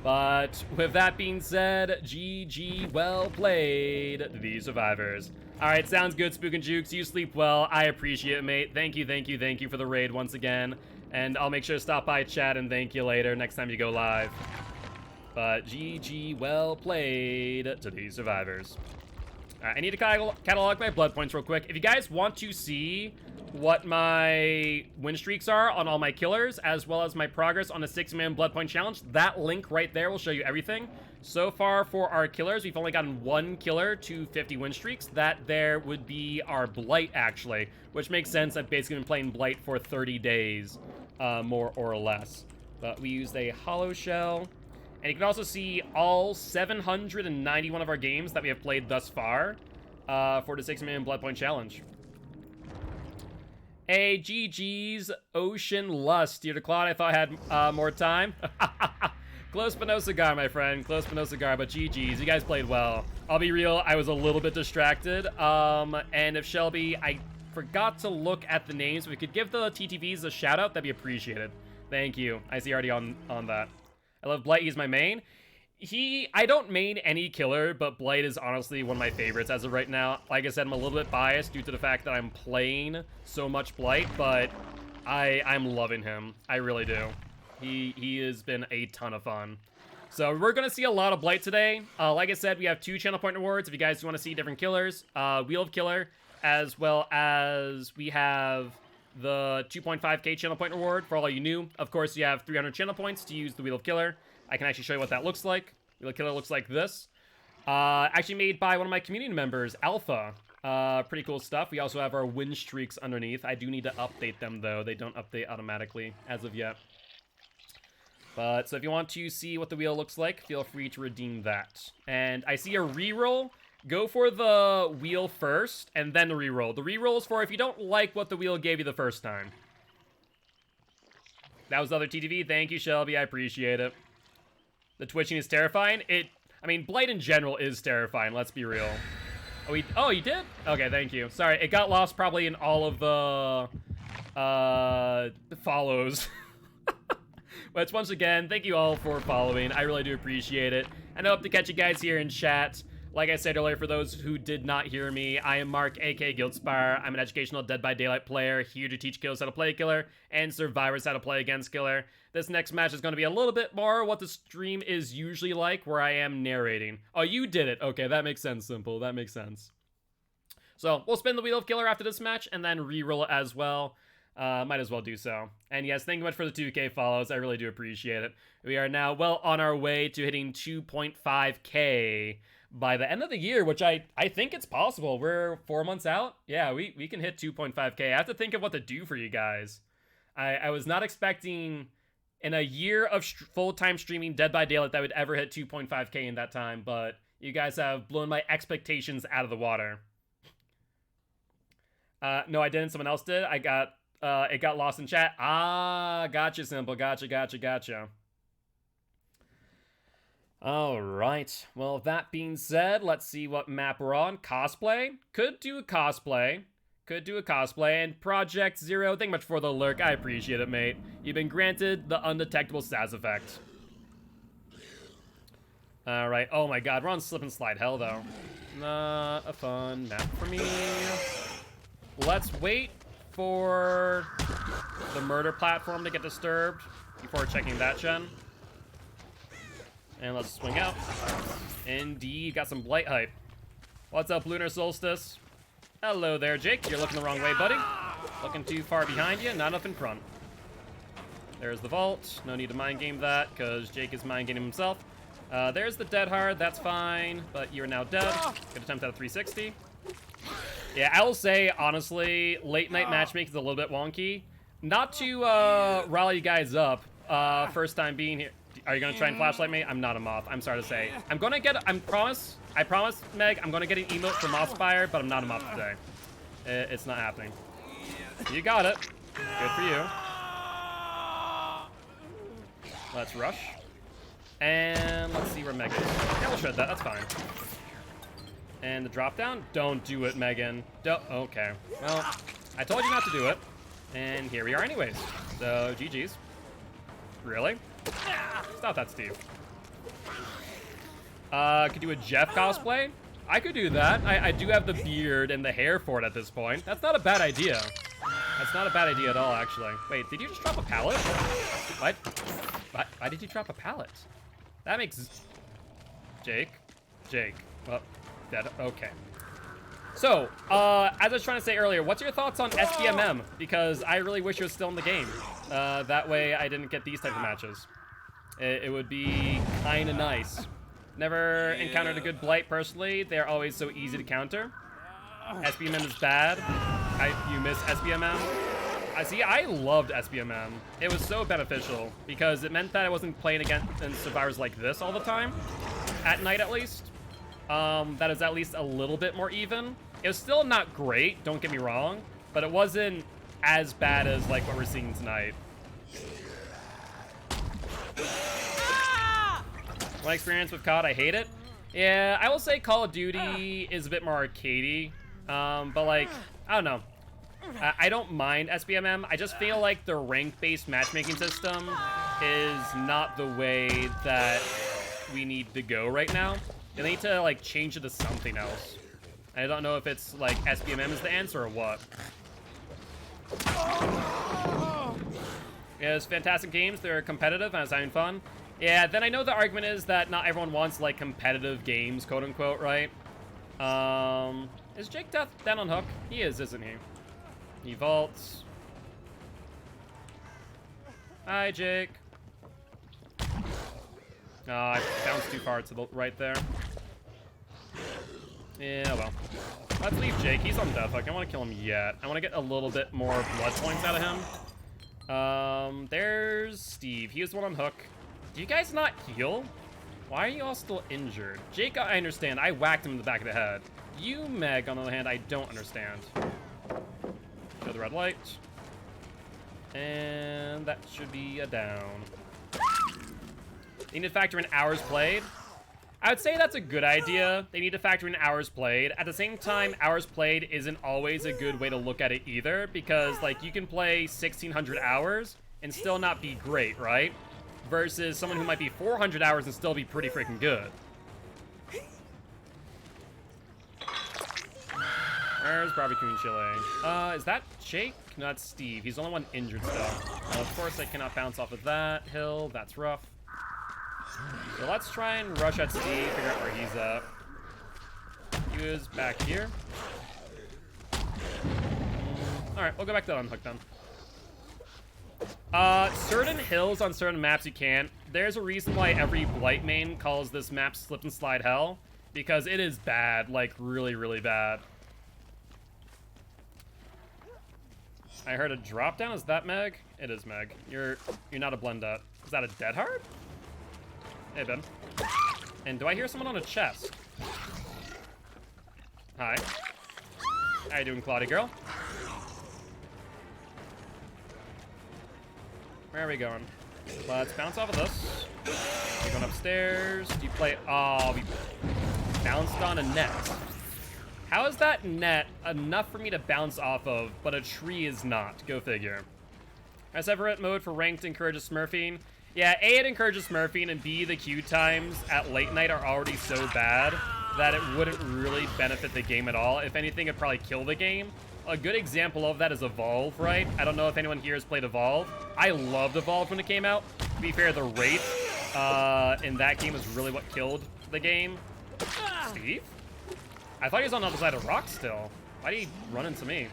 But with that being said, GG, well played, the survivors. Alright, sounds good, Spook and Jukes. You sleep well. I appreciate it, mate. Thank you for the raid once again. And I'll make sure to stop by chat and thank you later next time you go live. But GG, well played to these survivors. I need to catalog my blood points real quick. If you guys want to see what my win streaks are on all my killers, as well as my progress on the 6-man blood point challenge, that link right there will show you everything. So far for our killers, we've only gotten one killer to 50 win streaks. That there would be our Blight, actually, which makes sense. I've basically been playing Blight for 30 days, more or less. But we used a hollow shell. And you can also see all 791 of our games that we have played thus far for the 6-man blood point challenge. Hey, GG's Ocean Lust. Dear to Claude, I thought I had more time. Close but no cigar, my friend. Close but no cigar, but GG's. You guys played well. I'll be real, I was a little bit distracted. And if Shelby, I forgot to look at the names. If we could give the TTVs a shout out, that'd be appreciated. Thank you. I see already on that. I love Blight. He's my main. I don't main any killer, but Blight is honestly one of my favorites as of right now. Like I said, I'm a little bit biased due to the fact that I'm playing so much Blight, but I'm loving him. I really do. He has been a ton of fun. So we're going to see a lot of Blight today. Like I said, we have 2 channel point rewards if you guys want to see different killers. Wheel of Killer, as well as we have the 2.5k channel point reward for all you new. Of course, you have 300 channel points to use the Wheel of Killer. I can actually show you what that looks like. Wheel of Killer looks like this. Actually made by one of my community members, Alpha. Pretty cool stuff. We also have our win streaks underneath. I do need to update them, though. They don't update automatically as of yet. But, so if you want to see what the wheel looks like, feel free to redeem that. And I see a reroll. Go for the wheel first, and then the reroll. The reroll is for if you don't like what the wheel gave you the first time. That was the other TTV. Thank you, Shelby. I appreciate it. The twitching is terrifying. I mean, Blight in general is terrifying. Let's be real. Oh, you did? Okay, thank you. Sorry, it got lost probably in all of the follows. But once again, thank you all for following. I really do appreciate it. And I hope to catch you guys here in chat. Like I said earlier, for those who did not hear me, I am Mark, aka Guildspire. I'm an educational Dead by Daylight player, here to teach killers how to play killer, and survivors how to play against killer. This next match is going to be a little bit more what the stream is usually like, where I am narrating. Oh, you did it. Okay, that makes sense, Simple. That makes sense. So, we'll spin the Wheel of Killer after this match, and then re-roll it as well. Might as well do so. And yes, thank you much for the 2K follows. I really do appreciate it. We are now well on our way to hitting 2.5K by the end of the year, which I think it's possible. We're 4 months out. Yeah, we can hit 2.5K. I have to think of what to do for you guys. I was not expecting in a year of full-time streaming Dead by Daylight that I would ever hit 2.5K in that time, but you guys have blown my expectations out of the water. No, I didn't. Someone else did. It got lost in chat. Ah, gotcha, Simple. Gotcha. All right. Well, that being said, let's see what map we're on. Cosplay. Could do a cosplay. And Project Zero, thank you much for the lurk. I appreciate it, mate. You've been granted the undetectable Saz effect. All right. Oh my God, we're on slip and slide hell though. Not a fun map for me. Let's wait for the murder platform to get disturbed before checking that gen. And let's swing out. Indeed, got some Blight hype. What's up, Lunar Solstice? Hello there, Jake. You're looking the wrong way, buddy. Looking too far behind you, not enough in front. There's the vault. No need to mind game that, because Jake is mind gaming himself. There's the dead hard. That's fine, but you're now dead. Good attempt at a 360. Yeah, I will say, honestly, late night matchmaking is a little bit wonky. Not to rally you guys up, first time being here. Are you gonna try and flashlight me? I'm not a moth. I'm sorry to say. I'm gonna get. I promise, Meg. I'm gonna get an emote for Mothspire, but I'm not a moth today. It's not happening. You got it. Good for you. Let's rush. And let's see where Meg is. Yeah, we'll shred that. That's fine. And the drop down. Don't do it, Megan. Okay. Well, I told you not to do it. And here we are, anyways. So GG's. Really? Stop that, Steve. Could do a Jeff cosplay. I could do that. I do have the beard and the hair for it at this point. That's not a bad idea. That's not a bad idea at all, actually. Wait, did you just drop a pallet? What? Why did you drop a pallet? That makes... Jake? Well, dead. Okay. So, as I was trying to say earlier, what's your thoughts on SBMM? Because I really wish it was still in the game. That way I didn't get these type of matches. It would be kind of nice. Never encountered a good Blight personally. They're always so easy to counter. SBMM is bad. You miss SBMM. I loved SBMM. It was so beneficial because it meant that I wasn't playing against survivors like this all the time. At night, at least. That is at least a little bit more even. It was still not great, don't get me wrong, but it wasn't as bad as like what we're seeing tonight. My experience with COD, I hate it. Yeah, I will say Call of Duty is a bit more arcadey, but like, I don't know. I don't mind SBMM. I just feel like the rank-based matchmaking system is not the way that we need to go right now. They need to like change it to something else. I don't know if it's like SBMM is the answer or what. Yeah, it's fantastic games. They're competitive and it's having fun. Yeah, then I know the argument is that not everyone wants like competitive games, quote unquote, right? Is Jake down on hook? He is, isn't he? He vaults. Hi, Jake. I bounced too far to the right there. Yeah, well. Let's leave Jake. He's on death hook. I don't want to kill him yet. I want to get a little bit more blood points out of him. There's Steve. He was the one on hook. Do you guys not heal? Why are you all still injured? Jake, I understand. I whacked him in the back of the head. You, Meg, on the other hand, I don't understand. Show the red light. And that should be a down. They need to factor in hours played. I would say that's a good idea. They need to factor in hours played. At the same time, hours played isn't always a good way to look at it either, because like you can play 1,600 hours and still not be great, right? Versus someone who might be 400 hours and still be pretty freaking good. Where's barbecue and chili? Is that Jake? No, that's Steve. He's the only one injured still. Of course, I cannot bounce off of that hill. That's rough. So let's try and rush at Steve, figure out where he's at. He was back here. Alright, we'll go back to that unhook then. Certain hills on certain maps you can't. There's a reason why every Blight main calls this map Slip and Slide Hell. Because it is bad, like really, really bad. I heard a drop down. Is that Meg? It is Meg. You're not a Blendet. Is that a Dead Hard? Hey, Ben. And do I hear someone on a chest? Hi. How you doing, Claudia girl? Where are we going? Let's bounce off of this. We're going upstairs. Do you play... Oh, we bounced on a net. How is that net enough for me to bounce off of, but a tree is not? Go figure. As Everett mode for ranked encourages smurfing. Yeah, A, it encourages smurfing, and B, the queue times at late night are already so bad that it wouldn't really benefit the game at all. If anything, it'd probably kill the game. A good example of that is Evolve, right? I don't know if anyone here has played Evolve. I loved Evolve when it came out. To be fair, the Wraith in that game was really what killed the game. Steve? I thought he was on the other side of rock still. Why did he run into me?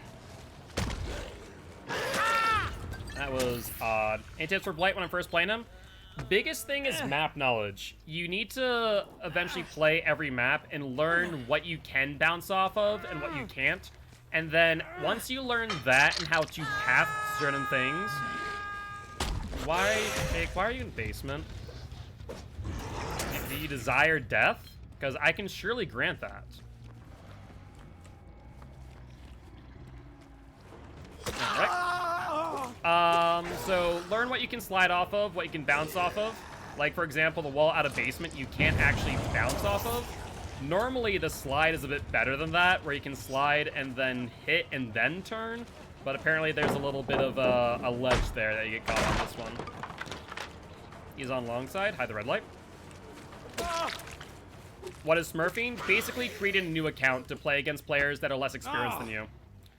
That was odd. Any tips for Blight when I'm first playing him? Biggest thing is map knowledge. You need to eventually play every map and learn what you can bounce off of and what you can't. And then once you learn that and how to path certain things... Why, Jake, why are you in basement? Do you desire death? Because I can surely grant that. Alright. So learn what you can slide off of, what you can bounce off of. Like, for example, the wall out of basement you can't actually bounce off of. Normally, the slide is a bit better than that, where you can slide and then hit and then turn. But apparently there's a little bit of a ledge there that you get caught on this one. He's on long side. Hide the red light. What is smurfing? Basically creating a new account to play against players that are less experienced than you.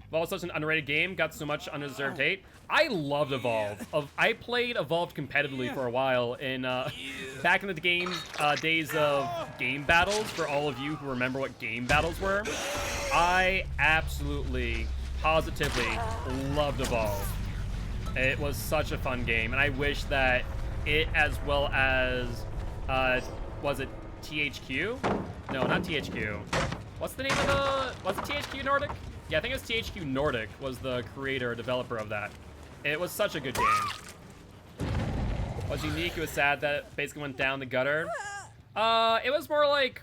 Evolve is such an underrated game, got so much undeserved hate. I loved Evolve. I played Evolve competitively for a while in back in the days of game battles. For all of you who remember what game battles were, I absolutely, positively loved Evolve. It was such a fun game, and I wish that it, as well as was it THQ? No, not THQ. What's the name of the? Was it THQ Nordic? Yeah, I think it was THQ Nordic was the creator or developer of that. It was such a good game. Was unique. It was sad that it basically went down the gutter. It was more like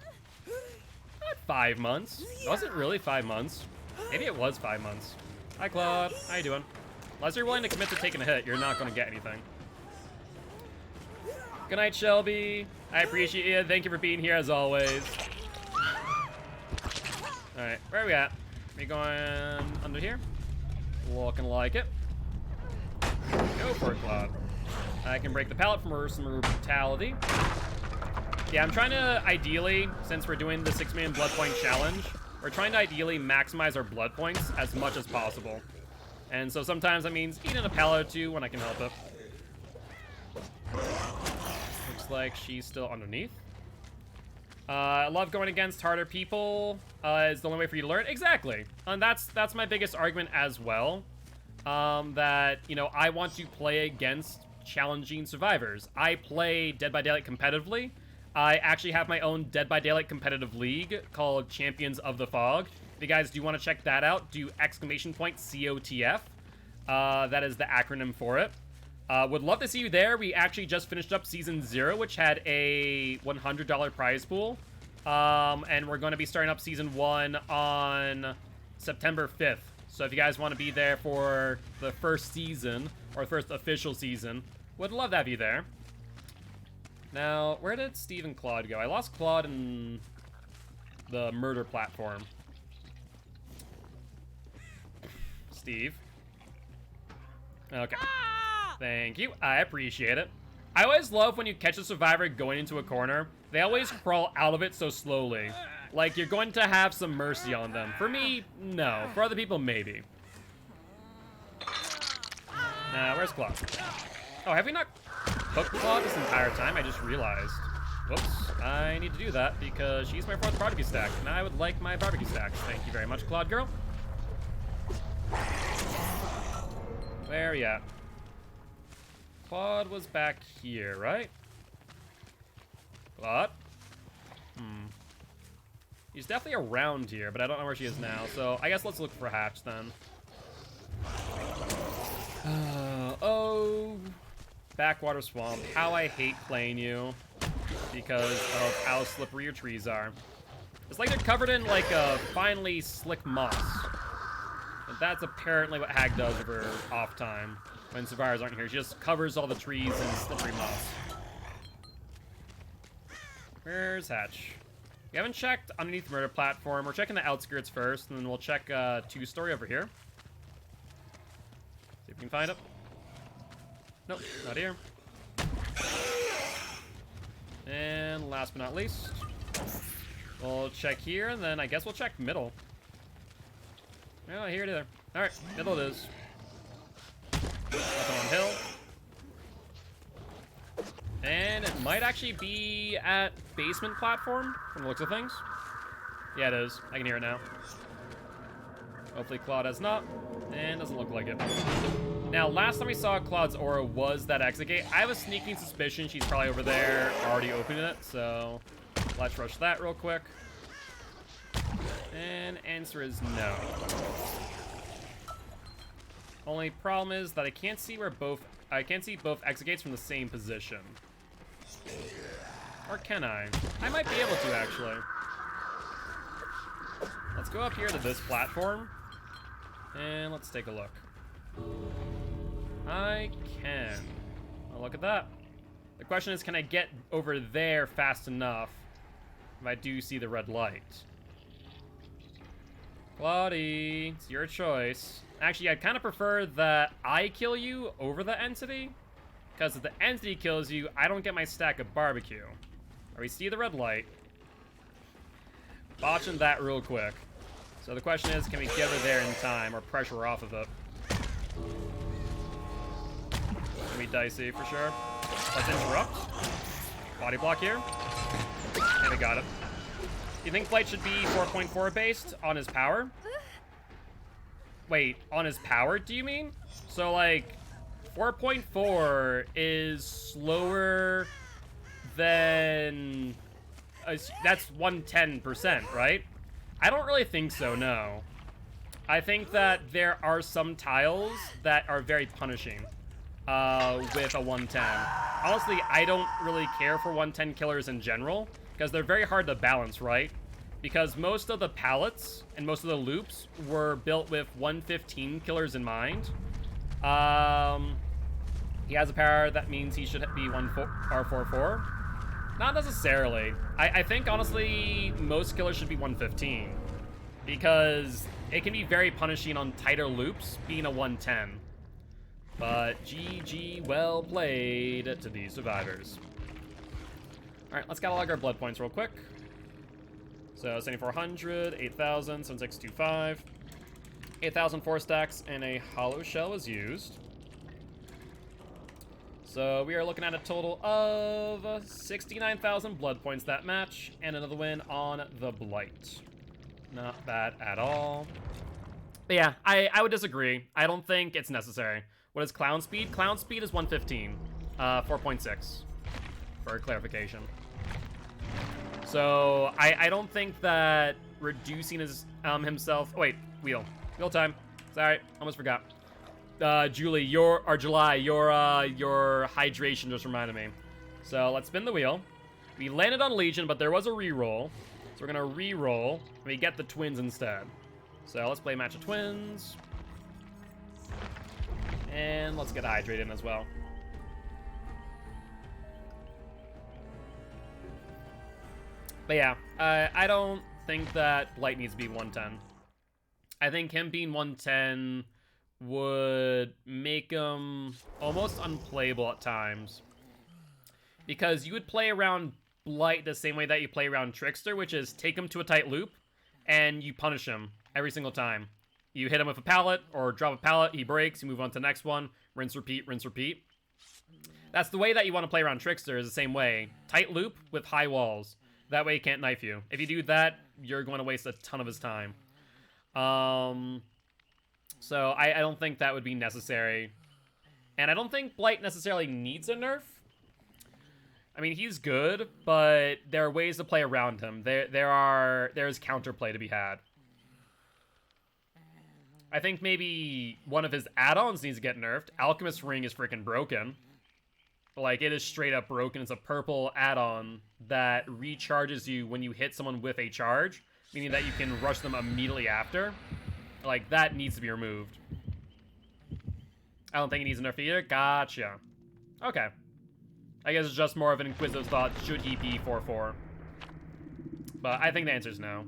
5 months. It wasn't really 5 months. Maybe it was 5 months. Hi, Claude. How you doing? Unless you're willing to commit to taking a hit, you're not going to get anything. Good night, Shelby. I appreciate you. Thank you for being here as always. All right, where are we at? We going under here? Looking like it. Go for it, Cloud. I can break the pallet from some brutality. Yeah, I'm trying to ideally, since we're doing the 6 million blood point challenge, we're trying to ideally maximize our blood points as much as possible. And so sometimes that means eating a pallet or two when I can help it. Looks like she's still underneath. I love going against harder people. Is the only way for you to learn. Exactly. And that's my biggest argument as well. That, you know, I want to play against challenging survivors. I play Dead by Daylight competitively. I actually have my own Dead by Daylight competitive league called Champions of the Fog. If you guys do want to check that out, do !COTF. That is the acronym for it. Would love to see you there. We actually just finished up Season 0, which had a $100 prize pool. And we're going to be starting up Season 1 on September 5th. So if you guys want to be there for the first season, or first official season, would love to have you there. Now, where did Steve and Claude go? I lost Claude in the murder platform. Steve. Okay. Thank you. I appreciate it. I always love when you catch a survivor going into a corner. They always crawl out of it so slowly. Like, you're going to have some mercy on them. For me, no. For other people, maybe. Now, where's Claude? Oh, have we not cooked Claude this entire time? I just realized. Whoops. I need to do that because she's my 4th barbecue stack, and I would like my barbecue stacks. Thank you very much, Claude girl. Where are you at? Claude was back here, right? Claude? He's definitely around here, but I don't know where she is now, so I guess let's look for Hatch then. Oh, Backwater Swamp. How I hate playing you because of how slippery your trees are. It's like they're covered in like a finely slick moss. But that's apparently what Hag does over off time when survivors aren't here. She just covers all the trees in slippery moss. Where's Hatch? We haven't checked underneath the murder platform. We're checking the outskirts first, and then we'll check 2-story over here. See if we can find it. Nope, not here. And last but not least, we'll check here, and then I guess we'll check middle. Oh, here it is. Alright, middle it is. Nothing on hill. And it might actually be at basement platform, from the looks of things. Yeah, it is. I can hear it now. Hopefully Claude has not, and doesn't look like it. Now, last time we saw Claude's aura was that exit gate. I have a sneaking suspicion she's probably over there already opening it, so let's rush that real quick. And answer is no. Only problem is that I can't see both exit gates from the same position. Or can I? I might be able to, actually. Let's go up here to this platform, and let's take a look. I can. Oh, look at that. The question is, can I get over there fast enough if I do see the red light? Claudie, it's your choice. Actually, I'd kind of prefer that I kill you over the entity, because if the entity kills you, I don't get my stack of barbecue. Or we see the red light. Botching that real quick. So the question is, can we get her there in time or pressure her off of it? Gonna be dicey for sure. Let's interrupt. Body block here. And we got it. You think Flight should be 4.4 based on his power? Wait, on his power, do you mean? So, like, 4.4 is slower than... that's 110%, right? I don't really think so, no. I think that there are some tiles that are very punishing with a 110. Honestly, I don't really care for 110 killers in general, because they're very hard to balance, right? Because most of the pallets and most of the loops were built with 115 killers in mind. He has a power that means he should be 444. Not necessarily. I think, honestly, most killers should be 115. Because it can be very punishing on tighter loops, being a 110. But GG, well played to these survivors. Alright, let's catalog our blood points real quick. So 7,400, 8,000, 7,625. 8,004 stacks, and a hollow shell was used. So we are looking at a total of 69,000 blood points that match, and another win on the Blight. Not bad at all. But yeah, I would disagree. I don't think it's necessary. What is clown speed? Clown speed is 115. 4.6. For clarification. So I don't think that reducing his himself. Oh, wait, wheel time. Sorry, almost forgot. Julie, your hydration just reminded me. So let's spin the wheel. We landed on Legion, but there was a reroll. So we're gonna re-roll. We get the twins instead. So let's play a match of twins. And let's get hydrated in as well. But yeah, I don't think that Blight needs to be 110. I think him being 110 would make him almost unplayable at times. Because you would play around Blight the same way that you play around Trickster, which is take him to a tight loop, and you punish him every single time. You hit him with a pallet, or drop a pallet, he breaks, you move on to the next one, rinse, repeat, rinse, repeat. That's the way that you want to play around Trickster, is the same way. Tight loop with high walls. That way he can't knife you. If you do that, you're going to waste a ton of his time. So I don't think that would be necessary. And I don't think Blight necessarily needs a nerf. I mean, he's good, but there are ways to play around him. There's counterplay to be had. I think maybe one of his add-ons needs to get nerfed. Alchemist Ring is freaking broken. Like, it is straight up broken. It's a purple add-on that recharges you when you hit someone with a charge, meaning that you can rush them immediately after. Like, that needs to be removed. I don't think he needs a nerf either. Gotcha. Okay. I guess it's just more of an inquisitive thought. Should he be 4-4? But I think the answer is no.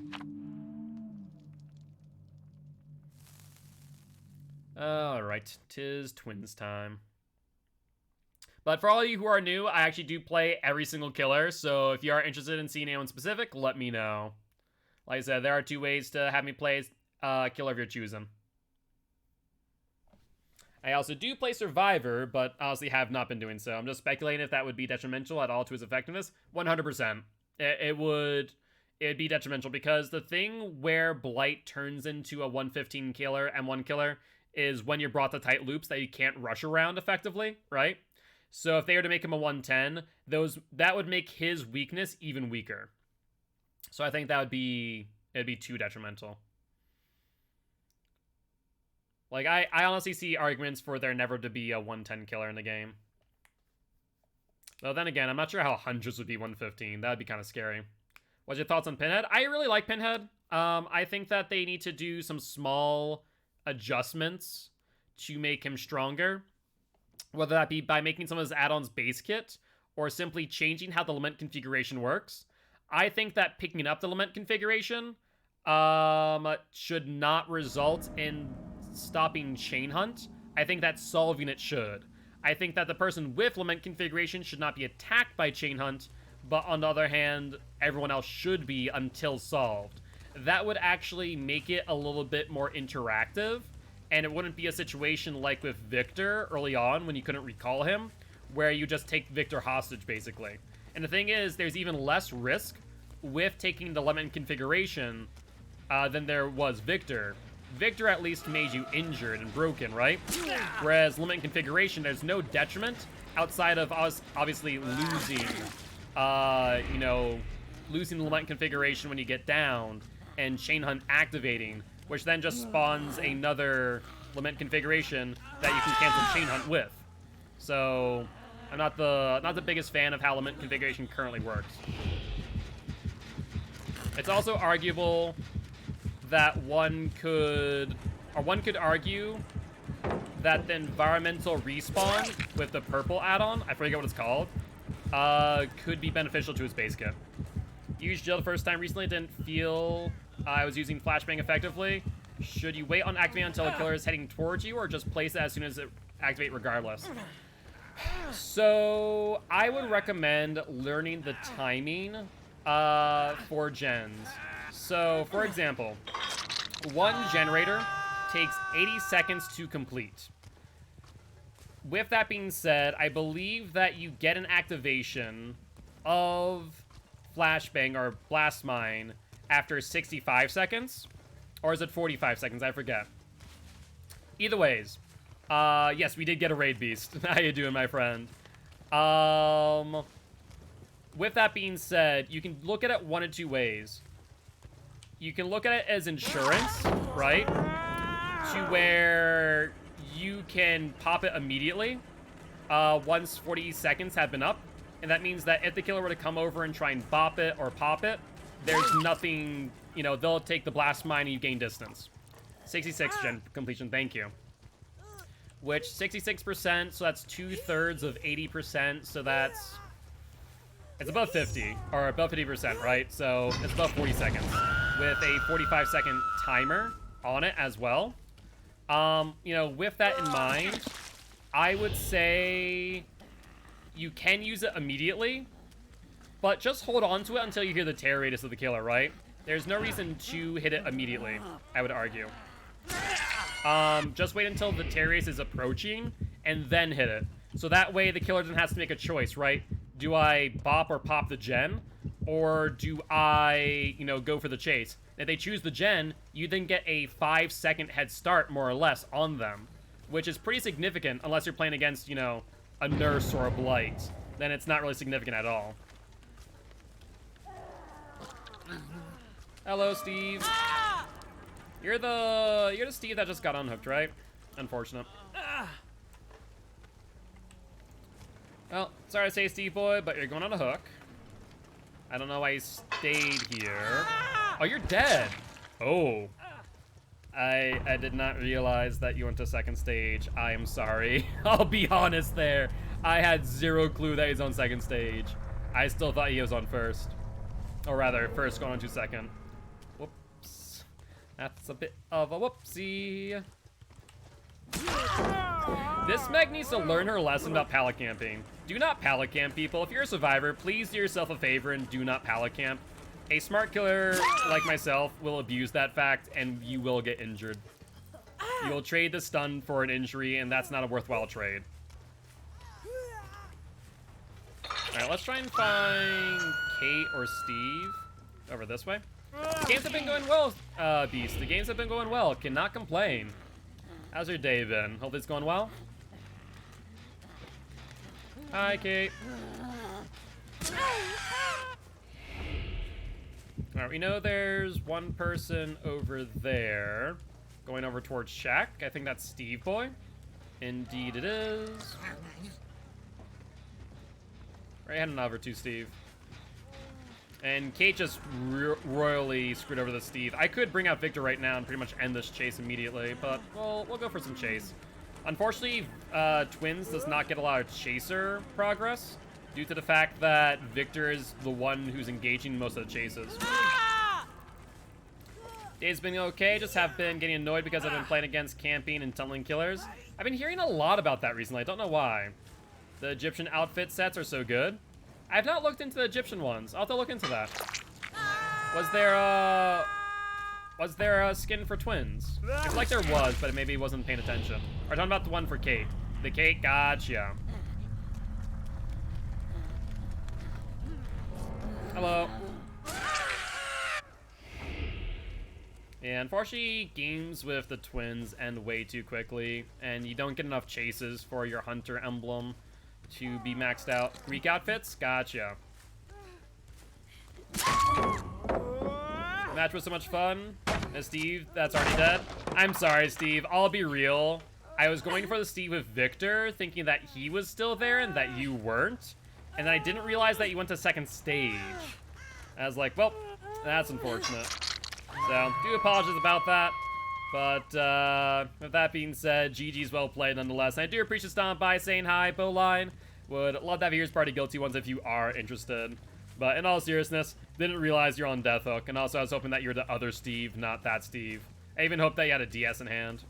Alright. 'Tis twins time. But for all of you who are new, I actually do play every single killer. So if you are interested in seeing anyone specific, let me know. Like I said, there are 2 ways to have me play killer of your choosing. I also do play Survivor, but honestly have not been doing so. I'm just speculating if that would be detrimental at all to his effectiveness. 100%. It'd be detrimental because the thing where Blight turns into a 115 killer and 1 killer is when you're brought to tight loops that you can't rush around effectively, right? So if they were to make him a 110, that would make his weakness even weaker. So I think it'd be too detrimental. Like, I honestly see arguments for there never to be a 110 killer in the game. Though then again, I'm not sure how Hundreds would be 115. That would be kind of scary. What's your thoughts on Pinhead? I really like Pinhead. I think that they need to do some small adjustments to make him stronger. Whether that be by making some of his add-ons base kit, or simply changing how the Lament configuration works. I think that picking up the Lament configuration should not result in stopping Chain Hunt. I think that solving it should. I think that the person with Lament configuration should not be attacked by Chain Hunt, but on the other hand, everyone else should be until solved. That would actually make it a little bit more interactive, and it wouldn't be a situation like with Victor early on when you couldn't recall him, where you just take Victor hostage, basically. And the thing is, there's even less risk with taking the Lament configuration than there was Victor. Victor at least made you injured and broken, right? Whereas Lament configuration, there's no detriment outside of us obviously losing, losing the Lament configuration when you get down, and Chain Hunt activating, which then just spawns another Lament configuration that you can cancel Chain Hunt with. So I'm not the biggest fan of how Lament configuration currently works. It's also arguable that one could argue that the environmental respawn with the purple add-on, I forget what it's called, could be beneficial to his base kit. Used Jill the first time recently, didn't feel I was using flashbang effectively. Should you wait on activating until a killer is heading towards you, or just place it as soon as it activates regardless? So I would recommend learning the timing for gens. So, for example, one generator takes 80 seconds to complete. With that being said, I believe that you get an activation of Flashbang or Blast Mine after 65 seconds. Or is it 45 seconds? I forget. Either ways. Yes, we did get a Raid Beast. How you doing, my friend? With that being said, you can look at it one of 2 ways. you can look at it as insurance, right? To where you can pop it immediately once 40 seconds have been up. And that means that if the killer were to come over and try and bop it or pop it, there's nothing, you know, they'll take the blast mine and you gain distance. 66 gen completion, thank you. Which 66%, so that's 2/3 of 80%, so that's, it's above 50, or above 50%, right? So it's above 40 seconds with a 45-second timer on it as well. You know, with that in mind, I would say you can use it immediately, but just hold on to it until you hear the tear radius of the killer, right? There's no reason to hit it immediately, I would argue. Just wait until the tear radius is approaching, and then hit it. So that way the killer doesn't have to make a choice, right? Do I bop or pop the gen? Or do I, you know, go for the chase? If they choose the gen, you then get a 5-second head start, more or less, on them. Which is pretty significant, unless you're playing against, you know, a nurse or a blight. Then it's not really significant at all. Hello, Steve. You're the Steve that just got unhooked, right? Unfortunate. Well, sorry to say, Steve boy, but you're going on a hook. I don't know why you stayed here. Oh, you're dead. Oh. I did not realize that you went to second stage. I am sorry. I'll be honest there. I had zero clue that he's on second stage. I still thought he was on first. Or rather, first going on to second. Whoops. That's a bit of a whoopsie. This Meg needs to learn her lesson about pallet camping. Do not pallet camp, people. If you're a survivor, please do yourself a favor and do not pallet camp. A smart killer like myself will abuse that fact, and you will get injured. You will trade the stun for an injury, and that's not a worthwhile trade. Alright, let's try and find Kate or Steve over this way. The games have been going well, Beast. The games have been going well. Cannot complain. How's your day been? Hope it's going well? Hi, Kate. Alright, we know there's one person over there going over towards Shack. I think that's Steve Boy. Indeed it is. Right, heading over to Steve. And Kate just royally screwed over the Steve. I could bring out Victor right now and pretty much end this chase immediately, but we'll go for some chase. Unfortunately, Twins does not get a lot of chaser progress due to the fact that Victor is the one who's engaging most of the chases. Day's been okay, just have been getting annoyed because I've been playing against camping and tunneling killers. I've been hearing a lot about that recently, I don't know why. The Egyptian outfit sets are so good. I have not looked into the Egyptian ones. I'll have to look into that. Was there a skin for twins? I feel like there was, but maybe wasn't paying attention. We're talking about the one for Kate. The Kate, gotcha. Hello. Yeah, unfortunately, games with the twins end way too quickly, and you don't get enough chases for your hunter emblem to be maxed out. Greek outfits? Gotcha. Match was so much fun. And Steve, that's already dead. I'm sorry, Steve. I'll be real. I was going for the Steve with Victor, thinking that he was still there and that you weren't. And then I didn't realize that you went to second stage. I was like, well, that's unfortunate. So, do apologize about that. But, with that being said, GG's well played nonetheless. And I do appreciate stopping by, saying hi, Bowline. Would love to have yours party Guilty ones if you are interested. But in all seriousness, didn't realize you're on Death Hook. And also, I was hoping that you're the other Steve, not that Steve. I even hoped that you had a DS in hand.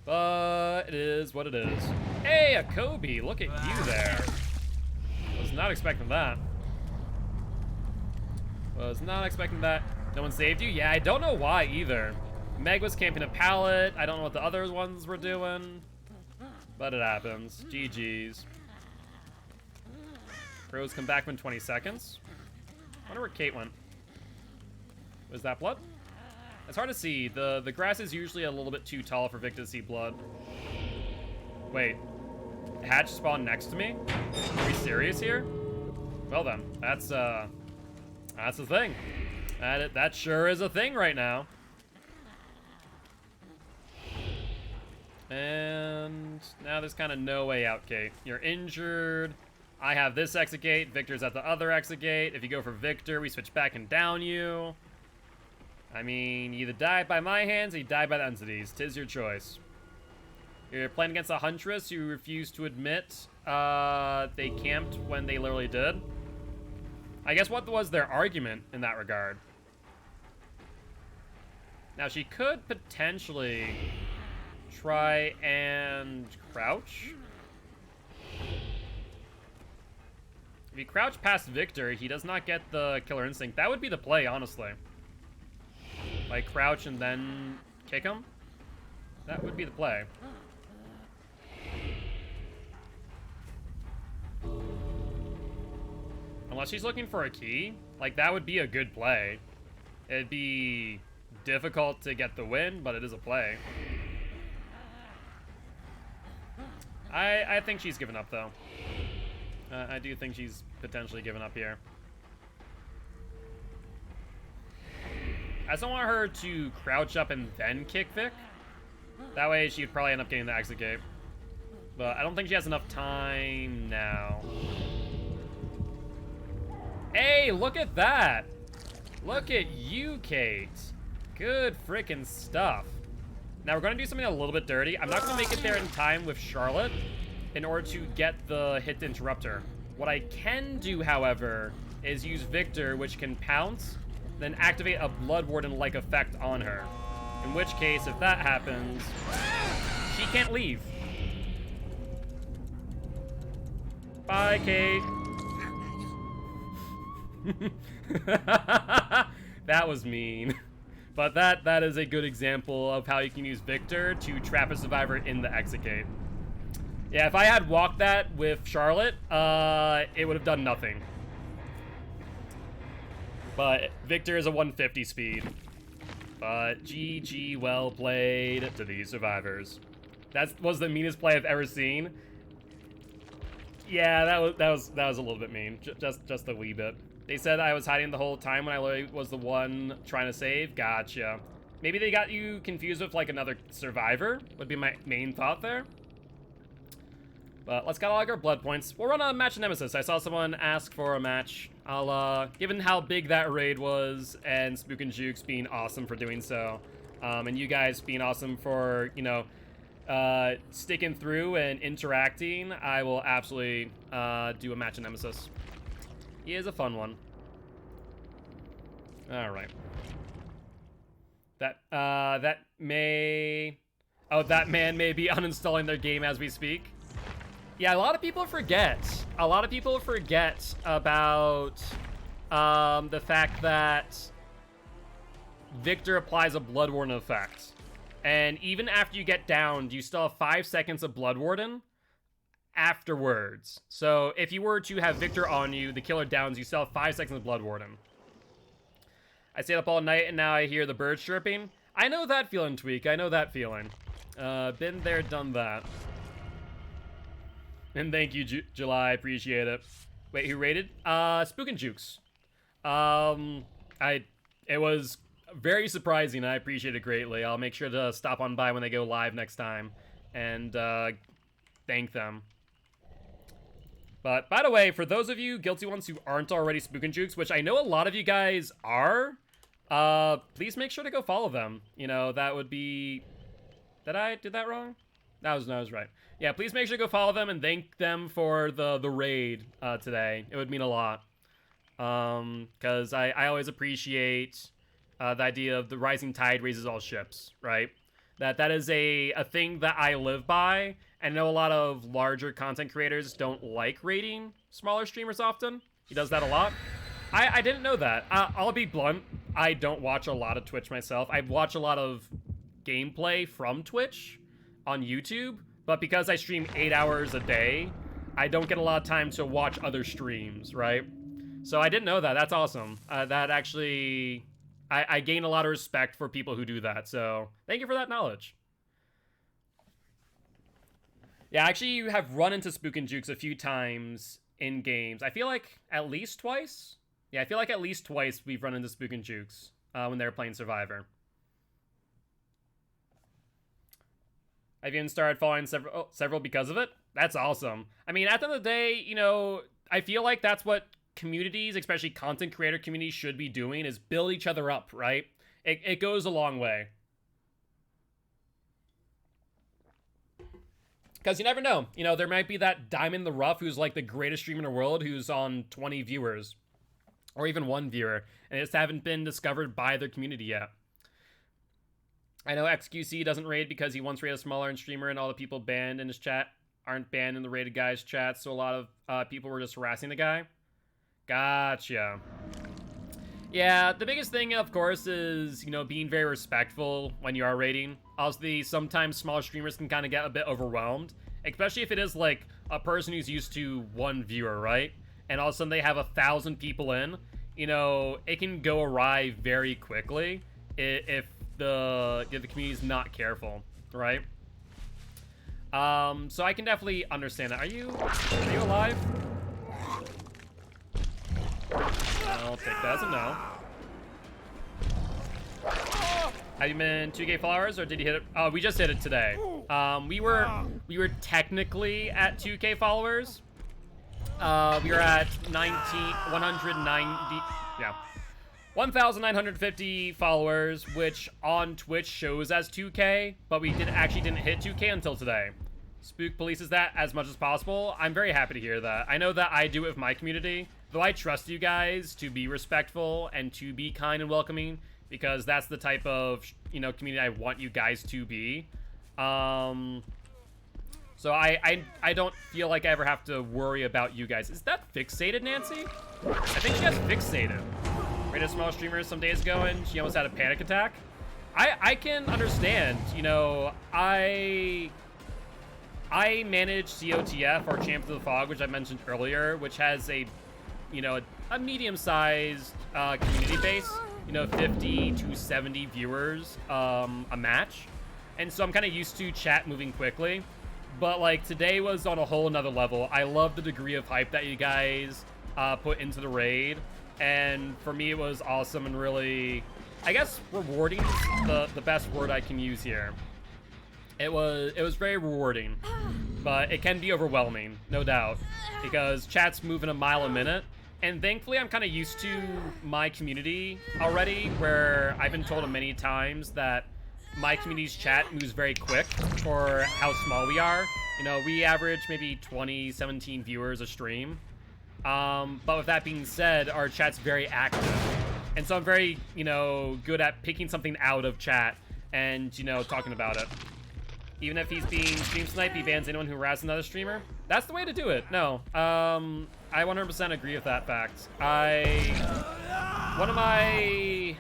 But it is what it is. Hey, a Kobe, look at you there. Was not expecting that. Was not expecting that. No one saved you? Yeah, I don't know why either. Meg was camping a pallet. I don't know what the other ones were doing. But it happens. GG's. Pros come back in 20 seconds. Wonder where Kate went. Was that blood? It's hard to see. The grass is usually a little bit too tall for Vic to see blood. Wait. Hatch spawned next to me? Are we serious here? Well then, that's the thing. That sure is a thing right now. And now there's kind of no way out, Kate. You're injured. I have this exit gate. Victor's at the other exit gate. If you go for Victor, we switch back and down you. I mean, you either die by my hands or you die by the entities. 'Tis your choice. You're playing against a Huntress who refused to admit they camped when they literally did. I guess what was their argument in that regard? Now, she could potentially try and crouch. If you crouch past Victor, he does not get the killer instinct. That would be the play, honestly. Like, crouch and then kick him. That would be the play. Unless she's looking for a key. Like, that would be a good play. It'd be difficult to get the win, but it is a play. I think she's given up, though. I do think she's potentially given up here. I just don't want her to crouch up and then kick Vic. That way she'd probably end up getting the exit gate. But I don't think she has enough time now. Hey, look at that! Look at you, Kate. Good freaking stuff. Now we're gonna do something a little bit dirty. I'm not gonna make it there in time with Charlotte in order to get the hit to interrupt her. What I can do, however, is use Victor, which can pounce, then activate a Blood Warden-like effect on her. In which case, if that happens, she can't leave. Bye, Kate. That was mean. But that is a good example of how you can use Victor to trap a survivor in the exit gate. Yeah, if I had walked that with Charlotte, it would have done nothing. But Victor is a 150 speed. But GG, well played to these survivors. That was the meanest play I've ever seen. Yeah, that was a little bit mean, just a wee bit. They said I was hiding the whole time when I was the one trying to save. Gotcha. Maybe they got you confused with like another survivor, would be my main thought there. But let's catalog our blood points. We'll run a match nemesis. I saw someone ask for a match. I'll, given how big that raid was, and Spook and Jukes being awesome for doing so, and you guys being awesome for, you know, sticking through and interacting, I will absolutely do a match of nemesis. He is a fun one. All right. That man may be uninstalling their game as we speak. Yeah, a lot of people forget. A lot of people forget about the fact that Victor applies a Blood Warden effect. And even after you get downed, you still have 5 seconds of Blood Warden afterwards. So if you were to have Victor on you, the killer downs, you still have 5 seconds of Blood Warden. I stayed up all night and now I hear the birds chirping. I know that feeling, Tweak. I know that feeling. Been there, done that. And thank you, July. Appreciate it. Wait, who rated? Spook and Jukes. It was very surprising. I appreciate it greatly. I'll make sure to stop on by when they go live next time and thank them. But by the way, for those of you guilty ones who aren't already Spook and Jukes, which I know a lot of you guys are, please make sure to go follow them. You know, that would be... Did I do that wrong? That was right. Yeah, please make sure to go follow them and thank them for the raid today. It would mean a lot. Because I always appreciate the idea of the rising tide raises all ships, right? That is a thing that I live by, and I know a lot of larger content creators don't like raiding smaller streamers often. He does that a lot. I didn't know that. I'll be blunt. I don't watch a lot of Twitch myself. I watch a lot of gameplay from Twitch on YouTube, but because I stream 8 hours a day, I don't get a lot of time to watch other streams, right? So I didn't know that. That's awesome. That actually... I gain a lot of respect for people who do that, so thank you for that knowledge. Yeah, actually, you have run into Spook and Jukes a few times in games. I feel like at least twice. Yeah, I feel like at least twice we've run into Spook and Jukes when they were playing Survivor. I've even started following several because of it. That's awesome. I mean, at the end of the day, you know, I feel like that's what communities, especially content creator communities, should be doing, is build each other up, right? It goes a long way. Because you never know. You know, there might be that diamond in the rough who's like the greatest streamer in the world who's on 20 viewers. Or even 1 viewer. And just haven't been discovered by their community yet. I know XQC doesn't raid because he once raided a smaller streamer and all the people banned in his chat aren't banned in the raided guy's chat. So a lot of people were just harassing the guy. Gotcha. Yeah, the biggest thing, of course, is, you know, being very respectful when you are raiding. Obviously, sometimes smaller streamers can kind of get a bit overwhelmed, especially if it is, like, a person who's used to 1 viewer, right? And all of a sudden they have 1,000 people in. You know, it can go awry very quickly if the community is not careful, right? So I can definitely understand that. Are you alive? I'll take that as a no. Have you been 2K followers, or did you hit it? Oh, we just hit it today. We were technically at 2K followers. We were at 1,950 followers, which on Twitch shows as 2K, but we actually didn't hit 2K until today. Spook polices that as much as possible. I'm very happy to hear that. I know that I do it with my community, though I trust you guys to be respectful and to be kind and welcoming, because that's the type of, you know, community I want you guys to be. So I don't feel like I ever have to worry about you guys. Is that fixated, Nancy? I think she has fixated. Rated a small streamer some days ago and she almost had a panic attack. I can understand, you know, I manage COTF, or Champions of the Fog, which I mentioned earlier, which has a, you know, a medium-sized community base, you know, 50 to 70 viewers a match. And so I'm kind of used to chat moving quickly. But, like, today was on a whole another level. I love the degree of hype that you guys put into the raid. And for me, it was awesome and really, I guess, rewarding is the best word I can use here. It was very rewarding, but it can be overwhelming, no doubt, because chat's moving a mile a minute. And thankfully, I'm kind of used to my community already, where I've been told many times that my community's chat moves very quick for how small we are. You know, we average maybe 20, 17 viewers a stream. But with that being said, our chat's very active. And so I'm very, you know, good at picking something out of chat and, you know, talking about it. Even if he's being stream sniped, he bans anyone who harasses another streamer. That's the way to do it. No, I 100% agree with that fact. One of my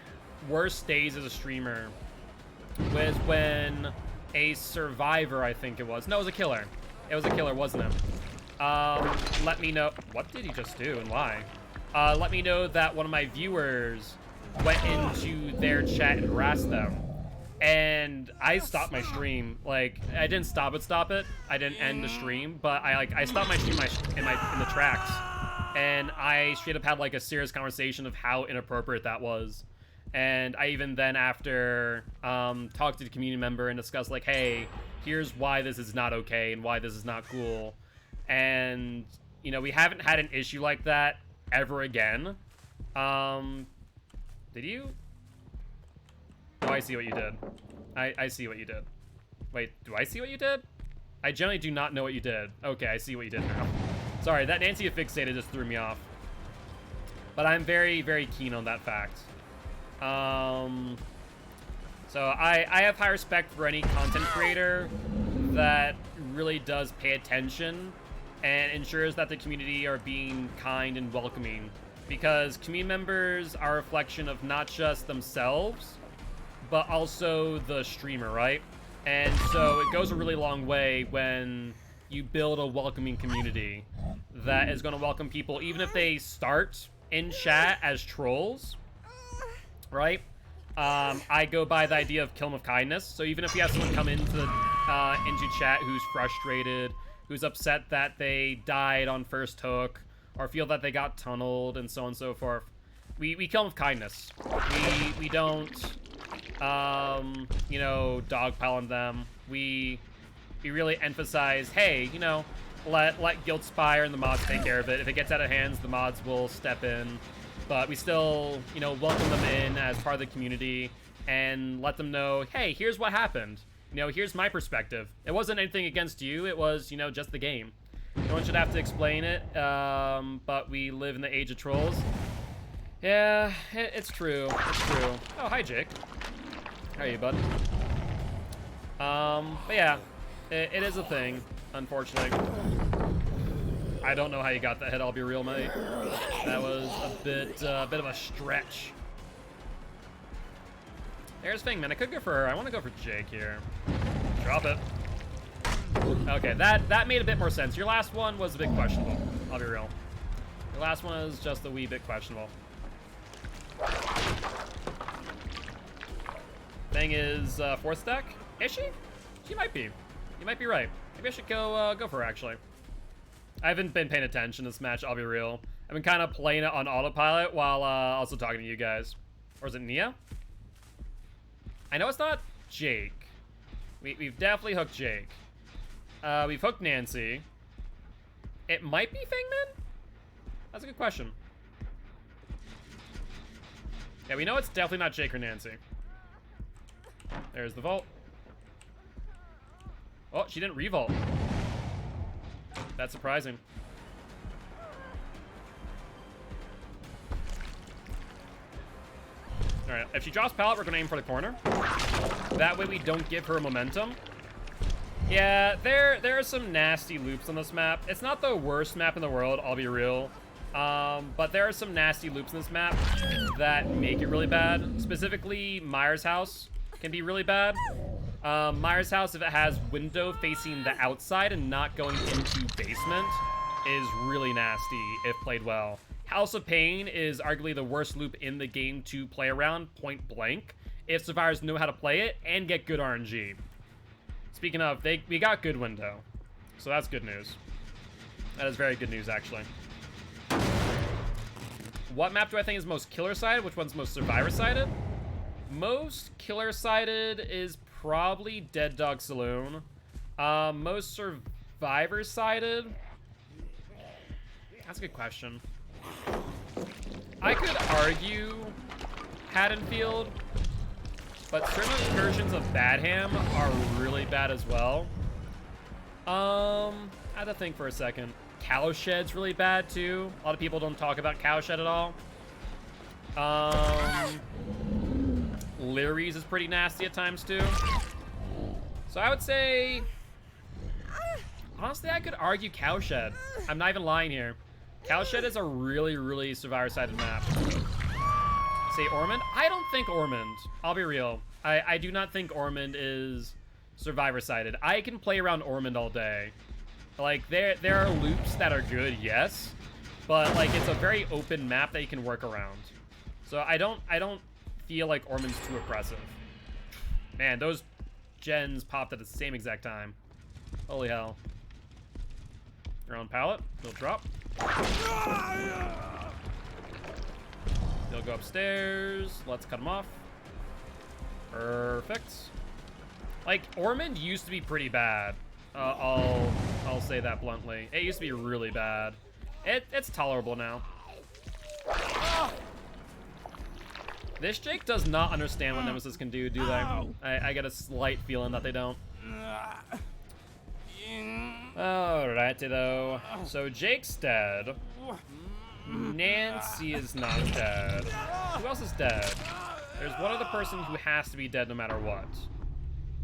worst days as a streamer was when a survivor, I think it was. No, it was a killer. It was a killer, wasn't it? Let me know. What did he just do and why? Let me know that one of my viewers went into their chat and harassed them. And I stopped my stream. Like, I didn't stop it. I didn't end the stream, but I stopped my stream in the tracks. And I straight up had like a serious conversation of how inappropriate that was. And I even then after talked to the community member and discussed like, hey, here's why this is not okay and why this is not cool. And, you know, we haven't had an issue like that ever again. Did you? Oh, I see what you did. I see what you did. Wait, do I see what you did? I generally do not know what you did. Okay, I see what you did now. Sorry, that Nancy fixated just threw me off. But I'm very, very keen on that fact. So I have high respect for any content creator that really does pay attention and ensures that the community are being kind and welcoming, because community members are a reflection of not just themselves, but also the streamer, right? And so it goes a really long way when you build a welcoming community that is going to welcome people, even if they start in chat as trolls, right? I go by the idea of kill them with kindness. So even if you have someone come into chat who's frustrated, who's upset that they died on first hook, or feel that they got tunneled, and so on and so forth, We kill them with kindness. We don't, you know, dogpile on them. We really emphasize, hey, you know, let Guild Spire and the mods take care of it. If it gets out of hands, the mods will step in. But we still, you know, welcome them in as part of the community and let them know, hey, here's what happened. You know, here's my perspective. It wasn't anything against you. It was, you know, just the game. No one should have to explain it, but we live in the age of trolls. Yeah, it's true. It's true. Oh, hi, Jake. How are you, bud? But yeah, it is a thing, unfortunately. I don't know how you got that hit, I'll be real, mate. That was a bit of a stretch. There's Fangman. I could go for... I want to go for Jake here. Drop it. Okay, that made a bit more sense. Your last one was a bit questionable. I'll be real. Your last one is just a wee bit questionable. Thing is, fourth stack? Is she? She might be. You might be right. Maybe I should go for her, actually. I haven't been paying attention to this match, I'll be real. I've been kind of playing it on autopilot while also talking to you guys. Or is it Nia? I know it's not Jake. We've definitely hooked Jake. We've hooked Nancy. It might be Fangman? That's a good question. Yeah, we know it's definitely not Jake or Nancy. There's the vault. Oh, she didn't revolt. That's surprising. Alright, if she drops pallet, we're gonna aim for the corner. That way we don't give her momentum. Yeah, there are some nasty loops on this map. It's not the worst map in the world, I'll be real. But there are some nasty loops in this map that make it really bad. Specifically, Myers' house can be really bad. Myers' house, if it has window facing the outside and not going into basement, is really nasty if played well. House of Pain is arguably the worst loop in the game to play around, point blank, if survivors know how to play it and get good RNG. Speaking of, we got good window, so that's good news. That is very good news, actually. What map do I think is most killer-sided? Which one's most survivor-sided? Most killer-sided is probably Dead Dog Saloon. Most survivor-sided? That's a good question. I could argue Haddonfield, but certain versions of Badham are really bad as well. I had to think for a second. Cowshed's really bad too. A lot of people don't talk about Cowshed at all. Leary's is pretty nasty at times too. So I would say, honestly, I could argue Cowshed. I'm not even lying here. Cowshed is a really, really survivor-sided map. Say Ormond? I don't think Ormond. I'll be real. I do not think Ormond is survivor-sided. I can play around Ormond all day. Like, there are loops that are good, yes. But, like, it's a very open map that you can work around. So I don't feel like Ormond's too oppressive. Man, those gens popped at the same exact time. Holy hell. Your own pallet. He'll drop. He'll go upstairs. Let's cut him off. Perfect. Like, Ormond used to be pretty bad. I'll say that bluntly. It used to be really bad. It's tolerable now. This Jake does not understand what Nemesis can do they? I get a slight feeling that they don't. Alrighty though. So Jake's dead. Nancy is not dead. Who else is dead? There's one other person who has to be dead no matter what.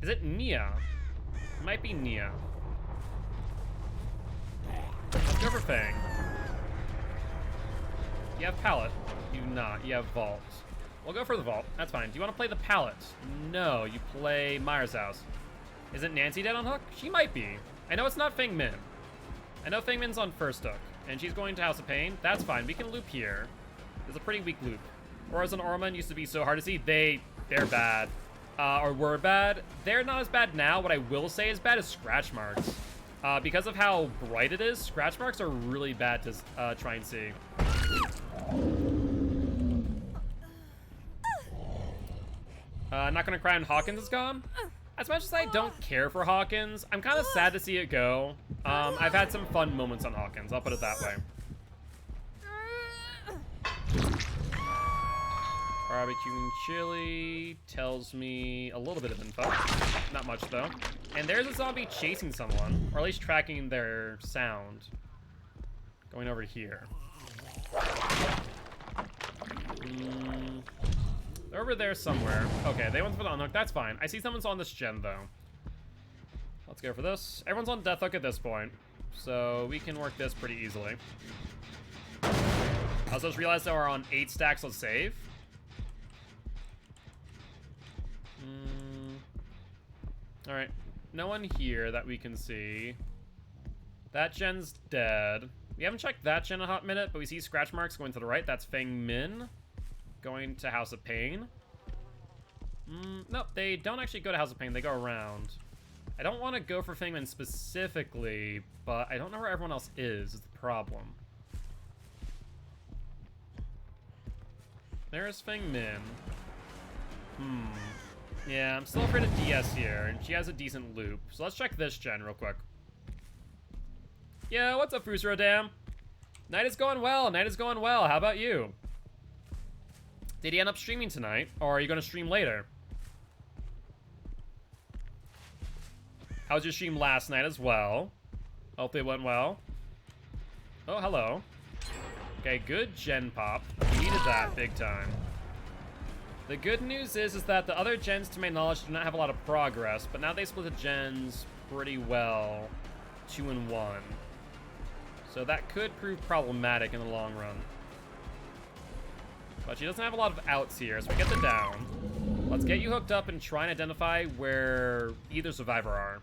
Is it Nia? It might be Nia. Let's go for Fang. You have pallet. You do not. You have vault. We'll go for the vault. That's fine. Do you want to play the pallet? No, you play Myers' house. Isn't Nancy dead on hook? She might be. I know it's not Feng Min. I know Feng Min's on first hook, and she's going to House of Pain. That's fine. We can loop here. It's a pretty weak loop. Whereas an Ormond used to be so hard to see. They're bad. Or were bad. They're not as bad now. What I will say is bad is scratch marks. Because of how bright it is, scratch marks are really bad to try and see. Not gonna cry when Hawkins is gone. As much as I don't care for Hawkins, I'm kind of sad to see it go. I've had some fun moments on Hawkins, I'll put it that way. Barbecuing chili tells me a little bit of info. Not much, though. And there's a zombie chasing someone, or at least tracking their sound. Going over here. They're over there somewhere. Okay, they went for the unhook. That's fine. I see someone's on this gen, though. Let's go for this. Everyone's on death hook at this point, so we can work this pretty easily. I also just realized that we're on 8 stacks of save. Alright, no one here that we can see. That gen's dead. We haven't checked that gen in a hot minute, but we see scratch marks going to the right. That's Feng Min going to House of Pain. Nope, they don't actually go to House of Pain. They go around. I don't want to go for Feng Min specifically, but I don't know where everyone else is the problem. There's Feng Min. Yeah, I'm still afraid of DS here, and she has a decent loop. So let's check this gen real quick. Yeah, what's up, Fusrodam? Night is going well, night is going well. How about you? Did he end up streaming tonight, or are you going to stream later? How was your stream last night as well? Hopefully it went well. Oh, hello. Okay, good gen pop. Needed that big time. The good news is that the other gens, to my knowledge, do not have a lot of progress, but now they split the gens pretty well, 2 and 1. So that could prove problematic in the long run. But she doesn't have a lot of outs here, so we get the down. Let's get you hooked up and try and identify where either survivor are.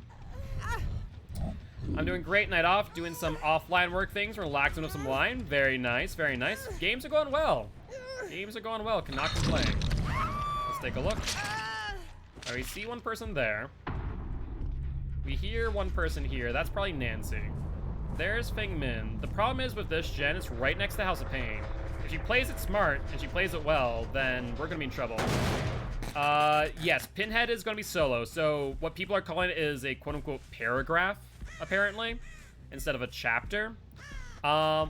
I'm doing great, night off, doing some offline work things, relaxing with some wine. Very nice, very nice. Games are going well. Games are going well, cannot complain. Let's take a look. All right, we see one person there. We hear one person here. That's probably Nancy. There's Feng Min. The problem is with this gen, it's right next to House of Pain. If she plays it smart and she plays it well, then we're gonna be in trouble. Yes, Pinhead is gonna be solo. So what people are calling it is a quote-unquote paragraph, apparently, instead of a chapter,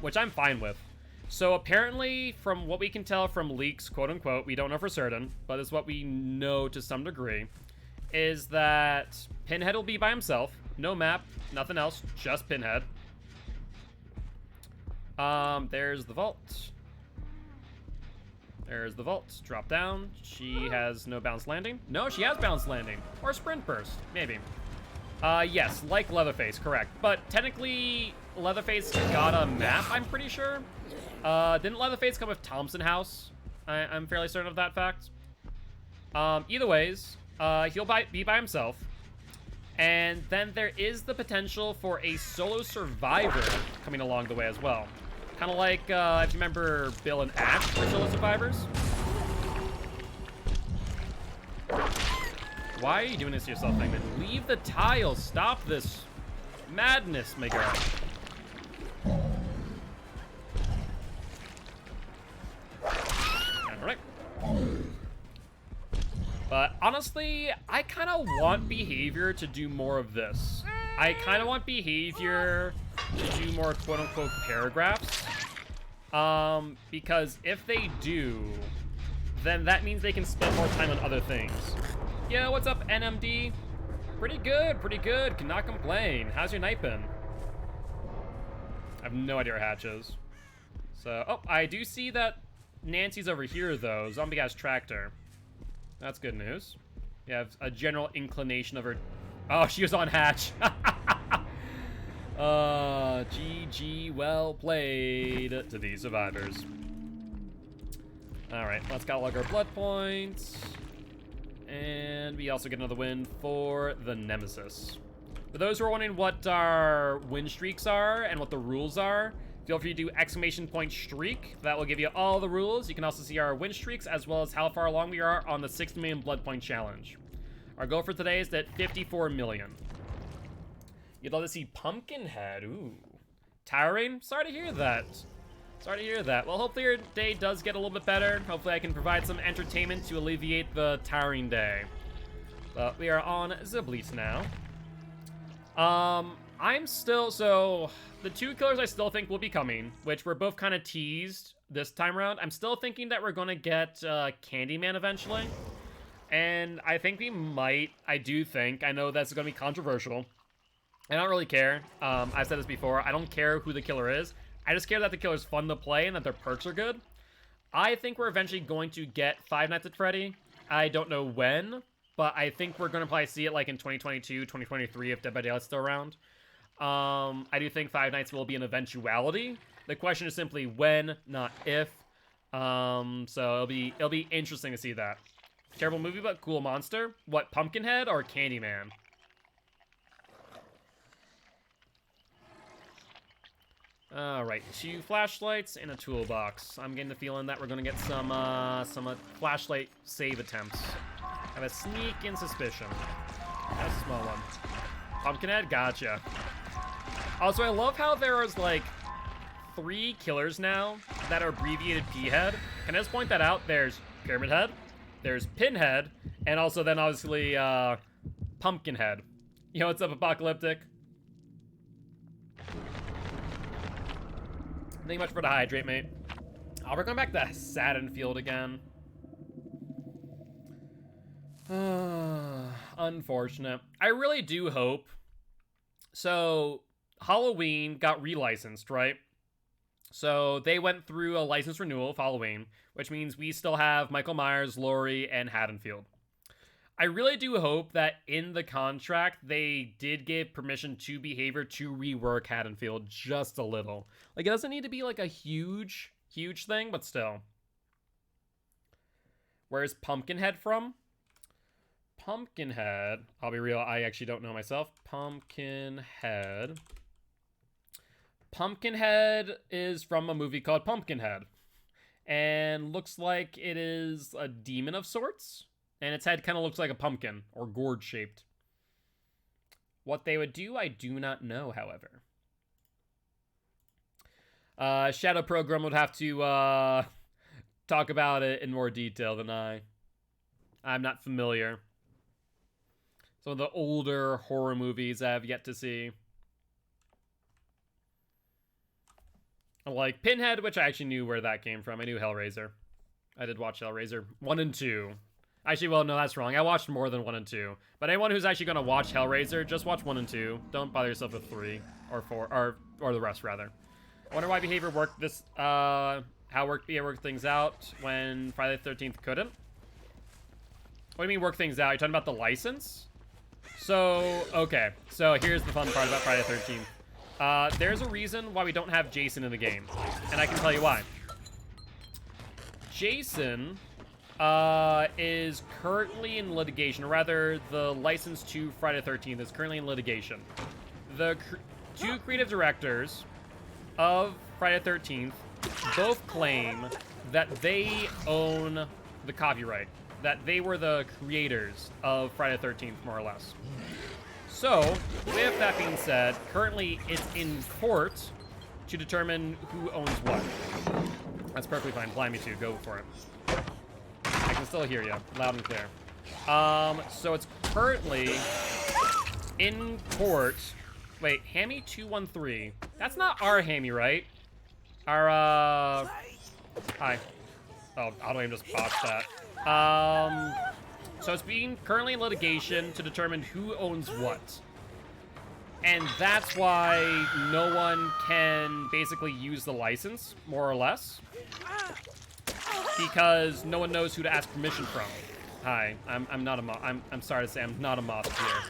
which I'm fine with. So apparently, from what we can tell from leaks, quote-unquote, we don't know for certain, but it's what we know to some degree, is that Pinhead will be by himself. No map, nothing else, just Pinhead. There's the vault. There's the vault. Drop down. She has no bounce landing. No, she has bounce landing. Or sprint burst, maybe. Yes, like Leatherface, correct. But technically, Leatherface got a map, I'm pretty sure. Didn't Leatherface come with Thompson House? I'm fairly certain of that fact. Either ways, he'll be by himself. And then there is the potential for a solo survivor coming along the way as well. Kind of like, if you remember, Bill and Ash were solo survivors. Why are you doing this to yourself, Fengman? Leave the tiles. Stop this madness, my girl. Alright. But honestly, I kind of want Behavior to do more of this. I kind of want Behavior to do more quote-unquote paragraphs. Because if they do, then that means they can spend more time on other things. Yo, what's up, NMD? Pretty good, cannot complain. How's your night been? I have no idea where Hatch is. So, oh, I do see that Nancy's over here, though. Zombie Gas Tractor. That's good news. You have a general inclination of her... Oh, she was on Hatch. GG, well played to these survivors. Alright, let's catalog our blood points. And we also get another win for the Nemesis. For those who are wondering what our win streaks are and what the rules are, feel free to do ! streak. That will give you all the rules. You can also see our win streaks as well as how far along we are on the 60 million blood point challenge. Our goal for today is at 54 million. You'd love to see Pumpkinhead. Ooh. Towering? Sorry to hear that. Sorry to hear that. Well, hopefully your day does get a little bit better. Hopefully I can provide some entertainment to alleviate the tiring day. But we are on Zibleet now. I'm still, so the 2 killers I still think will be coming, which we're both kind of teased this time around. I'm still thinking that we're going to get Candyman eventually. And I think we might, I know that's going to be controversial. I don't really care. I've said this before. I don't care who the killer is. I just care that the killer's fun to play and that their perks are good. I think we're eventually going to get Five Nights at Freddy. I don't know when, but I think we're going to probably see it like in 2022, 2023 if Dead by Daylight's still around. I do think Five Nights will be an eventuality. The question is simply when, not if. So it'll be interesting to see that. Terrible movie, but cool monster. What, Pumpkinhead or Candyman? Alright, 2 flashlights and a toolbox. I'm getting the feeling that we're gonna get some flashlight save attempts. I have a sneaking suspicion. That's a small one. Pumpkinhead, gotcha. Also, I love how there is, like, 3 killers now that are abbreviated P-Head. Can I just point that out? There's Pyramid Head, there's Pinhead, and also then, obviously, Pumpkinhead. You know what's up, Apocalyptic? Thank you much for the hydrate, mate. Oh, we're going back to Satin Field again. Unfortunate. I really do hope. So, Halloween got relicensed, right? So, they went through a license renewal of Halloween, which means we still have Michael Myers, Laurie, and Haddonfield. I really do hope that in the contract, they did give permission to Behavior to rework Haddonfield just a little. Like, it doesn't need to be, like, a huge thing, but still. Where's Pumpkinhead from? Pumpkinhead, I'll be real, I actually don't know myself. Pumpkinhead is from a movie called Pumpkinhead. And looks like it is a demon of sorts. And its head kind of looks like a pumpkin, or gourd-shaped. What they would do, I do not know, however. Shadow Program would have to talk about it in more detail than I. I'm not familiar. Some of the older horror movies I have yet to see. Like Pinhead, which I actually knew where that came from. I knew Hellraiser. I did watch Hellraiser 1 and 2. Actually, well, no, that's wrong. I watched more than 1 and 2. But anyone who's actually going to watch Hellraiser, just watch 1 and 2. Don't bother yourself with 3 or 4, or the rest, rather. I wonder why Behavior worked this, how Behavior worked things out when Friday the 13th couldn't. What do you mean work things out? You're talking about the license? So, okay. So here's the fun part about Friday the 13th. There's a reason why we don't have Jason in the game. And I can tell you why. Jason is currently in litigation, or rather, the license to Friday the 13th is currently in litigation. The 2 creative directors of Friday the 13th both claim that they own the copyright, that they were the creators of Friday the 13th, more or less. So, with that being said, currently it's in court to determine who owns what. That's perfectly fine. Fly me to. Go for it. I can still hear you, loud and clear. So it's currently in court. Wait, Hammy 213. That's not our Hammy, right? Our hi. Oh, auto aim just botched that. So it's being currently in litigation to determine who owns what. And that's why no one can basically use the license, more or less. Because no one knows who to ask permission from. Hi, I'm not a moth. I'm sorry to say I'm not a moth here.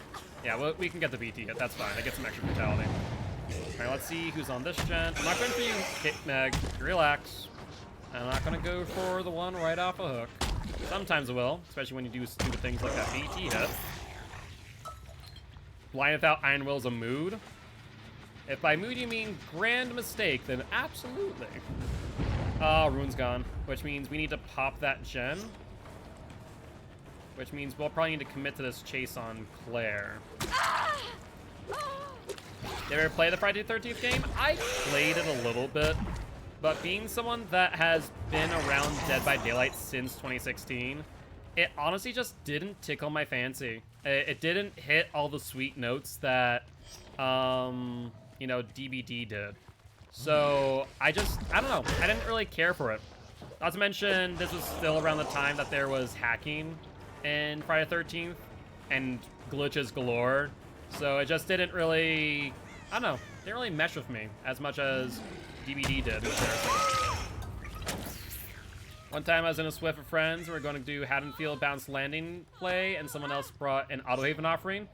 Yeah, well, we can get the BT hit. That's fine. I get some extra brutality. All right, let's see who's on this gen. I'm not going for you, Kit Meg. Relax. I'm not going to go for the one right off a hook. Sometimes I will, especially when you do stupid things like that BT hit. Blind Without Iron Will is a mood. If by mood you mean grand mistake, then absolutely. Rune's gone, which means we need to pop that gen. Which means we'll probably need to commit to this chase on Claire. Did you ever play the Friday the 13th game? I played it a little bit. but being someone that has been around Dead by Daylight since 2016, it honestly just didn't tickle my fancy. It didn't hit all the sweet notes that, you know, DBD did. So I don't know. I didn't really care for it. Not to mention, this was still around the time that there was hacking in Friday the 13th and glitches galore. So it just didn't really, I don't know, didn't really mesh with me as much as DBD did. One time I was in a Swift with friends, we were going to do Haddonfield Bounce Landing play, and someone else brought an Autohaven offering.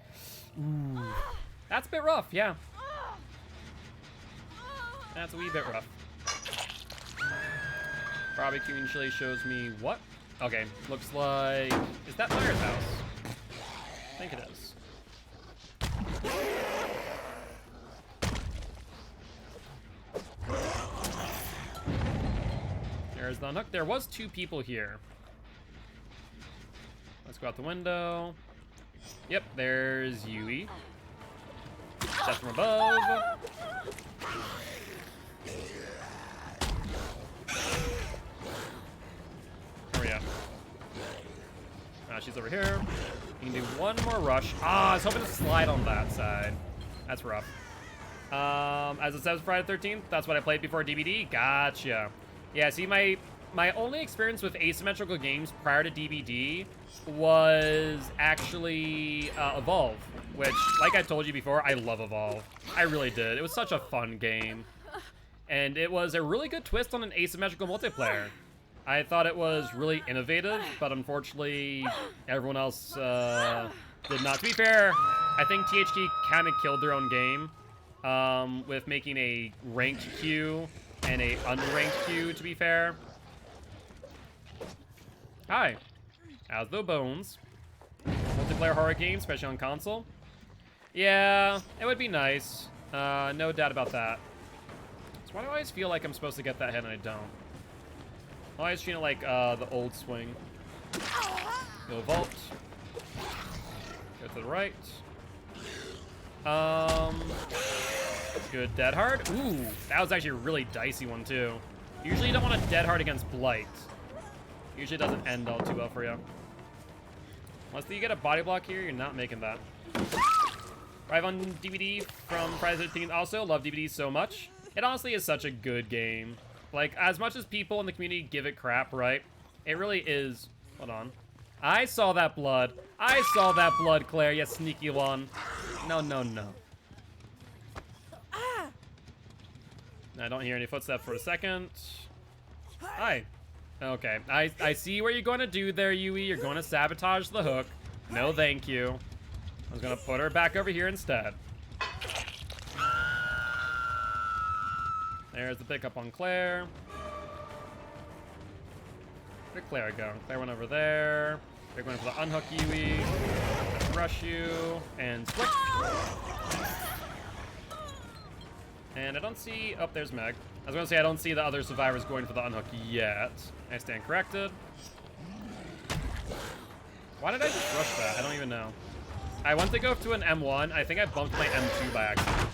Ooh, that's a bit rough, yeah. That's a wee bit rough. Barbecuing chili shows me what? Okay, looks like... Is that Myers' house? I think it is. There's the unhook. There was 2 people here. Let's go out the window. Yep, there's Yui. Death from above. Where are we at? She's over here. You can do one more rush. Ah, I was hoping to slide on that side. That's rough. As it says Friday the 13th, that's what I played before DBD. Gotcha. Yeah, see, my only experience with asymmetrical games prior to DBD was actually Evolve, which, like I told you before, I love Evolve. I really did. It was such a fun game. And it was a really good twist on an asymmetrical multiplayer. I thought it was really innovative, but unfortunately, everyone else did not. To be fair, I think THQ kind of killed their own game with making a ranked queue and a unranked queue, to be fair. Hi. How's the bones? Multiplayer horror game, especially on console? Yeah, it would be nice. No doubt about that. So why do I always feel like I'm supposed to get that hit and I don't? I always treat it like the old swing. Go vault. Go to the right. Good dead hard. Ooh, that was actually a really dicey one too. Usually you don't want a dead hard against blight. Usually it doesn't end all too well for you. Unless you get a body block here, you're not making that. Arrive on DVD from Friday the 13th also. Love DVD so much. It honestly is such a good game. Like, as much as people in the community give it crap, right? It really is. Hold on. I saw that blood. I saw that blood, Claire, you sneaky one. No, no, no. I don't hear any footsteps for a second. Hi. Okay, I see what you're going to do there, Yui. You're going to sabotage the hook. No, thank you. I was going to put her back over here instead. There's the pickup on Claire. Where'd Claire go? Claire went over there. They're going for the unhook Yui. Rush you. And split. And I don't see... Oh, there's Meg. I was going to say I don't see the other survivors going for the unhook yet. I stand corrected. Why did I just rush that? I don't even know. I went to go to an M1. I think I bumped my M2 by accident.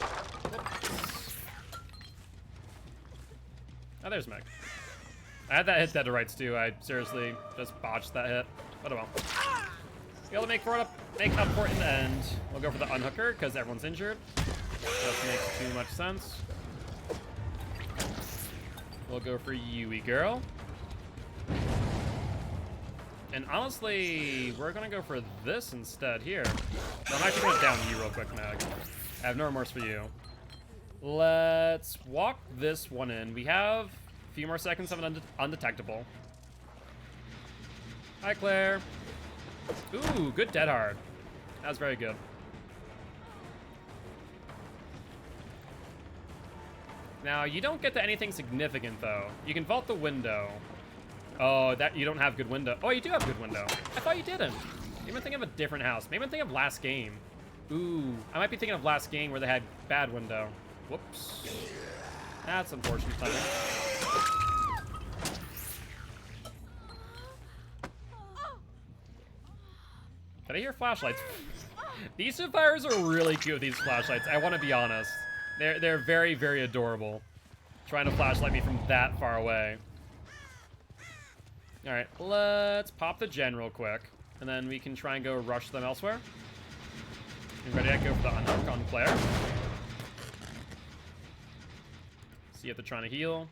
Oh, there's Meg. I had that hit dead to rights too. I seriously just botched that hit. But oh well. Be able to make up for it in the end. We'll go for the unhooker because everyone's injured. Doesn't make too much sense. We'll go for Yui girl. And honestly, we're gonna go for this instead here. So I'm actually gonna down you real quick, Meg. I have no remorse for you. Let's walk this one in. We have a few more seconds of an undetectable. Hi, Claire. Ooh, good dead hard. That was very good. Now, you don't get to anything significant, though. You can vault the window. Oh, that you don't have good window. Oh, you do have good window. I thought you didn't. Maybe I'm thinking of a different house. Maybe I'm thinking of last game. Ooh, I might be thinking of last game where they had bad window. Whoops. That's unfortunate timing. Did I hear flashlights? These survivors are really cute with these flashlights. I want to be honest. They're very, very adorable. Trying to flashlight me from that far away. Alright, let's pop the gen real quick. And then we can try and go rush them elsewhere. You ready to go for the unhook on Claire? See if they're trying to heal.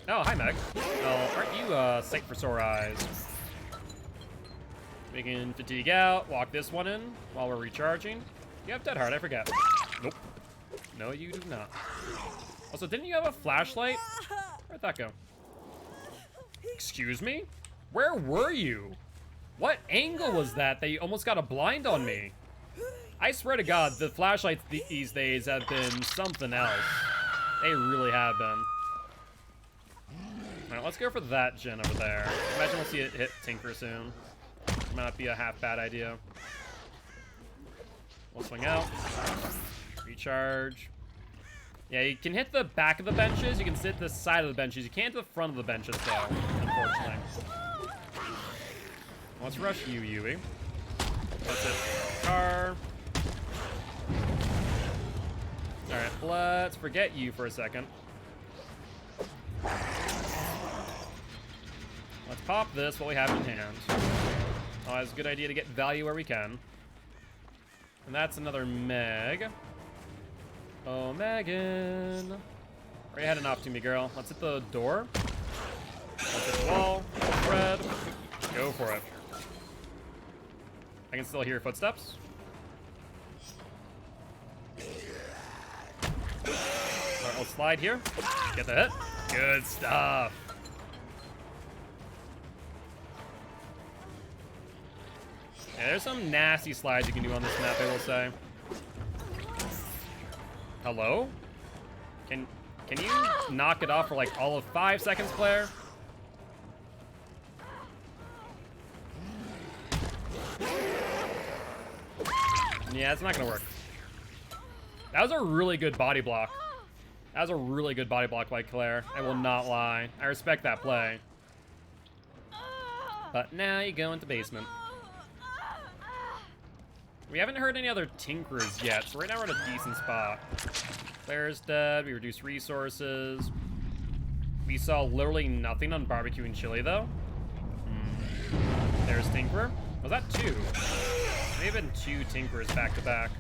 Oh, hi, Meg. Oh, aren't you sight for sore eyes? We can fatigue out, walk this one in while we're recharging. You have Dead Hard, I forget. Nope. No, you do not. Also, didn't you have a flashlight? Where'd that go? Excuse me? Where were you? What angle was that you almost got a blind on me? I swear to God, the flashlights these days have been something else. They really have been. Alright, let's go for that gen over there. Imagine we'll see it hit Tinker soon. Might not be a half bad idea. We'll swing out. Recharge. Yeah, you can hit the back of the benches. You can sit the side of the benches. You can't hit the front of the benches, though, unfortunately. Let's rush you, Yui. That's it. Car. Alright, let's forget you for a second. Let's pop this while we have it in hand. Always a good idea to get value where we can. And that's another Meg. Oh, Megan. Where are you heading off to me, girl? Let's hit the door. Let's hit the wall. Red. Go for it. I can still hear footsteps. Alright, we'll slide here. Get the hit. Good stuff. Yeah, there's some nasty slides you can do on this map, I will say. Hello? Can you knock it off for like all of 5 seconds, Claire? Yeah, it's not gonna work. That was a really good body block. That was a really good body block by Claire. I will not lie. I respect that play. But now you go into basement. We haven't heard any other Tinkers yet, so right now we're in a decent spot. Claire's dead. We reduced resources. We saw literally nothing on barbecue and chili, though. There's Tinkerer. Was that 2? May have been 2 Tinkerers back to back.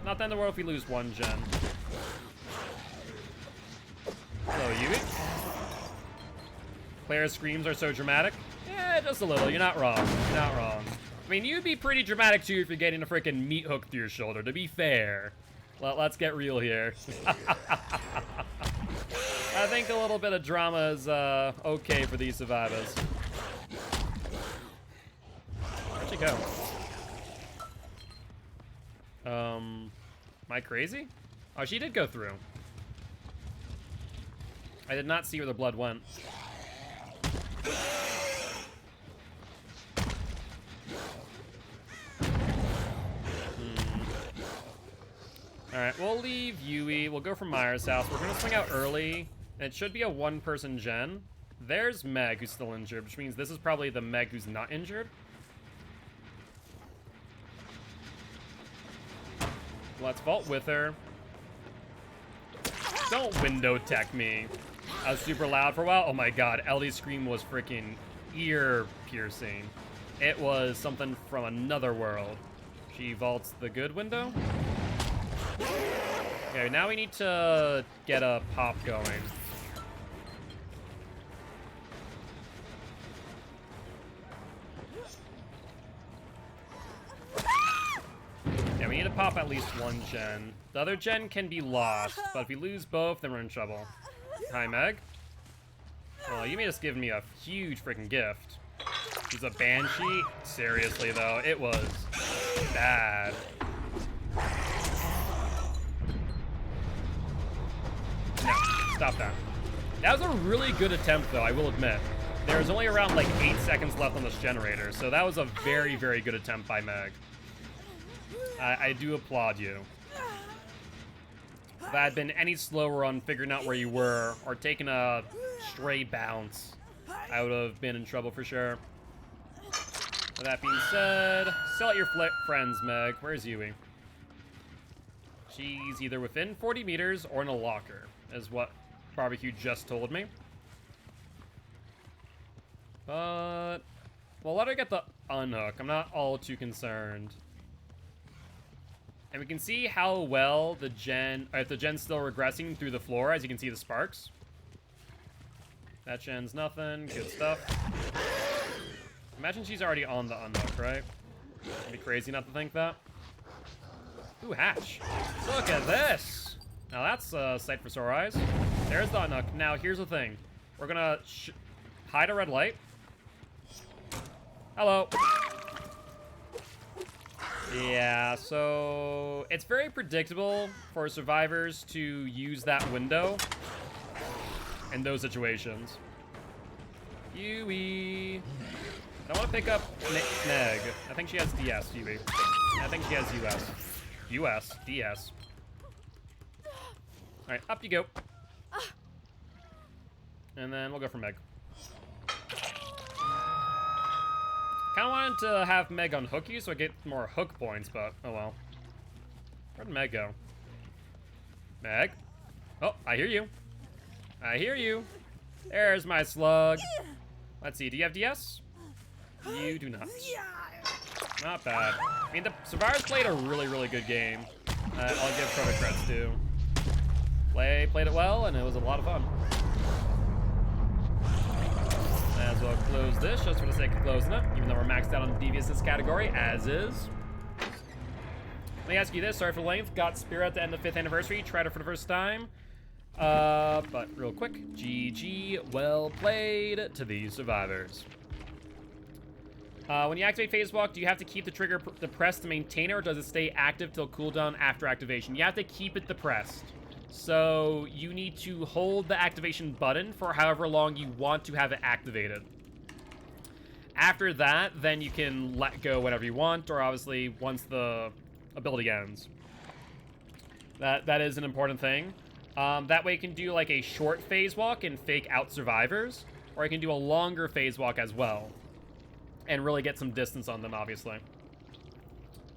Not the end of the world if we lose 1 gen. Hello, Yui. Claire's screams are so dramatic. Yeah, just a little. You're not wrong. You're not wrong. I mean, you'd be pretty dramatic, too, if you're getting a freaking meat hook through your shoulder, to be fair. Let's get real here. I think a little bit of drama is okay for these survivors. Where'd she go? Am I crazy? Oh, she did go through. I did not see where the blood went. Alright, we'll leave Yui. We'll go from Myers' house. We're going to swing out early. And it should be a 1-person gen. There's Meg, who's still injured, which means this is probably the Meg who's not injured. Let's vault with her. Don't window tech me. I was super loud for a while. Oh my god, Ellie's scream was freaking ear-piercing. It was something from another world. She vaults the good window. Okay, now we need to get a pop going. Yeah, we need to pop at least 1 gen. The other gen can be lost, but if we lose both, then we're in trouble. Hi, Meg. Well, you may just give me a huge freaking gift. She's a Banshee? Seriously, though, it was bad. No, stop that. That was a really good attempt, though, I will admit. There was only around, like, 8 seconds left on this generator, so that was a very, very good attempt by Meg. I do applaud you. If I had been any slower on figuring out where you were, or taking a stray bounce, I would have been in trouble for sure. With that being said, sell out your friends, Meg. Where's Yui? She's either within 40 meters or in a locker, is what Barbecue just told me. But well, let her get the unhook. I'm not all too concerned. And we can see how well the if the gen's still regressing through the floor, as you can see the sparks. That gen's nothing. Good stuff. Imagine she's already on the unhook, right? It'd be crazy not to think that. Ooh, hatch. Look at this. Now that's a sight for sore eyes. There's the unhook. Now here's the thing. We're gonna hide a red light. Hello. Yeah, so it's very predictable for survivors to use that window in those situations. Yui. I don't want to pick up Neg. I think she has DS, Yui. I think she has US. US, DS. Alright, up you go. And then we'll go for Meg. Kind of wanted to have Meg unhook you so I get more hook points, but oh well. Where'd Meg go? Meg? Oh, I hear you. I hear you. There's my slug. Let's see, do you have DS? You do not. Not bad. I mean, the survivors played a really, really good game. I'll give credit creds to. Played it well, and it was a lot of fun. Might as well close this just for the sake of closing it, even though we're maxed out on the deviousness category, as is. Let me ask you this, sorry for the length. Got Spear at the end of the 5th anniversary, tried it for the first time. But real quick, GG, well played to these survivors. When you activate Phase Walk, do you have to keep the trigger depressed to maintain it, or does it stay active till cooldown after activation? You have to keep it depressed. So you need to hold the activation button for however long you want to have it activated. After that, then you can let go whenever you want, or obviously once the ability ends. That is an important thing. That way you can do like a short phase walk and fake out survivors, or you can do a longer phase walk as well, and really get some distance on them, obviously.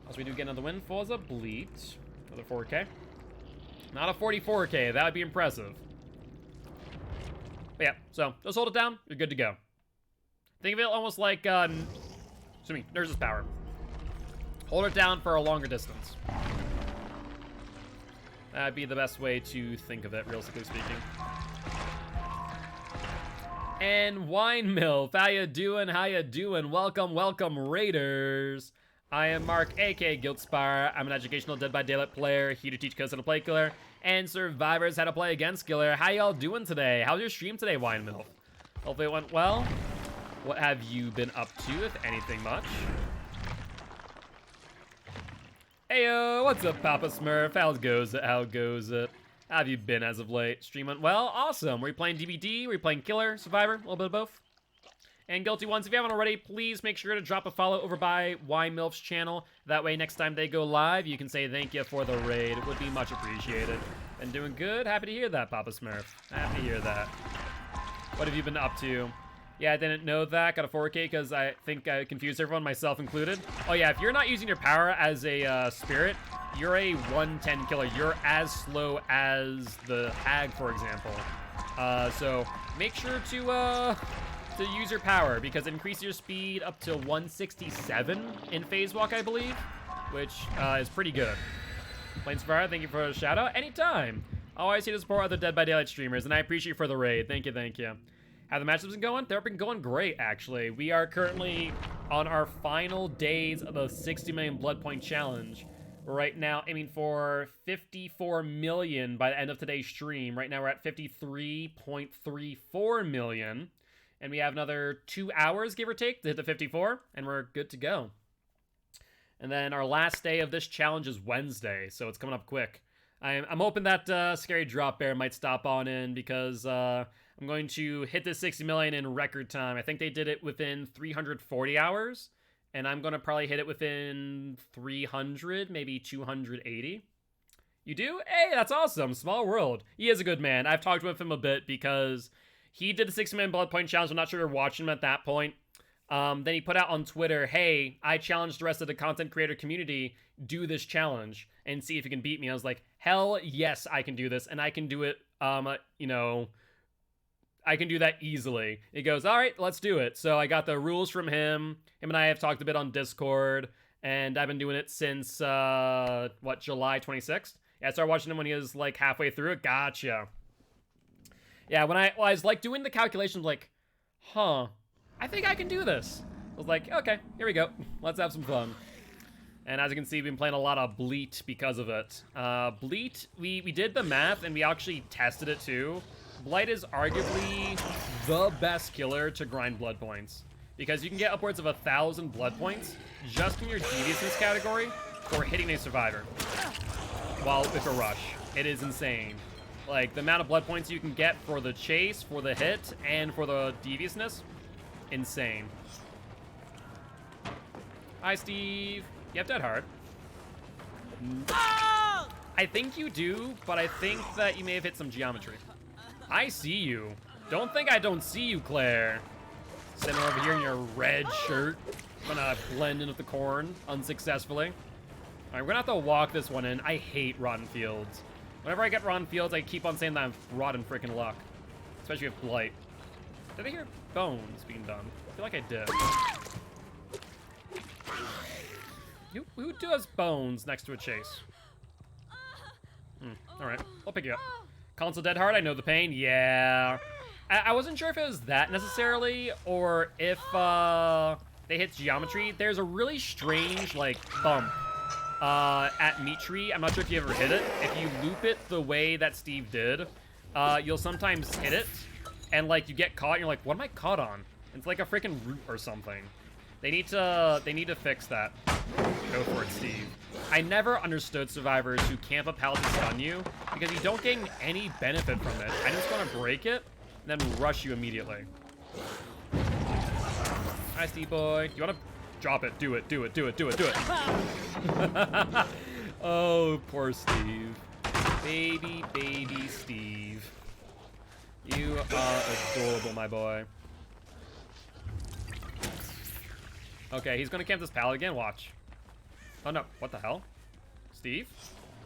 As we do get another win, Forza Bleat. Another 4K. Not a 44K, that would be impressive. But yeah, so just hold it down, you're good to go. Think of it almost like, Nurse's Power. Hold it down for a longer distance. That'd be the best way to think of it, realistically speaking. And Wine Milf, how you doing? How you doing? Welcome, welcome, Raiders. I am Mark, aka Giltspire. I'm an educational Dead by Daylight player, here to teach kids how to play Killer, and survivors how to play against Killer. How y'all doing today? How's your stream today, Wine Milf? Hopefully it went well. What have you been up to, if anything much? Heyo, what's up, Papa Smurf? How goes it? How goes it? How have you been as of late? Stream went well? Awesome. Were you playing DBD? Were you playing Killer? Survivor? A little bit of both? And Guilty Ones, if you haven't already, please make sure to drop a follow over by YMilf's channel. That way, next time they go live, you can say thank you for the raid. It would be much appreciated. Been doing good? Happy to hear that, Papa Smurf. Happy to hear that. What have you been up to? Yeah, I didn't know that. Got a 4K because I think I confused everyone, myself included. Oh yeah, if you're not using your power as a spirit, you're a 110 killer. You're as slow as the Hag, for example. So make sure to use your power, because it increases your speed up to 167 in phase walk, I believe, which is pretty good. Plains Fire, thank you for a shout out. Anytime. Always here to support other Dead by Daylight streamers, and I appreciate you for the raid. Thank you, thank you. How the matchups been going? They've been going great, actually. We are currently on our final days of the 60 million blood point challenge. We're right now aiming for 54 million by the end of today's stream. Right now we're at 53.34 million. And we have another 2 hours, give or take, to hit the 54, and we're good to go. And then our last day of this challenge is Wednesday, so it's coming up quick. I'm hoping that Scary Drop Bear might stop on in, because I'm going to hit the 60 million in record time. I think they did it within 340 hours, and I'm going to probably hit it within 300, maybe 280. You do? Hey, that's awesome. Small world. He is a good man. I've talked with him a bit because he did the 60 million blood point challenge. I'm not sure you're watching him at that point. Then he put out on Twitter, hey, I challenged the rest of the content creator community, do this challenge and see if you can beat me. I was like, hell yes, I can do this, and I can do it, you know, I can do that easily. He goes, all right, let's do it. So I got the rules from him. Him and I have talked a bit on Discord, and I've been doing it since, July 26th? Yeah, I started watching him when he was, like, halfway through it. Gotcha. Yeah, when I was, like, doing the calculations, like, huh, I think I can do this. I was like, okay, here we go. Let's have some fun. And as you can see, we've been playing a lot of Bleat because of it. Bleat, we did the math, and we actually tested it, too. Blight is arguably the best killer to grind blood points, because you can get upwards of 1,000 blood points just in your deviousness category for hitting a survivor while with a rush. It is insane. Like, the amount of blood points you can get for the chase, for the hit, and for the deviousness, insane. Hi, Steve. You have Dead Hard. I think you do, but I think that you may have hit some geometry. I see you. Don't think I don't see you, Claire. Sitting over here in your red shirt. Gonna blend in with the corn unsuccessfully. Alright, we're gonna have to walk this one in. I hate rotten fields. Whenever I get rotten fields, I keep on saying that I'm rotten freaking luck. Especially with Blight. Did I hear bones being done? I feel like I did. Who does bones next to a chase? Alright, I'll pick you up. Console Dead Hard, I know the pain. Yeah. I wasn't sure if it was that necessarily, or if they hit geometry. There's a really strange, like, bump at Meat Tree. I'm not sure if you ever hit it. If you loop it the way that Steve did, you'll sometimes hit it, and, like, you get caught, and you're like, what am I caught on? It's like a freaking root or something. They need to fix that. Go for it, Steve. I never understood survivors who camp a pallet to stun you, because you don't gain any benefit from it. I just want to break it, and then rush you immediately. Hi, Steve boy. Do you want to drop it? Do it, do it, do it, do it, do it. Oh, poor Steve. Baby, baby Steve. You are adorable, my boy. Okay, he's gonna camp this pallet again. Watch. Oh no! What the hell, Steve?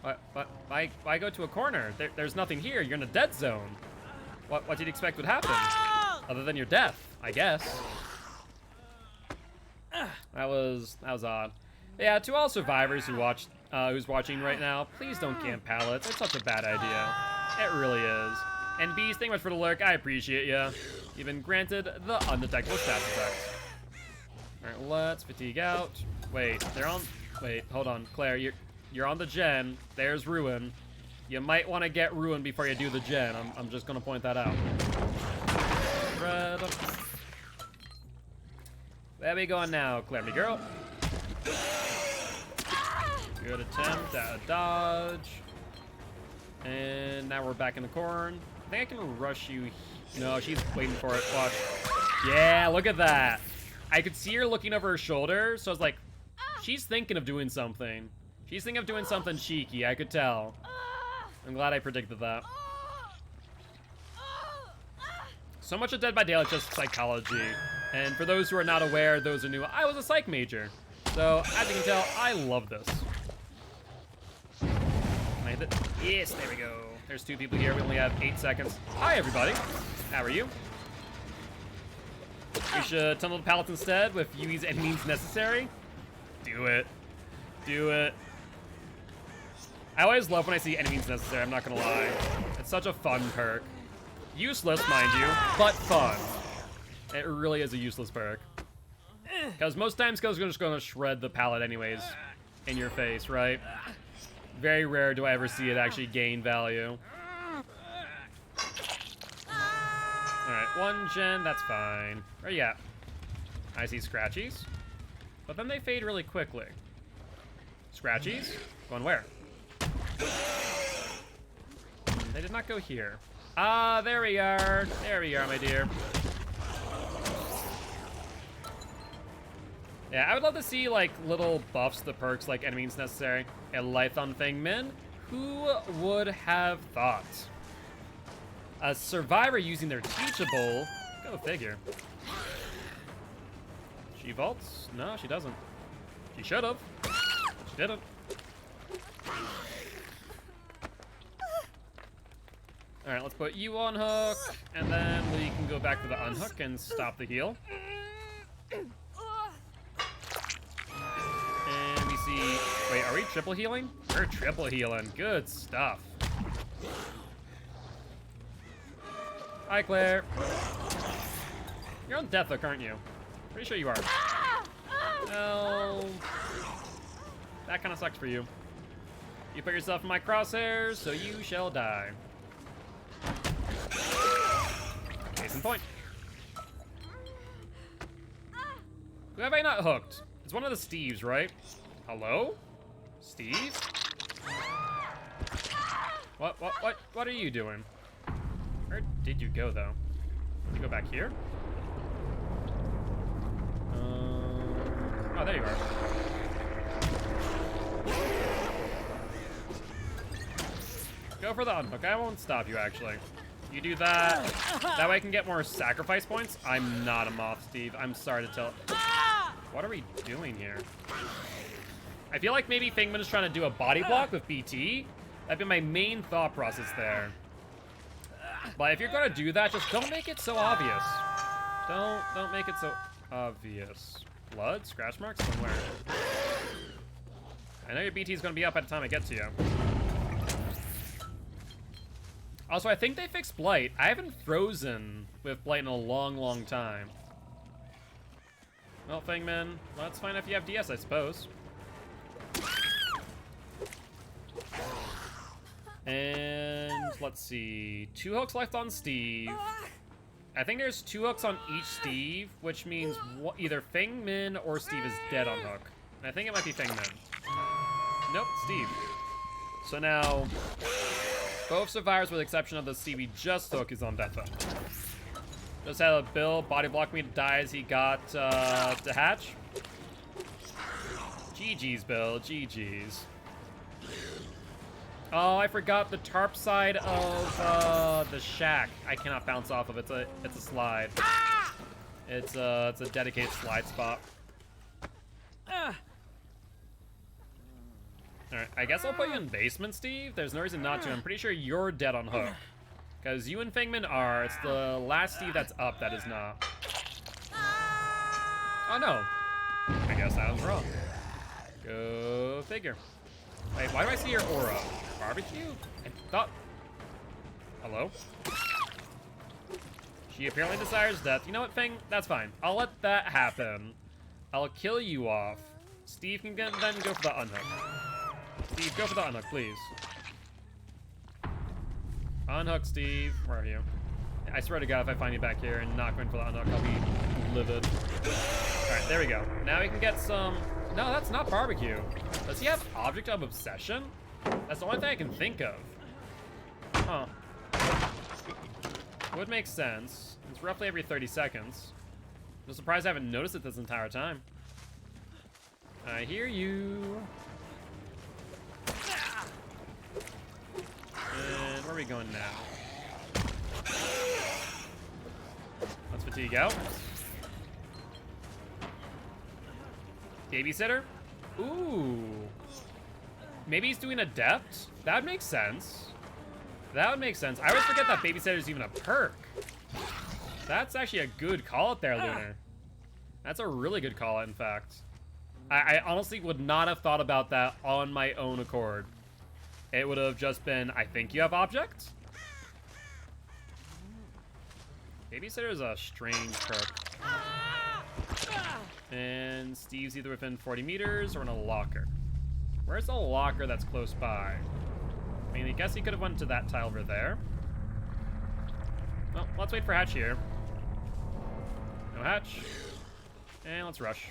What? Why go to a corner? There's nothing here. You're in a dead zone. What did you expect would happen? Other than your death, I guess. That was odd. Yeah, to all survivors who watched, who's watching right now, please don't camp pallets. It's such a bad idea. It really is. And Bees, thank you much for the lurk. I appreciate you. You've been granted the undetectable stats effect. Alright, let's fatigue out. Wait, they're on... Wait, hold on. Claire, you're on the gen. There's Ruin. You might want to get Ruin before you do the gen. I'm just going to point that out. Red. Where we going now, Claire, me girl? Good attempt at a dodge. And now we're back in the corn. I think I can rush you. No, she's waiting for it. Watch. Yeah, look at that. I could see her looking over her shoulder, so I was like, she's thinking of doing something. She's thinking of doing something cheeky, I could tell. I'm glad I predicted that. So much of Dead by Daylight is just psychology. And for those who are not aware, those who are new, I was a psych major. So, as you can tell, I love this. Can I hit it? Yes, there we go. There's 2 people here. We only have 8 seconds. Hi, everybody. How are you? We should tunnel the pallets instead with Yui's any means necessary. Do it. Do it. I always love when I see any means necessary, I'm not gonna lie. It's such a fun perk. Useless, mind you, but fun. It really is a useless perk. Because most times Go's just gonna shred the pallet anyways in your face, right? Very rare do I ever see it actually gain value. Alright, 1 gen, that's fine. Where you at? I see Scratchies. But then they fade really quickly. Scratchies? Going where? They did not go here. Ah, there we are. There we are, my dear. Yeah, I would love to see, like, little buffs to perks like any means necessary. A Lython Fang Min? Who would have thought? A survivor using their teachable? Go figure. She vaults? No, she doesn't. She should have. She didn't. Alright, let's put you on hook, and then we can go back to the unhook and stop the heal. And we see... Wait, are we triple healing? We're triple healing. Good stuff. Hi, Claire. You're on death hook, aren't you? Pretty sure you are. Oh, that kind of sucks for you. You put yourself in my crosshairs, so you shall die. Case in point. Who have I not hooked? It's one of the Steves, right? Hello? Steve? What are you doing? Where did you go, though? Did you go back here? Oh, there you are. Go for the unhook. I won't stop you, actually. You do that. That way I can get more sacrifice points. I'm not a moth, Steve. I'm sorry to tell. What are we doing here? I feel like maybe Fingman is trying to do a body block with BT. That'd be my main thought process there. But if you're gonna do that, just don't make it so obvious. Don't make it so obvious. Blood? Scratch marks? Somewhere. I know your BT is gonna be up by the time I get to you. Also, I think they fixed Blight. I haven't frozen with Blight in a long, long time. Well, Fangman, that's fine if you have DS, I suppose. And let's see. 2 hooks left on Steve. I think there's 2 hooks on each Steve, which means either Feng Min or Steve is dead on hook. And I think it might be Feng Min. Nope, Steve. So now, both survivors with the exception of the Steve we just took is on death hook. Just had a Bill body block me to die as he got to hatch. GG's, Bill, GG's. Oh, I forgot the tarp side of the shack. I cannot bounce off of it. It's a slide. It's a dedicated slide spot. Alright, I guess I'll put you in basement, Steve. There's no reason not to. I'm pretty sure you're dead on hook. Because you and Fangman are. It's the last Steve that's up that is not. Oh no. I guess I was wrong. Go figure. Wait, why do I see your aura? Barbecue? I thought... Hello? She apparently desires death. You know what, Fang? That's fine. I'll let that happen. I'll kill you off. Steve can then go for the unhook. Steve, go for the unhook, please. Unhook, Steve. Where are you? I swear to God, if I find you back here and not going for the unhook, I'll be livid. Alright, there we go. Now we can get some... No, that's not barbecue. Does he have Object of Obsession? That's the only thing I can think of. Huh. Would make sense. It's roughly every 30 seconds. I'm surprised I haven't noticed it this entire time. I hear you. And where are we going now? Let's fatigue out. Babysitter? Ooh. Maybe he's doing Adept? That would make sense. That would make sense. I always forget that Babysitter is even a perk. That's actually a good call out there, Lunar. That's a really good call out, in fact. I honestly would not have thought about that on my own accord. It would have just been, I think you have Object? Babysitter is a strange perk. And Steve's either within 40 meters or in a locker. Where's the locker that's close by? I mean, I guess he could have went to that tile over there. Well, let's wait for Hatch here. No Hatch. And let's rush.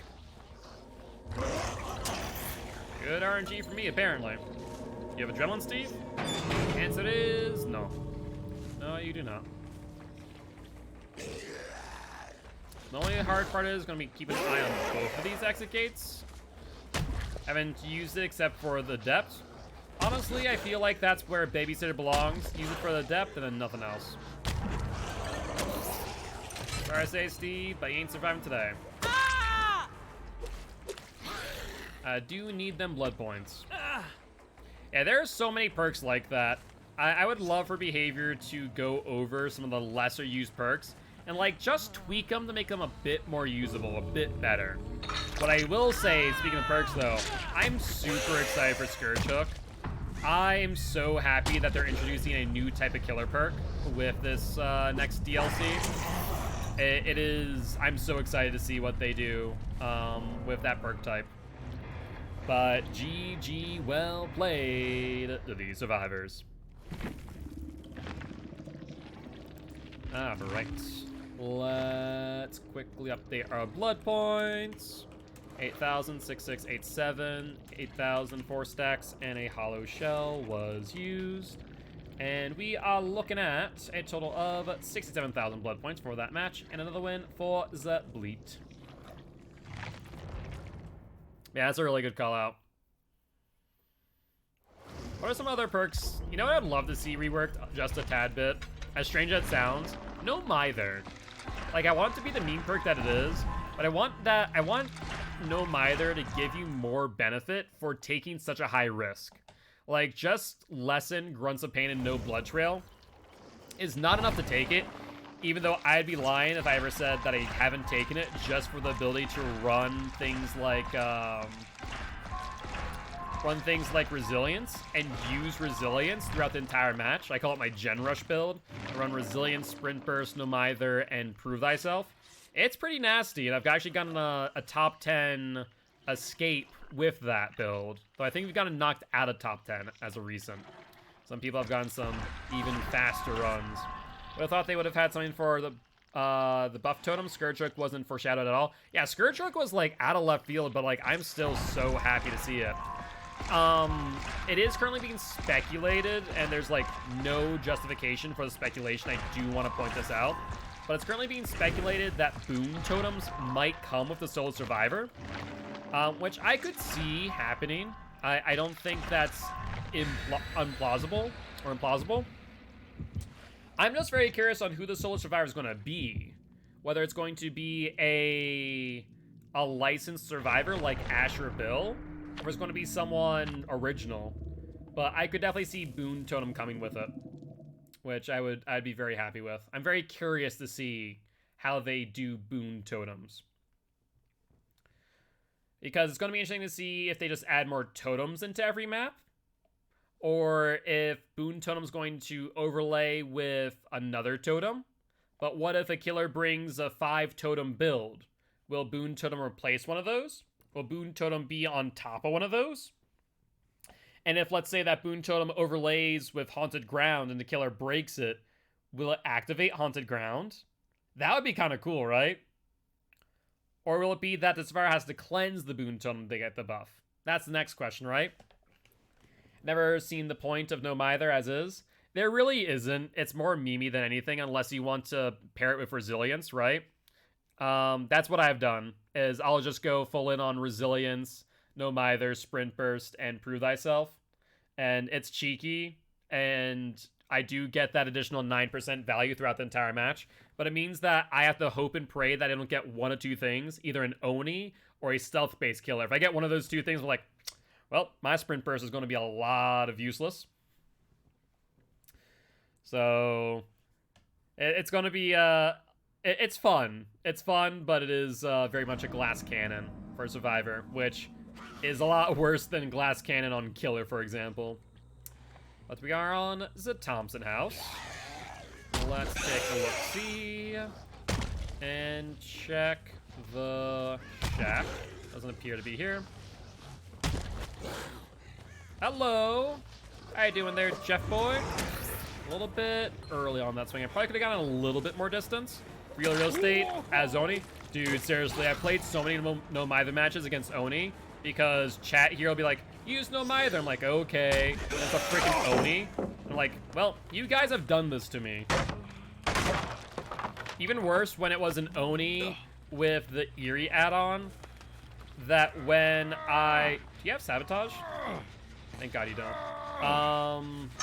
Good RNG for me, apparently. You have Adrenaline, Steve? Answer is no. No, you do not. The only hard part is going to be keeping an eye on both of these exit gates. Haven't used it except for the depth. Honestly, I feel like that's where Babysitter belongs. Use it for the depth and then nothing else. Sorry I say, Steve, but you ain't surviving today. I do need them blood points. Yeah, there are so many perks like that. I would love for Behavior to go over some of the lesser used perks and like just tweak them to make them a bit more usable, a bit better. What I will say, speaking of perks though, I'm super excited for Scourge Hook. I'm so happy that they're introducing a new type of killer perk with this next DLC. It is, I'm so excited to see what they do with that perk type. But GG, well played to the survivors. Alright, let's quickly update our blood points. 8,000, 6687, 8,000 4 stacks, and a hollow shell was used. And we are looking at a total of 67,000 blood points for that match, and another win for the Bleat. Yeah, that's a really good call out. What are some other perks? You know what I'd love to see reworked just a tad bit? As strange as it sounds, no Mither. Like, I want it to be the meme perk that it is, but I want no Mither to give you more benefit for taking such a high risk. Like, just lessen Grunts of Pain and no Blood Trail is not enough to take it, even though I'd be lying if I ever said that I haven't taken it just for the ability to run things like Resilience and use Resilience throughout the entire match. I call it my Gen Rush build. I run Resilience, Sprint Burst, No Mither, and Prove Thyself. It's pretty nasty, and I've actually gotten a top 10 escape with that build. Though I think we've gotten knocked out of top 10 as of recent. Some people have gotten some even faster runs. But I thought they would have had something for the buff totem. Scourge Hook wasn't foreshadowed at all. Yeah, Scourge Hook was like out of left field, but like I'm still so happy to see it. It is currently being speculated, and there's like no justification for the speculation. I do want to point this out. But it's currently being speculated that boon totems might come with the Solo Survivor, which I could see happening. I don't think that's implausible. I'm just very curious on who the Solo Survivor is going to be. Whether it's going to be a licensed survivor like Ash or Bill, or it's going to be someone original. But I could definitely see boon totem coming with it, which I'd be very happy with. I'm very curious to see how they do boon totems, because it's going to be interesting to see if they just add more totems into every map, or if boon totem's going to overlay with another totem. But what if a killer brings a 5 totem build? Will boon totem replace one of those? Will boon totem be on top of one of those? And if, let's say, that boon totem overlays with Haunted Ground and the killer breaks it, will it activate Haunted Ground? That would be kind of cool, right? Or will it be that the survivor has to cleanse the boon totem to get the buff? That's the next question, right? Never seen the point of No Mither as is. There really isn't. It's more memey than anything, unless you want to pair it with Resilience, right? That's what I've done, is I'll just go full in on Resilience, No Mither, Sprint Burst, and Prove Thyself. And it's cheeky, and I do get that additional 9% value throughout the entire match. But it means that I have to hope and pray that I don't get one of two things, either an Oni or a stealth-based killer. If I get one of those two things, I'm like, well, my Sprint Burst is going to be a lot of useless. So it's going to be, it's fun. It's fun, but it is very much a glass cannon for Survivor, which is a lot worse than glass cannon on Killer, for example. But we are on the Thompson house. Let's take a look-see and check the shack. Doesn't appear to be here. Hello. How you doing there, Jeff boy? A little bit early on that swing. I probably could have gotten a little bit more distance. Real estate as Oni. Dude, seriously, I played so many No Mither matches against Oni because chat here will be like, use No Mither. I'm like, okay. And it's a freaking Oni. I'm like, well, you guys have done this to me. Even worse when it was an Oni with the Eerie add-on, that when I... Do you have Sabotage? Thank God you don't.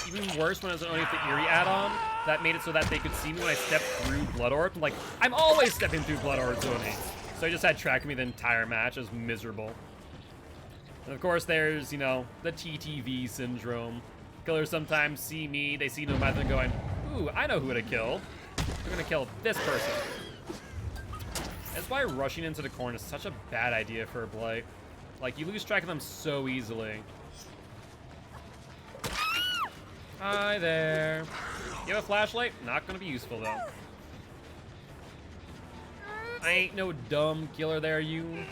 Even worse when it was an Oni with the Eerie add-on, that made it so that they could see me when I stepped through Blood Orbs. I'm like, I'm always stepping through Blood Orbs, Oni. So I just had track me the entire match. It was miserable. And of course, there's, you know, the TTV syndrome. Killers sometimes see me, they see no method going, ooh, I know who to kill. I'm gonna kill this person. That's why rushing into the corner is such a bad idea for a Blight. Like, you lose track of them so easily. Hi there. You have a flashlight? Not gonna be useful, though. I ain't no dumb killer there, you.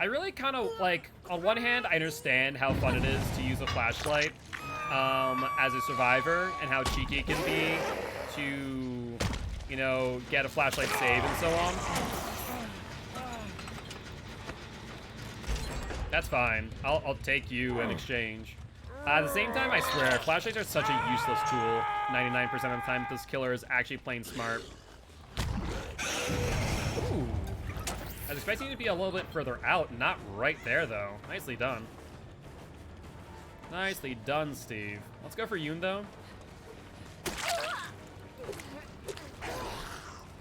I really kind of, like, on one hand, I understand how fun it is to use a flashlight as a survivor and how cheeky it can be to, you know, get a flashlight save and so on. That's fine. I'll take you in exchange. At the same time, I swear, flashlights are such a useless tool. 99% of the time, this killer is actually playing smart. Ooh. I was expecting you to be a little bit further out, not right there, though. Nicely done. Nicely done, Steve. Let's go for Yoon, though.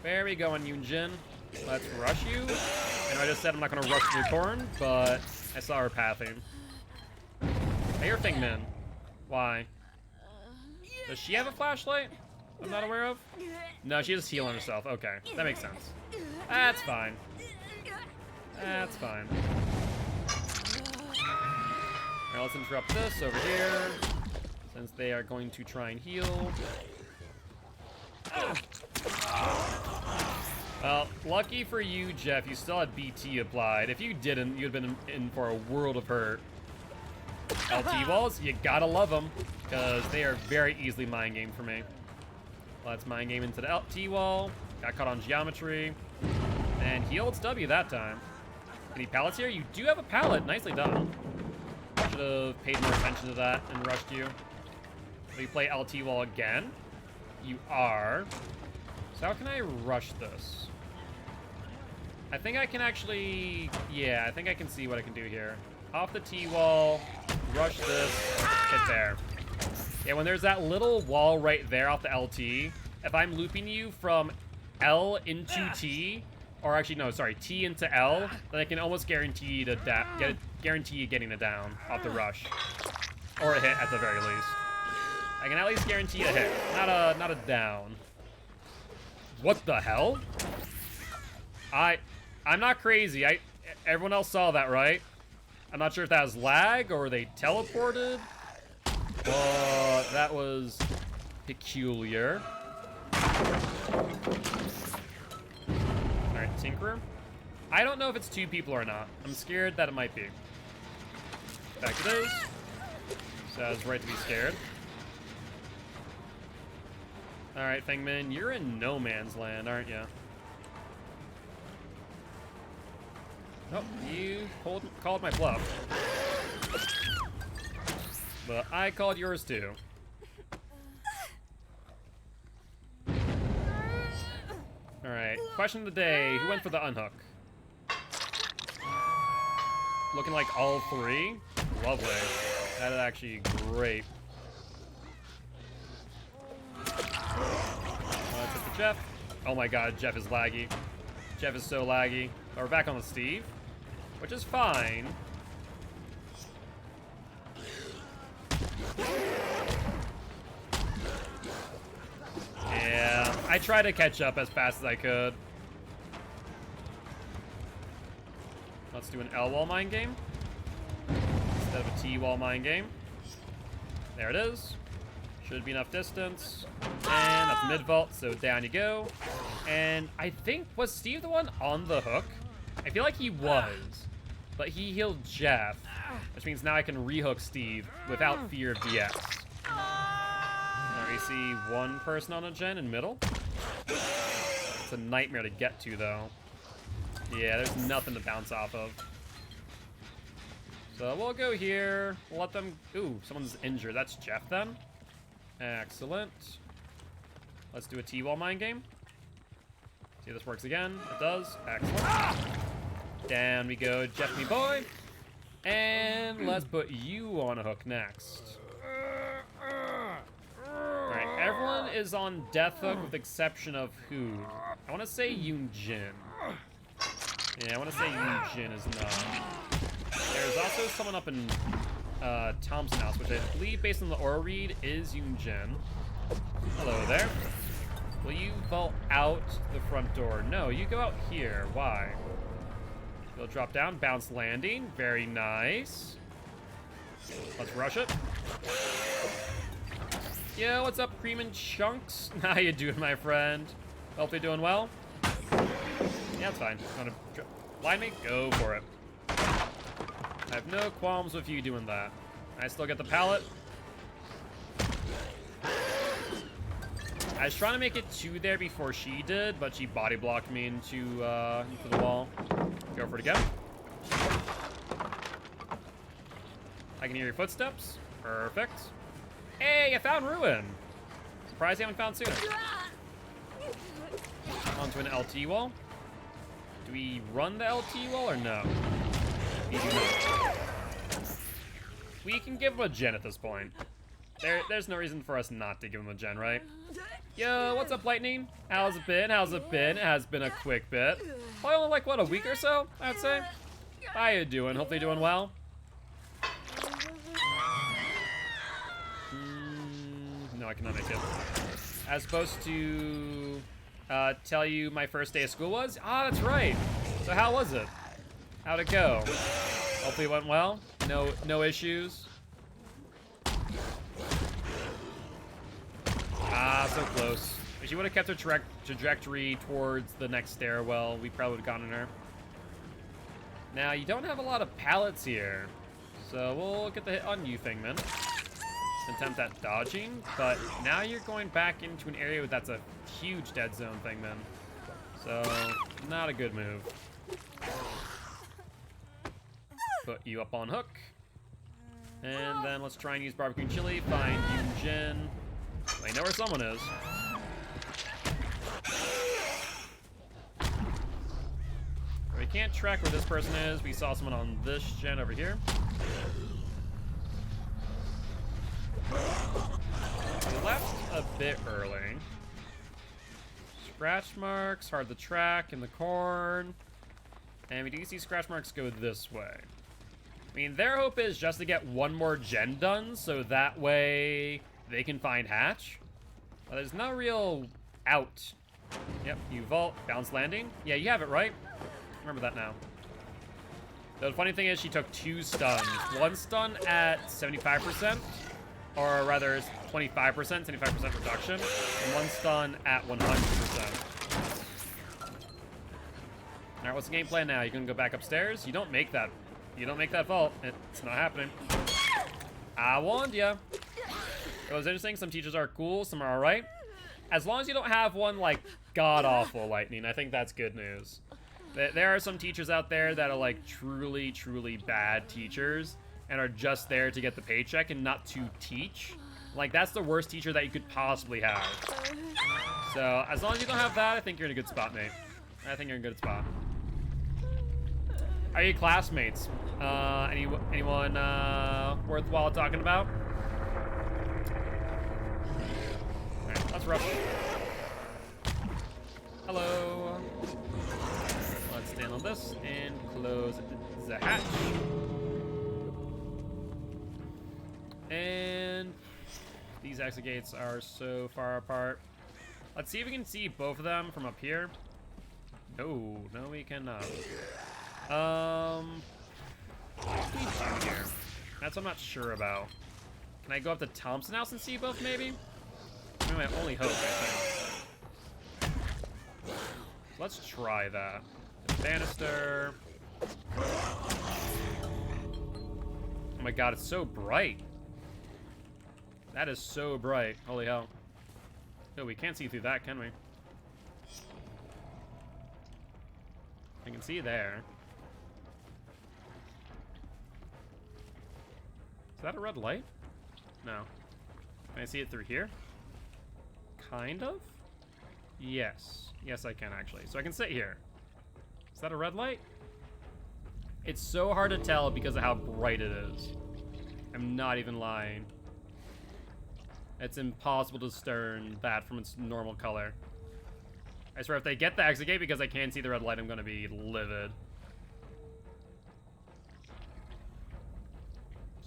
Where are we going, Yoonjin? Let's rush you. I know I just said I'm not going to rush the corn, but I saw her pathing. I hear Fingmin. Why? Does she have a flashlight I'm not aware of? No, she just healing herself. Okay, that makes sense. That's fine. That's fine. Alright, let's interrupt this over here, since they are going to try and heal. Well, lucky for you, Jeff, you still had BT applied. If you didn't, you'd been in for a world of hurt. LT walls, you gotta love them, because they are very easily mind game for me. Let's mind game into the LT wall. Got caught on geometry. And healed W that time. Any pallets here? You do have a pallet. Nicely done. Should have paid more attention to that and rushed you. So you play LT wall again. You are. So how can I rush this? I think I can actually... Yeah, I think I can see what I can do here. Off the T-wall. Rush this. Hit there. Yeah, when there's that little wall right there off the LT, if I'm looping you from L into T, or actually, no, sorry, T into L, then I can almost guarantee to guarantee getting a down off the rush. Or a hit at the very least. I can at least guarantee a hit, not a down. What the hell? I'm not crazy. Everyone else saw that, right? I'm not sure if that was lag or they teleported. But that was peculiar. Alright, Tinkerer. I don't know if it's two people or not. I'm scared that it might be. Back it is. So I was right to be scared. Alright, Fengmin, you're in no man's land, aren't you? Oh, you called my bluff. But I called yours too. Alright, question of the day. Who went for the unhook? Looking like all three? Lovely. That is actually great. Let's hit the Jeff. Oh my god, Jeff is laggy. Jeff is so laggy. But we're back on the Steve, which is fine. Yeah, I tried to catch up as fast as I could. Let's do an L wall mine game instead of a T wall mine game. There it is. Should be enough distance. And that's mid vault, so down you go. And I think, was Steve the one on the hook? I feel like he was, but he healed Jeff, which means now I can rehook Steve without fear of DX. Now we see one person on a gen in middle. It's a nightmare to get to, though. Yeah, there's nothing to bounce off of. So we'll go here. We'll let them... Ooh, someone's injured. That's Jeff, then. Excellent. Let's do a T-wall mine game. See if this works again. It does. Excellent. Down we go, Jeff me boy. And let's put you on a hook next. Alright, everyone is on death hook with the exception of who? I want to say Yoonjin. Yeah, I want to say Yunjin is not. There's also someone up in Thompson House, which I believe, based on the aura read, is Yunjin. Hello there. Will you vault out the front door? No, you go out here. Why? You'll drop down, bounce landing. Very nice. Let's rush it. Yo, what's up, Cream and Chunks? How you doing, my friend? Hope you're doing well. Yeah, it's fine. Want to line me? Go for it. I have no qualms with you doing that. I still get the pallet. I was trying to make it to there before she did, but she body blocked me into the wall. Go for it again. I can hear your footsteps. Perfect. Hey, I found Ruin. Surprised you haven't found sooner. Onto an LT wall. Do we run the LT wall or no? We do not. We can give him a gen at this point. There's no reason for us not to give him a gen, right? Yo, what's up, Lightning? How's it been? How's it been? It has been a quick bit. Probably only like, what, a week or so, I'd say? How you doing? Hopefully you're doing well. No, I cannot make it. I was supposed to tell you my first day of school was? Ah, that's right. So how was it? How'd it go? Hopefully it went well. No issues. Ah, so close. If she would have kept her trajectory towards the next stairwell, we probably would have gotten her. Now, you don't have a lot of pallets here, so we'll get the hit on you, Thingman. Attempt at dodging, but now you're going back into an area that's a huge dead zone, Thingman. So, not a good move. Put you up on hook. And then let's try and use barbecue and chili. Find Yunjin. I know where someone is. We can't track where this person is. We saw someone on this gen over here. We left a bit early. Scratch marks, hard to track in the corn. And we do see scratch marks go this way. I mean, their hope is just to get one more gen done, so that way they can find Hatch. But there's no real out. Yep, you vault, bounce landing. Yeah, you have it right. Remember that now. The funny thing is she took 2 stuns. 1 stun at 75%, or rather 25%, 75% reduction, and 1 stun at 100%. Alright, what's the game plan now? You're gonna go back upstairs? You don't make that vault. It's not happening. I warned ya. It was interesting. Some teachers are cool, some are alright. As long as you don't have one, like, god-awful, Lightning, I think that's good news. There are some teachers out there that are, like, truly, truly bad teachers and are just there to get the paycheck and not to teach. Like, that's the worst teacher that you could possibly have. So, as long as you don't have that, I think you're in a good spot, mate. I think you're in a good spot. Are you classmates? Anyone worthwhile talking about? Alright, let's rush. Hello. Let's stand on this and close the hatch. And these exit gates are so far apart. Let's see if we can see both of them from up here. No, we cannot. What can we do here? That's what I'm not sure about. Can I go up to Thompson House and see both, maybe? Maybe my only hope, I think. Let's try that. The banister. Oh my god, it's so bright. That is so bright. Holy hell. No, we can't see through that, can we? I can see there. Is that a red light? No. Can I see it through here? Kind of? Yes. Yes, I can, actually. So I can sit here. Is that a red light? It's so hard to tell because of how bright it is. I'm not even lying. It's impossible to discern that from its normal color. I swear, if they get the exit gate because I can't see the red light, I'm gonna be livid.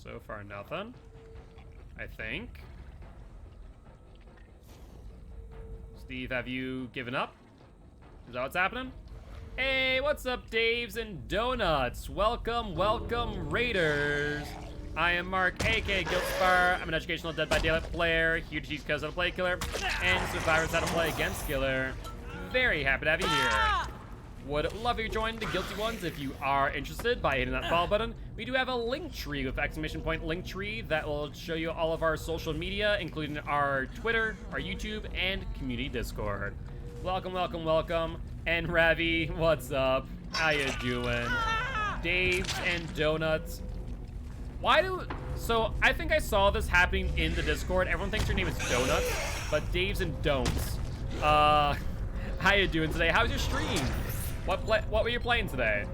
So far, nothing. I think. Steve, have you given up? Is that what's happening? Hey, what's up, Daves and Donuts? Welcome, welcome, Raiders. I am Mark, aka Gilty. I'm an educational Dead by Daylight player, here to teach because how to play Killer, and survivors how to play against Killer. Very happy to have you here. Would love you to join the Guilty Ones if you are interested by hitting that follow button. We do have a link tree with exclamation point link tree that will show you all of our social media, including our Twitter, our YouTube, and community Discord. Welcome, welcome, welcome. And Ravi, what's up? How you doing? Daves and Donuts. So I think I saw this happening in the Discord. Everyone thinks your name is Donuts, but Daves and Don'ts. How you doing today? How's your stream? What were you playing today?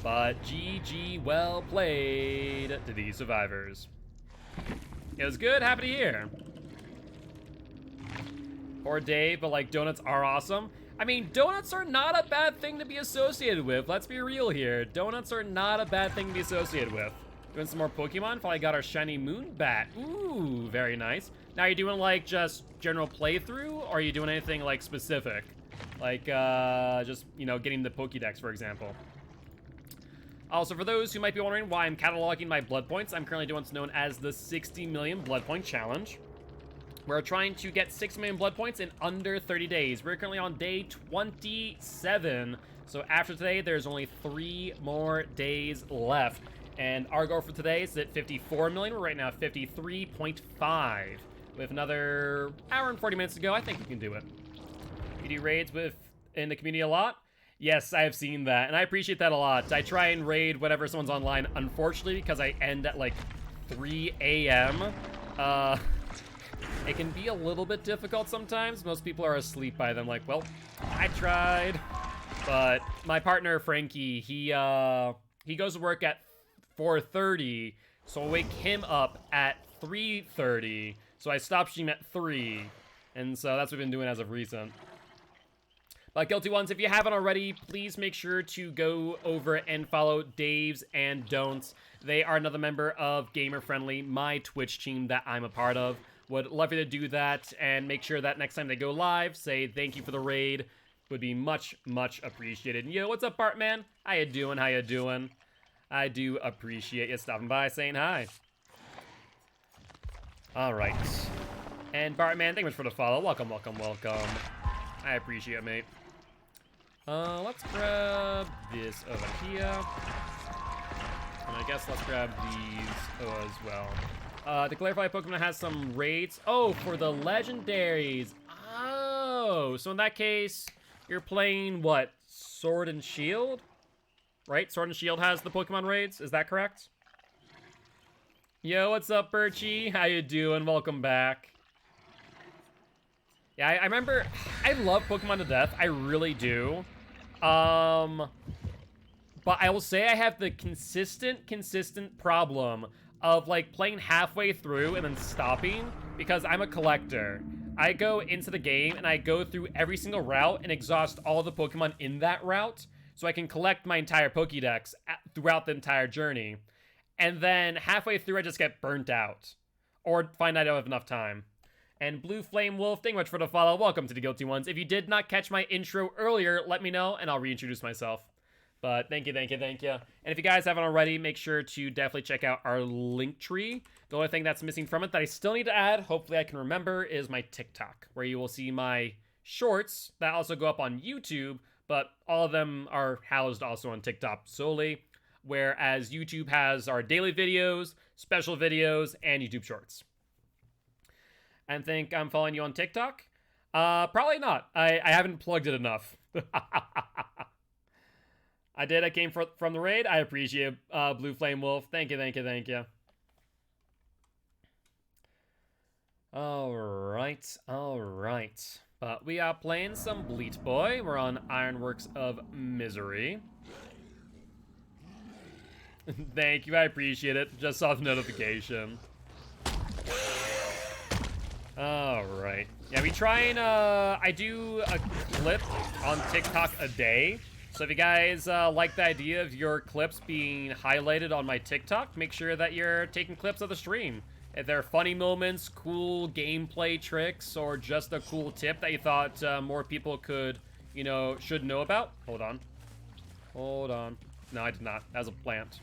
But GG, well played to these survivors. It was good, happy to hear. Poor Dave, but like donuts are awesome. I mean, donuts are not a bad thing to be associated with. Let's be real here. Donuts are not a bad thing to be associated with. Doing some more Pokemon. Finally got our shiny Moonbat. Ooh, very nice. Now, are you doing like just general playthrough, or are you doing anything like specific? Like just, you know, getting the Pokédex, for example. Also, for those who might be wondering why I'm cataloging my blood points, I'm currently doing what's known as the 60 million blood point challenge. We're trying to get 6 million blood points in under 30 days. We're currently on day 27. So after today, there's only 3 more days left. And our goal for today is at 54 million. We're right now at 53.5. With another hour and 40 minutes to go, I think we can do it. You do raids in the community a lot? Yes, I have seen that, and I appreciate that a lot. I try and raid whenever someone's online. Unfortunately, because I end at like 3 a.m., it can be a little bit difficult sometimes. Most people are asleep by then. Like, well, I tried. But my partner, Frankie, he goes to work at 4:30, so I'll wake him up at 3:30. So I stop streaming at 3, and so that's what we've been doing as of recent. But Guilty Ones, if you haven't already, please make sure to go over and follow Daves and Don'ts. They are another member of Gamer Friendly, my Twitch team that I'm a part of. Would love you to do that, and make sure that next time they go live, say thank you for the raid. Would be much, much appreciated. Yo, what's up, Bartman? How you doing? How you doing? I do appreciate you stopping by, saying hi. All right. And Bartman, thank you much for the follow. Welcome, welcome, welcome. I appreciate it, mate. Let's grab this over here. And I guess let's grab these as well. To clarify, Pokemon has some raids. Oh, for the legendaries. Oh, so in that case, you're playing what? Sword and Shield? Right? Sword and Shield has the Pokemon raids. Is that correct? Yo, what's up, Birchie? How you doing? Welcome back. Yeah, I remember, I love Pokemon to death. I really do. But I will say I have the consistent problem of like playing halfway through and then stopping because I'm a collector. I go into the game and I go through every single route and exhaust all the Pokemon in that route so I can collect my entire Pokédex throughout the entire journey. And then halfway through, I just get burnt out or find I don't have enough time. And Blue Flame Wolf, thank you much for the follow. Welcome to the Guilty Ones. If you did not catch my intro earlier, let me know and I'll reintroduce myself. But thank you, thank you, thank you. And if you guys haven't already, make sure to definitely check out our link tree. The only thing that's missing from it that I still need to add, hopefully I can remember, is my TikTok, where you will see my shorts that also go up on YouTube, but all of them are housed also on TikTok solely, whereas YouTube has our daily videos, special videos, and YouTube shorts. And think I'm following you on TikTok? Probably not. I haven't plugged it enough. I did. I came from the raid. I appreciate Blue Flame Wolf. Thank you, thank you, thank you. All right. But we are playing some Bleat Boy. We're on Ironworks of Misery. Thank you. I appreciate it. Just saw the notification. All right. Yeah, we try and I do a clip on TikTok a day. So if you guys like the idea of your clips being highlighted on my TikTok, make sure that you're taking clips of the stream. If there are funny moments, cool gameplay tricks, or just a cool tip that you thought more people could, you know, should know about. Hold on. Hold on. No, I did not. That was a plant.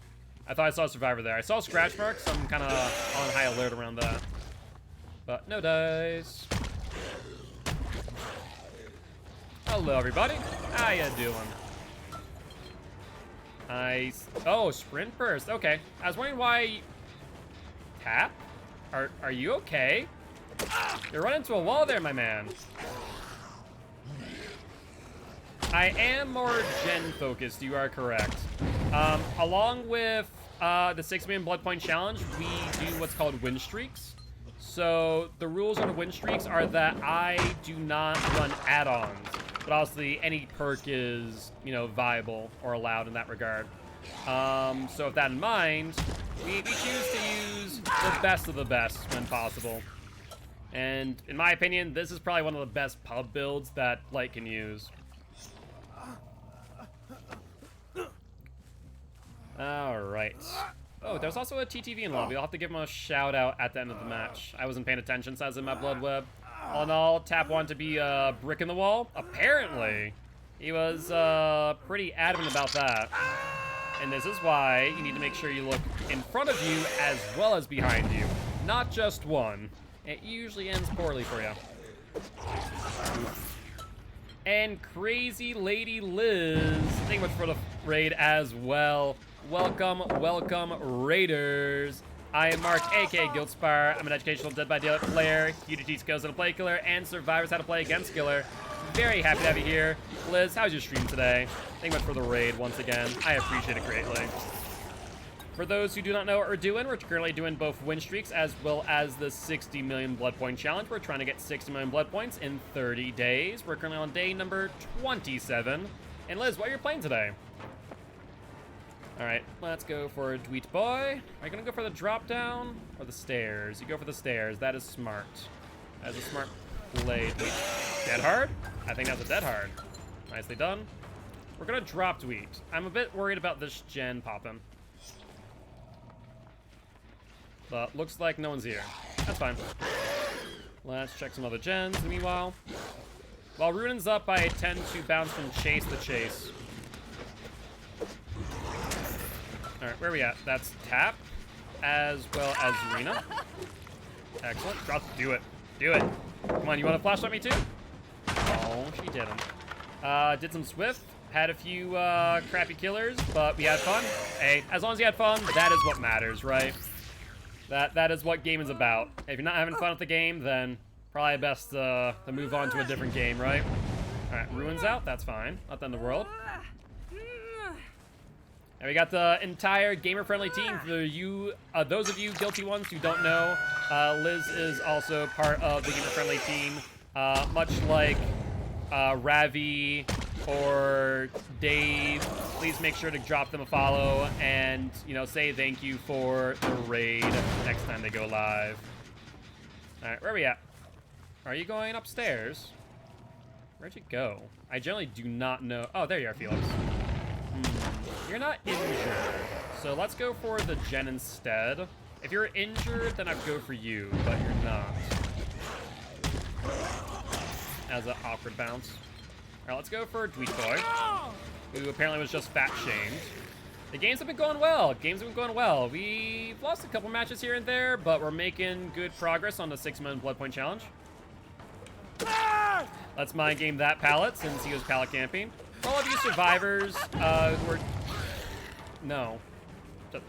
I thought I saw a survivor there. I saw scratch marks, so I'm kind of on high alert around that. But no dice. Hello, everybody. How you doing? Nice. Oh, sprint burst. Okay. I was wondering why... Tap? Are you okay? You're running into a wall there, my man. I am more gen focused, you are correct. Along with the 6 million blood point challenge, we do what's called win streaks. So the rules on the win streaks are that I do not run add-ons, but obviously any perk is, you know, viable or allowed in that regard. So with that in mind, we choose to use the best of the best when possible. And in my opinion, this is probably one of the best pub builds that Light can use. Alright. Oh, there's also a TTV in lobby. I'll have to give him a shout out at the end of the match. I wasn't paying attention, says in my blood web. All in all, Tap wanted to be a brick in the wall. Apparently, he was pretty adamant about that. And this is why you need to make sure you look in front of you as well as behind you. Not just one. It usually ends poorly for you. And Crazy Lady Liz, thank you much for the raid as well. Welcome, welcome, Raiders. I am Mark, aka Guildspire. I'm an educational Dead by Daylight player, here to teach skills how to play killer and survivors how to play against killer. Very happy to have you here. Liz, how's your stream today? Thank you much for the raid once again. I appreciate it greatly. For those who do not know what we're doing, we're currently doing both win streaks as well as the 60 million blood point challenge. We're trying to get 60 million blood points in 30 days. We're currently on day number 27. And Liz, what are you playing today? All right, let's go for Dweet Boy. Are you gonna go for the drop down or the stairs? You go for the stairs. That is smart. That is a smart play. Dweet. Dead hard? I think that's a dead hard. Nicely done. We're gonna drop Dweet. I'm a bit worried about this gen popping. But looks like no one's here. That's fine. Let's check some other gens meanwhile. While Ruin's up, I tend to bounce from chase to chase. Alright, where are we at? That's Tap, as well as Zarina. Excellent. Drop. Do it. Do it. Come on, you want to flashlight me too? Oh, she didn't. Did some Swift. Had a few crappy killers, but we had fun. Hey, as long as you had fun, that is what matters, right? That is what game is about. If you're not having fun with the game, then probably best to move on to a different game, right? Alright, Ruin's out. That's fine. Not the end of the world. And we got the entire gamer-friendly team. For you, those of you guilty ones who don't know, Liz is also part of the gamer-friendly team. Much like Ravi or Dave, please make sure to drop them a follow and, you know, say thank you for the raid next time they go live. All right, where are we at? Are you going upstairs? Where'd you go? I generally do not know. Oh, there you are, Felix. You're not injured, so let's go for the gen instead. If you're injured, then I'd go for you, but you're not. As an awkward bounce. All right, let's go for Dweet Boy, who apparently was just fat-shamed. The games have been going well. Games have been going well. We've lost a couple matches here and there, but we're making good progress on the 6 million blood point challenge. Let's mind game that pallet since he was pallet camping. For all of you survivors who are... No.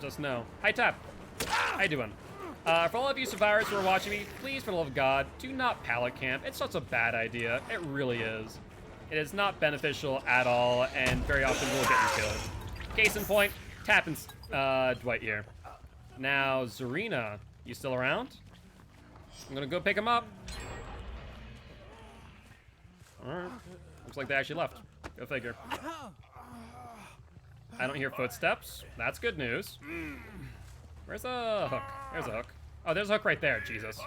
Just no. Hi, Tap. How you doing? For all of you survivors who are watching me, please, for the love of God, do not pallet camp. It's such a bad idea. It really is. It is not beneficial at all, and very often will get you killed. Case in point, Tap and Dwight here. Now, Zarina, you still around? I'm gonna go pick him up. Alright. Looks like they actually left. Go figure. I don't hear footsteps. That's good news. Where's the hook? There's a hook. Oh, there's a hook right there. Jesus.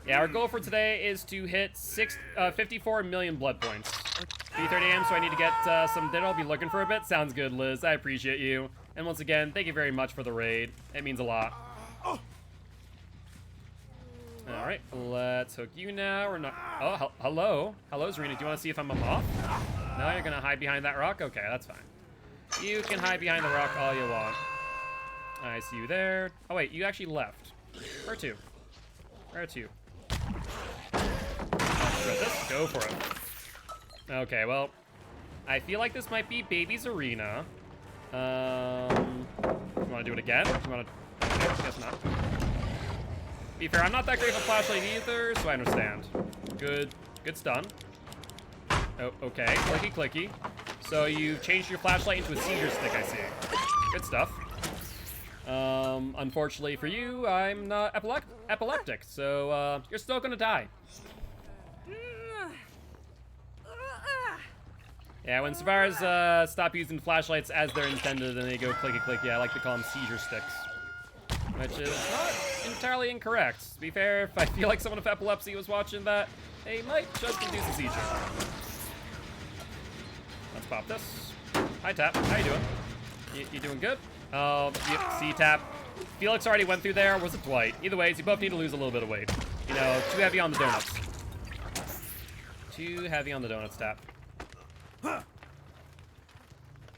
Yeah, our goal for today is to hit 54 million blood points. 3:30 a.m., so I need to get some dinner. I'll be looking for a bit. Sounds good, Liz. I appreciate you. And once again, thank you very much for the raid. It means a lot. All right, let's hook you now. We're not. Oh, hello. Hello, Zarina. Do you want to see if I'm off? No, you're going to hide behind that rock? Okay, that's fine. You can hide behind the rock all you want. I see you there. Oh, wait, you actually left. Where to? Where to? This? Go for it. Okay, well, I feel like this might be Baby's Arena. You want to do it again? You want to? Okay, guess not. Be fair, I'm not that great of a flashlight either, so I understand. Good stun. Oh, okay, clicky clicky. So you changed your flashlight into a seizure stick, I see. Good stuff. Unfortunately for you, I'm not epileptic, so you're still gonna die. Yeah, when survivors stop using flashlights as they're intended and they go clicky clicky, I like to call them seizure sticks. Which is not entirely incorrect. To be fair, if I feel like someone with epilepsy was watching that, they might just induce a seizure. Let's pop this. Hi, Tap. How you doing? You doing good? Yep, see, Tap. Felix already went through there. Was it Dwight? Either ways, you both need to lose a little bit of weight. You know, too heavy on the donuts. Too heavy on the donuts, Tap.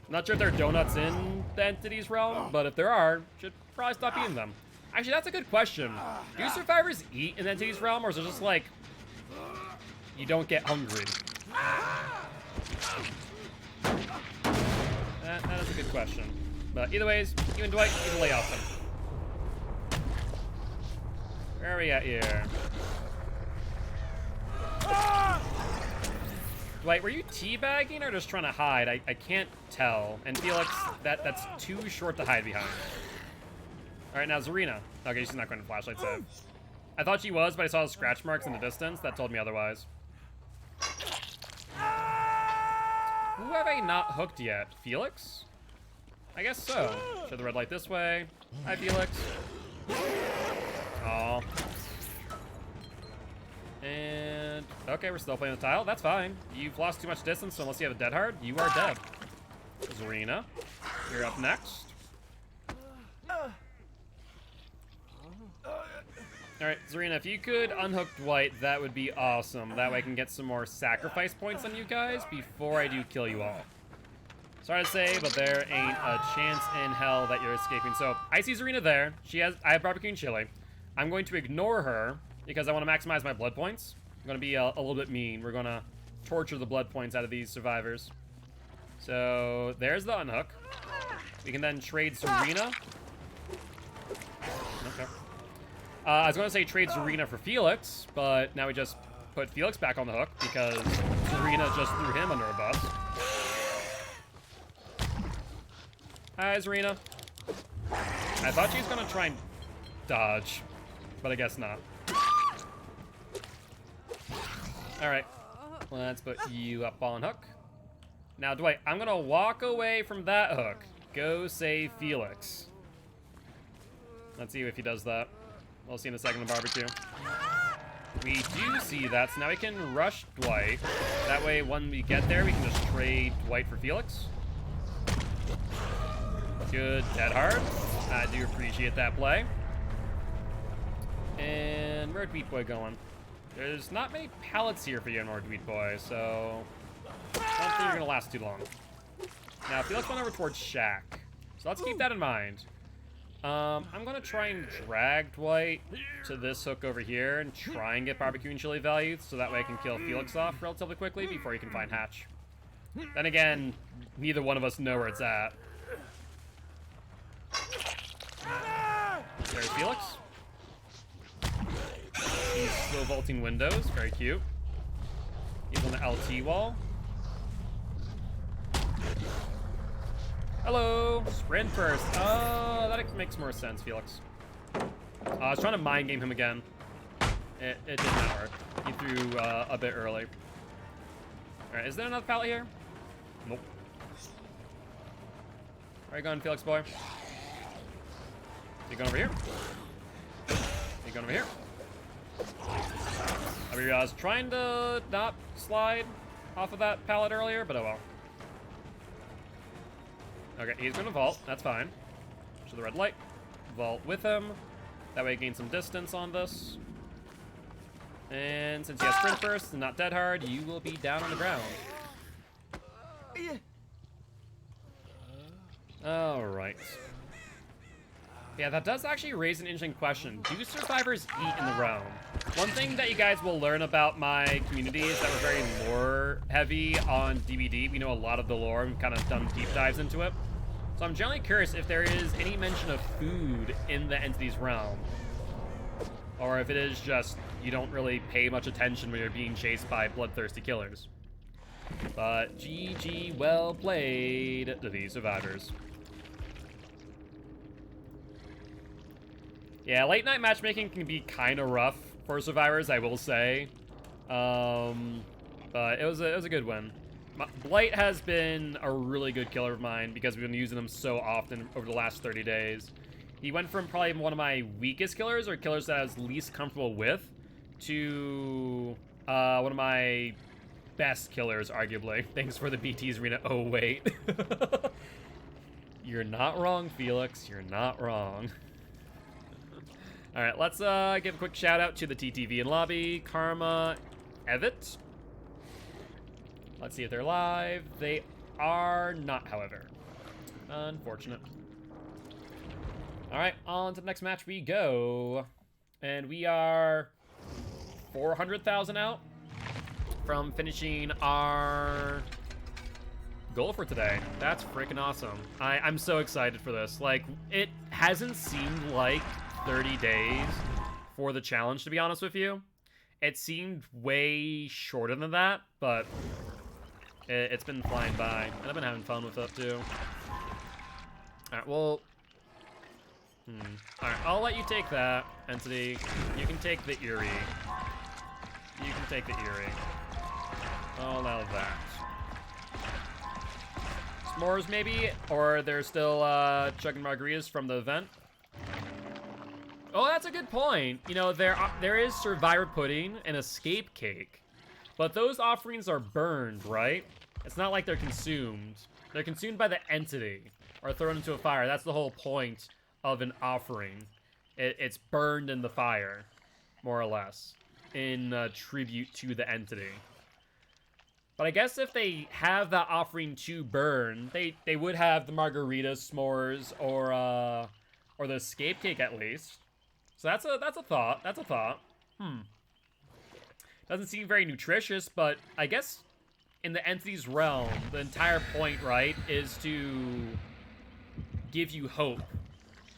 Not sure if there are donuts in the Entity's realm, but if there are, should probably stop eating them. Actually, that's a good question. Do survivors eat in the Entity's realm, or is it just like you don't get hungry? That is a good question. But either ways, you and Dwight, you can lay off them. Where are we at here? Dwight, were you teabagging or just trying to hide? I can't tell. And Felix, that's too short to hide behind. All right, now Zarina. Okay, she's not going to flashlight save. I thought she was, but I saw the scratch marks in the distance. That told me otherwise. Who have I not hooked yet? Felix? I guess so. Show the red light this way. Hi, Felix. Aw. And okay, we're still playing the tile. That's fine. You've lost too much distance, so unless you have a dead hard, you are dead. Zarina, you're up next. Alright, Zarina, if you could unhook Dwight, that would be awesome. That way I can get some more sacrifice points on you guys before I do kill you all. Sorry to say, but there ain't a chance in hell that you're escaping. So, I see Zarina there. I have barbecue and chili. I'm going to ignore her because I want to maximize my blood points. I'm going to be a little bit mean. We're going to torture the blood points out of these survivors. So, there's the unhook. We can then trade Zarina. Okay. I was going to say trade Zarina for Felix, but now we just put Felix back on the hook because Zarina just threw him under a bus. Hi, Zarina. I thought she was going to try and dodge, but I guess not. All right, let's put you up on hook. Now, Dwight, I'm going to walk away from that hook. Go save Felix. Let's see if he does that. We'll see in a second in barbecue. We do see that, so now we can rush Dwight. That way, when we get there, we can just trade Dwight for Felix. Good, dead hard. I do appreciate that play. And where'd Wheat Boy going? There's not many pallets here for you anymore, Wheat Boy, so I don't think you're gonna last too long. Now, Felix went over towards Shack, so let's keep that in mind. I'm gonna try and drag Dwight to this hook over here and try and get barbecue and chili value so that way I can kill Felix off relatively quickly before he can find Hatch. Then again, neither one of us know where it's at. There's Felix. He's still vaulting windows, very cute. He's on the LT wall. Hello! Sprint first. Oh, that makes more sense, Felix. I was trying to mind game him again. It did not work. He threw a bit early. Alright, is there another pallet here? Nope. Where are you going, Felix boy? You going over here? You going over here? I was trying to not slide off of that pallet earlier, but oh well. Okay, he's gonna vault. That's fine. Show the red light. Vault with him. That way I gain some distance on this. And since he has sprint burst and not dead hard, you will be down on the ground. Alright. Yeah, that does actually raise an interesting question. Do survivors eat in the realm? One thing that you guys will learn about my community is that we're very lore heavy on DBD. We know a lot of the lore and kind of done deep dives into it. So I'm generally curious if there is any mention of food in the entity's realm. Or if it is just you don't really pay much attention when you're being chased by bloodthirsty killers. But GG, well played to these survivors. Yeah, late night matchmaking can be kind of rough for survivors, I will say. But it was a good win. Blight has been a really good killer of mine because we've been using him so often over the last 30 days. He went from probably one of my weakest killers, or killers that I was least comfortable with, to one of my best killers, arguably. Thanks for the BT's Arena. Oh, wait. You're not wrong, Felix. You're not wrong. All right, let's give a quick shout out to the TTV in lobby, Karma, Evit. Let's see if they're live. They are not, however. Unfortunate. All right, on to the next match we go. And we are 400,000 out from finishing our goal for today. That's freaking awesome. I'm so excited for this. Like, it hasn't seemed like 30 days for the challenge, to be honest with you. It seemed way shorter than that, but it's been flying by, and I've been having fun with it too. All right, well, all right, I'll let you take that, Entity. You can take the Eerie. You can take the Eerie. I'll allow that. S'mores, maybe? Or they're still chugging margaritas from the event? Oh, that's a good point. You know, there is Survivor Pudding and Escape Cake. But those offerings are burned, right? It's not like they're consumed. They're consumed by the entity or thrown into a fire. That's the whole point of an offering. It's burned in the fire, more or less, in tribute to the entity. But I guess if they have that offering to burn, they would have the margaritas, s'mores, or the escape cake at least. So that's a thought. That's a thought. Doesn't seem very nutritious, but I guess in the entity's realm, the entire point, right, is to give you hope.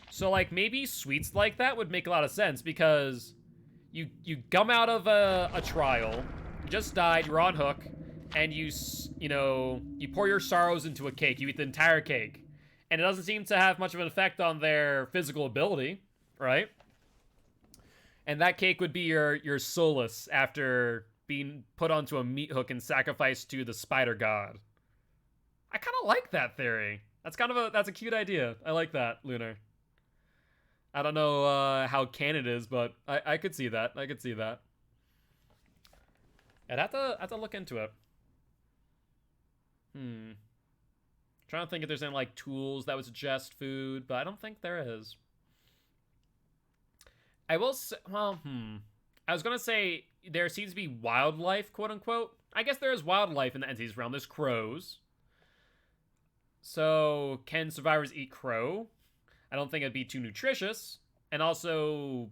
So like maybe sweets like that would make a lot of sense because you come out of a trial, you just died, you're on hook, and you pour your sorrows into a cake. You eat the entire cake, and it doesn't seem to have much of an effect on their physical ability, right? And that cake would be your solace after being put onto a meat hook and sacrificed to the spider god. I kind of like that theory. That's a cute idea. I like that, Lunar. I don't know how canon it is, but I could see that. I could see that. I'd have to look into it. Trying to think if there's any like tools that would suggest food, but I don't think there is. I will say, well, I was gonna say there seems to be wildlife, quote unquote. I guess there is wildlife in the entity's realm. There's crows. So can survivors eat crow? I don't think it'd be too nutritious. And also,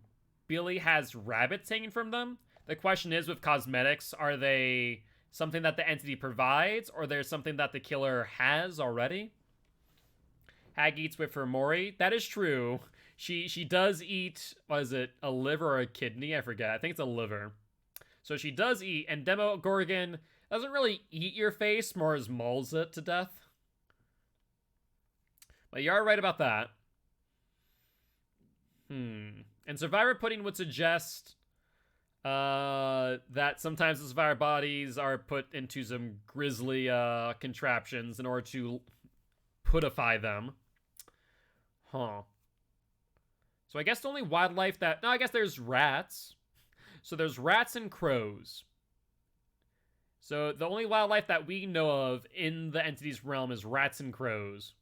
Billy has rabbits hanging from them. The question is, with cosmetics, are they something that the entity provides, or there's something that the killer has already? Hag eats with her Mori. That is true. She does eat, what is it, a liver or a kidney? I forget. I think it's a liver. So she does eat, and Demogorgon doesn't really eat your face, more as mauls it to death. But you are right about that. And Survivor Pudding would suggest that sometimes the survivor bodies are put into some grisly contraptions in order to putify them. Huh. So I guess the only wildlife that... No, I guess there's rats. So there's rats and crows. So the only wildlife that we know of in the entity's realm is rats and crows.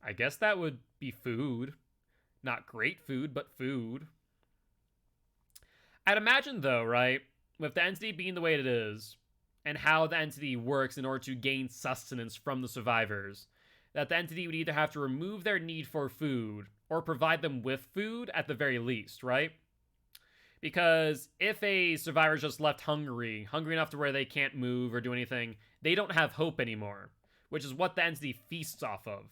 I guess that would be food. Not great food, but food. I'd imagine, though, right, with the entity being the way it is, and how the entity works in order to gain sustenance from the survivors, that the entity would either have to remove their need for food, or provide them with food at the very least, right? Because if a survivor is just left hungry enough to where they can't move or do anything, they don't have hope anymore, which is what the entity feasts off of.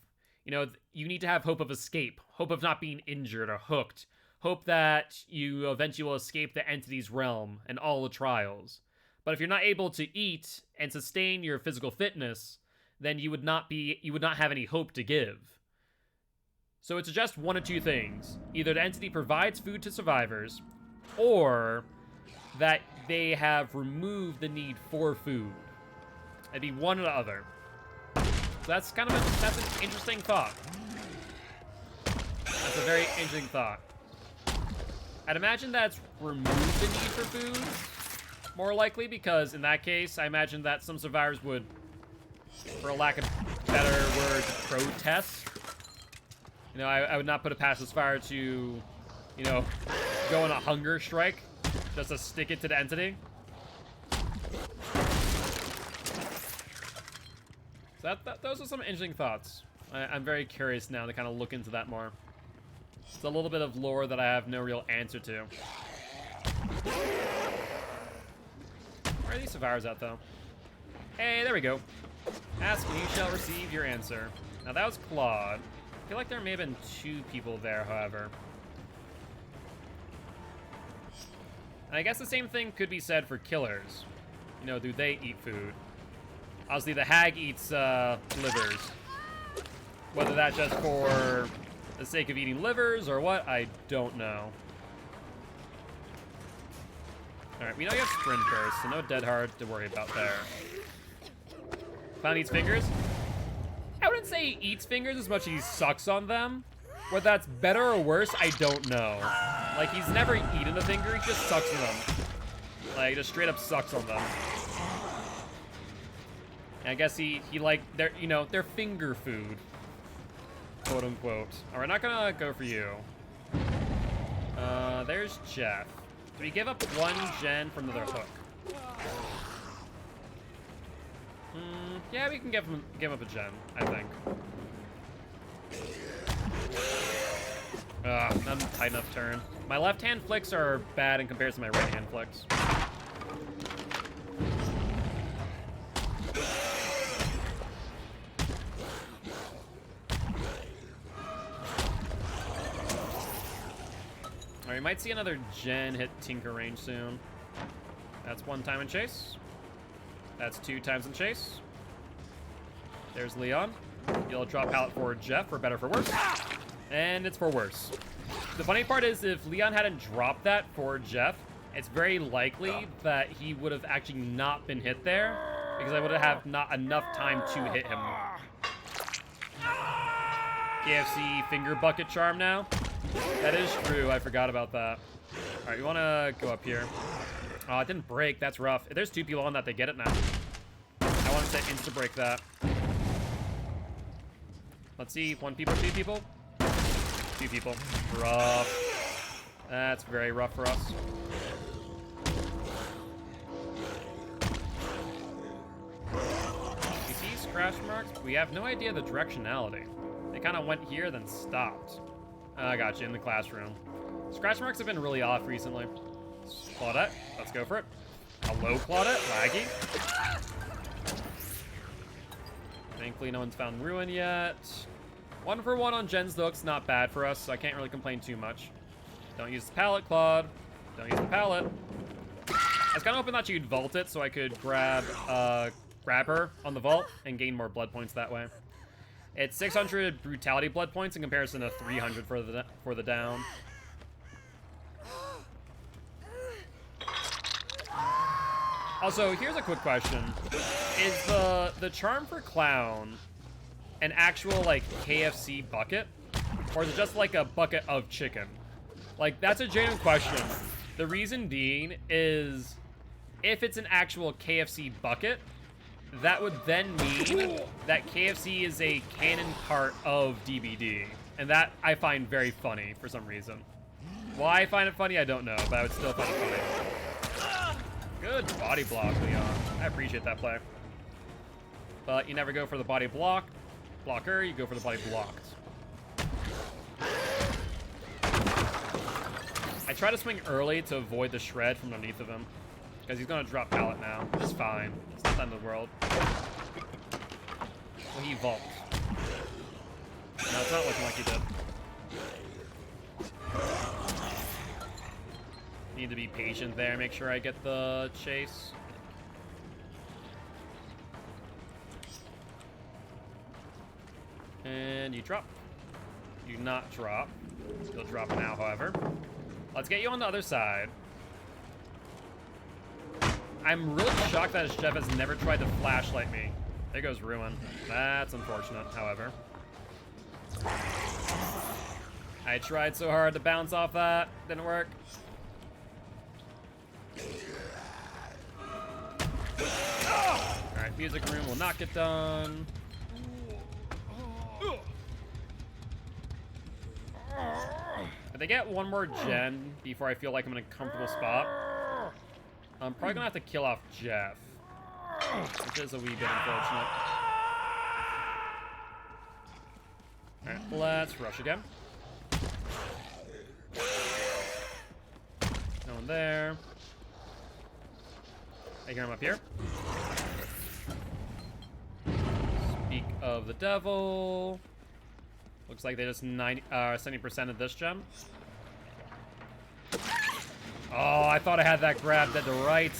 You know, you need to have hope of escape, hope of not being injured or hooked, hope that you eventually will escape the entity's realm and all the trials. But if you're not able to eat and sustain your physical fitness, then you would not have any hope to give. So it suggests one of two things. Either the entity provides food to survivors, or that they have removed the need for food. It'd be one or the other. So that's an interesting thought. That's a very interesting thought. I'd imagine that's removed the need for food, more likely, because in that case, I imagine that some survivors would, for a lack of better word, protest. You know, I would not put it past a survivor to, you know, go on a hunger strike just to stick it to the entity. So those are some interesting thoughts. I'm very curious now to kind of look into that more. It's a little bit of lore that I have no real answer to. Where are these survivors at, though? Hey, there we go. Ask and you shall receive your answer. Now, that was Claude. I feel like there may have been 2 people there, however. And I guess the same thing could be said for killers. You know, do they eat food? Obviously, the hag eats livers. Whether that's just for the sake of eating livers or what, I don't know. Alright, we know you have sprint burst, so no dead hard to worry about there. Clown eats fingers? I wouldn't say he eats fingers as much as he sucks on them. Whether that's better or worse, I don't know. Like, he's never eaten a finger, he just sucks on them. Like, just straight up sucks on them. And I guess he like, they're, you know, they're finger food. Quote unquote. Alright, not gonna go for you. There's Jeff. Do we give up 1 gen for another hook? Yeah, we can give up a gen, I think. Not a tight enough turn. My left-hand flicks are bad in comparison to my right-hand flicks. Alright, you might see another gen hit Tinker range soon. That's 1 time in chase. That's 2 times in chase. There's Leon. You'll drop pallet for Jeff, for better for worse. And it's for worse. The funny part is, if Leon hadn't dropped that for Jeff, it's very likely that he would have actually not been hit there, because I would have not enough time to hit him. KFC finger bucket charm now. That is true. I forgot about that. All right, we want to go up here. Oh, it didn't break. That's rough. If there's 2 people on that, they get it now. I wanted to insta-break that. Let's see. 1 people, 2 people? 2 people. Rough. That's very rough for us. You see scratch marks? We have no idea the directionality. They kind of went here, then stopped. I got you in the classroom. Scratch marks have been really off recently. Claudette, let's go for it. Hello, Claudette. Laggy. Thankfully, no one's found Ruin yet. 1 for 1 on Jen's hooks, not bad for us, so I can't really complain too much. Don't use the pallet, Claude. Don't use the pallet. I was kind of hoping that you'd vault it so I could grab her on the vault and gain more blood points that way. It's 600 brutality blood points in comparison to 300 for the down. Also, here's a quick question. Is the charm for Clown an actual, like, KFC bucket? Or is it just, like, a bucket of chicken? Like, that's a genuine question. The reason being is if it's an actual KFC bucket, that would then mean that KFC is a canon part of DBD. And that I find very funny for some reason. Why I find it funny, I don't know, but I would still find it funny. Good body block, Leon. I appreciate that play. But you never go for the body blocker, you go for the body blocked. I try to swing early to avoid the shred from underneath of him. Because he's going to drop pallet now. It's fine. It's not the end of the world. Well, he vaults. No, it's not looking like he did. Need to be patient there. Make sure I get the chase. And you drop. You do not drop. You'll drop now, however. Let's get you on the other side. I'm really shocked that Jeff has never tried to flashlight me. There goes Ruin. That's unfortunate, however. I tried so hard to bounce off that. Didn't work. Alright, music room will not get done. If they get one more gen before I feel like I'm in a comfortable spot, I'm probably gonna have to kill off Jeff, which is a wee bit unfortunate. Alright, let's rush again. No one there. I hear him up here. Speak of the devil. Looks like they just 70% of this gem. Oh, I thought I had that grab dead to right.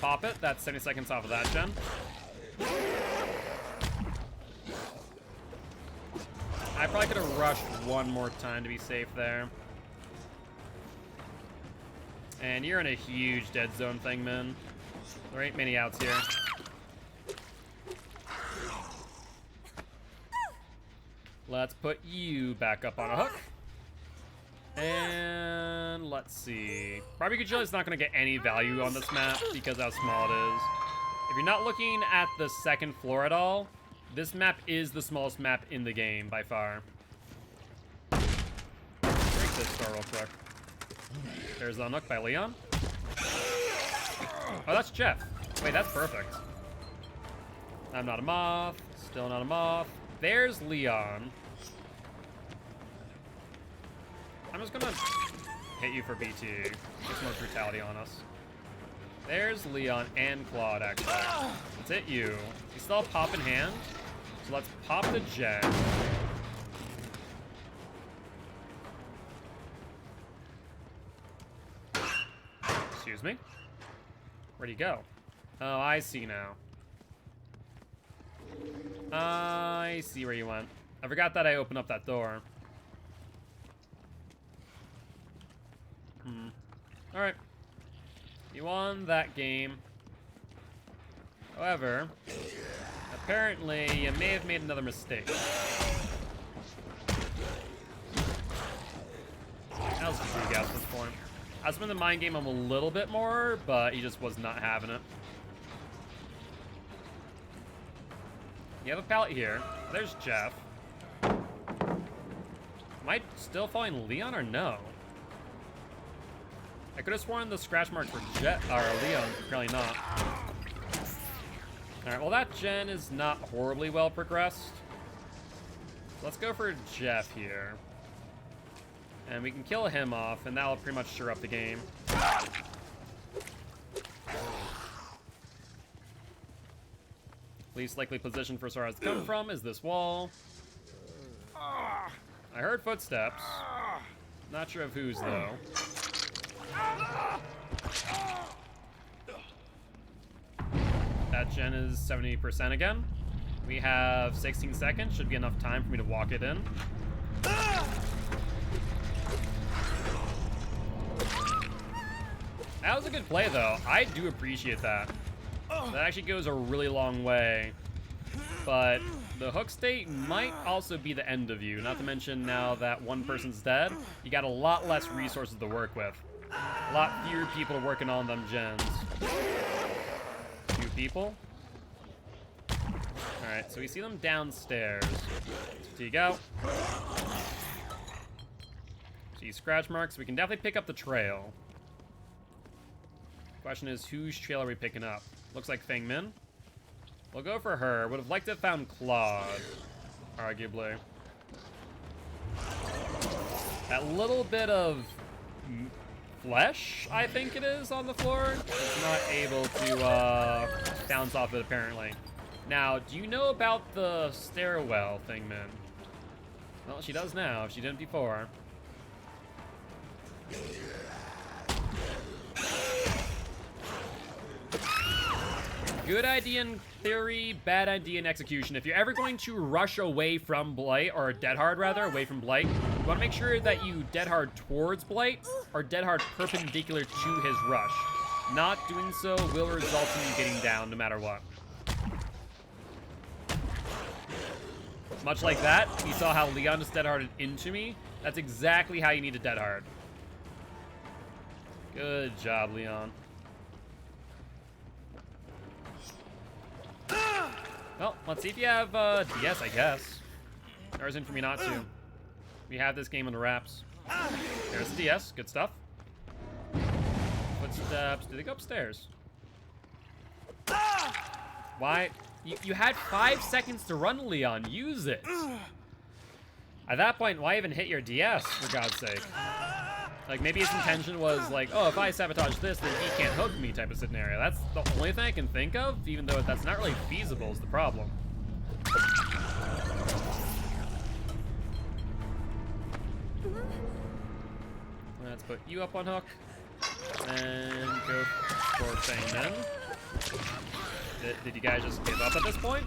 Pop it. That's 70 seconds off of that gem. I probably could have rushed one more time to be safe there. And you're in a huge dead zone thing, man. There ain't many outs here. Let's put you back up on a hook. And let's see. Barbecue Chili is not going to get any value on this map because how small it is. If you're not looking at the second floor at all, this map is the smallest map in the game by far. Break this door real quick. There's a hook by Leon. Oh, that's Jeff. Wait, that's perfect. I'm not a moth. Still not a moth. There's Leon. I'm just gonna hit you for BT. Get some more brutality on us. There's Leon and Claude, actually. Let's hit you. You still have pop in hand. So let's pop the gen. Excuse me. Where'd he go? Oh, I see now. I see where you went. I forgot that I opened up that door. Alright. You won that game. However, apparently you may have made another mistake. That was just weak out at this point. I was spending the mind game him a little bit more, but he just was not having it. You have a pallet here. There's Jeff. Am I still following Leon or no? I could have sworn the scratch marks were Leon. Apparently not. Alright, well that gen is not horribly well progressed. So let's go for Jeff here. And we can kill him off, and that'll pretty much sure up the game. Least likely position for Sora's to come from is this wall. I heard footsteps. Not sure of whose, though. That gen is 70% again. We have 16 seconds. Should be enough time for me to walk it in. That was a good play, though. I do appreciate that. That actually goes a really long way but the hook state might also be the end of you. Not to mention now that one person's dead, you got a lot less resources to work with. A lot fewer people working on them gens. 2 people. Alright, so we see them downstairs. So you go. See scratch marks. We can definitely pick up the trail. Question is, whose trail are we picking up? Looks like Feng Min. We'll go for her. Would have liked to have found Claude, arguably. That little bit of flesh, I think it is, on the floor. It's not able to bounce off it, apparently. Now, do you know about the stairwell thing, man? Well, she does now. She didn't before. Good idea in theory, bad idea in execution. If you're ever going to rush away from Blight, or Dead Hard rather, away from Blight, you want to make sure that you Dead Hard towards Blight, or Dead Hard perpendicular to his rush. Not doing so will result in you getting down no matter what. Much like that, you saw how Leon just Dead Harded into me. That's exactly how you need to Dead Hard. Good job, Leon. Well, let's see if you have DS, I guess. There isn't for me not to. We have this game on the wraps. There's the DS, good stuff. Footsteps, did they go upstairs? Why? You had 5 seconds to run, Leon, use it. At that point, why even hit your DS, for God's sake? Like, maybe his intention was like, oh, if I sabotage this, then he can't hook me type of scenario. That's the only thing I can think of, even though that's not really feasible is the problem. Let's put you up on hook. And go for Feng Min. Did you guys just give up at this point?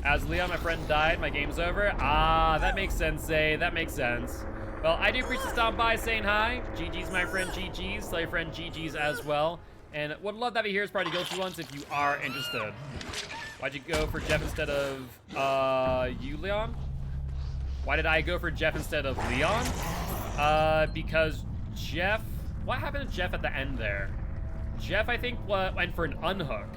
As Leon, my friend, died, my game's over. Ah, that makes sense, Zay. That makes sense. Well, I do appreciate you stopping by, saying hi. GG's, my friend, GG's. Tell your friend GG's as well. And would love to have you here as part of Gilty ones if you are interested. Why'd you go for Jeff instead of, you, Leon? Why did I go for Jeff instead of Leon? Because Jeff... What happened to Jeff at the end there? Jeff, I think, went for an unhook.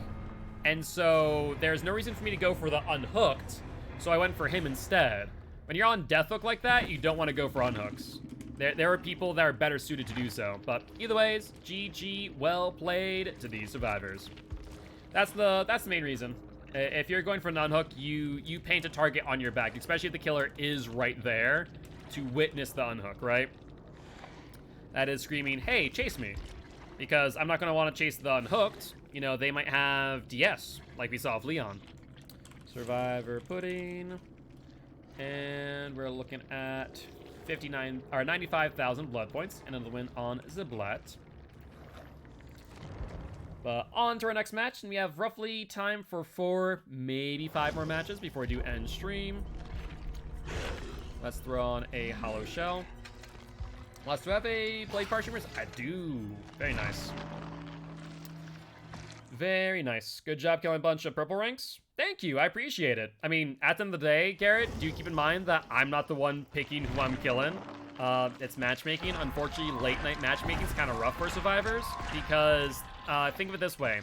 And so there's no reason for me to go for the unhooked, so I went for him instead. When you're on death hook like that, you don't want to go for unhooks. There are people that are better suited to do so. But either ways, GG, well played to these survivors. That's the main reason. If you're going for an unhook, you paint a target on your back, especially if the killer is right there to witness the unhook, right? That is screaming, hey, chase me. Because I'm not going to want to chase the unhooked. You know, they might have DS, like we saw with Leon. Survivor pudding. And we're looking at 95,000 blood points, and another win on Ziblet. But on to our next match, and we have roughly time for 4, maybe 5 more matches before we do end stream. Let's throw on a hollow shell. Let's do have a blade parchment. I do. Very nice. Very nice. Good job killing a bunch of purple ranks. Thank you, I appreciate it. I mean, at the end of the day, Garrett, do keep in mind that I'm not the one picking who I'm killing. It's matchmaking. Unfortunately, late night matchmaking is kind of rough for survivors because, think of it this way.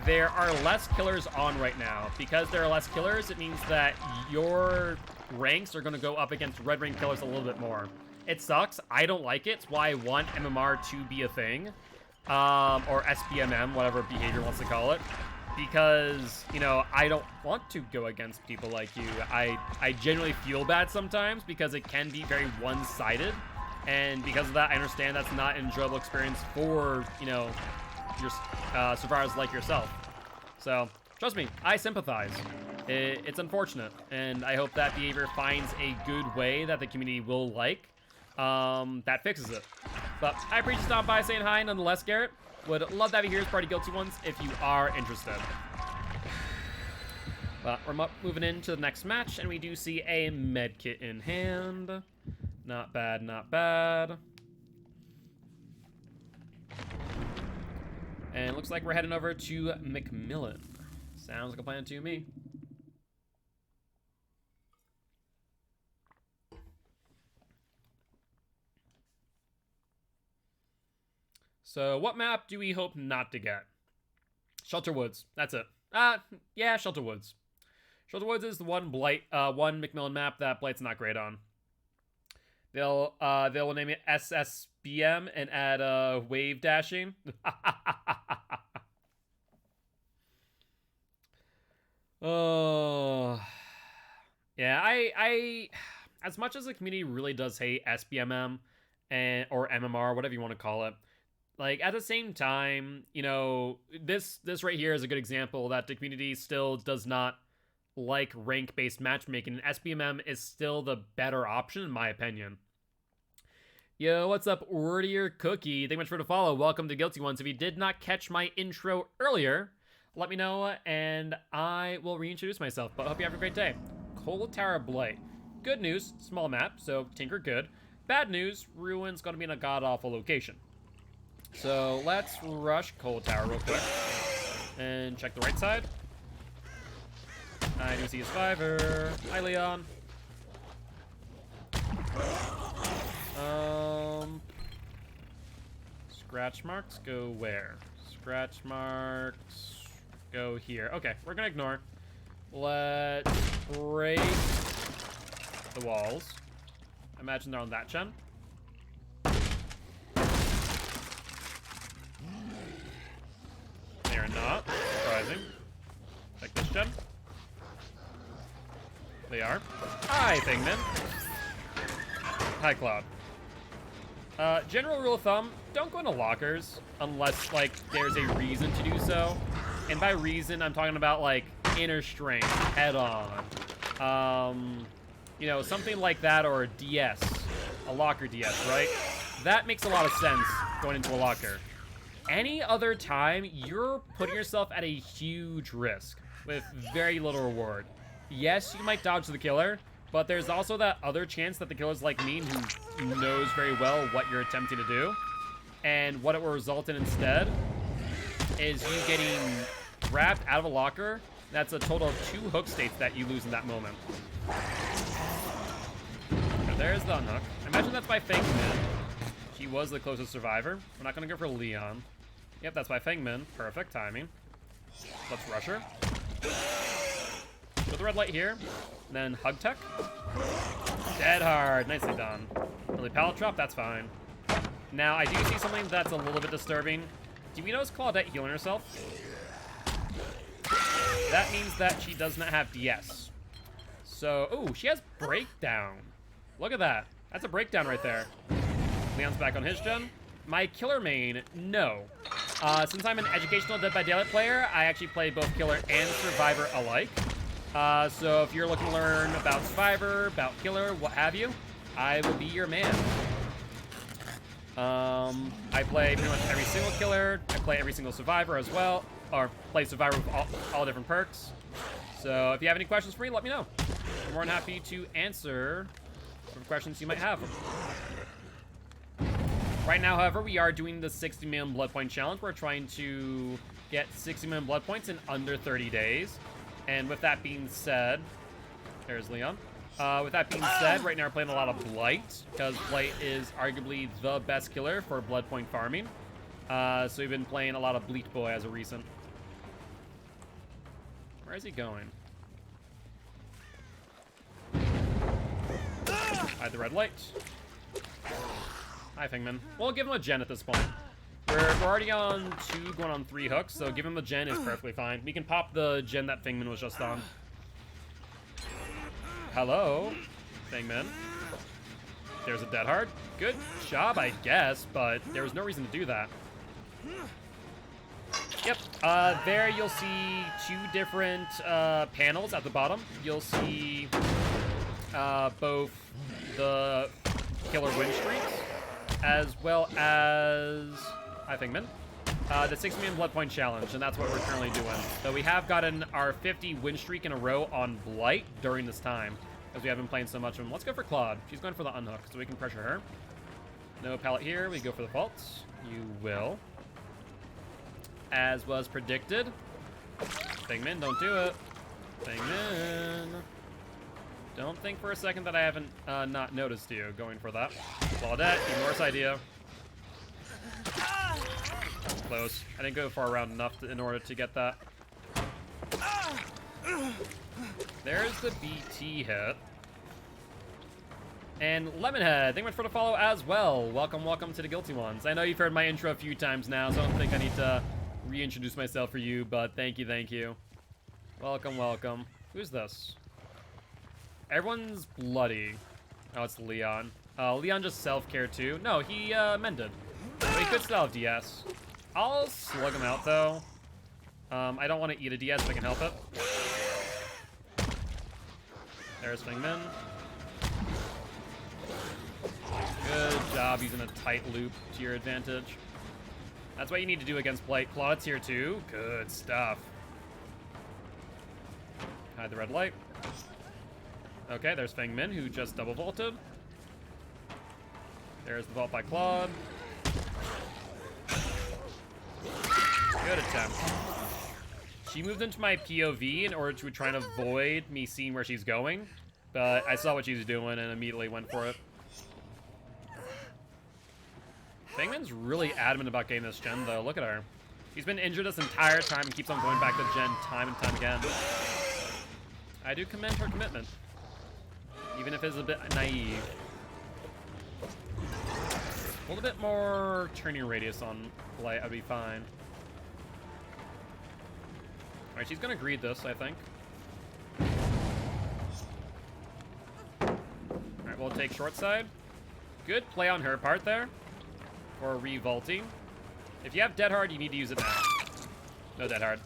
There are less killers on right now. Because there are less killers, it means that your ranks are going to go up against red rank killers a little bit more. It sucks. I don't like it. It's why I want MMR to be a thing. Or SBMM, whatever behavior wants to call it. Because, you know, I don't want to go against people like you. I genuinely feel bad sometimes because it can be very one-sided. And because of that, I understand that's not an enjoyable experience for, you know, your survivors like yourself. So, trust me, I sympathize. It's unfortunate. And I hope that behavior finds a good way that the community will like. That fixes it. But I appreciate you stopping by, saying hi nonetheless, Garrett. Would love to have you here as part of Gilty ones if you are interested. But we're moving into the next match, and we do see a med kit in hand. Not bad, not bad. And it looks like we're heading over to McMillan. Sounds like a plan to me. So what map do we hope not to get? Shelter Woods. That's it. Yeah, Shelter Woods. Shelter Woods is the one one McMillan map that Blight's not great on. They'll name it SSBM and add wave dashing. Oh, yeah. I as much as the community really does hate SBMM or MMR, whatever you want to call it. Like, at the same time, you know, this right here is a good example that the community still does not like rank-based matchmaking, and SBMM is still the better option, in my opinion. Yo, what's up, Wordier Cookie? Thank you much for the follow. Welcome to Guilty Ones. If you did not catch my intro earlier, let me know, and I will reintroduce myself, but I hope you have a great day. Cold Tower Blight. Good news, small map, so tinker good. Bad news, Ruin's gonna be in a god-awful location. So let's rush Cold Tower real quick and check the right side. I do see a survivor. Hi, Leon. Scratch marks go where? Scratch marks go here. Okay, we're gonna ignore. Let's break the walls. I imagine they're on that gen. They're not. Surprising. Like this gen. They are. Hi, Thingman. Hi, Cloud. General rule of thumb, don't go into lockers unless, like, there's a reason to do so. And by reason, I'm talking about, like, inner strength, head-on. You know, something like that, or a DS. A locker DS, right? That makes a lot of sense, going into a locker. Any other time, you're putting yourself at a huge risk with very little reward. Yes, you might dodge the killer, but there's also that other chance that the killer's like me, who knows very well what you're attempting to do. And what it will result in instead is you getting grabbed out of a locker. That's a total of 2 hook states that you lose in that moment. There's the unhook. Imagine that's by Fangman. She was the closest survivor. We're not going to go for Leon. Yep, that's by Fangman. Perfect timing. Let's rush her. Put the red light here. And then hug tech. Dead hard. Nicely done. Early pallet drop. That's fine. Now, I do see something that's a little bit disturbing. Do we notice Claudette healing herself? That means that she does not have DS. So, oh, she has breakdown. Look at that. That's a breakdown right there. Leon's back on his gen. My killer main, no. Since I'm an educational Dead by Daylight player, I actually play both killer and survivor alike. So if you're looking to learn about survivor, about killer, what have you, I will be your man. I play pretty much every single killer. I play every single survivor as well, or play survivor with all different perks. So if you have any questions for me, let me know. I'm more than happy to answer some questions you might have. Right now, however, we are doing the 60 million blood point challenge. We're trying to get 60 million blood points in under 30 days. And with that being said, there's Leon. With that being said, right now we're playing a lot of Blight, because Blight is arguably the best killer for blood point farming. So we've been playing a lot of Bleat Boy as of recent. Where is he going? Hide the red light. Hi, Fingman. We'll give him a gen at this point. We're already on 2, going on 3 hooks, so give him a gen is perfectly fine. We can pop the gen that Fingman was just on. Hello, Fingman. There's a dead hard. Good job, I guess, but there was no reason to do that. Yep, there you'll see 2 different panels at the bottom. You'll see both the killer win streaks, as well as, hi Fingman, the 6 million blood point challenge, and that's what we're currently doing. So we have gotten our 50 win streak in a row on Blight during this time, because we have been playing so much of them. Let's go for Claude. She's going for the unhook, so we can pressure her. No pallet here, we go for the faults. You will. As was predicted. Fingman, don't do it. Fingman. Don't think for a second that I haven't not noticed you going for that. Claudette, even worse idea. close. I didn't go far around enough in order to get that. There's the BT hit. And Lemonhead, thank you much for the follow as well. Welcome, welcome to the Guilty Ones. I know you've heard my intro a few times now, so I don't think I need to reintroduce myself for you, but thank you, thank you. Welcome, welcome. Who's this? Everyone's bloody. Oh, it's Leon. Leon just self-care too. No, he mended. But he could still have DS. I'll slug him out though. I don't want to eat a DS if I can help it. There's Fingman. Good job using a tight loop to your advantage. That's what you need to do against Blight. Claud's here too. Good stuff. Hide the red light. Okay, there's Fengmin, who just double vaulted. There's the vault by Claude. Good attempt. She moved into my POV in order to try and avoid me seeing where she's going, but I saw what she was doing and immediately went for it. Fengman's really adamant about getting this gen, though. Look at her. She's been injured this entire time and keeps on going back to gen time and time again. I do commend her commitment, even if it's a bit naive. A little bit more turning radius on Blight, I'd be fine. Alright, she's gonna greed this, I think. Alright, we'll take short side. Good play on her part there. For revolting. If you have Dead Hard, you need to use it now. No Dead Hard.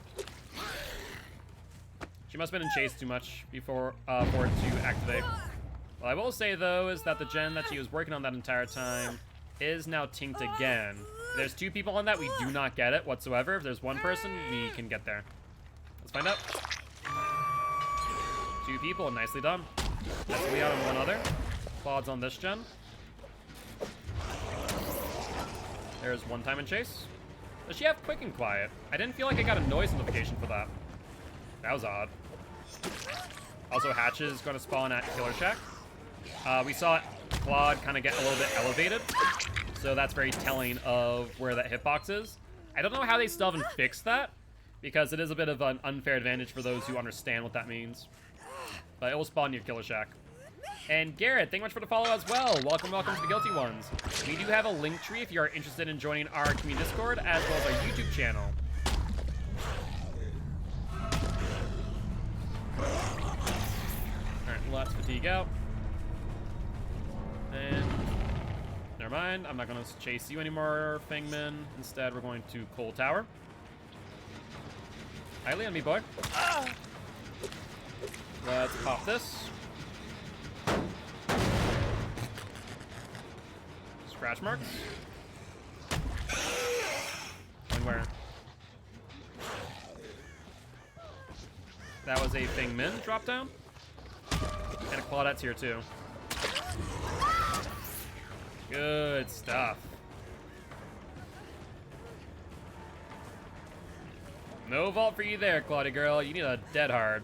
She must have been in chase too much before for it to activate. What I will say though is that the gen that she was working on that entire time is now tinked again. If there's 2 people on that, we do not get it whatsoever. If there's 1 person, we can get there. Let's find out. 2 people, nicely done. That's Leon and 1 other. Claude's on this gen. There's 1 time in chase. Does she have quick and quiet? I didn't feel like I got a noise notification for that. That was odd. Also, Hatch is going to spawn at Killer Shack. We saw Claude kind of get a little bit elevated, so that's very telling of where that hitbox is. I don't know how they still haven't fixed that, because it is a bit of an unfair advantage for those who understand what that means. But it will spawn near Killer Shack. And Garrett, thank you much for the follow as well. Welcome, welcome to the Guilty Ones. We do have a link tree if you are interested in joining our community Discord, as well as our YouTube channel. Alright, let's fatigue out. And never mind, I'm not going to chase you anymore, Fengmin. Instead, we're going to Coal Tower. Highly on me, boy. Let's pop this. Scratch marks. Going where? That was a Fengmin drop down. And a Claudette's here too. Good stuff. No vault for you there, Claudia girl. You need a Dead Hard.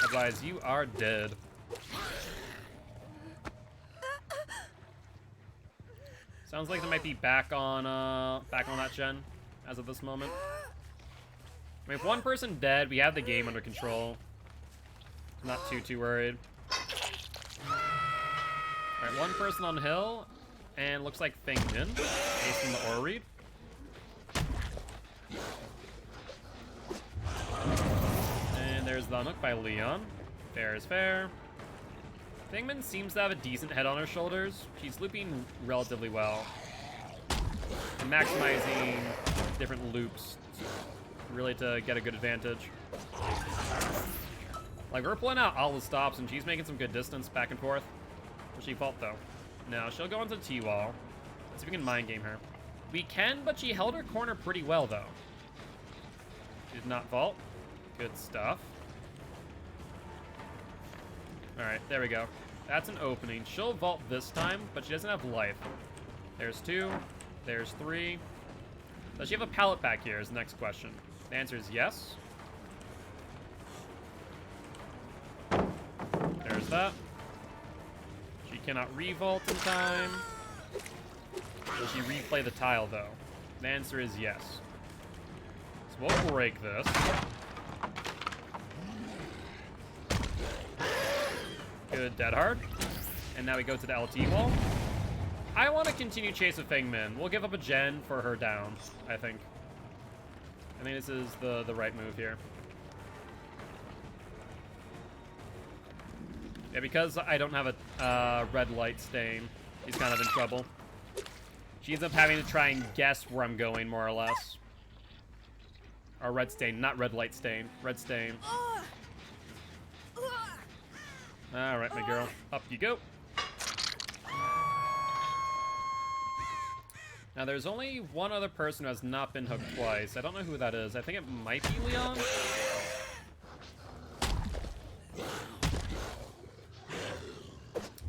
Otherwise, you are dead. Sounds like they might be back on that gen as of this moment. I mean, if 1 person dead, we have the game under control. Not too worried. Alright, 1 person on hill, and looks like Fengmin, based on the aura read. And there's the unhook by Leon. Fair is fair. Fengmin seems to have a decent head on her shoulders. She's looping relatively well. And maximizing different loops, really to get a good advantage. Like, we're pulling out all the stops, and she's making some good distance back and forth. Will she vault, though? No, she'll go into the T-wall. Let's see if we can mind game her. We can, but she held her corner pretty well, though. She did not vault. Good stuff. Alright, there we go. That's an opening. She'll vault this time, but she doesn't have life. There's 2. There's 3. Does she have a pallet back here is the next question. The answer is yes. There's that. She cannot revault in time. Will she replay the tile, though? The answer is yes. So we'll break this. Good dead hard. And now we go to the LT wall. I want to continue chase with Feng Min. We'll give up a gen for her down, I think. I think this is the right move here. Yeah, because I don't have a red light stain, he's kind of in trouble. She ends up having to try and guess where I'm going, more or less. Or red stain, not red light stain. Red stain. Alright, my girl. Up you go. Now, there's only one other person who has not been hooked twice. I don't know who that is. I think it might be Leon.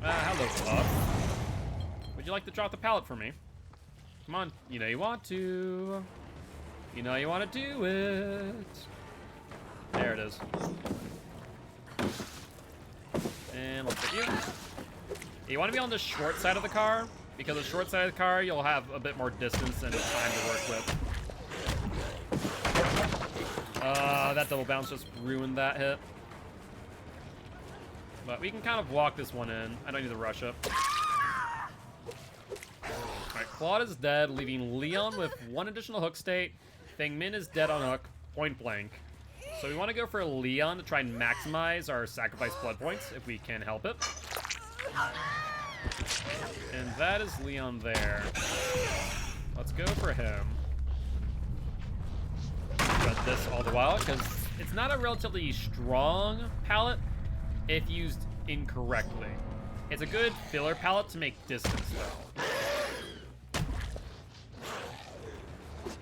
Hello, Bob. Would you like to drop the pallet for me? Come on. You know you want to. You know you want to do it. There it is. And let's hit you. You want to be on the short side of the car, because the short side of the car, you'll have a bit more distance and time to work with. That double bounce just ruined that hit. But we can kind of walk this one in. I don't need to rush it. Alright, Claude is dead, leaving Leon with one additional hook state. Feng Min is dead on hook, point blank. So we want to go for Leon to try and maximize our sacrifice blood points, if we can help it. And that is Leon there. Let's go for him. Got this all the while, because it's not a relatively strong pallet if used incorrectly. It's a good filler pallet to make distance, though.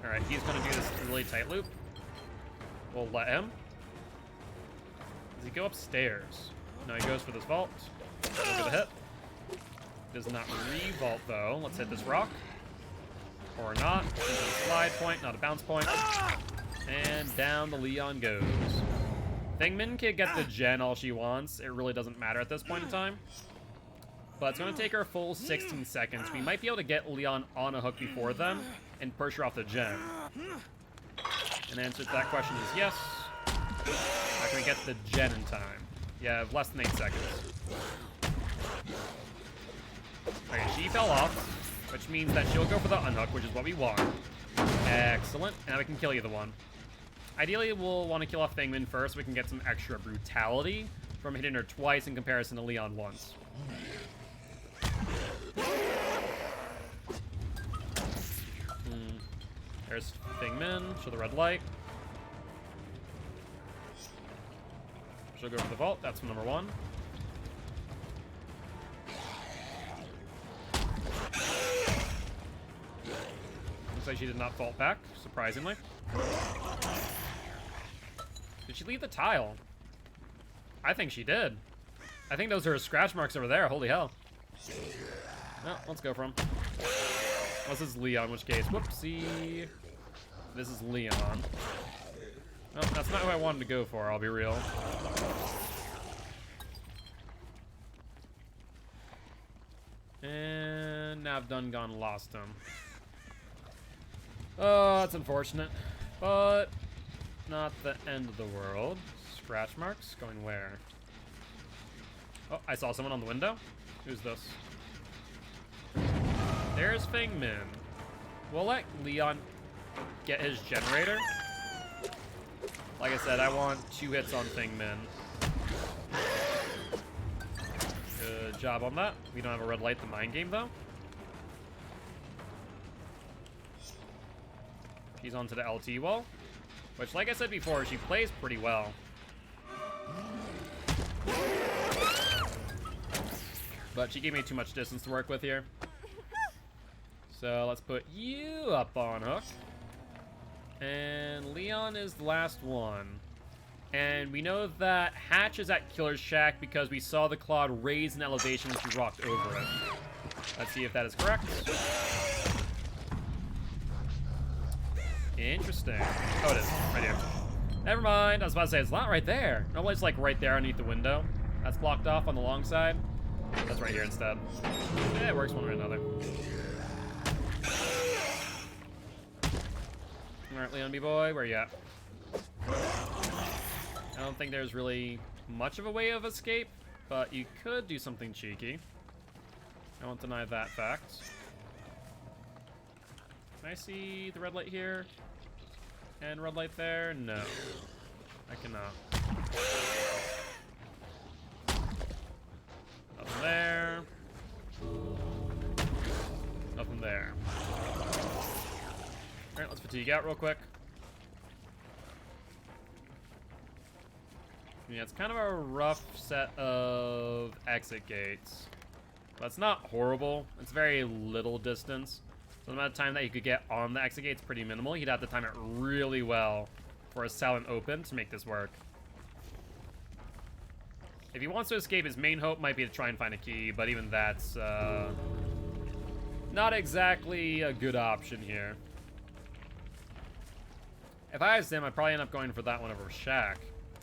Alright, he's going to do this really tight loop. We'll let him. Does he go upstairs? No, he goes for this vault. Look at the hit. Does not re-vault, though. Let's hit this rock. Or not. This is a slide point, not a bounce point. And down the Leon goes. Feng Min can get the gen all she wants. It really doesn't matter at this point in time. But it's going to take her a full 16 seconds. We might be able to get Leon on a hook before them and push her off the gen. And the answer to that question is yes. How can we get the gen in time? Yeah, less than 8 seconds. Okay, she fell off, which means that she'll go for the unhook, which is what we want. Excellent. Now we can kill either one. Ideally, we'll want to kill off Feng Min first so we can get some extra brutality from hitting her twice in comparison to Leon once. There's Feng Min. Show the red light. She'll go for the vault. That's number one. Looks like she did not vault back, surprisingly. Did she leave the tile? I think she did. I think those are scratch marks over there. Holy hell. No, let's go for him. This is Leon, in which case, whoopsie. This is Leon. No, that's not who I wanted to go for, I'll be real. And now I've done gone lost him. Oh, that's unfortunate. But not the end of the world. Scratch marks? Going where? Oh, I saw someone on the window. Who's this? There's Feng Min. We'll let Leon get his generator. Like I said, I want 2 hits on Feng Min. Good job on that. We don't have a red light, the mind game, though. She's onto the LT wall, which, like I said before, she plays pretty well. But she gave me too much distance to work with here. So let's put you up on hook. And Leon is the last one. And we know that Hatch is at Killer's Shack because we saw the Claude raise in elevation as we rocked over it. Let's see if that is correct. Interesting. Oh, it is. Right here. Never mind. I was about to say, it's not right there. Normally it's like right there underneath the window. That's blocked off on the long side. That's right here instead. Yeah, it works one way or another. Alright, Leon B-boy, where you at? I don't think there's really much of a way of escape, but you could do something cheeky. I won't deny that fact. Can I see the red light here? And red light there? No. I cannot. Nothing there. Nothing there. Alright, let's fatigue out real quick. Yeah, it's kind of a rough set of exit gates. But it's not horrible. It's very little distance. So the amount of time that you could get on the exit gate's pretty minimal. You'd have to time it really well for a silent open to make this work. If he wants to escape, his main hope might be to try and find a key, but even that's not exactly a good option here. If I was him, I'd probably end up going for that one over Shack,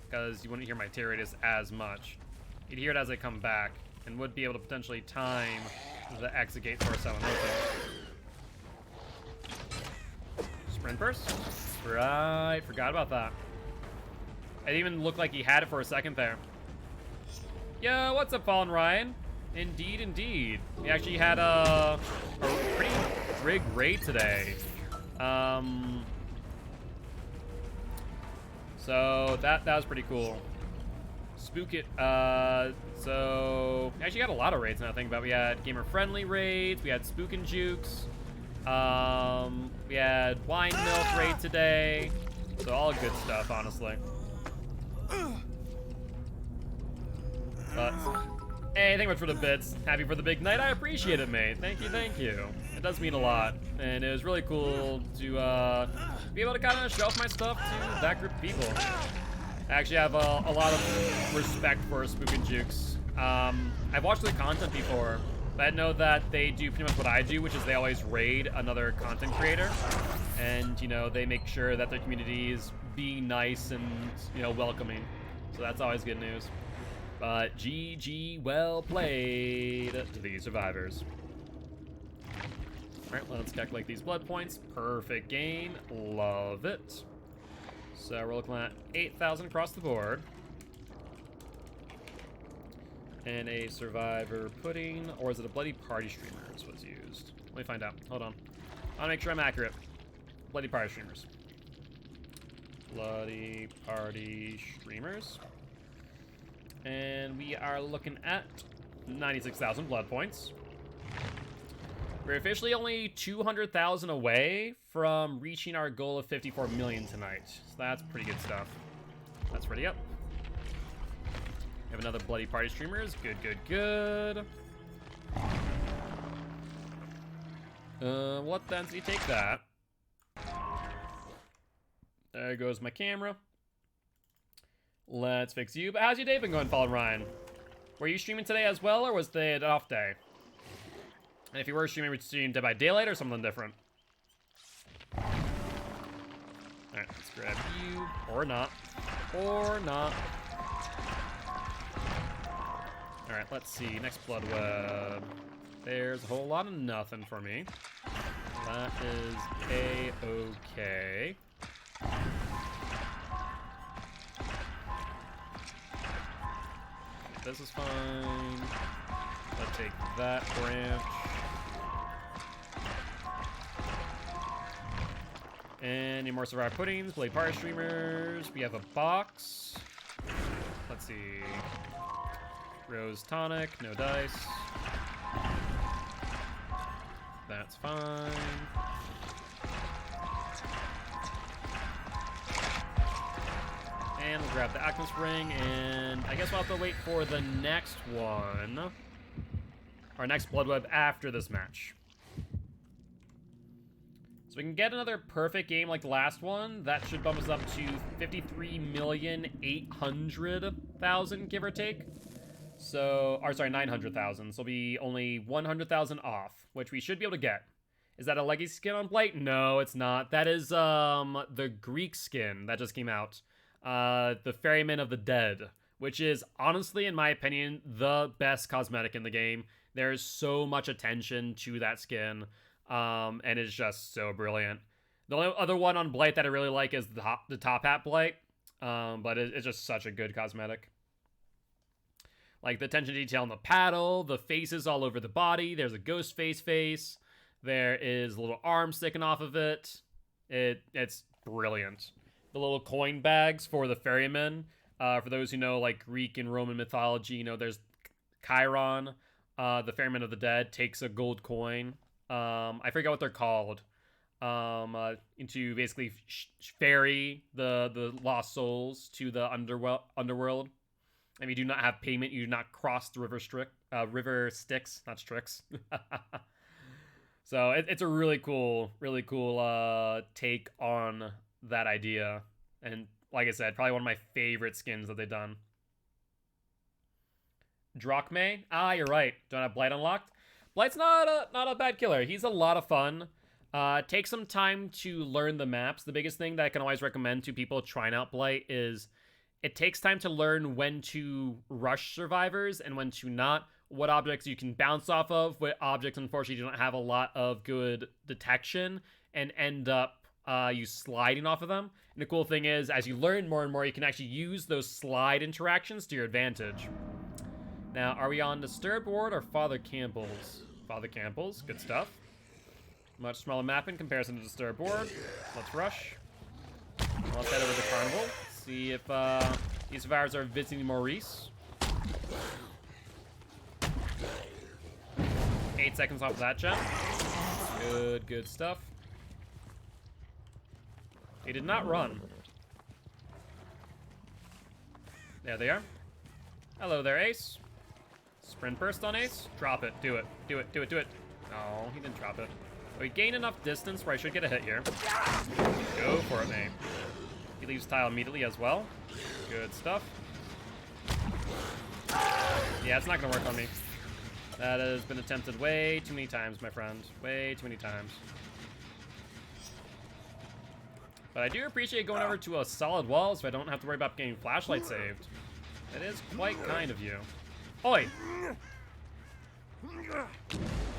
because you wouldn't hear my tear radius as much. You'd hear it as I come back, and would be able to potentially time the exit gate for a silent open. Sprint burst? Right, forgot about that. It even looked like he had it for a second there. Yo, what's up, Fallen Ryan? Indeed, indeed. We actually had a pretty big raid today. So that was pretty cool. Spook it. So we actually got a lot of raids now I think about. We had gamer friendly raids. We had Spook and Jukes. We had Wine Milk raid today. So all good stuff, honestly. But hey, thank you much for the bits. Happy for the big night. I appreciate it, mate. Thank you, thank you. It does mean a lot, and it was really cool to be able to kind of show off my stuff to that group of people. I actually have a lot of respect for Spook and Jukes. I've watched their content before, but I know that they do pretty much what I do, which is they always raid another content creator, and you know they make sure that their community is being nice and welcoming. So that's always good news. But GG, well played to the survivors. All right, let's calculate these blood points. Perfect game, love it. So we're looking at 8,000 across the board. And a survivor pudding, or is it a bloody party streamers was used? Let me find out, hold on. I wanna make sure I'm accurate. Bloody party streamers. Bloody party streamers. And we are looking at 96,000 blood points. We're officially only 200,000 away from reaching our goal of 54 million tonight. So that's pretty good stuff. That's ready up. We have another bloody party streamers. Good, good, good. What then did he take that? There goes my camera. Let's fix you. But how's your day been going, Fallen Ryan? Were you streaming today as well, or was it an off day? And if you were streaming, would you stream Dead by Daylight or something different? Alright, let's grab you. Or not. Or not. Alright, let's see. Next blood web. There's a whole lot of nothing for me. That is A-okay. This is fine. Let's take that branch. Any more survivor puddings? Blade party streamers. We have a box. Let's see. Rose tonic, no dice. That's fine. And we'll grab the Acmus ring, and I guess we'll have to wait for the next one. Our next blood web after this match. So we can get another perfect game like the last one. That should bump us up to 53,800,000, give or take. So, or sorry, 900,000. So it'll be only 100,000 off, which we should be able to get. Is that a legacy skin on Blight? No, it's not. That is the Greek skin that just came out. The Ferryman of the Dead, which is honestly, in my opinion, the best cosmetic in the game. There's so much attention to that skin, and it's just so brilliant. The only other one on Blight that I really like is the top hat Blight, but it's just such a good cosmetic. Like the attention to detail on the paddle, the faces all over the body. There's a ghost face. There is a little arm sticking off of it. It's brilliant. The little coin bags for the ferrymen. For those who know like Greek and Roman mythology, you know, there's Chiron, the ferryman of the dead, takes a gold coin. I forget what they're called. To basically ferry the lost souls to the underworld. If you do not have payment, you do not cross the river Styx, not Strix. So it's a really cool take on that idea. And like I said, probably one of my favorite skins that they've done. Drachme? Ah, you're right. Don't have Blight unlocked? Blight's not a bad killer. He's a lot of fun. Take some time to learn the maps. The biggest thing that I can always recommend to people trying out Blight is it takes time to learn when to rush survivors and when to not. What objects you can bounce off of, what objects unfortunately do not have a lot of good detection and end up you sliding off of them. And the cool thing is, as you learn more and more, you can actually use those slide interactions to your advantage. Now, are we on Disturbed Ward or Father Campbell's? Father Campbell's, good stuff. Much smaller map in comparison to Disturbed Ward. Let's rush. Let's head over to Carnival. See if these survivors are visiting Maurice. 8 seconds off of that jump. Good stuff. They did not run. There they are. Hello there, Ace. Sprint burst on Ace. Drop it. Do it. No, he didn't drop it. But we gain enough distance where I should get a hit here. Go for it, mate. He leaves tile immediately as well. Good stuff. Yeah, it's not gonna work on me. That has been attempted way too many times, my friend. Way too many times. But I do appreciate going over to a solid wall so I don't have to worry about getting flashlight saved. It is quite kind of you. Oi!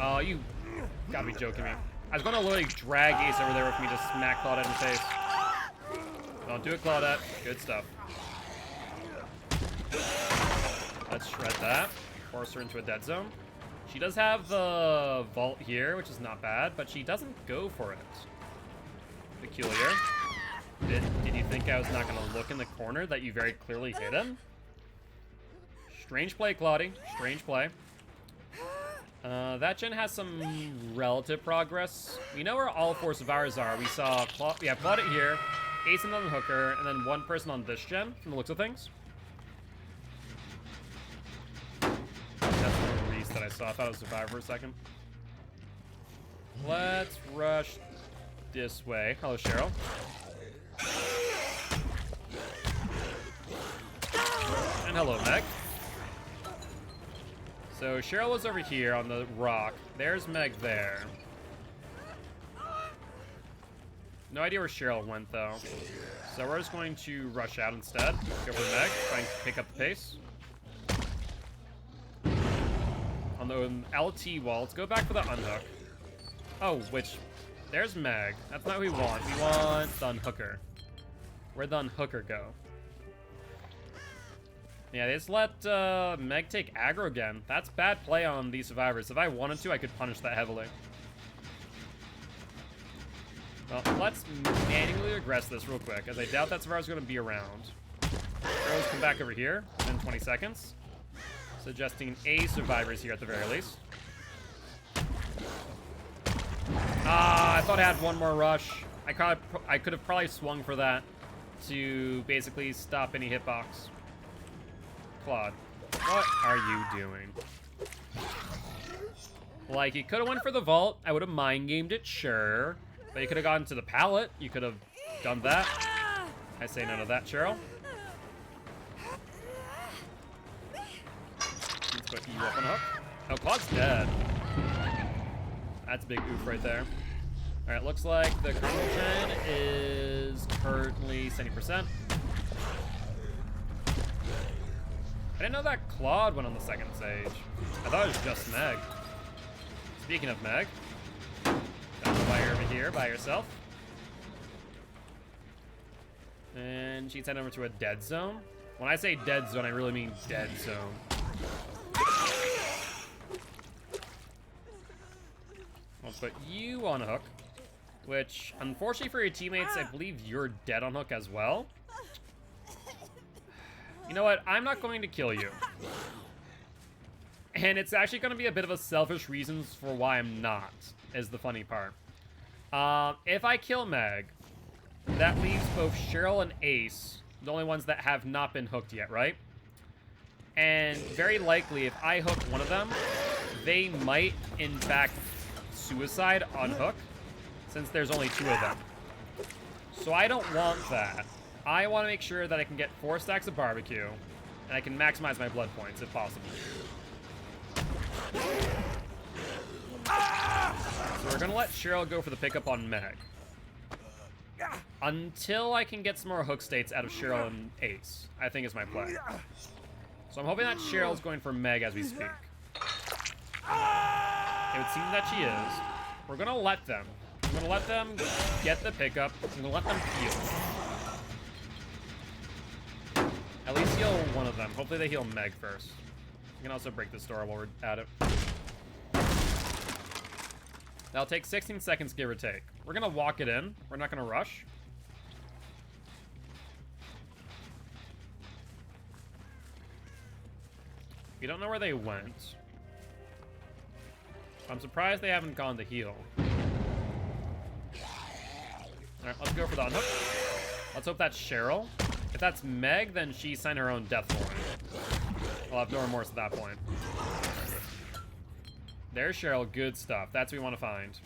Oh, you gotta be joking me. I was gonna literally drag Ace over there with me to smack Claudette in the face. Don't do it, Claudette. Good stuff. Let's shred that. Force her into a dead zone. She does have the vault here, which is not bad, but she doesn't go for it. Peculiar. Did you think I was not going to look in the corner that you very clearly hit him? Strange play, Claudie. Strange play. That gen has some relative progress. We know where all 4 survivors are. We saw we have Claudette here, Ace on the hooker, and then 1 person on this gen, from the looks of things. That's Maurice that I saw. I thought it was Survivor for a second. Let's rush this way. Hello, Cheryl. And hello, Meg. So Cheryl was over here on the rock. There's Meg there. No idea where Cheryl went, though. So we're just going to rush out instead. Go for Meg, try and pick up the pace. On the LT wall, let's go back for the unhook. Oh, which... There's Meg. That's not what we want. We want the unhooker. Where'd the unhooker go? Yeah, they just let Meg take aggro again. That's bad play on these survivors. If I wanted to, I could punish that heavily. Well, let's manually regress this real quick, as I doubt that survivor's going to be around. Arrows come back over here in 20 seconds. Suggesting a survivor's here at the very least. Ah, I thought I had one more rush. I could have probably swung for that to basically stop any hitbox. Claude, what are you doing? Like, you could have went for the vault. I would have mind-gamed it, sure. But you could have gone to the pallet. You could have done that. I say none of that, Cheryl. Let's put you up on a hook. Oh, Claude's dead. That's a big oof right there. Alright, looks like the Carnival gen is currently 70%. I didn't know that Claude went on the second stage. I thought it was just Meg. Speaking of Meg, don't know why you're over here by yourself. And she's heading over to a dead zone. When I say dead zone, I really mean dead zone. I'll put you on hook, which, unfortunately for your teammates, I believe you're dead on hook as well. You know what? I'm not going to kill you. And it's actually going to be a bit of a selfish reasons for why I'm not, is the funny part. If I kill Meg, that leaves both Cheryl and Ace, the only ones that have not been hooked yet, right? And very likely, if I hook one of them, they might, in fact, suicide on hook, since there's only 2 of them. So I don't want that. I want to make sure that I can get 4 stacks of barbecue, and I can maximize my blood points if possible. So we're going to let Cheryl go for the pickup on Meg. Until I can get some more hook states out of Cheryl and Ace, I think is my play. So I'm hoping that Cheryl's going for Meg as we speak. It would seem that she is. We're going to let them. I'm going to let them get the pickup. I'm going to let them heal. At least heal one of them. Hopefully they heal Meg first. You can also break this door while we're at it. That'll take 16 seconds, give or take. We're going to walk it in. We're not going to rush. We don't know where they went. I'm surprised they haven't gone to heal. Alright, let's go for the unhook. Let's hope that's Cheryl. If that's Meg, then she signed her own death warrant. I'll have no remorse at that point. There's Cheryl. Good stuff. That's what we want to find.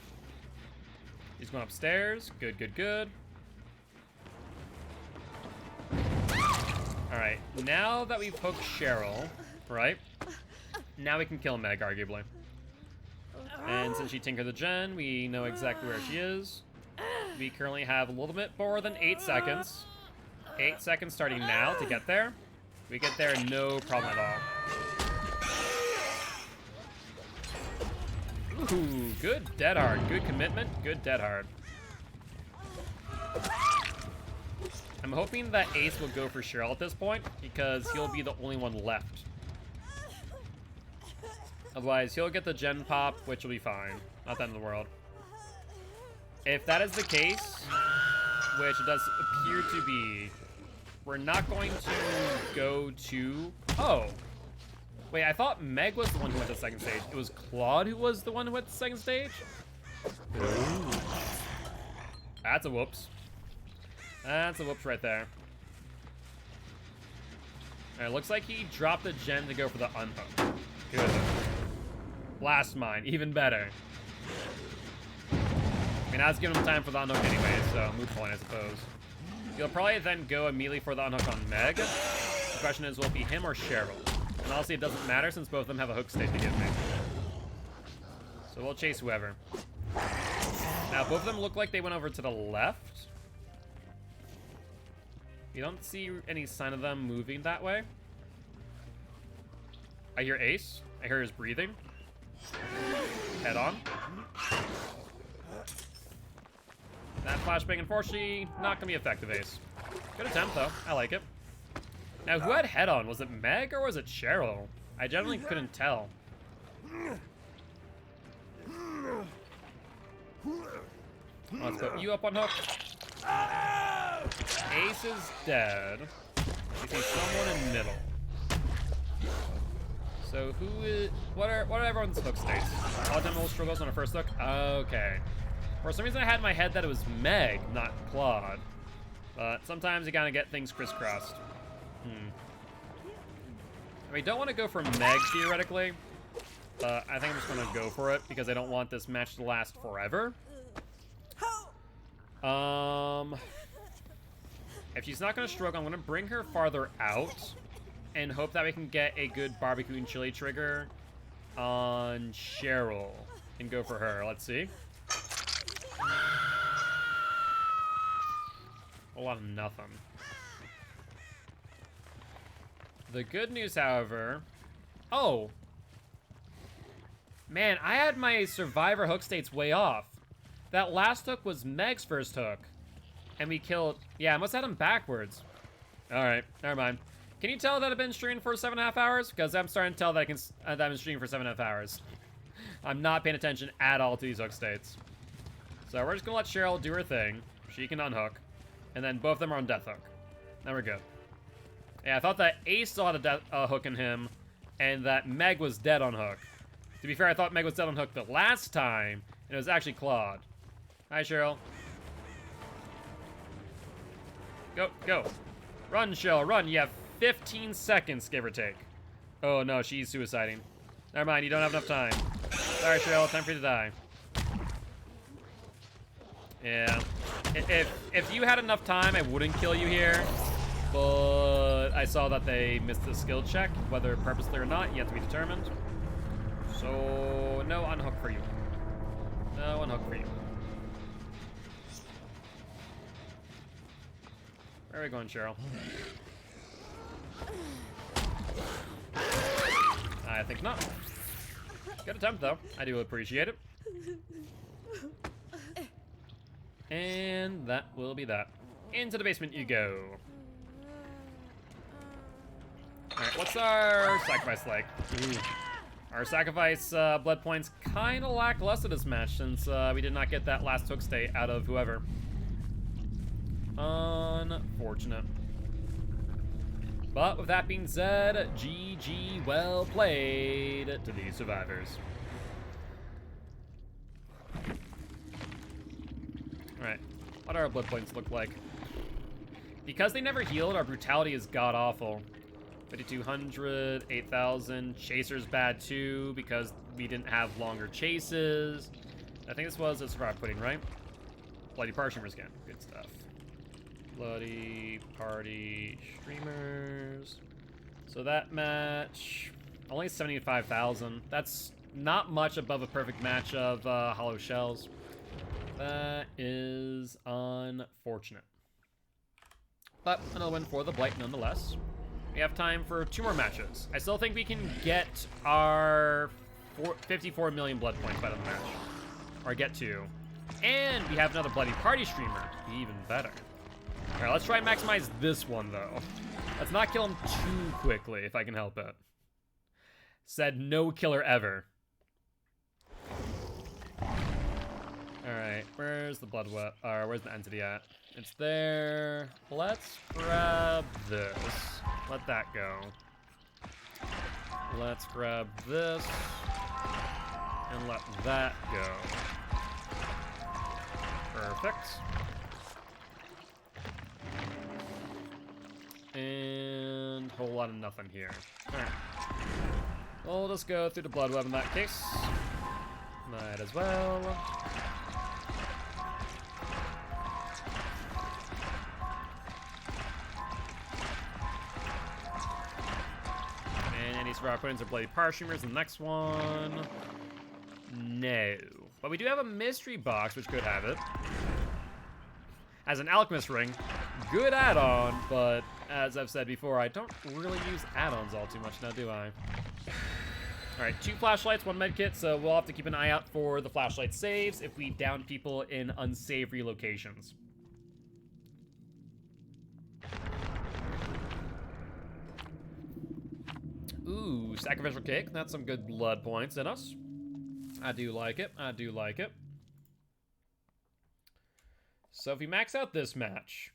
He's going upstairs. Good, good, good. Alright, now that we've hooked Cheryl, right? Now we can kill Meg, arguably. And since she tinkered the gen, we know exactly where she is. We currently have a little bit more than 8 seconds. 8 seconds starting now to get there. We get there, no problem at all. Ooh, good dead hard. Good commitment, good dead hard. I'm hoping that Ace will go for Cheryl at this point, because he'll be the only one left. Otherwise, he'll get the gen pop, which will be fine. Not the end of the world. If that is the case, which it does appear to be, we're not going to go to... Oh. Wait, I thought Meg was the one who went to the second stage. It was Claude who was the one who went to the second stage? Ooh. That's a whoops. That's a whoops right there. Alright, looks like he dropped the gen to go for the unhook. Good. Blast mine, even better. I mean, I was giving him time for the unhook anyway, so moot point, I suppose. He'll probably then go immediately for the unhook on Meg. The question is, will it be him or Cheryl? And honestly, it doesn't matter since both of them have a hook state to give me. So we'll chase whoever. Now, both of them look like they went over to the left. You don't see any sign of them moving that way. I hear Ace. I hear his breathing. Head on. That flashbang, unfortunately, not gonna be effective, Ace. Good attempt, though. I like it. Now, who had head on? Was it Meg or was it Cheryl? I generally couldn't tell. Let's put you up on hook. Ace is dead. We see someone in middle. So who is... What are everyone's hook states? All time will struggles on a first hook? Okay. For some reason I had in my head that it was Meg, not Claude. But sometimes you gotta get things crisscrossed. I don't want to go for Meg, theoretically. But I think I'm just gonna go for it because I don't want this match to last forever. If she's not gonna struggle, I'm gonna bring her farther out and hope that we can get a good barbecue and chili trigger on Cheryl and go for her. Let's see. A lot of nothing. The good news, however... Oh! Man, I had my survivor hook states way off. That last hook was Meg's first hook. And we killed... Yeah, I must have had him backwards. Alright, never mind. Can you tell that I've been streaming for 7.5 hours? Because I'm starting to tell that I've been streaming for 7.5 hours. I'm not paying attention at all to these hook states. So we're just gonna let Cheryl do her thing. She can unhook. And then both of them are on death hook. Now we're good. Yeah, I thought that Ace still had a hook in him, and that Meg was dead on hook. To be fair, I thought Meg was dead on hook the last time, and it was actually Claude. Hi, Cheryl. Go, go. Run, Cheryl, run. You have 15 seconds, give or take. Oh, no, she's suiciding. Never mind, you don't have enough time. Sorry, Cheryl, time for you to die. Yeah. If you had enough time, I wouldn't kill you here. But I saw that they missed the skill check, whether purposely or not, yet to be determined. So, no unhook for you. No unhook for you. Where are we going, Cheryl? I think not. Good attempt, though. I do appreciate it. And that will be that. Into the basement you go. Alright, what's our sacrifice like? Ooh. Our sacrifice blood points kind of lackluster this match since we did not get that last hook state out of whoever. Unfortunate. But with that being said, GG, well played to these survivors. Alright, what do our blood points look like? Because they never healed, our brutality is god-awful. 5,200, 8,000. Chaser's bad too, because we didn't have longer chases. I think this was a survivor pudding, right? Bloody Party Streamers again. Good stuff. Bloody Party Streamers. So that match, only 75,000. That's not much above a perfect match of Hollow Shells. That is unfortunate. But another win for the Blight nonetheless. We have time for 2 more matches. I still think we can get our 54 million blood points by the match. Or get to. And we have another Bloody Party streamer. Even better. Alright, let's try and maximize this one, though. Let's not kill him too quickly, if I can help it. Said no killer ever. Alright, where's the blood where's the entity at? It's there. Let's grab this. Let that go. Let's grab this. And let that go. Perfect. And a whole lot of nothing here. Alright. We'll just go through the blood web in that case. Might as well. And any survivor puddings or bloody Party Streamers. The next one. No. But we do have a mystery box, which could have it. As an alchemist ring, good add-on, but as I've said before, I don't really use add-ons all too much now, do I? Alright, 2 flashlights, 1 medkit, so we'll have to keep an eye out for the flashlight saves if we down people in unsavory locations. Ooh, sacrificial cake, that's some good blood points in us. I do like it, I do like it. So if we max out this match,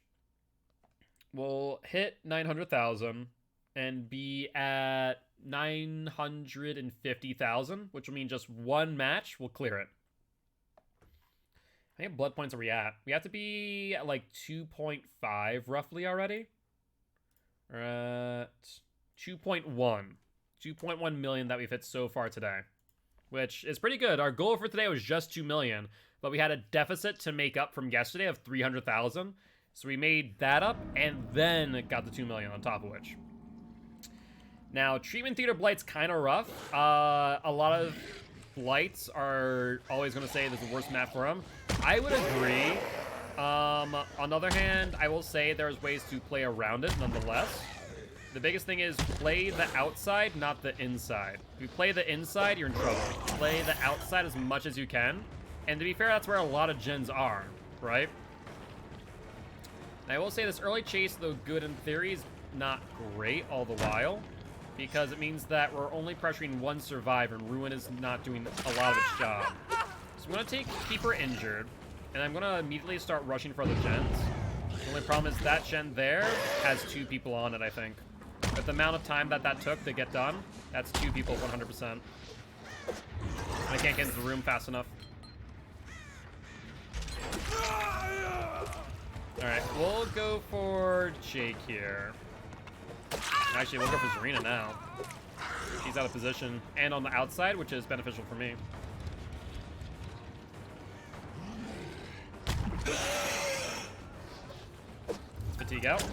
we'll hit 900,000 and be at 950,000, which will mean just 1 match will clear it. How many blood points are we at? We have to be at like 2.5 roughly already. We're at 2.1. 2.1 million that we've hit so far today, which is pretty good. Our goal for today was just 2 million. But we had a deficit to make up from yesterday of 300,000. So we made that up and then got the 2 million on top of which. Now, Treatment Theater Blight's kind of rough. A lot of Blights are always going to say this is the worst map for them. I would agree. On the other hand, I will say there's ways to play around it nonetheless. The biggest thing is play the outside, not the inside. If you play the inside, you're in trouble. Play the outside as much as you can. And to be fair, that's where a lot of gens are, right? And I will say this early chase, though good in theory, is not great all the while, because it means that we're only pressuring one survivor, and Ruin is not doing a lot of its job. So I'm going to keep her injured, and I'm going to immediately start rushing for other gens. The only problem is that gen there has 2 people on it, I think. With the amount of time that took to get done, that's 2 people 100%. I can't get into the room fast enough. Alright, we'll go for Jake here. Actually, we'll go for Zarina now. She's out of position and on the outside, which is beneficial for me. Let's fatigue out.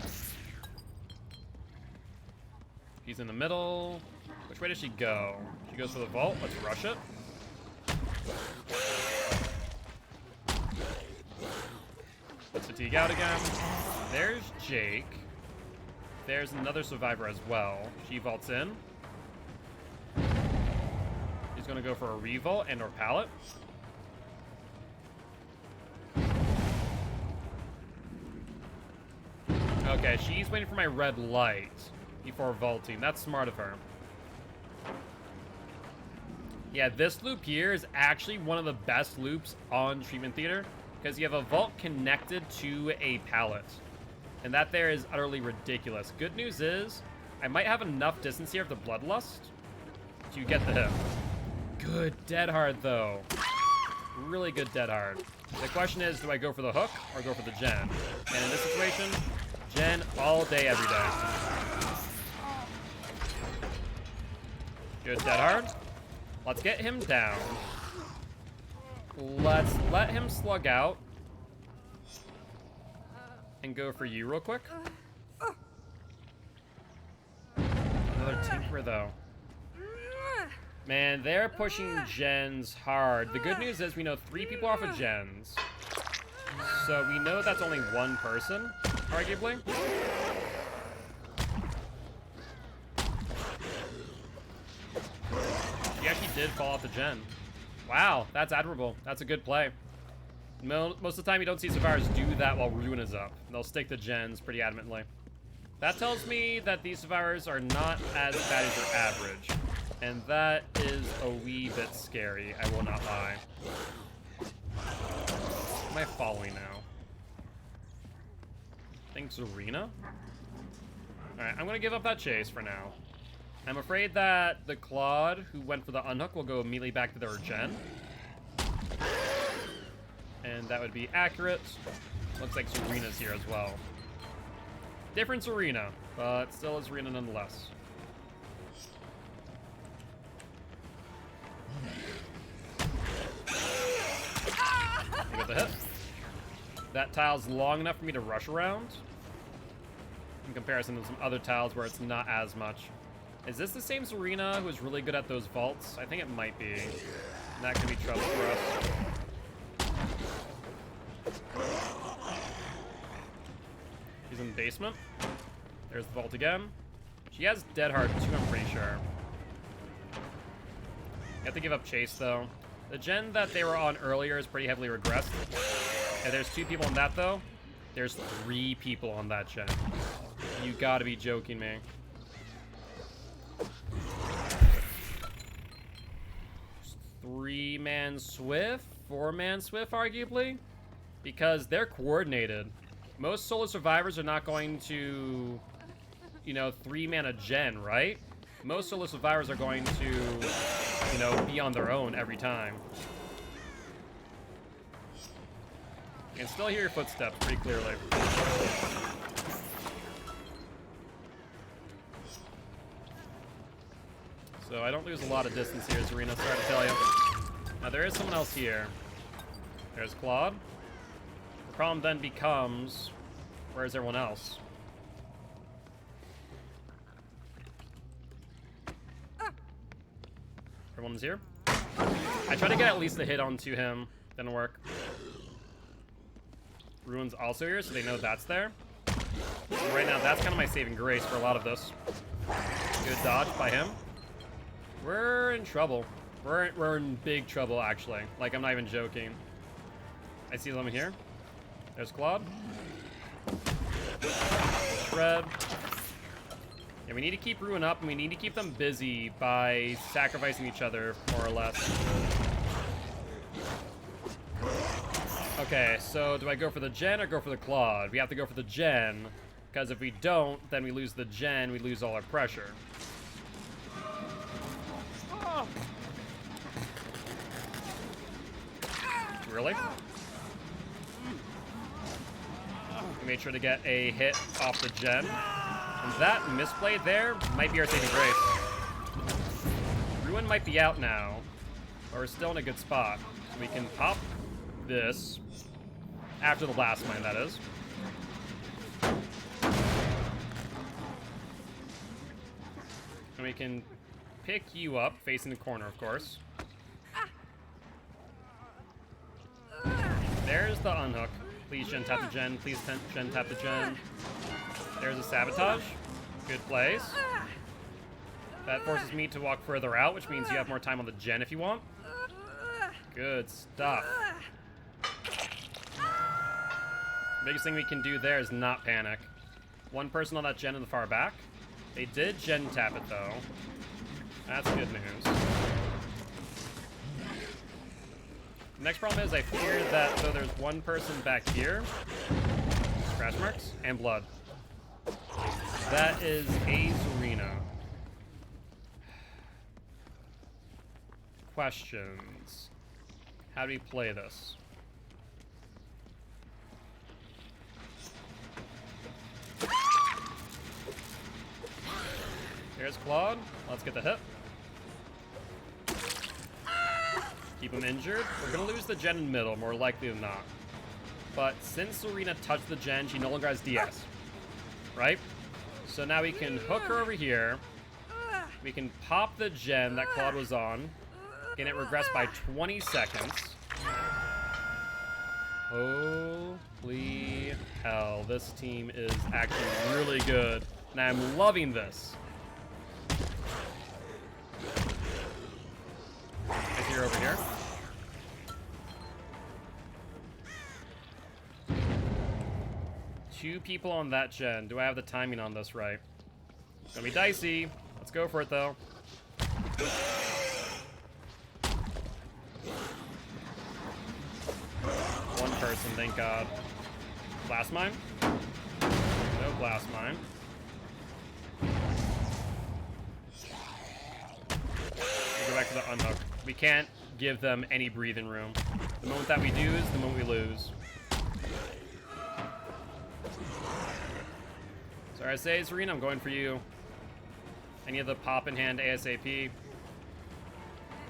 He's in the middle. Which way does she go? She goes for the vault. Let's rush it. Let's fatigue out again. There's Jake. There's another survivor as well. She vaults in. She's gonna go for a revolt and or pallet. Okay, she's waiting for my red light before vaulting. That's smart of her. Yeah, this loop here is actually one of the best loops on Treatment Theater, because you have a vault connected to a pallet. And that there is utterly ridiculous. Good news is, I might have enough distance here of the Bloodlust to get the hit. Good dead hard, though. Really good dead hard. The question is, do I go for the hook or go for the gen? And in this situation, gen all day, every day. Good dead hard. Let's get him down. Let's let him slug out. And go for you real quick. Another Tinkerer, though. Man, they're pushing gens hard. The good news is we know 3 people off of gens. So we know that's only 1 person, arguably. He actually did fall off the gen. Wow, that's admirable. That's a good play. Most of the time you don't see survivors do that while Ruin is up. They'll stick to gens pretty adamantly. That tells me that these survivors are not as bad as your average. And that is a wee bit scary, I will not lie. Who am I following now? I think Zarina? Alright, I'm gonna give up that chase for now. I'm afraid that the Claude who went for the unhook will go immediately back to their gen. And that would be accurate. Looks like Zarina's here as well. Different Zarina, but still is Zarina nonetheless. I got the hit. That tile's long enough for me to rush around. In comparison to some other tiles where it's not as much. Is this the same Zarina who is really good at those vaults? I think it might be. And that could be trouble for us. She's in the basement. There's the vault again. She has Dead Hard too, I'm pretty sure. You have to give up chase, though. The gen that they were on earlier is pretty heavily regressed. And there's 2 people on that, though. There's 3 people on that gen. You gotta be joking me. Three-man Swift? 4-man Swift, arguably? Because they're coordinated. Most solo survivors are not going to, you know, 3-man a gen, right? Most solo survivors are going to, you know, be on their own every time. You can still hear your footsteps pretty clearly. So I don't lose a lot of distance here, Zarina, sorry to tell you. Now there is someone else here. There's Claude. The problem then becomes, where is everyone else? Everyone's here? I tried to get at least a hit onto him. Didn't work. Ruin's also here, so they know that's there. So right now, that's kind of my saving grace for a lot of this. Good dodge by him. We're in trouble. We're in big trouble, actually. Like, I'm not even joking. I see someone here. There's Claude. Shred. Yeah, we need to keep Ruin up, and we need to keep them busy by sacrificing each other, more or less. Okay, so do I go for the gen or go for the Claude? We have to go for the gen, because if we don't, then we lose the gen, we lose all our pressure. Really? We made sure to get a hit off the gen. And that misplay there might be our saving grace. Ruin might be out now, but we're still in a good spot. So we can pop this after the last mine, that is. And we can pick you up, facing the corner, of course. There's the unhook. Please gen tap the gen. Please gen tap the gen. There's a sabotage. Good plays. That forces me to walk further out, which means you have more time on the gen if you want. Good stuff. Biggest thing we can do there is not panic. One person on that gen in the far back. They did gen tap it though. That's good news. The next problem is I fear that so there's one person back here. Scratch marks and blood. That is a Zarina. Questions. How do we play this? There's Claude. Let's get the hit. Keep him injured. We're going to lose the gen in middle, more likely than not. But since Serena touched the gen, she no longer has DS. Right? So now we can hook her over here. We can pop the gen that Claude was on. Get it regressed by 20 seconds. Holy hell. This team is actually really good. And I'm loving this. If you're over here. Two people on that gen. Do I have the timing on this right? It's gonna be dicey. Let's go for it though. One person, thank God. Blast mine? No blast mine. We'll go back to the unhook. We can't give them any breathing room. The moment that we do is the moment we lose. Sorry, I say, Serena, I'm going for you. I need the pop in hand ASAP.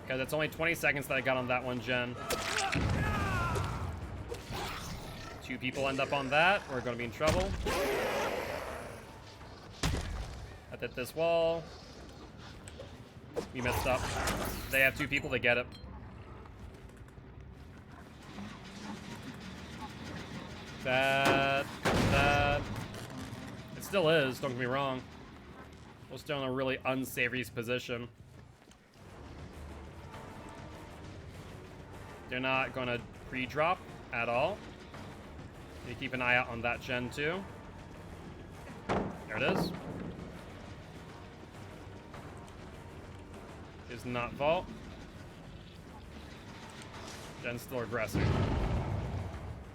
Because it's only 20 seconds that I got on that one gen. Two people end up on that. We're going to be in trouble. I hit this wall. We messed up. They have two people to get it. That. It still is, don't get me wrong. We're still in a really unsavory position. They're not going to pre-drop at all. You keep an eye out on that gen too. There it is. Is not vault. Gen's still aggressive.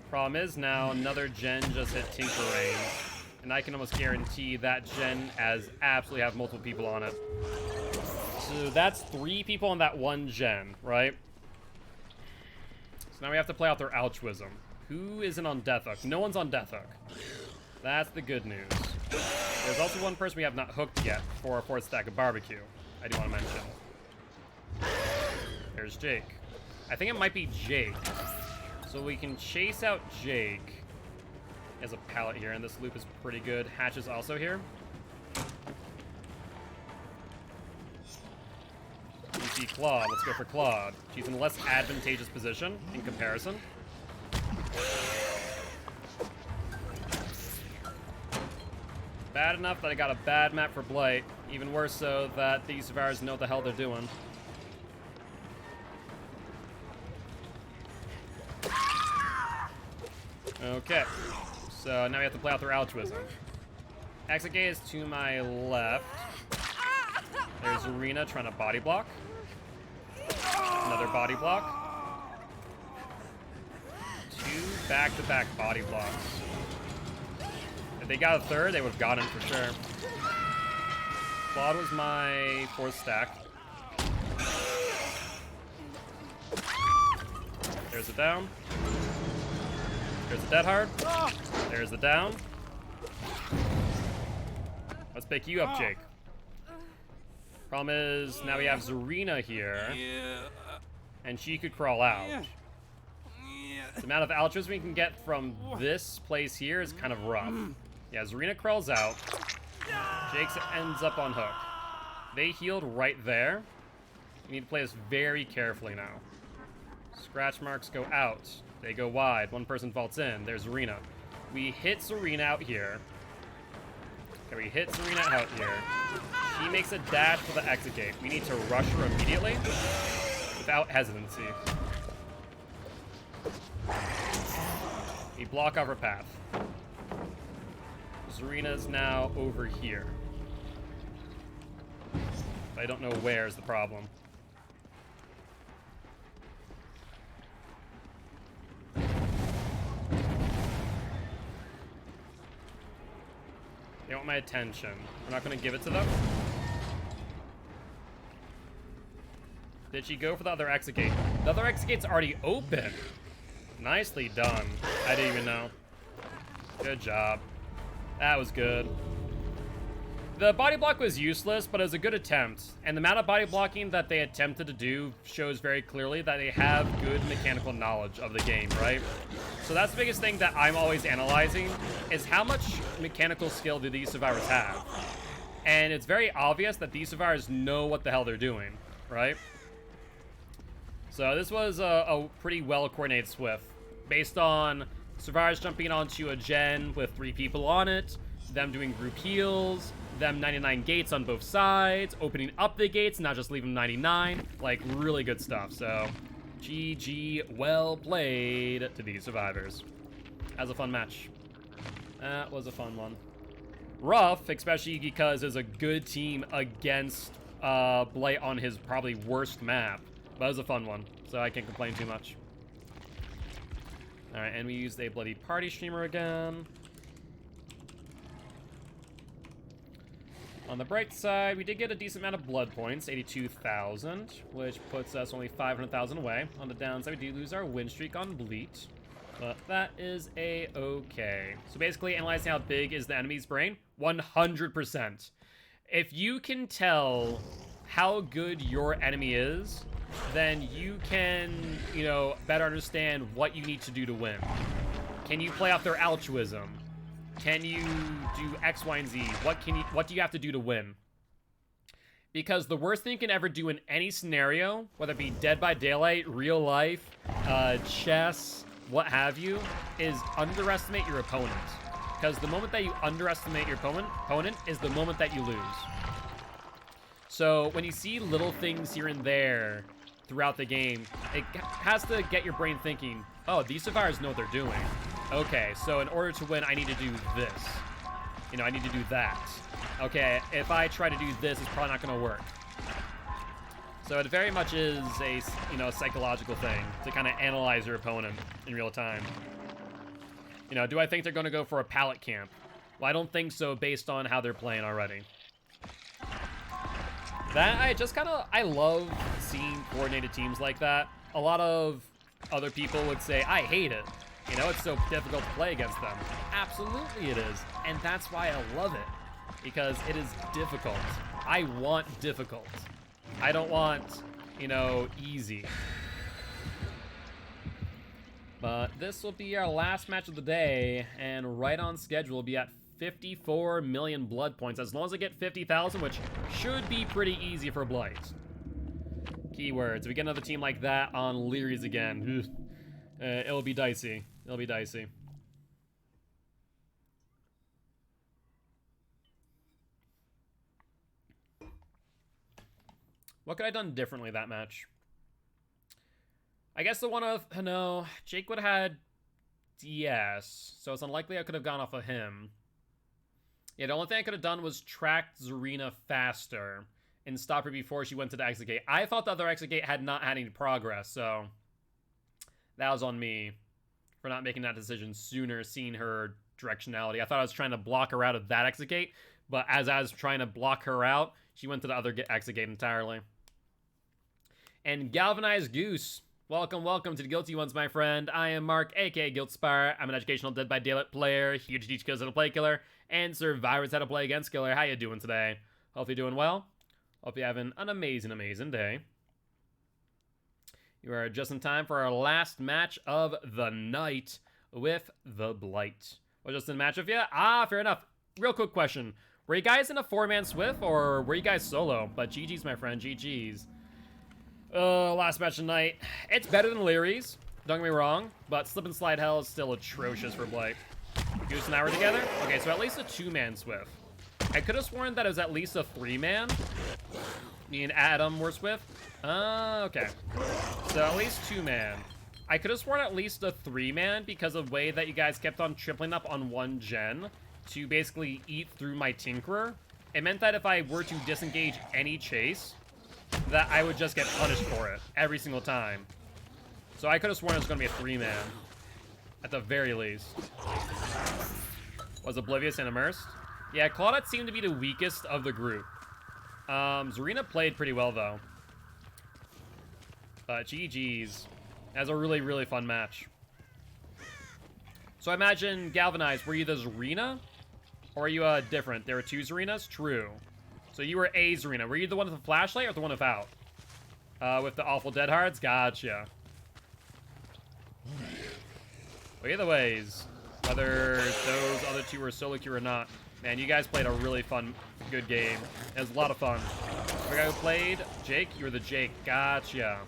Problem is now another gen just hit Tinker range. And I can almost guarantee that gen has absolutely have multiple people on it. So that's 3 people on that one gen, right? So now we have to play out their altruism. Who isn't on Death Hook? No one's on Death Hook. That's the good news. There's also one person we have not hooked yet for our 4th stack of barbecue. I do want to mention. There's Jake. I think it might be Jake. So we can chase out Jake. He has a pallet here, and this loop is pretty good. Hatch is also here. You see Claude. Let's go for Claude. She's in a less advantageous position in comparison. Bad enough that I got a bad map for Blight. Even worse so that these survivors know what the hell they're doing. Okay. So now we have to play out their altruism. Exit gate is to my left. There's Arena trying to body block. Another body block. 2 back-to-back body blocks. If they got a third, they would have got him for sure. Claude was my 4th stack. There's a down. There's a dead hard. There's the down. Let's pick you up, Jake. Problem is, now we have Zarina here. And she could crawl out. The amount of altruism we can get from this place here is kind of rough. Yeah, Zarina crawls out. Jake ends up on hook. They healed right there. You need to play this very carefully now. Scratch marks go out. They go wide. One person vaults in. There's Zarina. We hit Zarina out here. Okay, we hit Zarina out here. She makes a dash for the exit gate. We need to rush her immediately without hesitancy. We block off her path. Zarina's now over here. I don't know where is the problem. They want my attention. We're not going to give it to them. Did she go for the other exit gate? The other exit gate's already open. Nicely done. I didn't even know. Good job. That was good. The body block was useless, but it was a good attempt. And the amount of body blocking that they attempted to do shows very clearly that they have good mechanical knowledge of the game, right? So that's the biggest thing that I'm always analyzing, is how much mechanical skill do these survivors have? And it's very obvious that these survivors know what the hell they're doing, right? So this was a pretty well-coordinated Swift. Based on survivors jumping onto a gen with 3 people on it, them doing group heals, them 99 gates on both sides, opening up the gates, not just leaving 99. Like, really good stuff. So, GG, well played to these survivors. That was a fun match. That was a fun one. Rough, especially because it was a good team against Blight on his probably worst map. But it was a fun one, so I can't complain too much. Alright, and we used a bloody party streamer again. On the bright side, we did get a decent amount of blood points, 82,000, which puts us only 500,000 away. On the downside, we do lose our win streak on Bleat, but that is a-okay. So basically, analyzing how big is the enemy's brain, 100%. If you can tell how good your enemy is, then you can, you know, better understand what you need to do to win. Can you play off their altruism? Can you do X, Y, and Z? What do you have to do to win? Because the worst thing you can ever do in any scenario, whether it be Dead by Daylight, real life, chess, what have you, is underestimate your opponent. Because the moment that you underestimate your opponent is the moment that you lose. So when you see little things here and there throughout the game, it has to get your brain thinking, oh, these survivors know what they're doing. Okay, so in order to win, I need to do this. You know, I need to do that. Okay, if I try to do this, it's probably not going to work. So it very much is a, you know, psychological thing to kind of analyze your opponent in real time. You know, do I think they're going to go for a pallet camp? Well, I don't think so based on how they're playing already. I love seeing coordinated teams like that. A lot of other people would say, I hate it. You know, it's so difficult to play against them. Absolutely it is. And that's why I love it. Because it is difficult. I want difficult. I don't want, you know, easy. But this will be our last match of the day. And right on schedule, we'll be at 54 million blood points. As long as I get 50,000, which should be pretty easy for Blight. Keywords. If we get another team like that on Leary's again, it'll be dicey. It'll be dicey. What could I have done differently that match? I guess the one of, no, Jake would have had Yes. So it's unlikely I could have gone off of him. Yeah, the only thing I could have done was tracked Zarina faster and stop her before she went to the exit gate. I thought the other exit gate had not had any progress, so that was on me for not making that decision sooner, seeing her directionality. I thought I was trying to block her out of that exit gate, but as I was trying to block her out, she went to the other exit gate entirely. And Galvanized Goose. Welcome, welcome to the Guilty Ones, my friend. I am Mark, aka Guiltspire. I'm an educational Dead by Daylight player, here to teach kills how to play killer, and survivors how to play against killer. How you doing today? Hope you're doing well. Hope you're having an amazing, amazing day. You are just in time for our last match of the night with the Blight. Well, just in match with you? Ah, fair enough. Real quick question. Were you guys in a 4-man Swift, or were you guys solo? But GG's, my friend, GG's. Last match of the night. It's better than Leary's, don't get me wrong, but Slip and Slide Hell is still atrocious for Blight. Goose and I were together? Okay, so at least a 2-man Swift. I could have sworn that it was at least a 3-man. Me and Adam were Swift. Okay. So at least 2-man. I could have sworn at least a 3-man because of the way that you guys kept on tripling up on one gen to basically eat through my Tinkerer. It meant that if I were to disengage any chase, that I would just get punished for it every single time. So I could have sworn it was going to be a 3-man. At the very least. Was Oblivious and Immersed? Yeah, Claudette seemed to be the weakest of the group. Zarina played pretty well, though. But GG's. That was a really, really fun match. So I imagine Galvanized, were you the Zarina? Or are you different? There were 2 Zarinas? True. So you were a Zarina. Were you the one with the flashlight or the one without? With the awful dead hearts? Gotcha. Well, either ways, whether those other 2 were solo queue or not, man, you guys played a really fun, good game. It was a lot of fun. The guy who played, Jake, you were the Jake. Gotcha.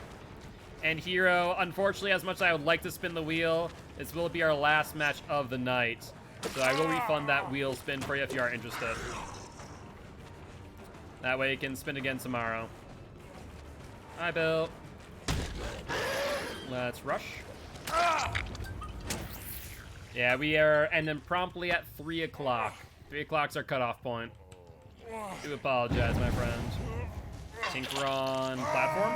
And Hero, unfortunately, as much as I would like to spin the wheel, this will be our last match of the night. So I will refund that wheel spin for you if you are interested. That way you can spin again tomorrow. Hi, Bill. Let's rush. Yeah, we are ending promptly at 3 o'clock. 3 o'clock's our cutoff point. Do apologize, my friend. Tinker on platform.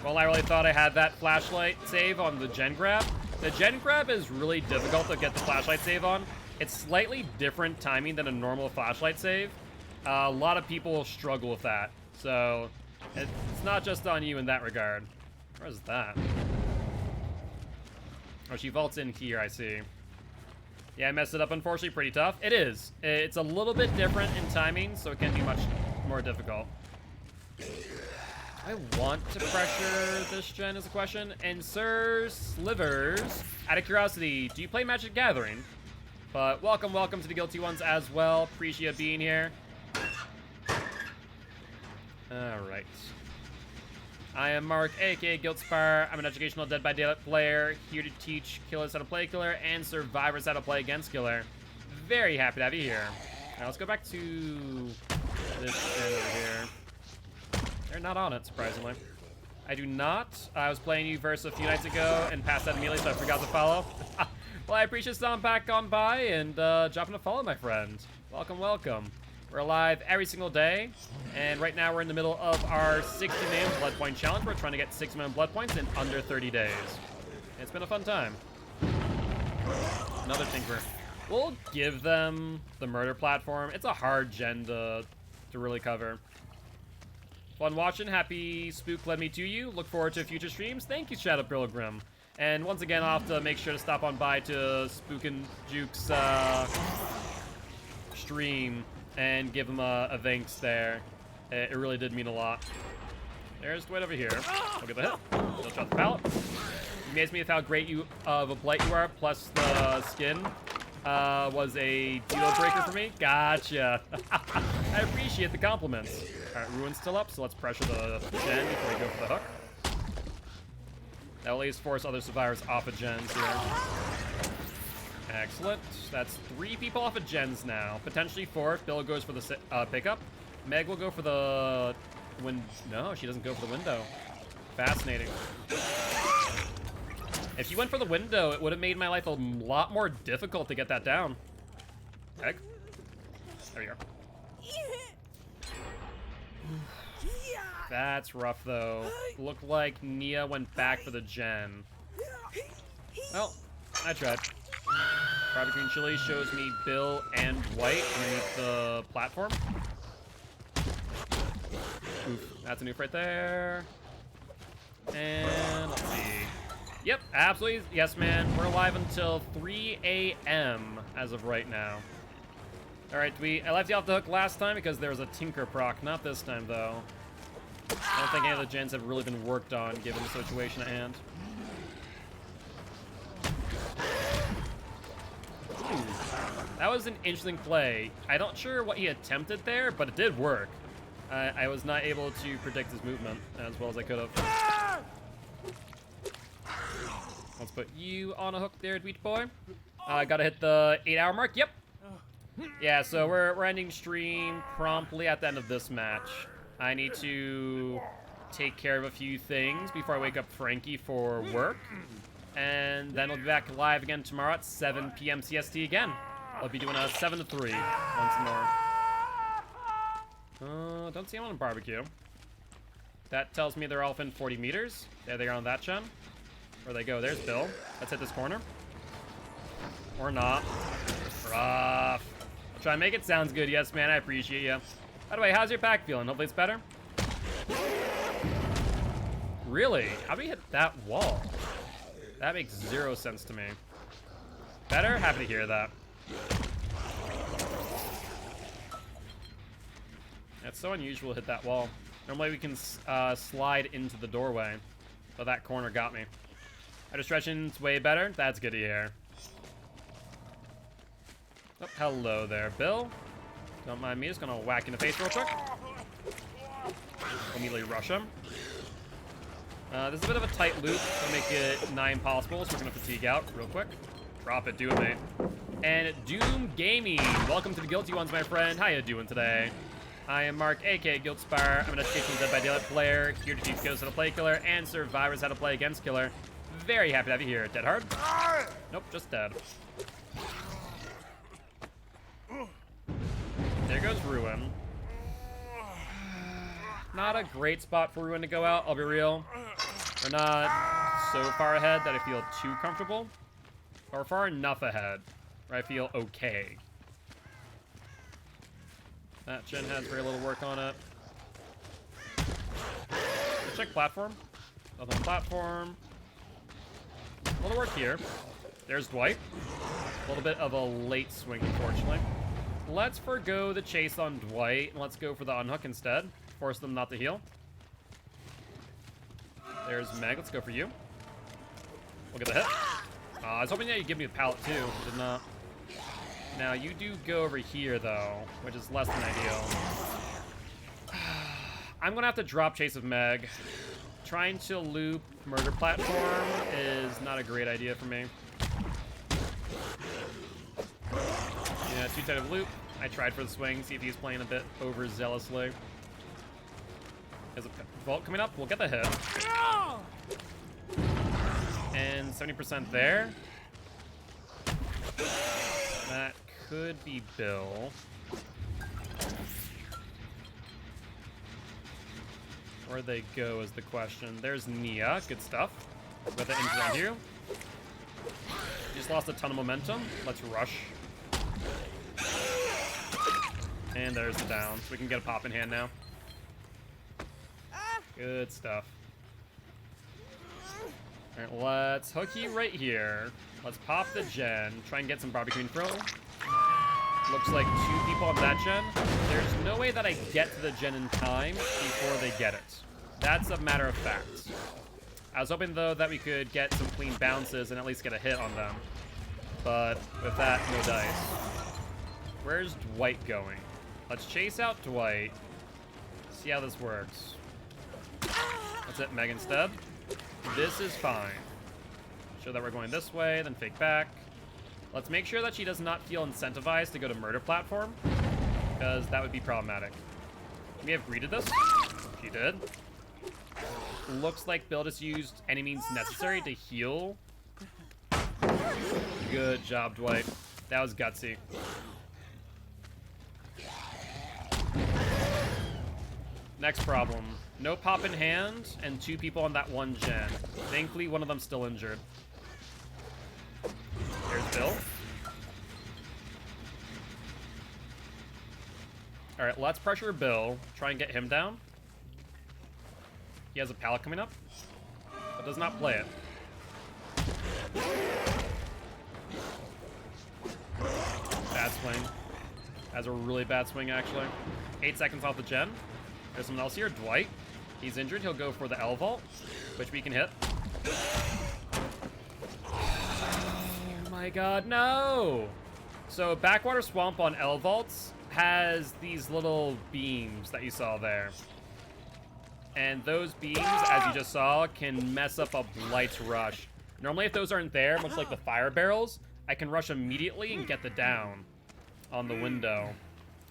Well, I really thought I had that flashlight save on the gen grab. The gen grab is really difficult to get the flashlight save on. It's slightly different timing than a normal flashlight save. A lot of people struggle with that. So it's not just on you in that regard. Where's that? Oh, she vaults in here, I see. Yeah, I messed it up, unfortunately. Pretty tough. It is. It's a little bit different in timing, so it can be much more difficult. I want to pressure this gen is a question. And Sir Slivers, out of curiosity, do you play Magic the Gathering? But welcome, welcome to the Guilty Ones as well. Appreciate being here. Alright. I am Mark, aka Guiltspire. I'm an educational Dead by Daylight player, here to teach killers how to play killer and survivors how to play against killer. Very happy to have you here. Now let's go back to this gen over here. They're not on it, surprisingly. I do not. I was playing you versus a few nights ago and passed that immediately, so I forgot to follow. Well, I appreciate stopping back on by and dropping a follow, my friend. Welcome, welcome. We're live every single day, and right now we're in the middle of our 60-man blood point challenge. We're trying to get 6-man blood points in under 30 days. It's been a fun time. Another Tinker. We'll give them the murder platform. It's a hard gen to really cover. Fun watching. Happy Spook led me to you. Look forward to future streams. Thank you, Shadow Pilgrim. And once again, I'll have to make sure to stop on by to Spook and Juke's stream and give him a thanks there. It really did mean a lot. There's Dwight over here. Look at the hit. Don't shot the pallet. Amazed me with how great of a Blight you are, plus the skin was a deal breaker for me. Gotcha. I appreciate the compliments. Alright, Ruin's still up, so let's pressure the gen before we go for the hook. That will at least force other survivors off of gens here. Excellent. That's 3 people off of gens now. Potentially 4 if Bill goes for the pickup. Meg will go for the... No, she doesn't go for the window. Fascinating. If you went for the window, it would have made my life a lot more difficult to get that down. Heck. There we go. That's rough, though. Looked like Nia went back for the gen. Well, I tried. Barbecue and Chili shows me Bill and White underneath the platform. Oof, that's a noof right there. And let's see. Yep, absolutely. Yes, man. We're alive until 3 a.m. as of right now. All right, I left you off the hook last time because there was a Tinker proc. Not this time, though. I don't think any of the gens have really been worked on given the situation at hand. Ooh, that was an interesting play. I'm not sure what he attempted there, but it did work. I was not able to predict his movement as well as I could have. Let's put you on a hook there, Dweet boy. Gotta hit the 8-hour mark. Yep. Yeah, so we're ending stream promptly at the end of this match. I need to take care of a few things before I wake up Frankie for work. And then we'll be back live again tomorrow at 7 p.m. CST again. I'll be doing a 7 to 3 once more. Don't see them on barbecue. That tells me they're all within 40 meters. There they are on that gen. Where they go? There's Bill. Let's hit this corner. Or not. Rough. I'll try and make it sounds good. Yes, man, I appreciate you. By the way, how's your pack feeling? Hopefully it's better. Really? How do we hit that wall? That makes 0 sense to me. Better? Happy to hear that. It's so unusual to hit that wall. Normally we can slide into the doorway, but that corner got me. Our distraction's way better. That's good to hear. Oh, hello there, Bill. Don't mind me, just gonna whack in the face real quick. Immediately rush him. This is a bit of a tight loop, so make it 9 possible, so we're gonna fatigue out real quick. Drop it, do it, mate. And Doom Gaming, welcome to the Guilty Ones, my friend. How you doing today? I am Mark, aka Guiltspire. I'm an Education Dead by Daylight player, here to teach ghosts how to play Killer and survivors how to play against Killer. Very happy to have you here. Dead hard? Nope, just dead. There goes Ruin. Not a great spot for Ruin to go out, I'll be real. We're not so far ahead that I feel too comfortable. Or far enough ahead where I feel okay. That gen has very little work on it. Let's check platform. Nothing on platform. A little work here. There's Dwight. A little bit of a late swing, unfortunately. Let's forgo the chase on Dwight, and let's go for the unhook instead. Force them not to heal. There's Meg. Let's go for you. We'll get the hit. I was hoping that you'd give me a pallet too. Did not. Now, you do go over here, though, which is less than ideal. I'm going to have to drop chase of Meg. Trying to loop murder platform is not a great idea for me. Yeah, too tight of loop. I tried for the swing, see if he's playing a bit overzealously. There's a vault coming up. We'll get the hit. And 70% there. That could be Bill. Where'd they go is the question. There's Nia. Good stuff. With the injury on here. Just lost a ton of momentum. Let's rush. And there's the down. So we can get a pop in hand now. Good stuff. Alright, let's hook you right here. Let's pop the gen. Try and get some barbecue and throw. Looks like 2 people on that gen. There's no way that I get to the gen in time before they get it. That's a matter of fact. I was hoping, though, that we could get some clean bounces and at least get a hit on them. But with that, no dice. Where's Dwight going? Let's chase out Dwight. See how this works. That's it, Meg instead. This is fine. Show that we're going this way, then fake back. Let's make sure that she does not feel incentivized to go to murder platform, because that would be problematic. We have greeted this. She did. Looks like Bill just used any means necessary to heal Good job, Dwight. That was gutsy. Next problem. No pop in hand, and 2 people on that one gen. Thankfully, one of them's still injured. There's Bill. Alright, let's pressure Bill. Try and get him down. He has a pallet coming up, but does not play it. Bad swing. Has a really bad swing, actually. 8 seconds off the gen. There's someone else here, Dwight. He's injured. He'll go for the L vault, which we can hit. Oh my god, no! So Backwater Swamp on L vaults has these little beams that you saw there. And those beams, as you just saw, can mess up a Blight's rush. Normally, if those aren't there, much like the fire barrels, I can rush immediately and get the down on the window.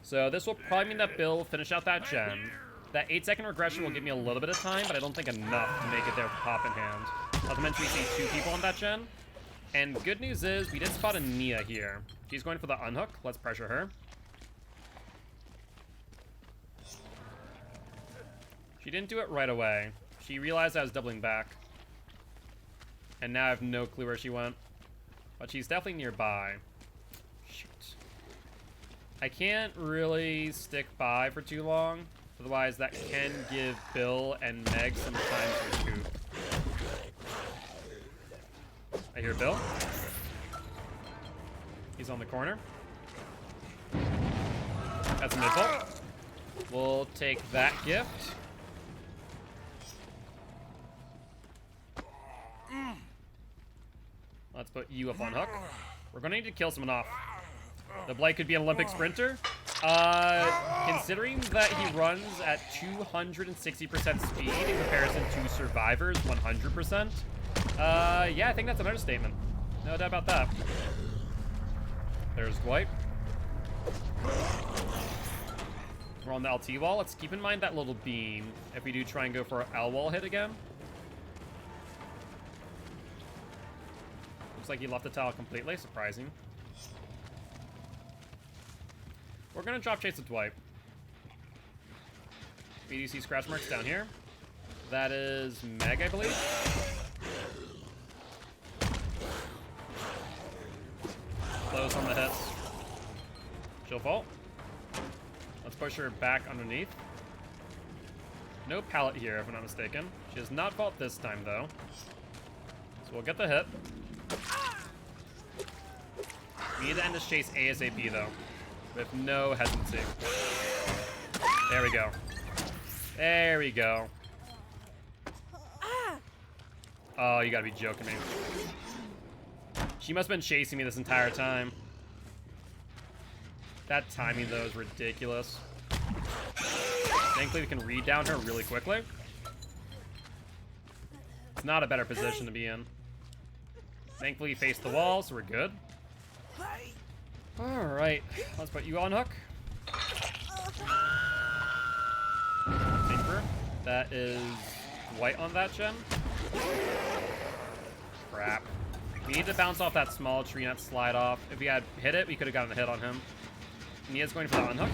So this will probably mean that Bill will finish out that gen. That 8-second regression will give me a little bit of time, but I don't think enough to make it there with pop in hand. Not to mention we see 2 people on that gen. And good news is, we did spot a Nia here. She's going for the unhook. Let's pressure her. She didn't do it right away. She realized I was doubling back. And now I have no clue where she went. But she's definitely nearby. Shoot. I can't really stick by for too long. Otherwise, that can give Bill and Meg some time to recoup. I hear Bill. He's on the corner. That's a mid-vault. We'll take that gift. Let's put you up on hook. We're going to need to kill someone off. The Blight could be an Olympic sprinter. Considering that he runs at 260% speed in comparison to Survivor's 100%, yeah, I think that's an understatement. No doubt about that. There's Dwight. We're on the LT wall. Let's keep in mind that little beam if we do try and go for an L wall hit again. Looks like he left the tile completely. Surprising. We're gonna drop chase the Dwight. BDC scratch marks down here. That is Meg, I believe. Close on the hits. She'll vault. Let's push her back underneath. No pallet here, if I'm not mistaken. She does not vault this time, though. So we'll get the hit. We need to end this chase ASAP, though. With no hesitancy. There we go. There we go. Oh, you gotta be joking me. She must have been chasing me this entire time. That timing, though, is ridiculous. Thankfully, we can read down her really quickly. It's not a better position to be in. Thankfully, we faced the wall, so we're good. Alright, let's put you on hook. Safer. That is White on that gen. Crap. We need to bounce off that small tree, not slide off. If we had hit it, we could have gotten a hit on him. Nia's going for the unhook.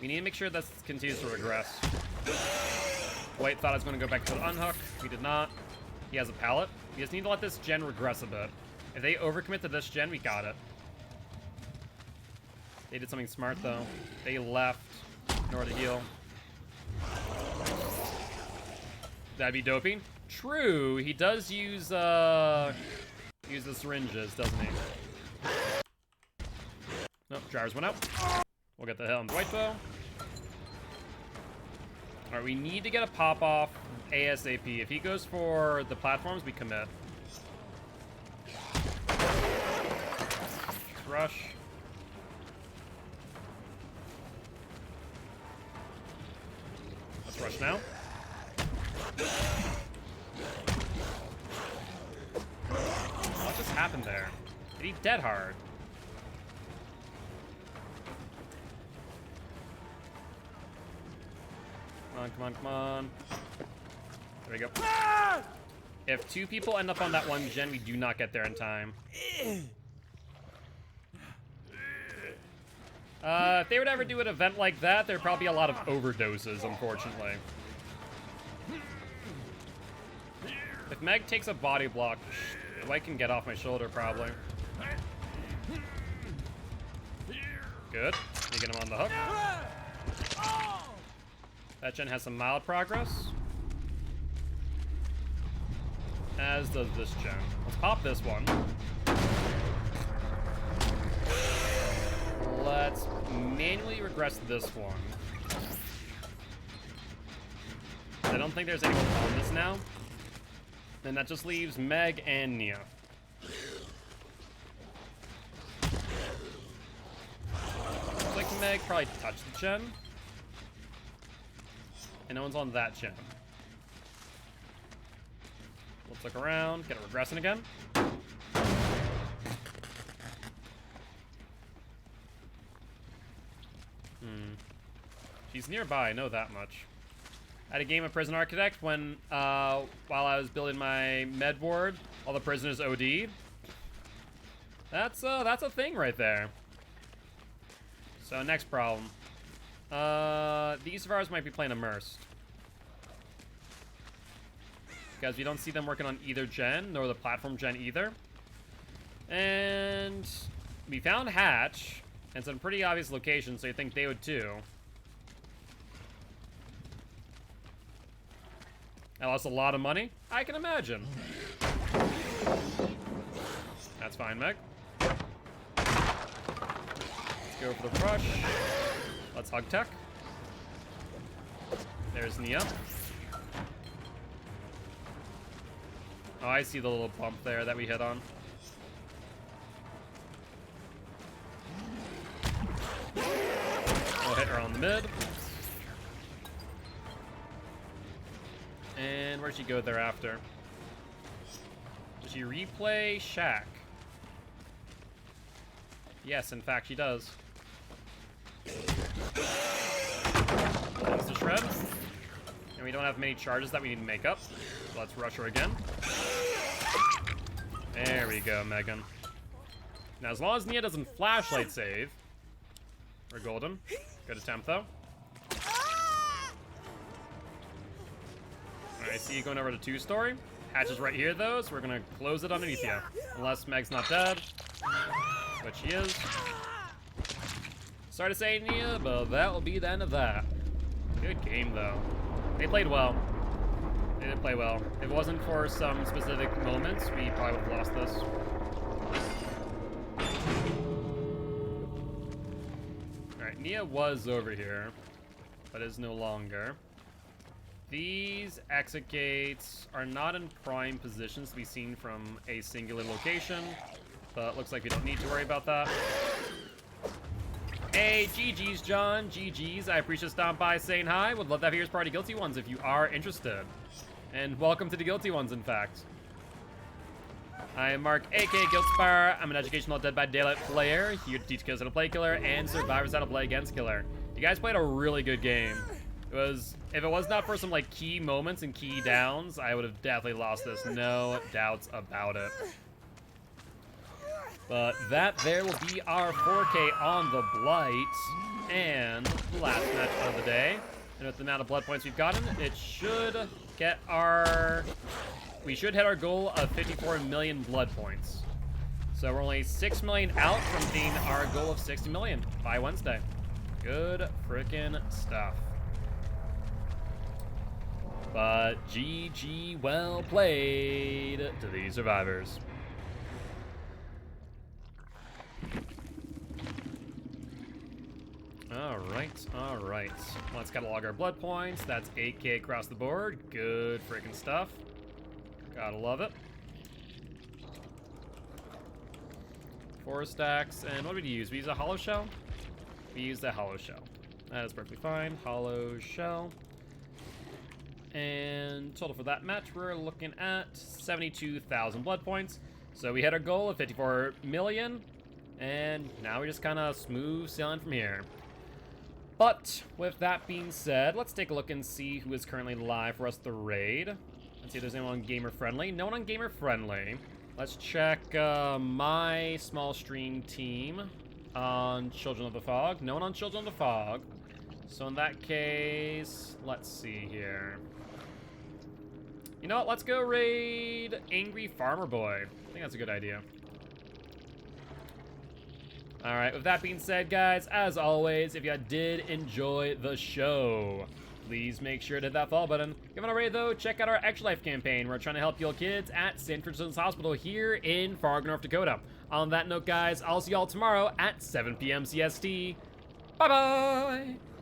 We need to make sure this continues to regress. White thought I was going to go back to the unhook. We did not. He has a pallet. We just need to let this gen regress a bit. If they overcommit to this gen, we got it. They did something smart, though. They left in order to heal. That'd be doping. True, he does use the syringes, doesn't he? Nope, dryers went out. We'll get the hit on the white bow. Alright, we need to get a pop off ASAP. If he goes for the platforms, we commit. Rush. Let's rush now. What just happened there? Did he dead hard? Come on, come on, come on. There we go. If 2 people end up on that one gen, we do not get there in time. If they would ever do an event like that, there'd probably be a lot of overdoses, unfortunately. If Meg takes a body block, Dwight can get off my shoulder, probably. Good. You get him on the hook. That gen has some mild progress. As does this gen. Let's pop this one. Let's manually regress this one. I don't think there's anyone on this now. And that just leaves Meg and Nia. Looks like Meg probably touched the gen. And no one's on that gen. Let's look around, get a regressing again. She's nearby, I know that much. I had a game of Prison Architect when, while I was building my med ward, all the prisoners OD'd. That's a thing right there. So next problem. These survivors might be playing immersed. Because we don't see them working on either gen, nor the platform gen either. And we found Hatch, and it's in a pretty obvious location, so you think they would too. I lost a lot of money? I can imagine. That's fine, Meg. Let's go for the rush. Let's hug tech. There's Nia. Oh, I see the little bump there that we hit on. We'll hit her on the mid. And where'd she go thereafter? Does she replay Shack? Yes, in fact, she does. That's the shred. And we don't have many charges that we need to make up. So let's rush her again. There we go, Megan. Now, as long as Nia doesn't flashlight save, we're golden. Good attempt, though. Alright, I see you going over to 2-story. Hatch is right here, though, so we're going to close it underneath you. Unless Meg's not dead. But she is. Sorry to say, Nia, but that will be the end of that. Good game, though. They played well. They did play well. If it wasn't for some specific moments, we probably would have lost this. Alright, Nia was over here, but is no longer. These exit gates are not in prime positions to be seen from a singular location, but looks like we don't need to worry about that. Hey, GG's, John. GG's. I appreciate stopping by saying hi. Would love to have here's party Guilty Ones if you are interested. And welcome to the Guilty Ones, in fact. I am Mark, aka Guiltspire. I'm an educational Dead by Daylight player, here to teach kids how to play killer and survivors how to play against killer. You guys played a really good game. If it was not for some like key moments and key downs, I would have definitely lost this, no doubts about it. But that there will be our 4K on the Blight, and the last match of the day. And with the amount of blood points we've gotten, it should get we should hit our goal of 54 million blood points. So we're only 6 million out from being our goal of 60 million by Wednesday. Good frickin' stuff. But GG, well played to these survivors. All right. Let's catalog our blood points. That's 8K across the board. Good freaking stuff. Gotta love it. 4 stacks. And what did we use? We use a hollow shell? We used a hollow shell. That is perfectly fine. Hollow shell. And total for that match, we're looking at 72,000 blood points. So we hit our goal of 54 million. And now we just kind of smooth sailing from here. But with that being said, let's take a look and see who is currently live for us to raid. Let's see if there's anyone on Gamer Friendly. No one on Gamer Friendly. Let's check my small stream team on Children of the Fog. No one on Children of the Fog. So in that case, let's see here. You know what? Let's go raid Angry Farmer Boy. I think that's a good idea. All right, with that being said, guys, as always, if you did enjoy the show, please make sure to hit that follow button. If you want to raid, though, check out our Extra Life campaign. We're trying to help your kids at Sanford Children's Hospital here in Fargo, North Dakota. On that note, guys, I'll see y'all tomorrow at 7 p.m. CST. Bye-bye!